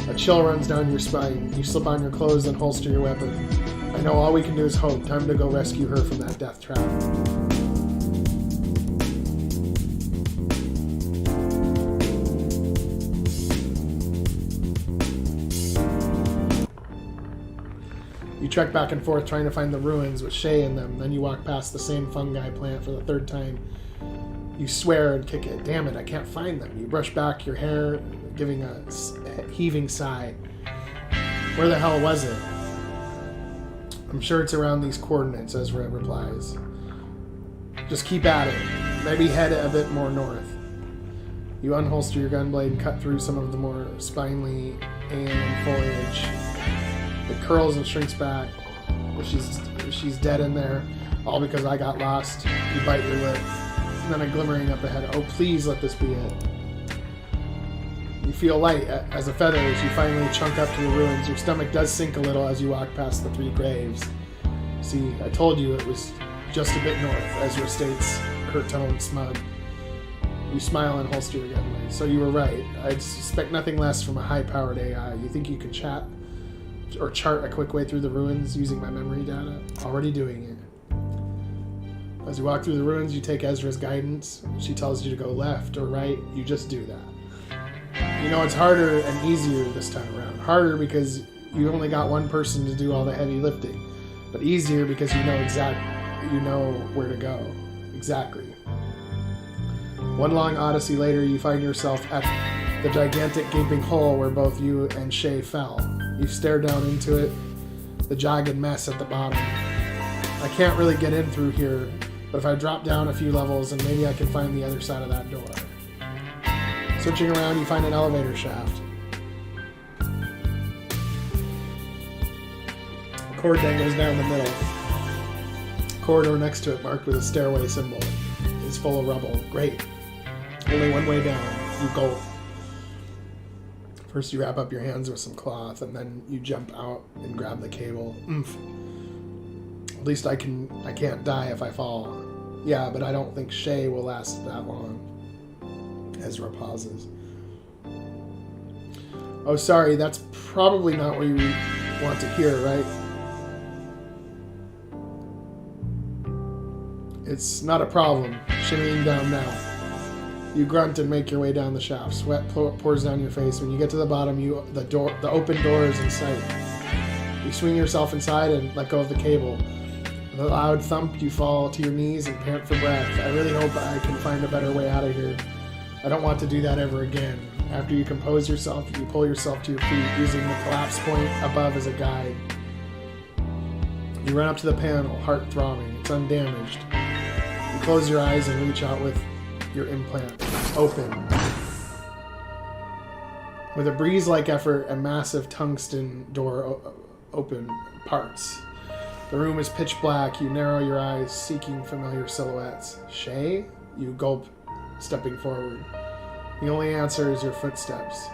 a chill runs down your spine. You slip on your clothes and holster your weapon. I know all we can do is hope. Time to go rescue her from that death trap. You trek back and forth trying to find the ruins with Shay in them. Then you walk past the same fungi plant for the third time. You swear and kick it. Damn it, I can't find them. You brush back your hair, giving a heaving sigh. Where the hell was it? I'm sure it's around these coordinates, Ezra replies. Just keep at it. Maybe head a bit more north. You unholster your gunblade and cut through some of the more spiny alien foliage. It curls and shrinks back. She's dead in there, all because I got lost. You bite your lip. And then a glimmering up ahead. Oh, please let this be it. You feel light as a feather as you finally chunk up to the ruins. Your stomach does sink a little as you walk past the 3 graves. See, I told you it was just a bit north, Ezra states, her tone smug. You smile and holster your gunblade. So you were right. I'd suspect nothing less from a high-powered AI. You think you can chat or chart a quick way through the ruins using my memory data? Already doing it. As you walk through the ruins, you take Ezra's guidance. She tells you to go left or right. You just do that. You know, it's harder and easier this time around. Harder because you only got one person to do all the heavy lifting. But easier because you know where to go. Exactly. One long odyssey later, you find yourself at the gigantic gaping hole where both you and Shay fell. You stare down into it, the jagged mess at the bottom. I can't really get in through here, but if I drop down a few levels, and maybe I can find the other side of that door. Searching around, you find an elevator shaft. A cord dangles down the middle. A corridor next to it, marked with a stairway symbol, is full of rubble. Great. Only one way down. You gulp. First you wrap up your hands with some cloth, and then you jump out and grab the cable. Oomph. At least I can't die if I fall. Yeah, but I don't think Shay will last that long. Ezra pauses. Oh, sorry, that's probably not what you want to hear, right? It's not a problem. Shimmying down now. You grunt and make your way down the shaft. Sweat pours down your face. When you get to the bottom, the open door is in sight. You swing yourself inside and let go of the cable. With a loud thump, you fall to your knees and pant for breath. I really hope I can find a better way out of here. I don't want to do that ever again. After you compose yourself, you pull yourself to your feet, using the collapse point above as a guide. You run up to the panel, heart throbbing. It's undamaged. You close your eyes and reach out with your implant. Open. With a breeze-like effort, a massive tungsten door open parts. The room is pitch black. You narrow your eyes, seeking familiar silhouettes. Shay? You gulp, stepping forward. The only answer is your footsteps.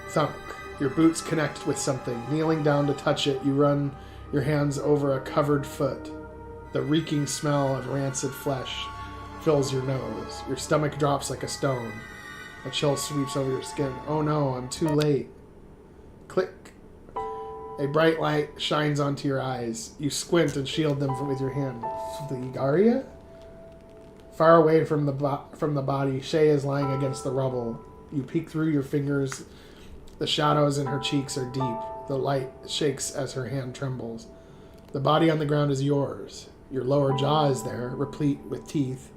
Thunk. Your boots connect with something. Kneeling down to touch it, you run your hands over a covered foot. The reeking smell of rancid flesh fills your nose. Your stomach drops like a stone. A chill sweeps over your skin. Oh no, I'm too late. Click. A bright light shines onto your eyes. You squint and shield them with your hand. Trigaea? Far away from the body, Shay is lying against the rubble. You peek through your fingers. The shadows in her cheeks are deep. The light shakes as her hand trembles. The body on the ground is yours. Your lower jaw is there, replete with teeth.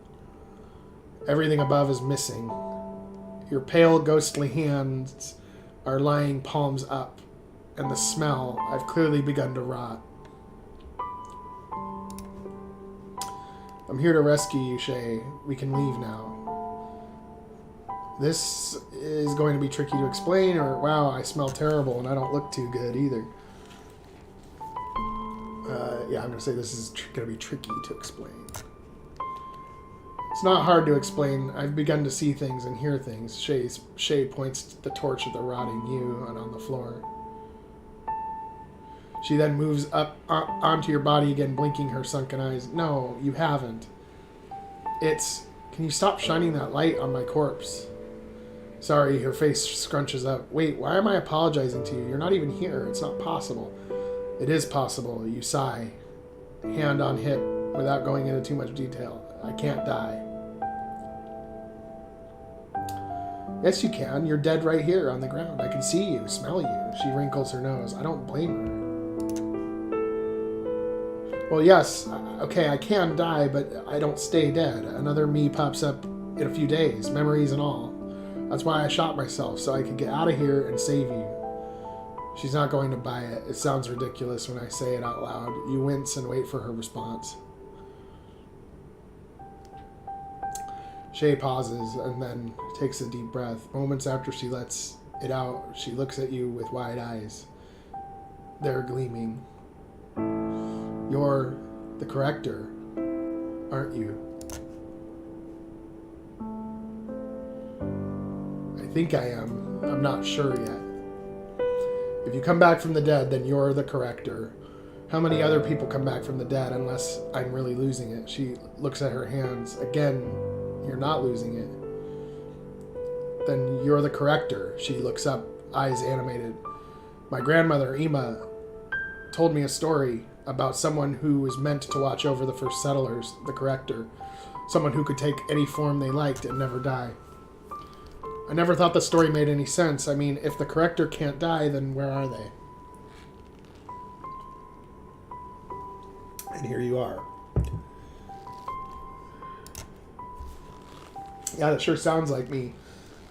Everything above is missing. Your pale, ghostly hands are lying palms up, and the smell, I've clearly begun to rot. I'm here to rescue you, Shay. We can leave now. This is going to be tricky to explain, or wow, I smell terrible and I don't look too good either. Yeah, I'm going to say this is going to be tricky to explain. It's not hard to explain. I've begun to see things and hear things. Shay points the torch at the rotting you and on the floor. She then moves up onto your body again, blinking her sunken eyes. No, you haven't. It's... Can you stop shining that light on my corpse? Sorry, her face scrunches up. Wait, why am I apologizing to you? You're not even here. It's not possible. It is possible. You sigh. Hand on hip, without going into too much detail. I can't die. Yes, you can. You're dead right here on the ground. I can see you, smell you. She wrinkles her nose. I don't blame her. Well, yes, okay, I can die, but I don't stay dead. Another me pops up in a few days, memories and all. That's why I shot myself, so I could get out of here and save you. She's not going to buy it. It sounds ridiculous when I say it out loud. You wince and wait for her response. Shay pauses and then takes a deep breath. Moments after she lets it out, she looks at you with wide eyes. They're gleaming. You're the corrector, aren't you? I think I am. I'm not sure yet. If you come back from the dead, then you're the corrector. How many other people come back from the dead unless I'm really losing it? She looks at her hands. Again, you're not losing it. Then you're the corrector. She looks up, eyes animated. My grandmother, Ima, told me a story about someone who was meant to watch over the first settlers, the corrector. Someone who could take any form they liked and never die. I never thought the story made any sense. I mean, if the corrector can't die, then where are they? And here you are. Yeah, that sure sounds like me.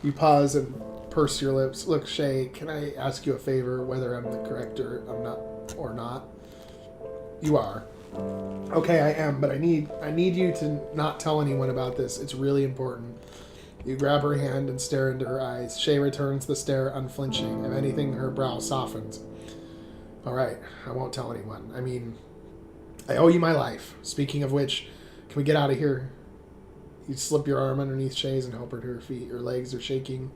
You pause and purse your lips. Look, Shay, can I ask you a favor, whether I'm the corrector or not? You are. Okay, I am, but I need you to not tell anyone about this. It's really important. You grab her hand and stare into her eyes. Shay returns the stare unflinching. If anything, her brow softens. All right, I won't tell anyone. I mean, I owe you my life. Speaking of which, can we get out of here? You slip your arm underneath Shay's and help her to her feet. Her legs are shaking.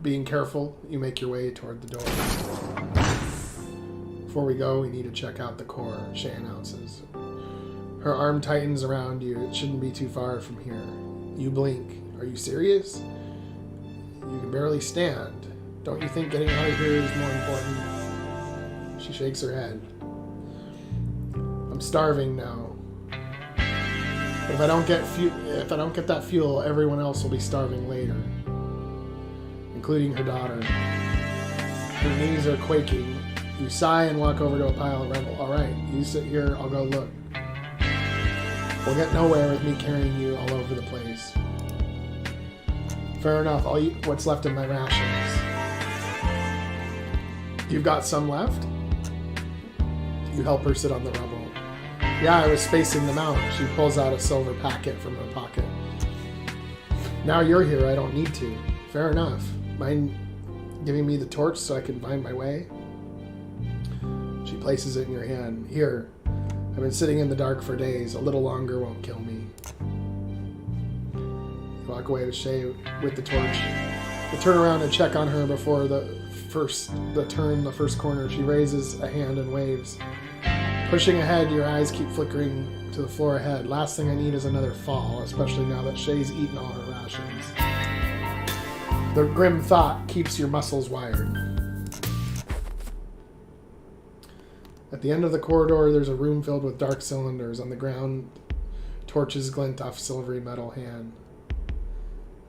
Being careful, you make your way toward the door. Before we go, we need to check out the core, Shay announces. Her arm tightens around you. It shouldn't be too far from here. You blink. Are you serious? You can barely stand. Don't you think getting out of here is more important? She shakes her head. I'm starving now. But if I don't get that fuel, everyone else will be starving later, including her daughter. Her knees are quaking. You sigh and walk over to a pile of rubble. All right, you sit here. I'll go look. We'll get nowhere with me carrying you all over the place. Fair enough. I'll eat what's left of my rations. You've got some left? You help her sit on the rubble. Yeah, I was spacing them out. She pulls out a silver packet from her pocket. Now you're here, I don't need to. Fair enough. Mind giving me the torch so I can find my way? She places it in your hand. Here. I've been sitting in the dark for days. A little longer won't kill me. You walk away to Shay with the torch. You turn around and check on her before the first corner. She raises a hand and waves. Pushing ahead, your eyes keep flickering to the floor ahead. Last thing I need is another fall, especially now that Shay's eaten all her rations. The grim thought keeps your muscles wired. At the end of the corridor, there's a room filled with dark cylinders. On the ground, torches glint off silvery metal hand.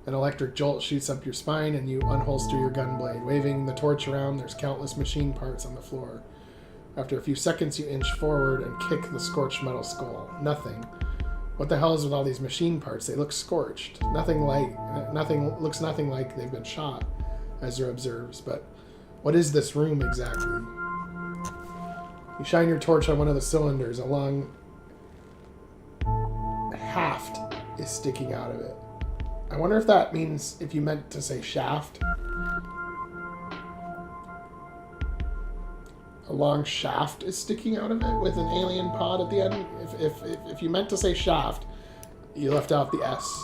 An electric jolt shoots up your spine, and you unholster your gun blade. Waving the torch around, there's countless machine parts on the floor. After a few seconds, you inch forward and kick the scorched metal skull. Nothing. What the hell is with all these machine parts? They look scorched. Looks nothing like they've been shot, Ezra observes. But what is this room exactly? You shine your torch on one of the cylinders. A long haft is sticking out of it. I wonder if that means if you meant to say shaft. a long shaft is sticking out of it with an alien pod at the end. If you meant to say shaft, you left out the S.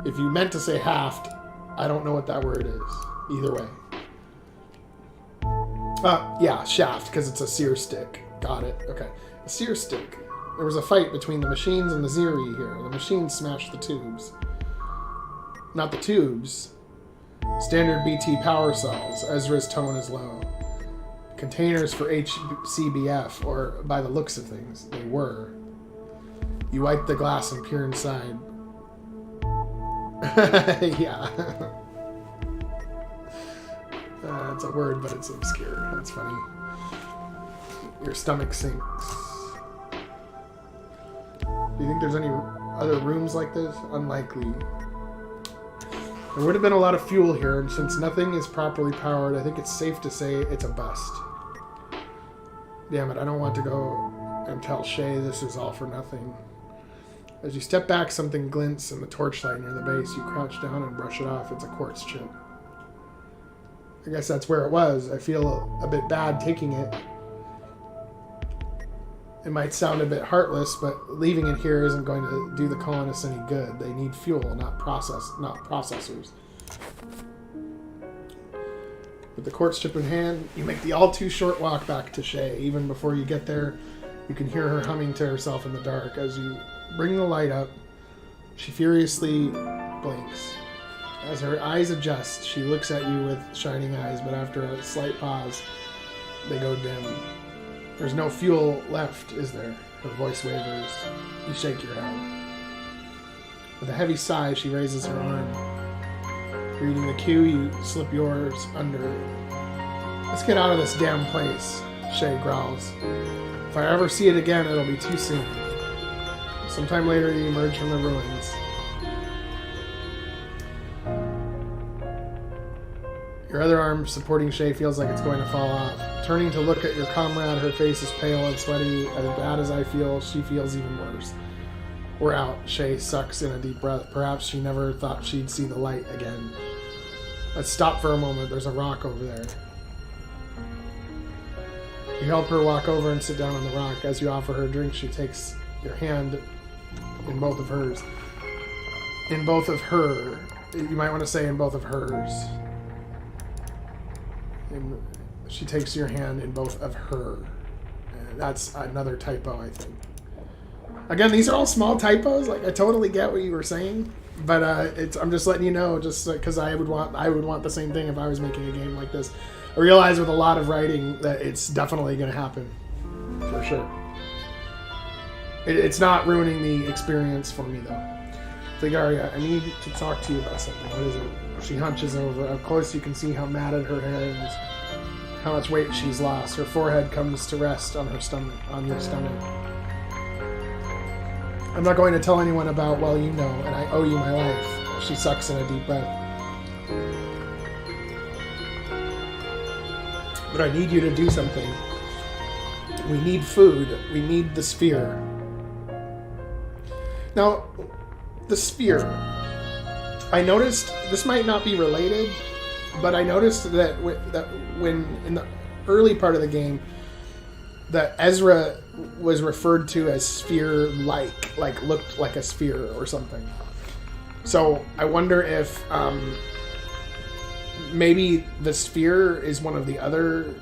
If you meant to say haft, I don't know what that word is. Either way. Yeah, shaft, because it's a sear stick. Got it. Okay. A sear stick. There was a fight between the machines and the Ziri here. The machines smashed the tubes. Not the tubes. Standard BT power cells. Ezra's tone is low. Containers for HCBF, or by the looks of things, they were. You wipe the glass and peer inside. Yeah. It's a word, but it's obscure. That's funny. Your stomach sinks. Do you think there's any other rooms like this? Unlikely. There would have been a lot of fuel here, and since nothing is properly powered, I think it's safe to say it's a bust. Damn it, I don't want to go and tell Shay this is all for nothing. As you step back, something glints in the torchlight near the base. You crouch down and brush it off. It's a quartz chip. I guess that's where it was. I feel a bit bad taking it. It might sound a bit heartless, but leaving it here isn't going to do the colonists any good. They need fuel, not processors. With the quartz chip in hand, you make the all too short walk back to Shay. Even before you get there, you can hear her humming to herself in the dark. As you bring the light up, she furiously blinks. As her eyes adjust, she looks at you with shining eyes, but after a slight pause, they go dim. There's no fuel left, is there? Her voice wavers. You shake your head. With a heavy sigh, she raises her arm. Reading the cue, you slip yours under. Let's get out of this damn place, Shay growls. If I ever see it again, it'll be too soon. Sometime later, you emerge from the ruins. Your other arm supporting Shay feels like it's going to fall off. Turning to look at your comrade, her face is pale and sweaty. As bad as I feel, she feels even worse. We're out. Shay sucks in a deep breath. Perhaps she never thought she'd see the light again. Let's stop for a moment. There's a rock over there. You help her walk over and sit down on the rock. As you offer her a drink, she takes your hand in both of hers. In both of her. You might want to say in both of hers. She takes your hand in both of her. That's another typo, I think. Again, these are all small typos. Like, I totally get what you were saying, but I'm just letting you know, just because I would want the same thing if I was making a game like this. I realize with a lot of writing that it's definitely going to happen, for sure. It's not ruining the experience for me, though. Trigaea, I need to talk to you about something. What is it? She hunches over. Up close, you can see how matted her hair is, how much weight she's lost. Her forehead comes to rest on her stomach, on your stomach. I'm not going to tell anyone about, well, you know, and I owe you my life. She sucks in a deep breath. But I need you to do something. We need food. We need the sphere. Now, the sphere. I noticed, this might not be related, but I noticed that when in the early part of the game, that Ezra was referred to as sphere-like, like looked like a sphere or something. So I wonder if maybe the sphere is one of the other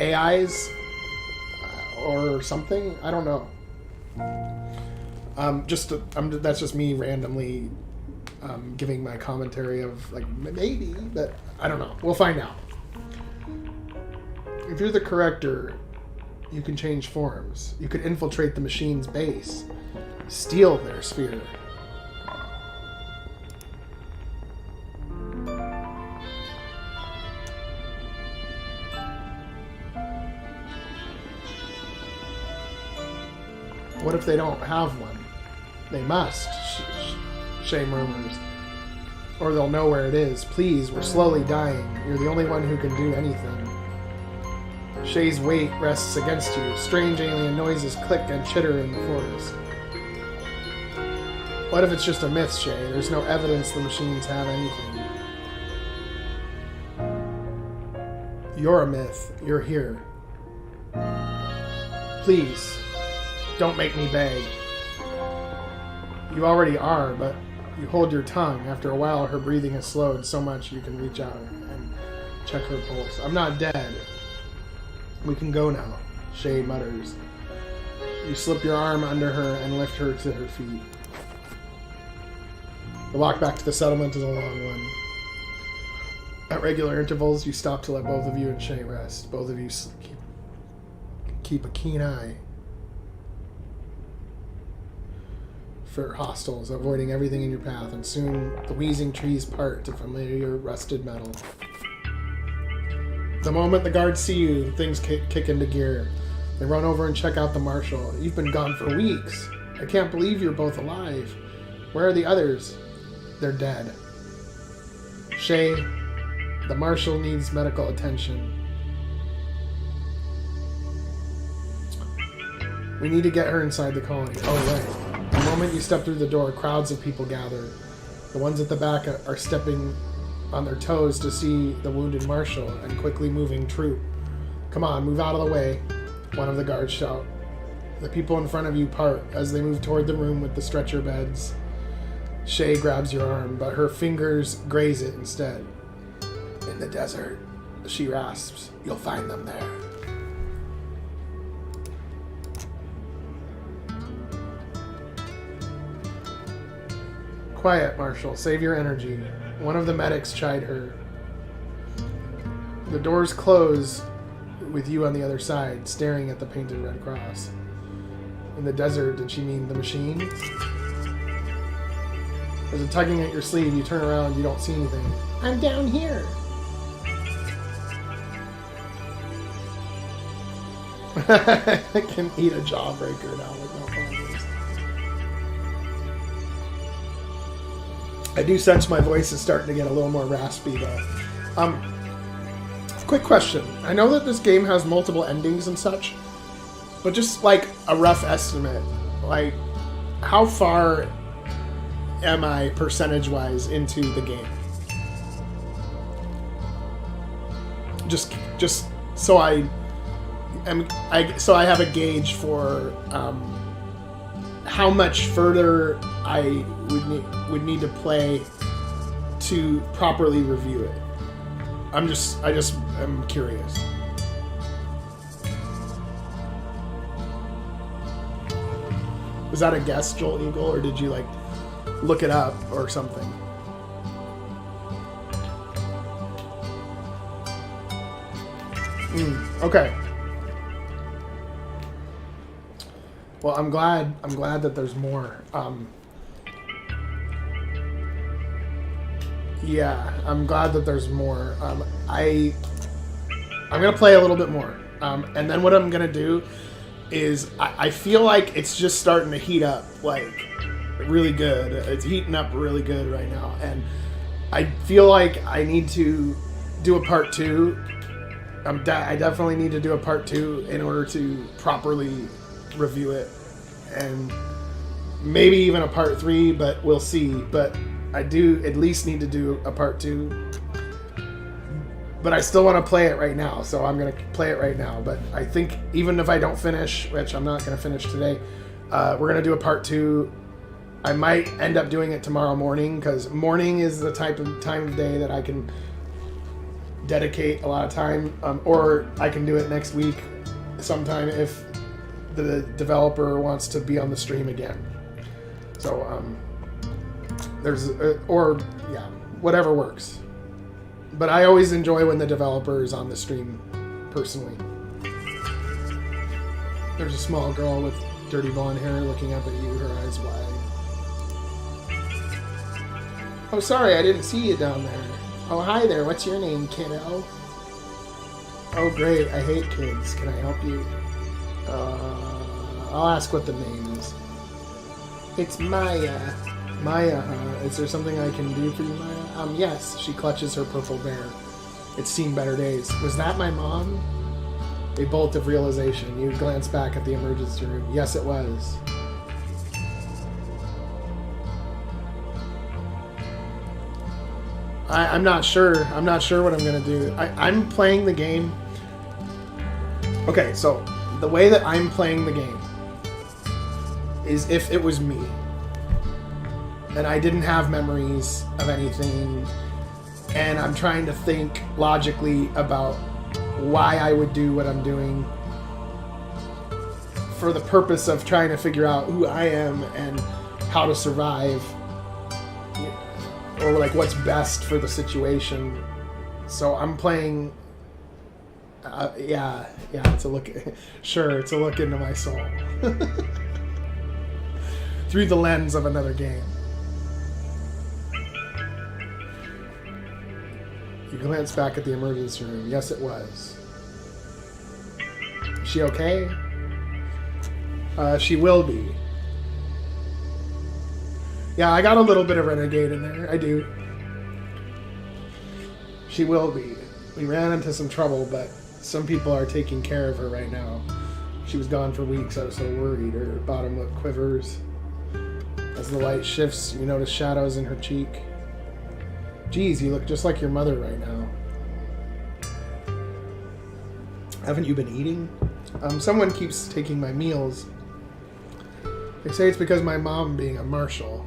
AIs or something. I don't know. That's just me randomly giving my commentary of like maybe, but I don't know. We'll find out. If you're the corrector, you can change forms. You could infiltrate the machine's base, steal their sphere. What if they don't have one? They must, Shay murmurs. Or they'll know where it is. Please, we're slowly dying. You're the only one who can do anything. Shay's weight rests against you. Strange alien noises click and chitter in the forest. What if it's just a myth, Shay? There's no evidence the machines have anything. You're a myth. You're here. Please, don't make me beg. You already are, but you hold your tongue. After a while, her breathing has slowed so much you can reach out and check her pulse. I'm not dead. We can go now, Shay mutters. You slip your arm under her and lift her to her feet. The walk back to the settlement is a long one. At regular intervals, you stop to let both of you and Shay rest. Both of you keep a keen eye for hostiles, avoiding everything in your path, and soon the wheezing trees part to familiar rusted metal. The moment the guards see you, things kick into gear. They run over and check out the marshal. You've been gone for weeks. I can't believe you're both alive. Where are the others? They're dead. Shay, the marshal needs medical attention. We need to get her inside the colony. Oh, right. The moment you step through the door, crowds of people gather. The ones at the back are stepping on their toes to see the wounded marshal and quickly moving troop. Come on, move out of the way, one of the guards shout. The people in front of you part as they move toward the room with the stretcher beds. Shay grabs your arm, but her fingers graze it instead. In the desert, she rasps. You'll find them there. Quiet, Marshal. Save your energy. One of the medics chide her. The doors close with you on the other side, staring at the painted red cross. In the desert, did she mean the machine? There's a tugging at your sleeve. You turn around, you don't see anything. I'm down here. I can eat a jawbreaker now with no problems. I do sense my voice is starting to get a little more raspy though. Quick question. I know that this game has multiple endings and such, but just like a rough estimate, like how far am I percentage-wise into the game? Just so I have a gauge for how much further I would need to play to properly review it. I just am curious. Was that a guess, Joel Eagle, or did you like look it up or something? Okay. Well, I'm glad that there's more. Yeah, I'm glad that there's more. I'm gonna play a little bit more, and then what I'm gonna do is I feel like it's just starting to heat up, like really good. It's heating up really good right now, and I feel like I need to do a part 2. I definitely need to do a part 2 in order to properly review it, and maybe even a part 3, but we'll see. But I do at least need to do a part 2, but I still want to play it right now, so I'm going to play it right now. But I think even if I don't finish, which I'm not going to finish today, we're going to do a part 2. I might end up doing it tomorrow morning, because morning is the time of day that I can dedicate a lot of time, or I can do it next week sometime if the developer wants to be on the stream again. So whatever works. But I always enjoy when the developer is on the stream personally. There's a small girl with dirty blonde hair looking up at you, her eyes wide. Oh, sorry, I didn't see you down there. Oh, hi there. What's your name, kiddo? Oh, great. I hate kids. Can I help you? I'll ask what the name is. It's Maya. Maya, huh? Is there something I can do for you, Maya? Yes. She clutches her purple bear. It's seen better days. Was that my mom? A bolt of realization. You glance back at the emergency room. Yes, it was. I'm not sure. I'm not sure what I'm gonna do. I'm playing the game. Okay, so the way that I'm playing the game is if it was me and I didn't have memories of anything, and I'm trying to think logically about why I would do what I'm doing for the purpose of trying to figure out who I am and how to survive, or like what's best for the situation. So I'm playing yeah, it's a look. Sure, it's a look into my soul through the lens of another game. You glance back at the emergency room. Yes, it was. Is she okay? She will be. Yeah, I got a little bit of renegade in there. I do. She will be. We ran into some trouble, but some people are taking care of her right now. She was gone for weeks. I was so worried. Her bottom lip quivers. As the light shifts, you notice shadows in her cheek. Geez, you look just like your mother right now. Haven't you been eating? Someone keeps taking my meals. They say it's because my mom being a marshal.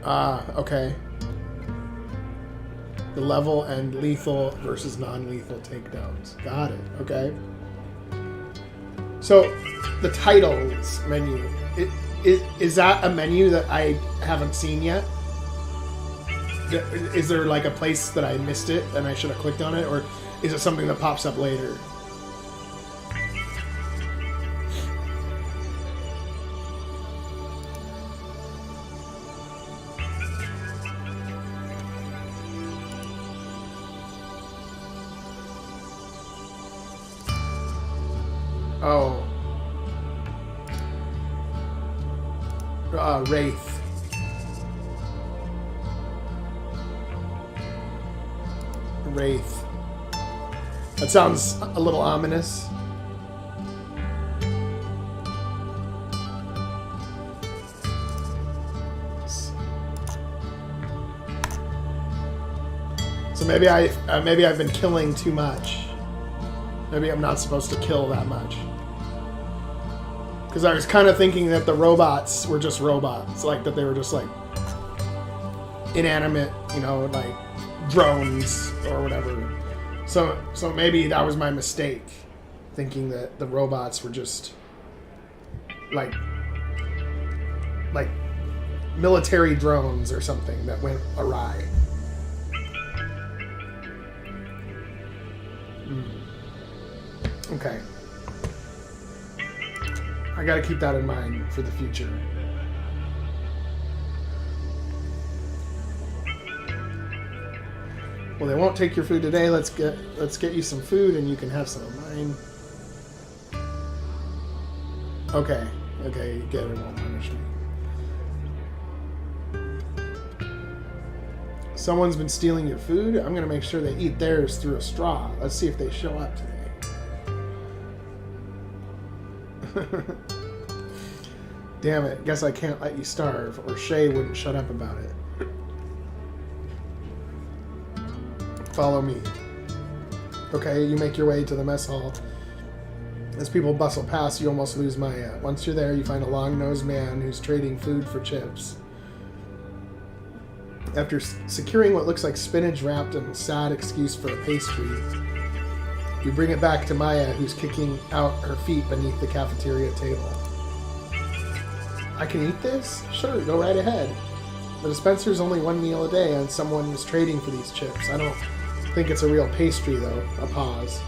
Ah, okay. The level and lethal versus non-lethal takedowns. Got it. Okay. So, the titles menu. Is that a menu that I haven't seen yet? Is there like a place that I missed it and I should have clicked on it? Or is it something that pops up later? Oh. Wraith. Wraith. That sounds a little ominous. So maybe I've been killing too much. Maybe I'm not supposed to kill that much. Because I was kind of thinking that the robots were just robots, like that they were just like inanimate, you know, like drones or whatever. So maybe that was my mistake, thinking that the robots were just like military drones or something that went awry. Okay. I gotta keep that in mind for the future. Well, they won't take your food today. Let's get you some food and you can have some of mine. Okay. Okay, you get it, won't punish me. Someone's been stealing your food. I'm gonna make sure they eat theirs through a straw. Let's see if they show up today. Damn it, guess I can't let you starve, or Shay wouldn't shut up about it. Follow me. Okay, you make your way to the mess hall. As people bustle past, you almost lose Maya. Once you're there, you find a long-nosed man who's trading food for chips. After securing what looks like spinach wrapped in a sad excuse for a pastry, you bring it back to Maya, who's kicking out her feet beneath the cafeteria table. I can eat this? Sure, go right ahead. The dispenser's only one meal a day, and someone is trading for these chips. I don't think it's a real pastry, though. A pause.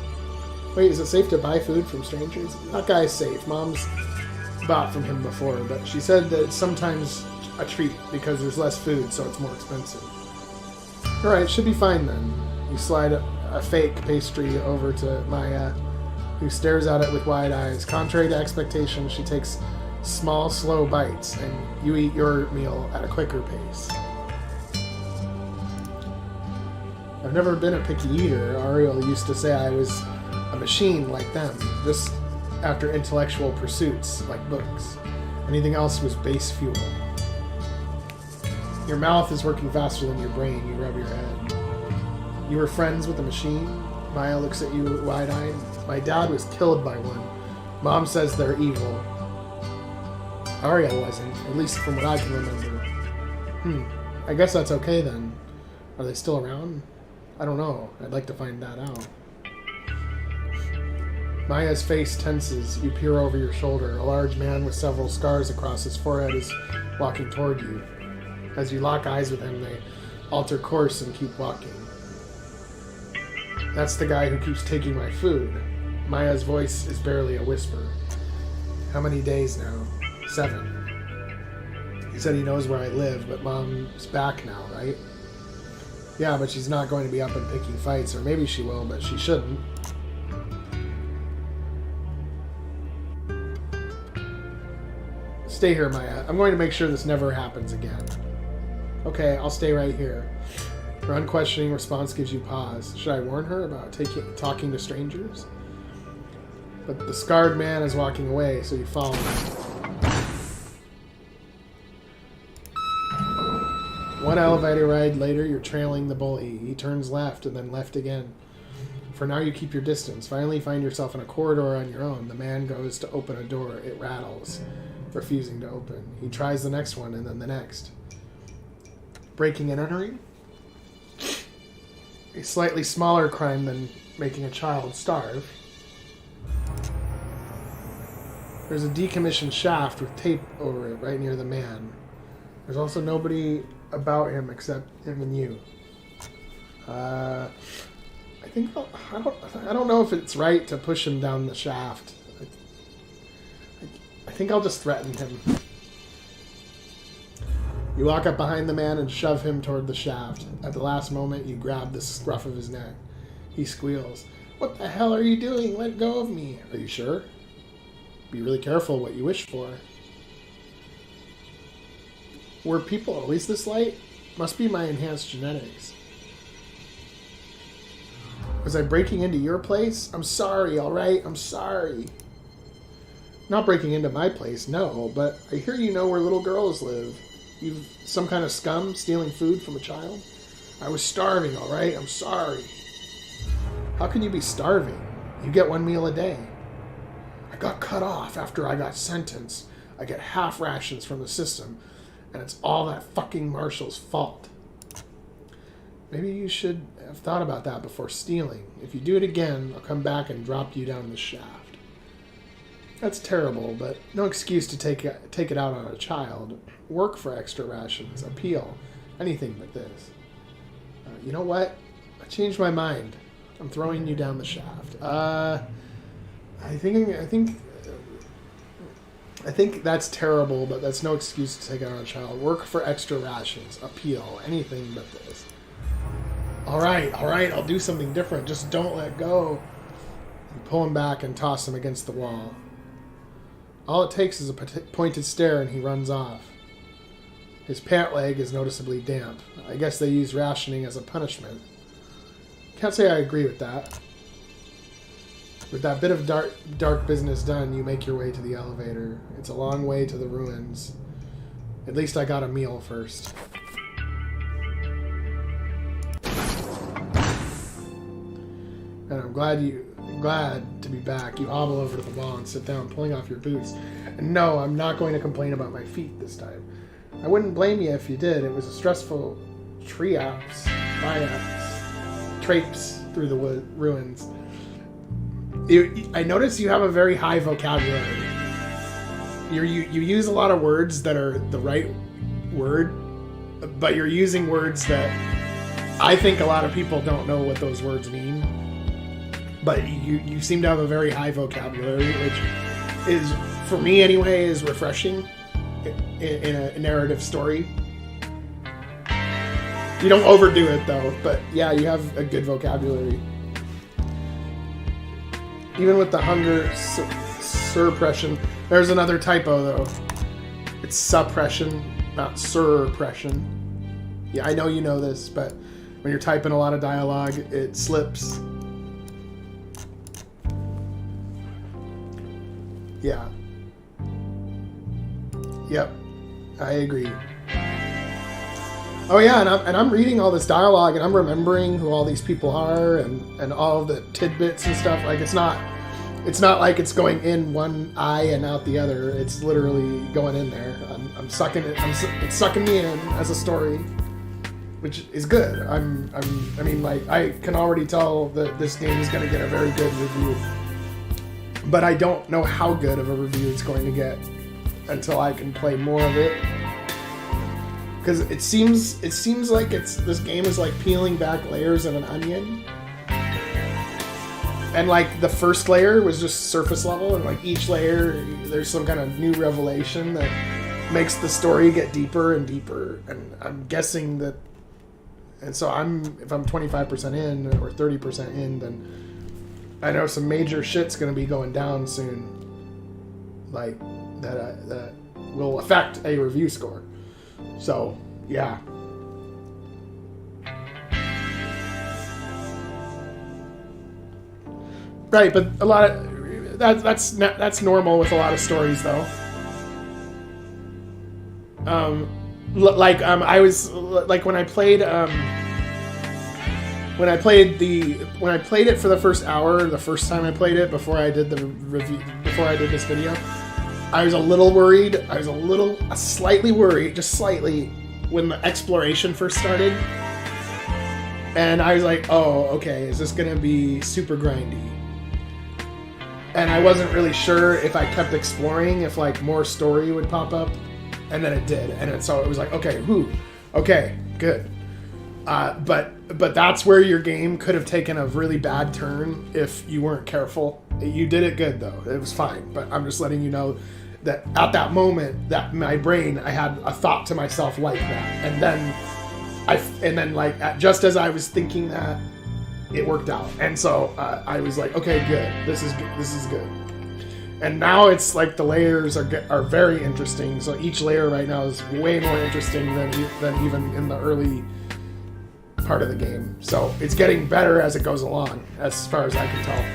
Wait, is it safe to buy food from strangers? That guy's safe. Mom's bought from him before, but she said that it's sometimes a treat because there's less food, so it's more expensive. Alright, should be fine then. You slide a fake pastry over to Maya, who stares at it with wide eyes. Contrary to expectations, she takes small, slow bites, and you eat your meal at a quicker pace. I've never been a picky eater. Ariel used to say I was a machine like them. Just after intellectual pursuits like books. Anything else was base fuel. Your mouth is working faster than your brain. You rub your head. You were friends with the machine? Maya looks at you wide-eyed. My dad was killed by one. Mom says they're evil. Aria wasn't, at least from what I can remember. I guess that's okay then. Are they still around? I don't know. I'd like to find that out. Maya's face tenses. You peer over your shoulder. A large man with several scars across his forehead is walking toward you. As you lock eyes with him, they alter course and keep walking. That's the guy who keeps taking my food. Maya's voice is barely a whisper. How many days now? 7. He said he knows where I live, but Mom's back now, right? Yeah, but she's not going to be up and picking fights, or maybe she will, but she shouldn't. Stay here, Maya. I'm going to make sure this never happens again. Okay, I'll stay right here. Her unquestioning response gives you pause. Should I warn her about talking to strangers? But the scarred man is walking away, so you follow him. One elevator ride later, you're trailing the bully. He turns left and then left again. For now, you keep your distance. Finally, you find yourself in a corridor on your own. The man goes to open a door. It rattles, refusing to open. He tries the next one and then the next. Breaking and entering? A slightly smaller crime than making a child starve. There's a decommissioned shaft with tape over it right near the man. There's also nobody about him except him and you. I don't know if it's right to push him down the shaft. I think I'll just threaten him. You walk up behind the man and shove him toward the shaft. At the last moment, you grab the scruff of his neck. He squeals. What the hell are you doing? Let go of me. Are you sure? Be really careful what you wish for. Were people always this light? Must be my enhanced genetics. Was I breaking into your place? I'm sorry, alright? I'm sorry. Not breaking into my place, no, but I hear you know where little girls live. You've some kind of scum stealing food from a child? I was starving, alright? I'm sorry. How can you be starving? You get 1 meal a day. I got cut off after I got sentenced. I get half rations from the system, and it's all that fucking Marshall's fault. Maybe you should have thought about that before stealing. If you do it again, I'll come back and drop you down the shaft. That's terrible, but no excuse to take it out on a child. Work for extra rations, appeal, anything but this. You know what? I changed my mind. I'm throwing you down the shaft. I think that's terrible, but that's no excuse to take it on a child. Work for extra rations, appeal, anything but this. All right, I'll do something different. Just don't let go. You pull him back and toss him against the wall. All it takes is a pointed stare and he runs off. His pant leg is noticeably damp. I guess they use rationing as a punishment. Can't say I agree with that. With that bit of dark business done, you make your way to the elevator. It's a long way to the ruins. At least I got a meal first. And I'm glad to be back. You hobble over to the wall and sit down, pulling off your boots. And no, I'm not going to complain about my feet this time. I wouldn't blame you if you did. It was a stressful trapes through the ruins. I notice you have a very high vocabulary. You use a lot of words that are the right word, but you're using words that I think a lot of people don't know what those words mean. But you seem to have a very high vocabulary, which is, for me anyway, is refreshing in a narrative story. You don't overdo it though, but yeah, you have a good vocabulary. Even with the hunger suppression, there's another typo though. It's suppression, not surpression. Yeah, I know you know this, but when you're typing a lot of dialogue, it slips. Yeah. Yep. I agree. Oh yeah, and I'm reading all this dialogue and I'm remembering who all these people are and all of the tidbits and stuff. Like it's not like it's going in one eye and out the other. It's literally going in there. I'm sucking it. It's sucking me in as a story, which is good. I mean, like I can already tell that this game is going to get a very good review, but I don't know how good of a review it's going to get until I can play more of it. Because it seems like this game is like peeling back layers of an onion. And like the first layer was just surface level, and like each layer there's some kind of new revelation that makes the story get deeper and deeper. And I'm guessing that, and so if I'm 25% in or 30% in, then I know some major shit's gonna be going down soon. Like that will affect a review score. So, yeah. Right, but a lot of that's normal with a lot of stories, though. I was like when I played it for the first hour, the first time I played it before I did the review, before I did this video. I was a little worried. I was slightly worried, just slightly, when the exploration first started. And I was like, oh, okay, is this going to be super grindy? And I wasn't really sure if I kept exploring, if like more story would pop up. And then it did. And so it was like, okay, okay, good. But that's where your game could have taken a really bad turn if you weren't careful. You did it good, though. It was fine. But I'm just letting you know that at that moment, that my brain, I had a thought to myself like that. And then just as I was thinking that, it worked out. And so I was like, okay, good. This is good. And now it's like the layers are very interesting. So each layer right now is way more interesting than even in the early part of the game. So it's getting better as it goes along, as far as I can tell.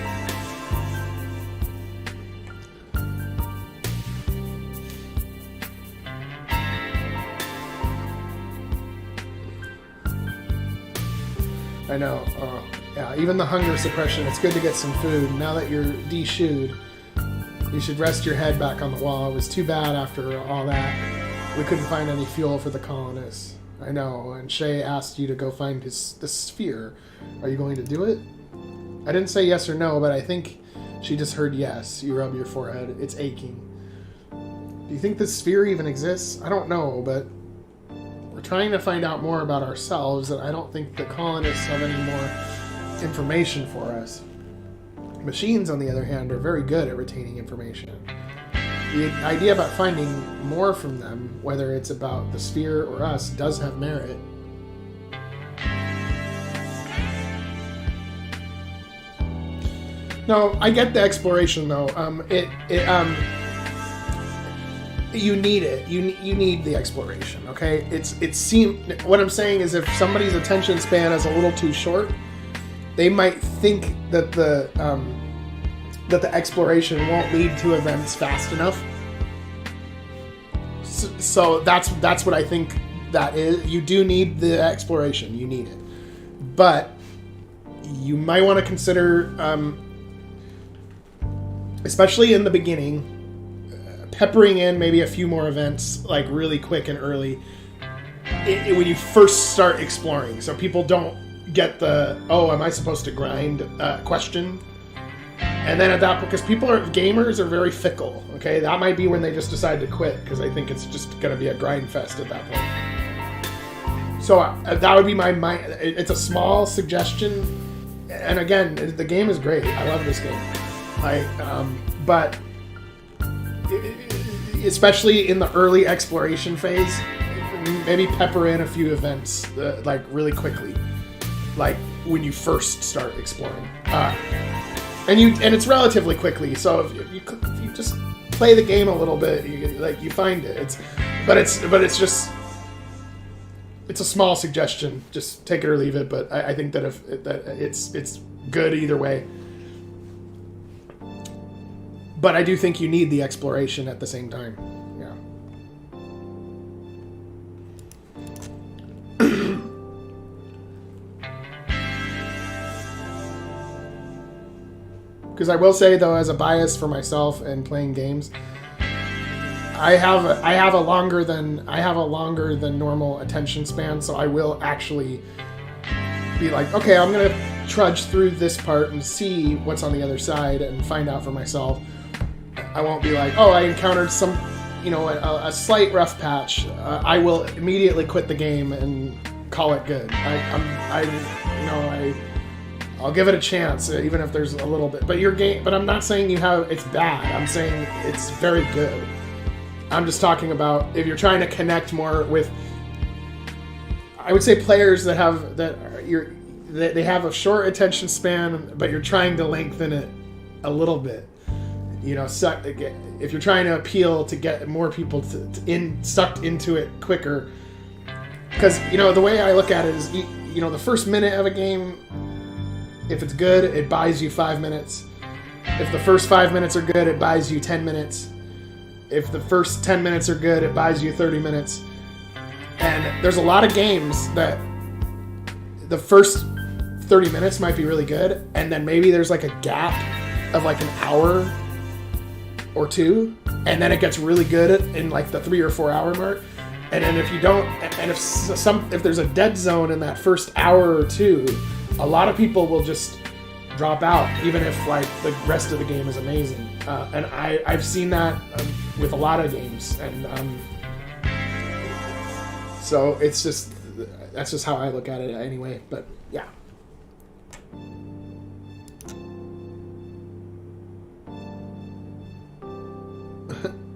I know. Yeah, even the hunger suppression, it's good to get some food. Now that you're de-shooed, you should rest your head back on the wall. It was too bad after all that. We couldn't find any fuel for the colonists. I know, and Shay asked you to go find the sphere. Are you going to do it? I didn't say yes or no, but I think she just heard yes. You rub your forehead. It's aching. Do you think the sphere even exists? I don't know, but we're trying to find out more about ourselves, and I don't think the colonists have any more information for us. Machines, on the other hand, are very good at retaining information. The idea about finding more from them, whether it's about the sphere or us, does have merit. No, I get the exploration though. You need it. You need the exploration. Okay, what I'm saying is, if somebody's attention span is a little too short, they might think that the exploration won't lead to events fast enough. So that's what I think that is. You do need the exploration. You need it. But you might want to consider, especially in the beginning, peppering in maybe a few more events, like really quick and early, when you first start exploring. So people don't get the, oh, am I supposed to grind question. And then at that, because gamers are very fickle, okay? That might be when they just decide to quit, because I think it's just going to be a grind fest at that point. So that would be my mind. It's a small suggestion. And again, the game is great. I love this game. But especially in the early exploration phase, maybe pepper in a few events, like really quickly. Like when you first start exploring. And it's relatively quickly, so if you just play the game a little bit, you find it. It's a small suggestion. Just take it or leave it. But I think that it's good either way. But I do think you need the exploration at the same time. Yeah. Because I will say, though, as a bias for myself and playing games, I have a longer than normal attention span, so I will actually be like, okay, I'm gonna trudge through this part and see what's on the other side and find out for myself. I won't be like, oh, I encountered some, a slight rough patch. I will immediately quit the game and call it good. I'll give it a chance, even if there's a little bit. But I'm not saying it's bad. I'm saying it's very good. I'm just talking about if you're trying to connect more with, I would say, players that have they have a short attention span, but you're trying to lengthen it a little bit. If you're trying to appeal to get more people sucked into it quicker, because the way I look at it is, the first minute of a game, if it's good, it buys you 5 minutes. If the first 5 minutes are good, it buys you 10 minutes. If the first 10 minutes are good, it buys you 30 minutes. And there's a lot of games that the first 30 minutes might be really good, and then maybe there's like a gap of like an hour or two, and then it gets really good in like the 3 or 4 hour mark. And then if you don't, and if there's a dead zone in that first hour or two, a lot of people will just drop out, even if like the rest of the game is amazing. And I've seen that with a lot of games, and so that's just how I look at it anyway. But yeah.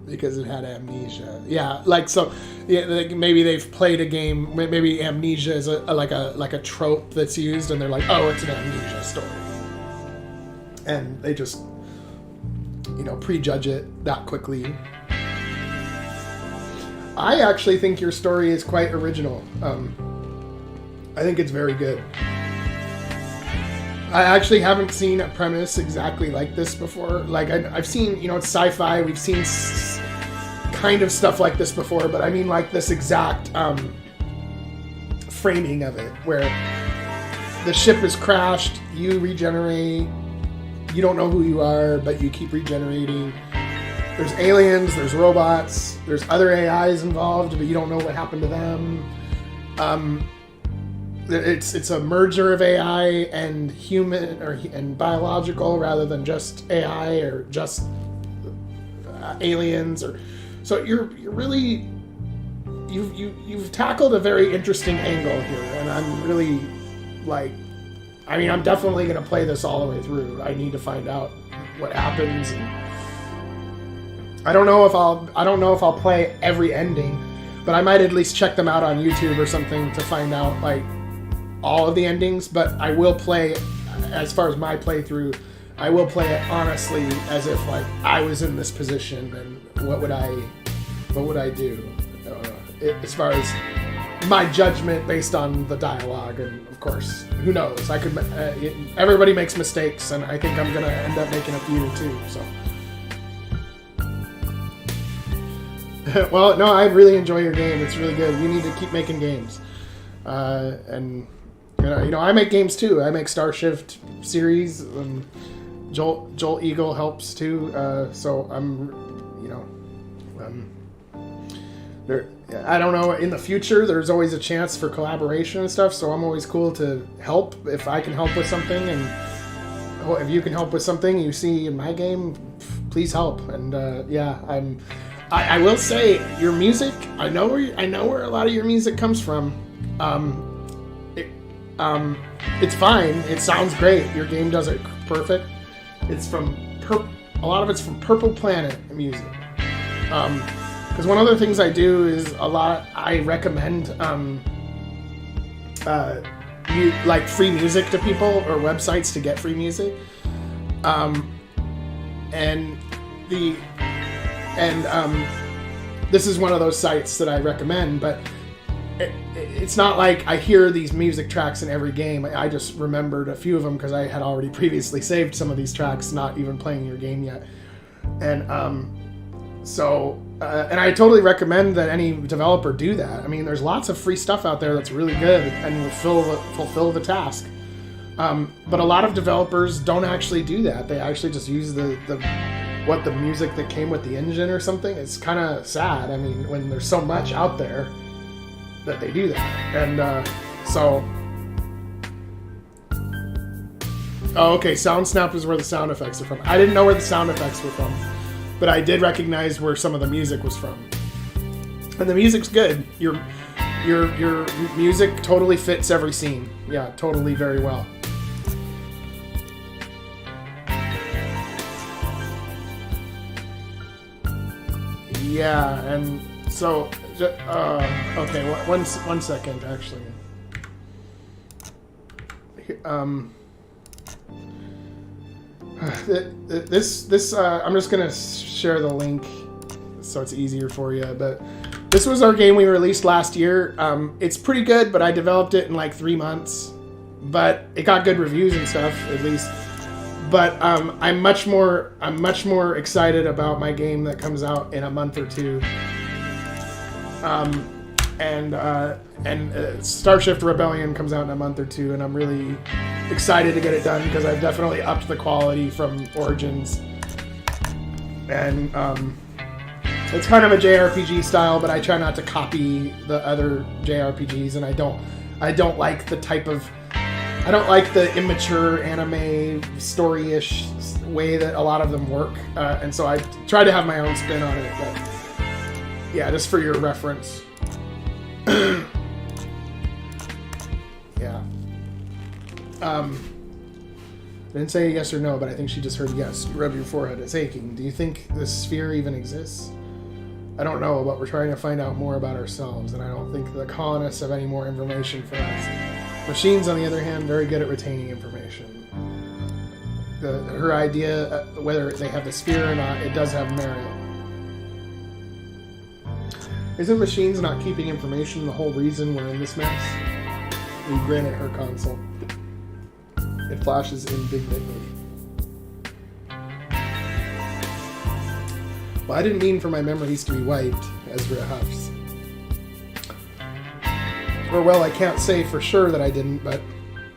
Because it had amnesia. Yeah, maybe they've played a game. Maybe amnesia is like a trope that's used, and they're like, oh, it's an amnesia story, and they just prejudge it that quickly. I actually think your story is quite original. I think it's very good. I actually haven't seen a premise exactly like this before. Like I've seen, it's sci-fi. We've seen kind of stuff like this before, but I mean like this exact framing of it, where the ship is crashed, you regenerate, you don't know who you are, but you keep regenerating. There's aliens, there's robots, there's other AIs involved, but you don't know what happened to them. It's a merger of AI and human and biological, rather than just AI or just aliens. So you're really you've tackled a very interesting angle here, and I'm really I'm definitely gonna play this all the way through. I need to find out what happens. And I don't know if I'll play every ending, but I might at least check them out on YouTube or something to find out all of the endings. But I will play, as far as my playthrough, I will play it honestly, as if I was in this position, and what would I do, as far as my judgment based on the dialogue. And of course, who knows, I could everybody makes mistakes, and I think I'm gonna end up making a few too, so. Well, no, I really enjoy your game. It's really good. You need to keep making games. And I make games too. I make Starshift series, and Jolt Eagle helps too. So I don't know, in the future there's always a chance for collaboration and stuff, so I'm always cool to help if I can help with something. And if you can help with something you see in my game, please help. And I will say, your music, I know where a lot of your music comes from. It's fine. It sounds great. Your game does it perfect. It's from a lot of it's from Purple Planet music. Because one of the things I do is I recommend free music to people, or websites to get free music. This is one of those sites that I recommend, but it's not like I hear these music tracks in every game. I just remembered a few of them because I had already previously saved some of these tracks, not even playing your game yet. And and I totally recommend that any developer do that. I mean, there's lots of free stuff out there that's really good and will fulfill the task. But a lot of developers don't actually do that. They actually just use the music that came with the engine or something. It's kind of sad. I mean, when there's so much out there that they do that. And oh, okay, Sound Snap is where the sound effects are from. I didn't know where the sound effects were from, but I did recognize where some of the music was from. And the music's good. Your music totally fits every scene. Yeah, totally, very well. Yeah, and so, okay, one second, actually. I'm just gonna share the link so it's easier for you, but this was our game we released last year. It's pretty good, but I developed it in like 3 months, but it got good reviews and stuff, at least. But I'm much more excited about my game that comes out in a month or two. And Starshift Rebellion comes out in a month or two, and I'm really excited to get it done because I've definitely upped the quality from Origins. And it's kind of a JRPG style, but I try not to copy the other JRPGs, and I don't like the type of... I don't like the immature anime story-ish way that a lot of them work, and so I try to have my own spin on it, but yeah, just for your reference. Yeah. I didn't say yes or no, but I think she just heard yes. You rub your forehead, it's aching. Do you think the sphere even exists? I don't know, but we're trying to find out more about ourselves, and I don't think the colonists have any more information for us. Machines, on the other hand, very good at retaining information. Her idea, whether they have the sphere or not, it does have merit. Isn't machines not keeping information the whole reason we're in this mess? We grin at her console. It flashes indignantly. Well, I didn't mean for my memories to be wiped, Ezra huffs. Or, well, I can't say for sure that I didn't, but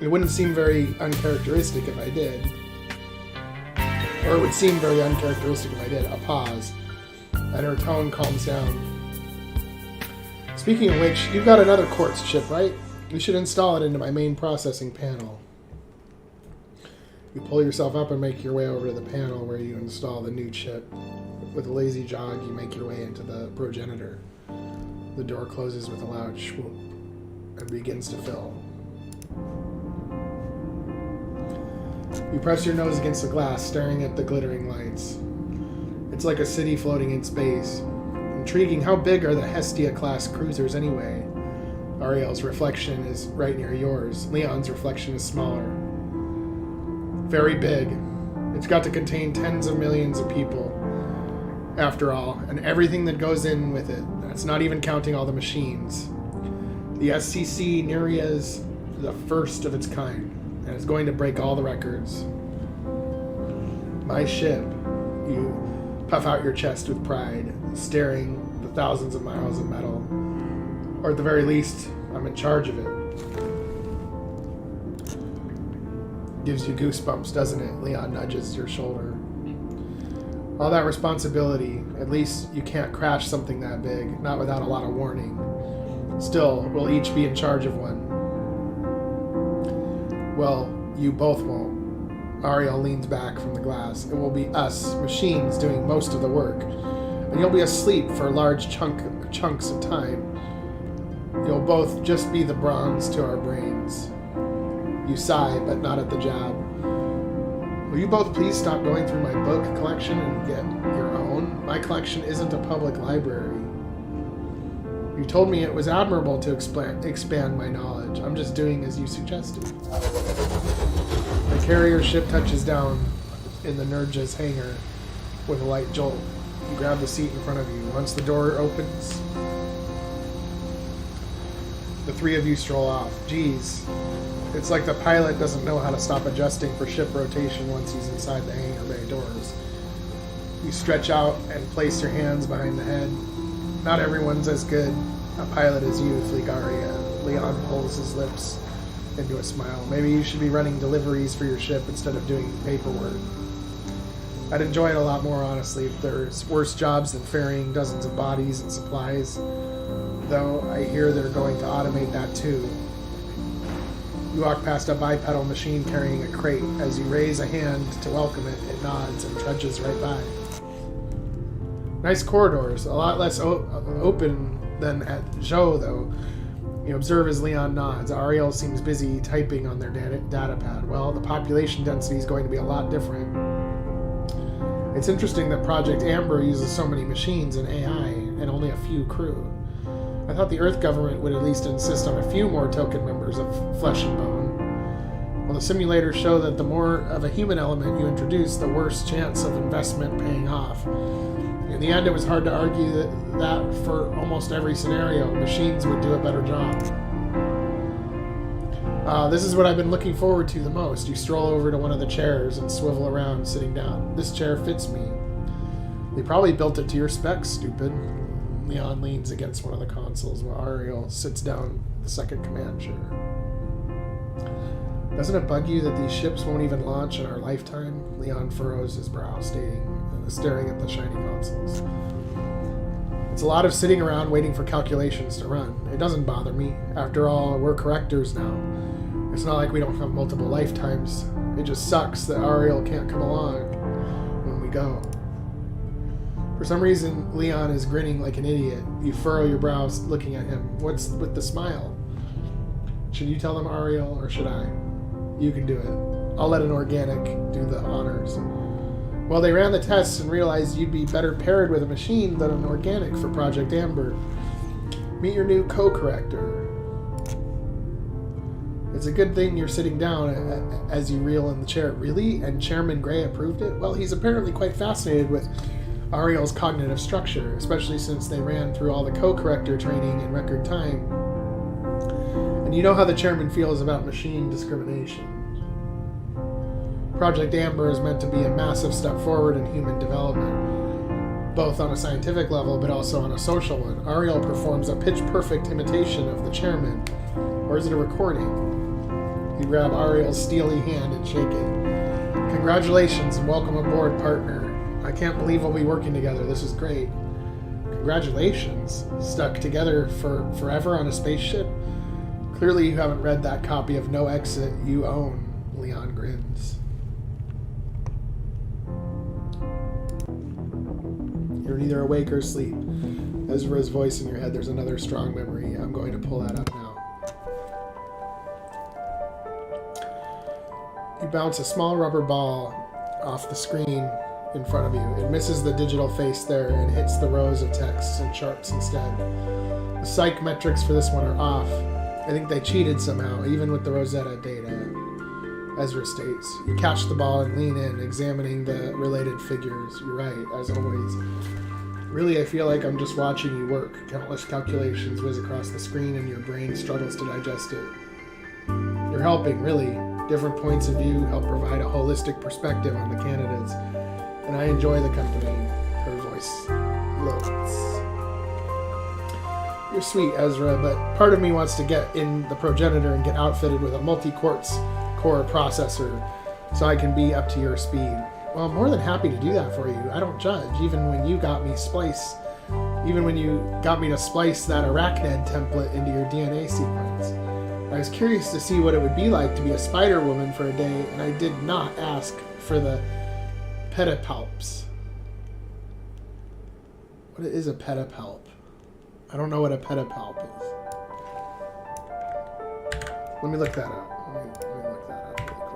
it wouldn't seem very uncharacteristic if I did. Or it would seem very uncharacteristic if I did. A pause. And her tone calms down. Speaking of which, you've got another quartz chip, right? You should install it into my main processing panel. You pull yourself up and make your way over to the panel where you install the new chip. With a lazy jog, you make your way into the progenitor. The door closes with a loud swoop and begins to fill. You press your nose against the glass, staring at the glittering lights. It's like a city floating in space. Intriguing, how big are the Hestia-class cruisers anyway? Ariel's reflection is right near yours. Leon's reflection is smaller. Very big. It's got to contain tens of millions of people, after all, and everything that goes in with it. That's not even counting all the machines. The SCC Nerea is the first of its kind, and it's going to break all the records. My ship. You puff out your chest with pride, staring the thousands of miles of metal. Or at the very least, I'm in charge of it. Gives you goosebumps, doesn't it? Leon nudges your shoulder. All that responsibility, at least you can't crash something that big, not without a lot of warning. Still, we'll each be in charge of one. Well, you both won't. Ariel leans back from the glass. It will be us, machines, doing most of the work. And you'll be asleep for large chunks of time. You'll both just be the bronze to our brains. You sigh, but not at the job. Will you both please stop going through my book collection and get your own? My collection isn't a public library. You told me it was admirable to expand my knowledge. I'm just doing as you suggested. The carrier ship touches down in the Nerja's hangar with a light jolt. You grab the seat in front of you. Once the door opens, the three of you stroll off. Geez, it's like the pilot doesn't know how to stop adjusting for ship rotation once he's inside the hangar bay doors. You stretch out and place your hands behind the head. Not everyone's as good a pilot as you, Trigaea. Leon pulls his lips into a smile. Maybe you should be running deliveries for your ship instead of doing paperwork. I'd enjoy it a lot more, honestly, if there's worse jobs than ferrying dozens of bodies and supplies. Though I hear they're going to automate that too. You walk past a bipedal machine carrying a crate. As you raise a hand to welcome it, it nods and trudges right by. Nice corridors, a lot less open than at Zhou, though. You observe as Leon nods. Ariel seems busy typing on their data pad. Well, the population density is going to be a lot different. It's interesting that Project Amber uses so many machines and AI and only a few crew. I thought the Earth government would at least insist on a few more token members of flesh and bone. Well, the simulators show that the more of a human element you introduce, the worse chance of investment paying off. In the end, it was hard to argue that for almost every scenario, machines would do a better job. This is what I've been looking forward to the most. You stroll over to one of the chairs and swivel around, sitting down. This chair fits me. They probably built it to your specs, stupid. Leon leans against one of the consoles while Ariel sits down the second command chair. Doesn't it bug you that these ships won't even launch in our lifetime? Leon furrows his brow, staring at the shiny consoles. It's a lot of sitting around waiting for calculations to run. It doesn't bother me. After all, we're correctors now. It's not like we don't have multiple lifetimes. It just sucks that Ariel can't come along when we go. For some reason, Leon is grinning like an idiot. You furrow your brows looking at him. What's with the smile? Should you tell them, Ariel, or should I? You can do it. I'll let an organic do the honors. Well, they ran the tests and realized you'd be better paired with a machine than an organic for Project Amber. Meet your new co-corrector. It's a good thing you're sitting down as you reel in the chair. Really? And Chairman Gray approved it? Well, he's apparently quite fascinated with Ariel's cognitive structure, especially since they ran through all the co-corrector training in record time. And you know how the chairman feels about machine discrimination. Project Amber is meant to be a massive step forward in human development, both on a scientific level but also on a social one. Ariel performs a pitch-perfect imitation of the chairman. Or is it a recording? You grab Ariel's steely hand and shake it. Congratulations and welcome aboard, partner. I can't believe we'll be working together. This is great. Congratulations. Stuck together for forever on a spaceship? Clearly you haven't read that copy of No Exit you own. Leon grins. You're neither awake or asleep. Ezra's voice in your head. There's another strong memory. I'm going to pull that up now. You bounce a small rubber ball off the screen in front of you. It misses the digital face there and hits the rows of texts and charts instead. The psych metrics for this one are off. I think they cheated somehow, even with the Rosetta data. Ezra states. You catch the ball and lean in, examining the related figures. You're right, as always. Really, I feel like I'm just watching you work. Countless calculations whiz across the screen and your brain struggles to digest it. You're helping, really. Different points of view help provide a holistic perspective on the candidates. And I enjoy the company. Her voice lilts. You're sweet, Ezra, but part of me wants to get in the progenitor and get outfitted with a multi-quartz core processor so I can be up to your speed. Well, I'm more than happy to do that for you. I don't judge, even when you got me to splice that arachnid template into your DNA sequence. I was curious to see what it would be like to be a spider woman for a day, and I did not ask for the pedipalps. What is a pedipalp? I don't know what a pedipalp is. Let me look that up. Let me look that up really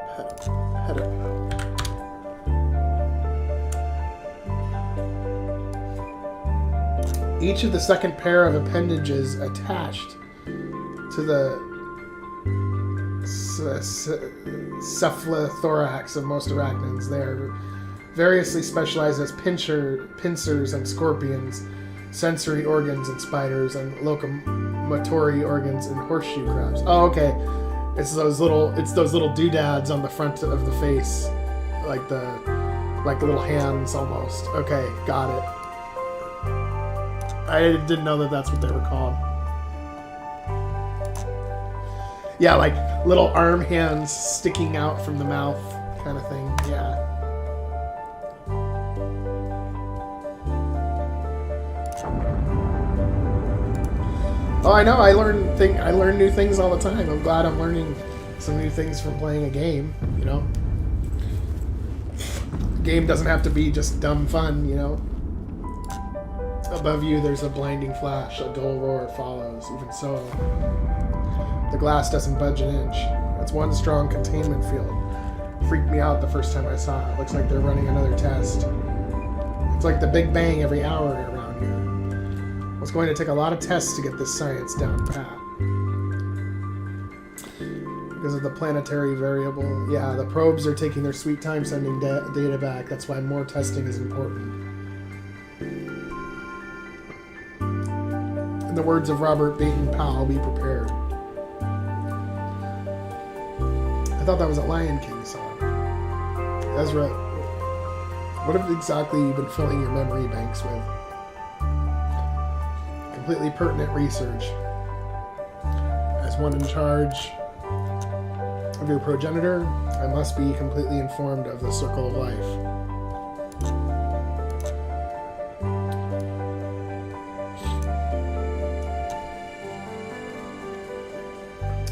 quick. Pedipalp. Each of the second pair of appendages attached to the cephalothorax of most arachnids. They are variously specialized as pincers and scorpions, sensory organs in spiders, and locomotory organs in horseshoe crabs. Oh, okay. It's those little doodads on the front of the face, like the Like little hands almost. Okay, got it. I didn't know that that's what they were called. Yeah, like little arm hands sticking out from the mouth kind of thing. Yeah. Oh, I know. I learn new things all the time. I'm glad I'm learning some new things from playing a game, you know? The game doesn't have to be just dumb fun, you know? Above you, there's a blinding flash. A dull roar follows. Even so, the glass doesn't budge an inch. That's one strong containment field. Freaked me out the first time I saw it. Looks like they're running another test. It's like the Big Bang every hour around here. It's going to take a lot of tests to get this science down pat. Because of the planetary variable. Yeah, the probes are taking their sweet time sending data back. That's why more testing is important. In the words of Robert Baden-Powell, be prepared. I thought that was a Lion King song. Ezra, what have exactly you been filling your memory banks with? Completely pertinent research. As one in charge of your progenitor, I must be completely informed of the circle of life.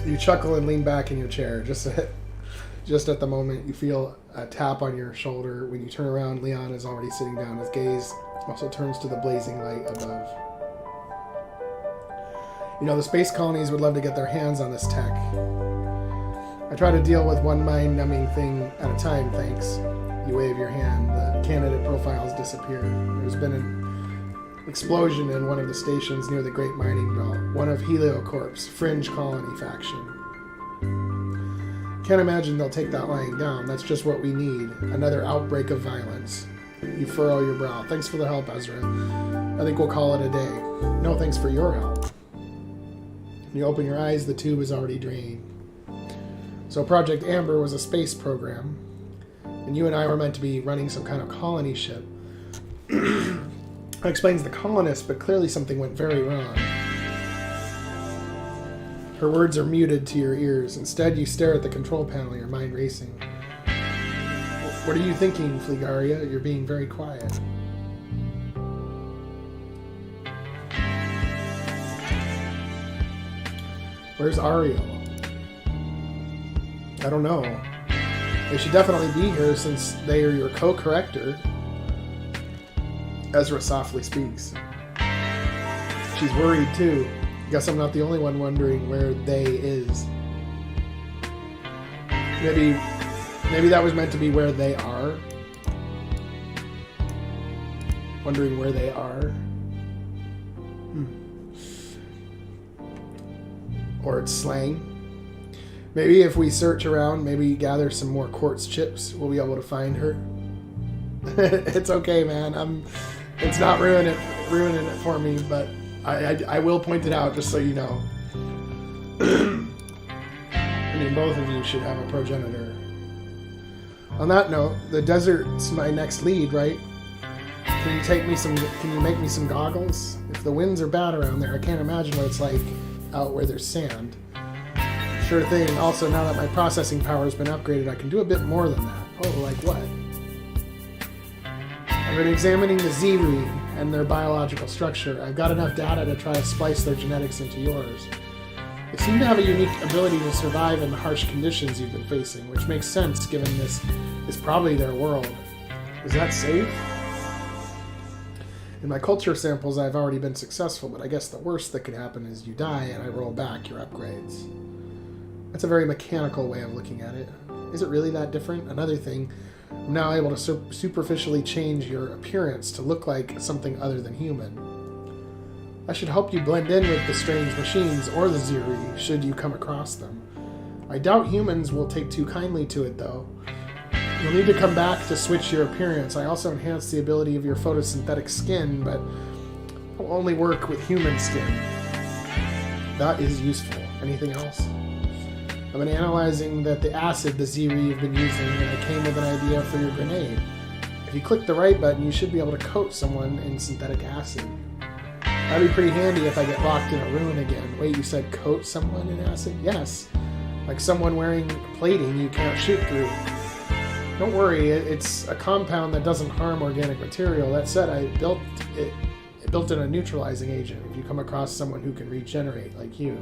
You chuckle and lean back in your chair. Just at the moment, you feel a tap on your shoulder. When you turn around, Leon is already sitting down. His gaze also turns to the blazing light above. You know, the space colonies would love to get their hands on this tech. I try to deal with one mind-numbing thing at a time, thanks. You wave your hand. The candidate profiles disappear. There's been an explosion in one of the stations near the Great Mining Belt. One of HelioCorp's fringe colony faction. Can't imagine they'll take that lying down. That's just what we need. Another outbreak of violence. You furrow your brow. Thanks for the help, Ezra. I think we'll call it a day. No thanks for your help. You open your eyes, the tube is already drained. So Project Amber was a space program, and you and I were meant to be running some kind of colony ship. That explains the colonists, but clearly something went very wrong. Her words are muted to your ears. Instead, you stare at the control panel, your mind racing. What are you thinking, Flegaria? You're being very quiet. Where's Ariel? I don't know. They should definitely be here since they are your co-corrector. Ezra softly speaks. She's worried too. Guess I'm not the only one wondering where they is. Maybe that was meant to be where they are. Wondering where they are. Or it's slang. Maybe if we search around, maybe gather some more quartz chips, we'll be able to find her. It's okay, man. It's not ruining it for me, but I will point it out just so you know. I mean, both of you should have a progenitor. On that note, the desert's my next lead, right? Can you make me some goggles? If the winds are bad around there, I can't imagine what it's like out where there's sand. Sure thing. Also, now that my processing power has been upgraded, I can do a bit more than that. Oh, like what? I've been examining the Z-Re and their biological structure. I've got enough data to try to splice their genetics into yours. They seem to have a unique ability to survive in the harsh conditions you've been facing, which makes sense given this is probably their world. Is that safe? In my culture samples, I've already been successful, but I guess the worst that could happen is you die and I roll back your upgrades. That's a very mechanical way of looking at it. Is it really that different? Another thing, I'm now able to superficially change your appearance to look like something other than human. That should help you blend in with the strange machines or the Z-Re, should you come across them. I doubt humans will take too kindly to it, though. You'll need to come back to switch your appearance. I also enhance the ability of your photosynthetic skin, but it will only work with human skin. That is useful. Anything else? I've been analyzing the acid the Z-Re you've been using, and I came with an idea for your grenade. if you click the right button, you should be able to coat someone in synthetic acid. That'd be pretty handy if I get locked in a ruin again. Wait, you said coat someone in acid? Yes. Like someone wearing plating you can't shoot through. Don't worry, it's a compound that doesn't harm organic material. That said, I built in a neutralizing agent. If you come across someone who can regenerate like you,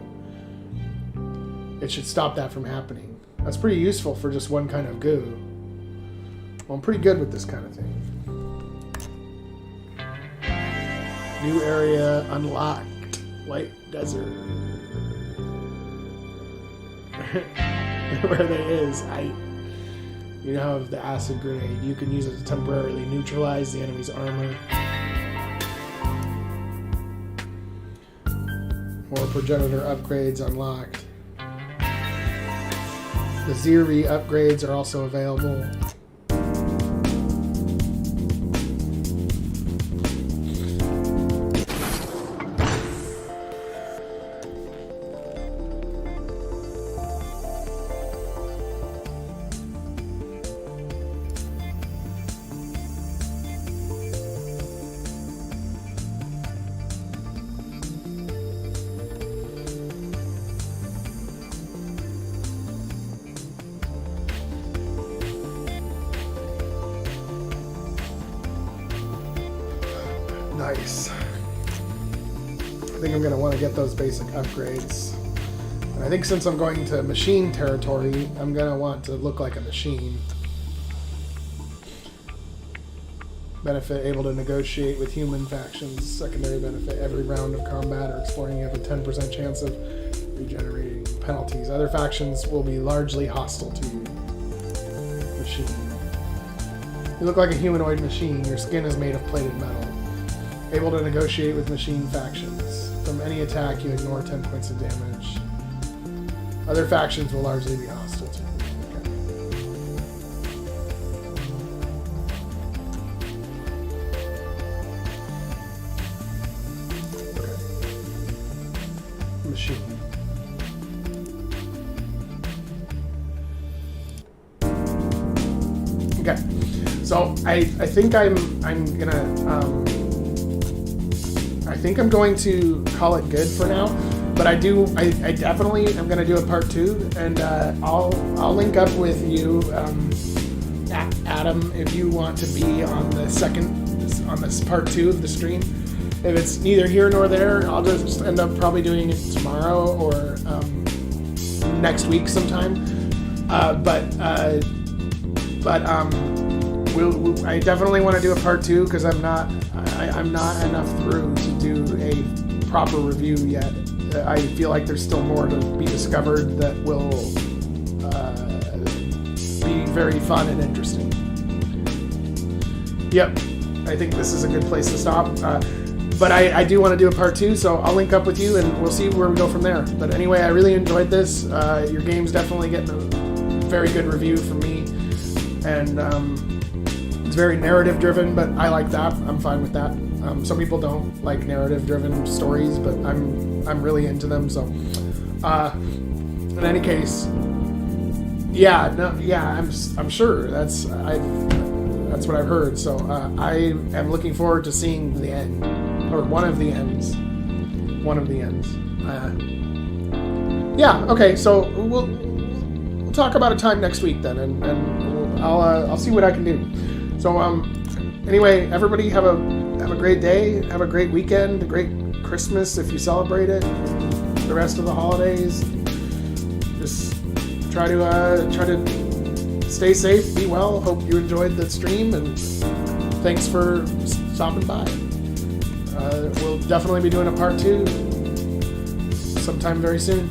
it should stop that from happening. That's pretty useful for just one kind of goo. Well, I'm pretty good with this kind of thing. New area unlocked. White desert. Where there is, you now have the acid grenade. You can use it to temporarily neutralize the enemy's armor. More progenitor upgrades unlocked. The Ziri upgrades are also available. Nice. I think I'm going to want to get those basic upgrades. And I think since I'm going to machine territory, I'm going to want to look like a machine. Benefit, able to negotiate with human factions. Secondary benefit, every round of combat or exploring you have a 10% chance of regenerating penalties. Other factions will be largely hostile to you. Machine. You look like a humanoid machine. Your skin is made of plated metal. Able to negotiate with machine factions. From any attack, you ignore 10 points of damage. Other factions will largely be hostile to you. Okay. Machine. Okay. So I think I'm gonna I think I'm going to call it good for now, but I definitely am going to do a part 2, and I'll link up with you, Adam, if you want to be on this part 2 of the stream. If it's neither here nor there, I'll just end up probably doing it tomorrow or next week sometime. I definitely want to do a part 2 because I'm not enough through to do a proper review yet. I feel like there's still more to be discovered that will be very fun and interesting. Yep, I think this is a good place to stop. But I do want to do a part 2, so I'll link up with you and we'll see where we go from there. But anyway, I really enjoyed this. Your game's definitely getting a very good review from me. And it's very narrative driven, but I like that. I'm fine with that. Some people don't like narrative driven stories, but I'm really into them. So, in any case, I'm sure that's what I've heard. So I am looking forward to seeing the end, or one of the ends. Okay. So we'll talk about a time next week then, and I'll see what I can do. So anyway, everybody have a great day, have a great weekend, a great Christmas if you celebrate it, the rest of the holidays. Just try to stay safe, be well. Hope you enjoyed the stream, and thanks for stopping by. We'll definitely be doing a part 2 sometime very soon.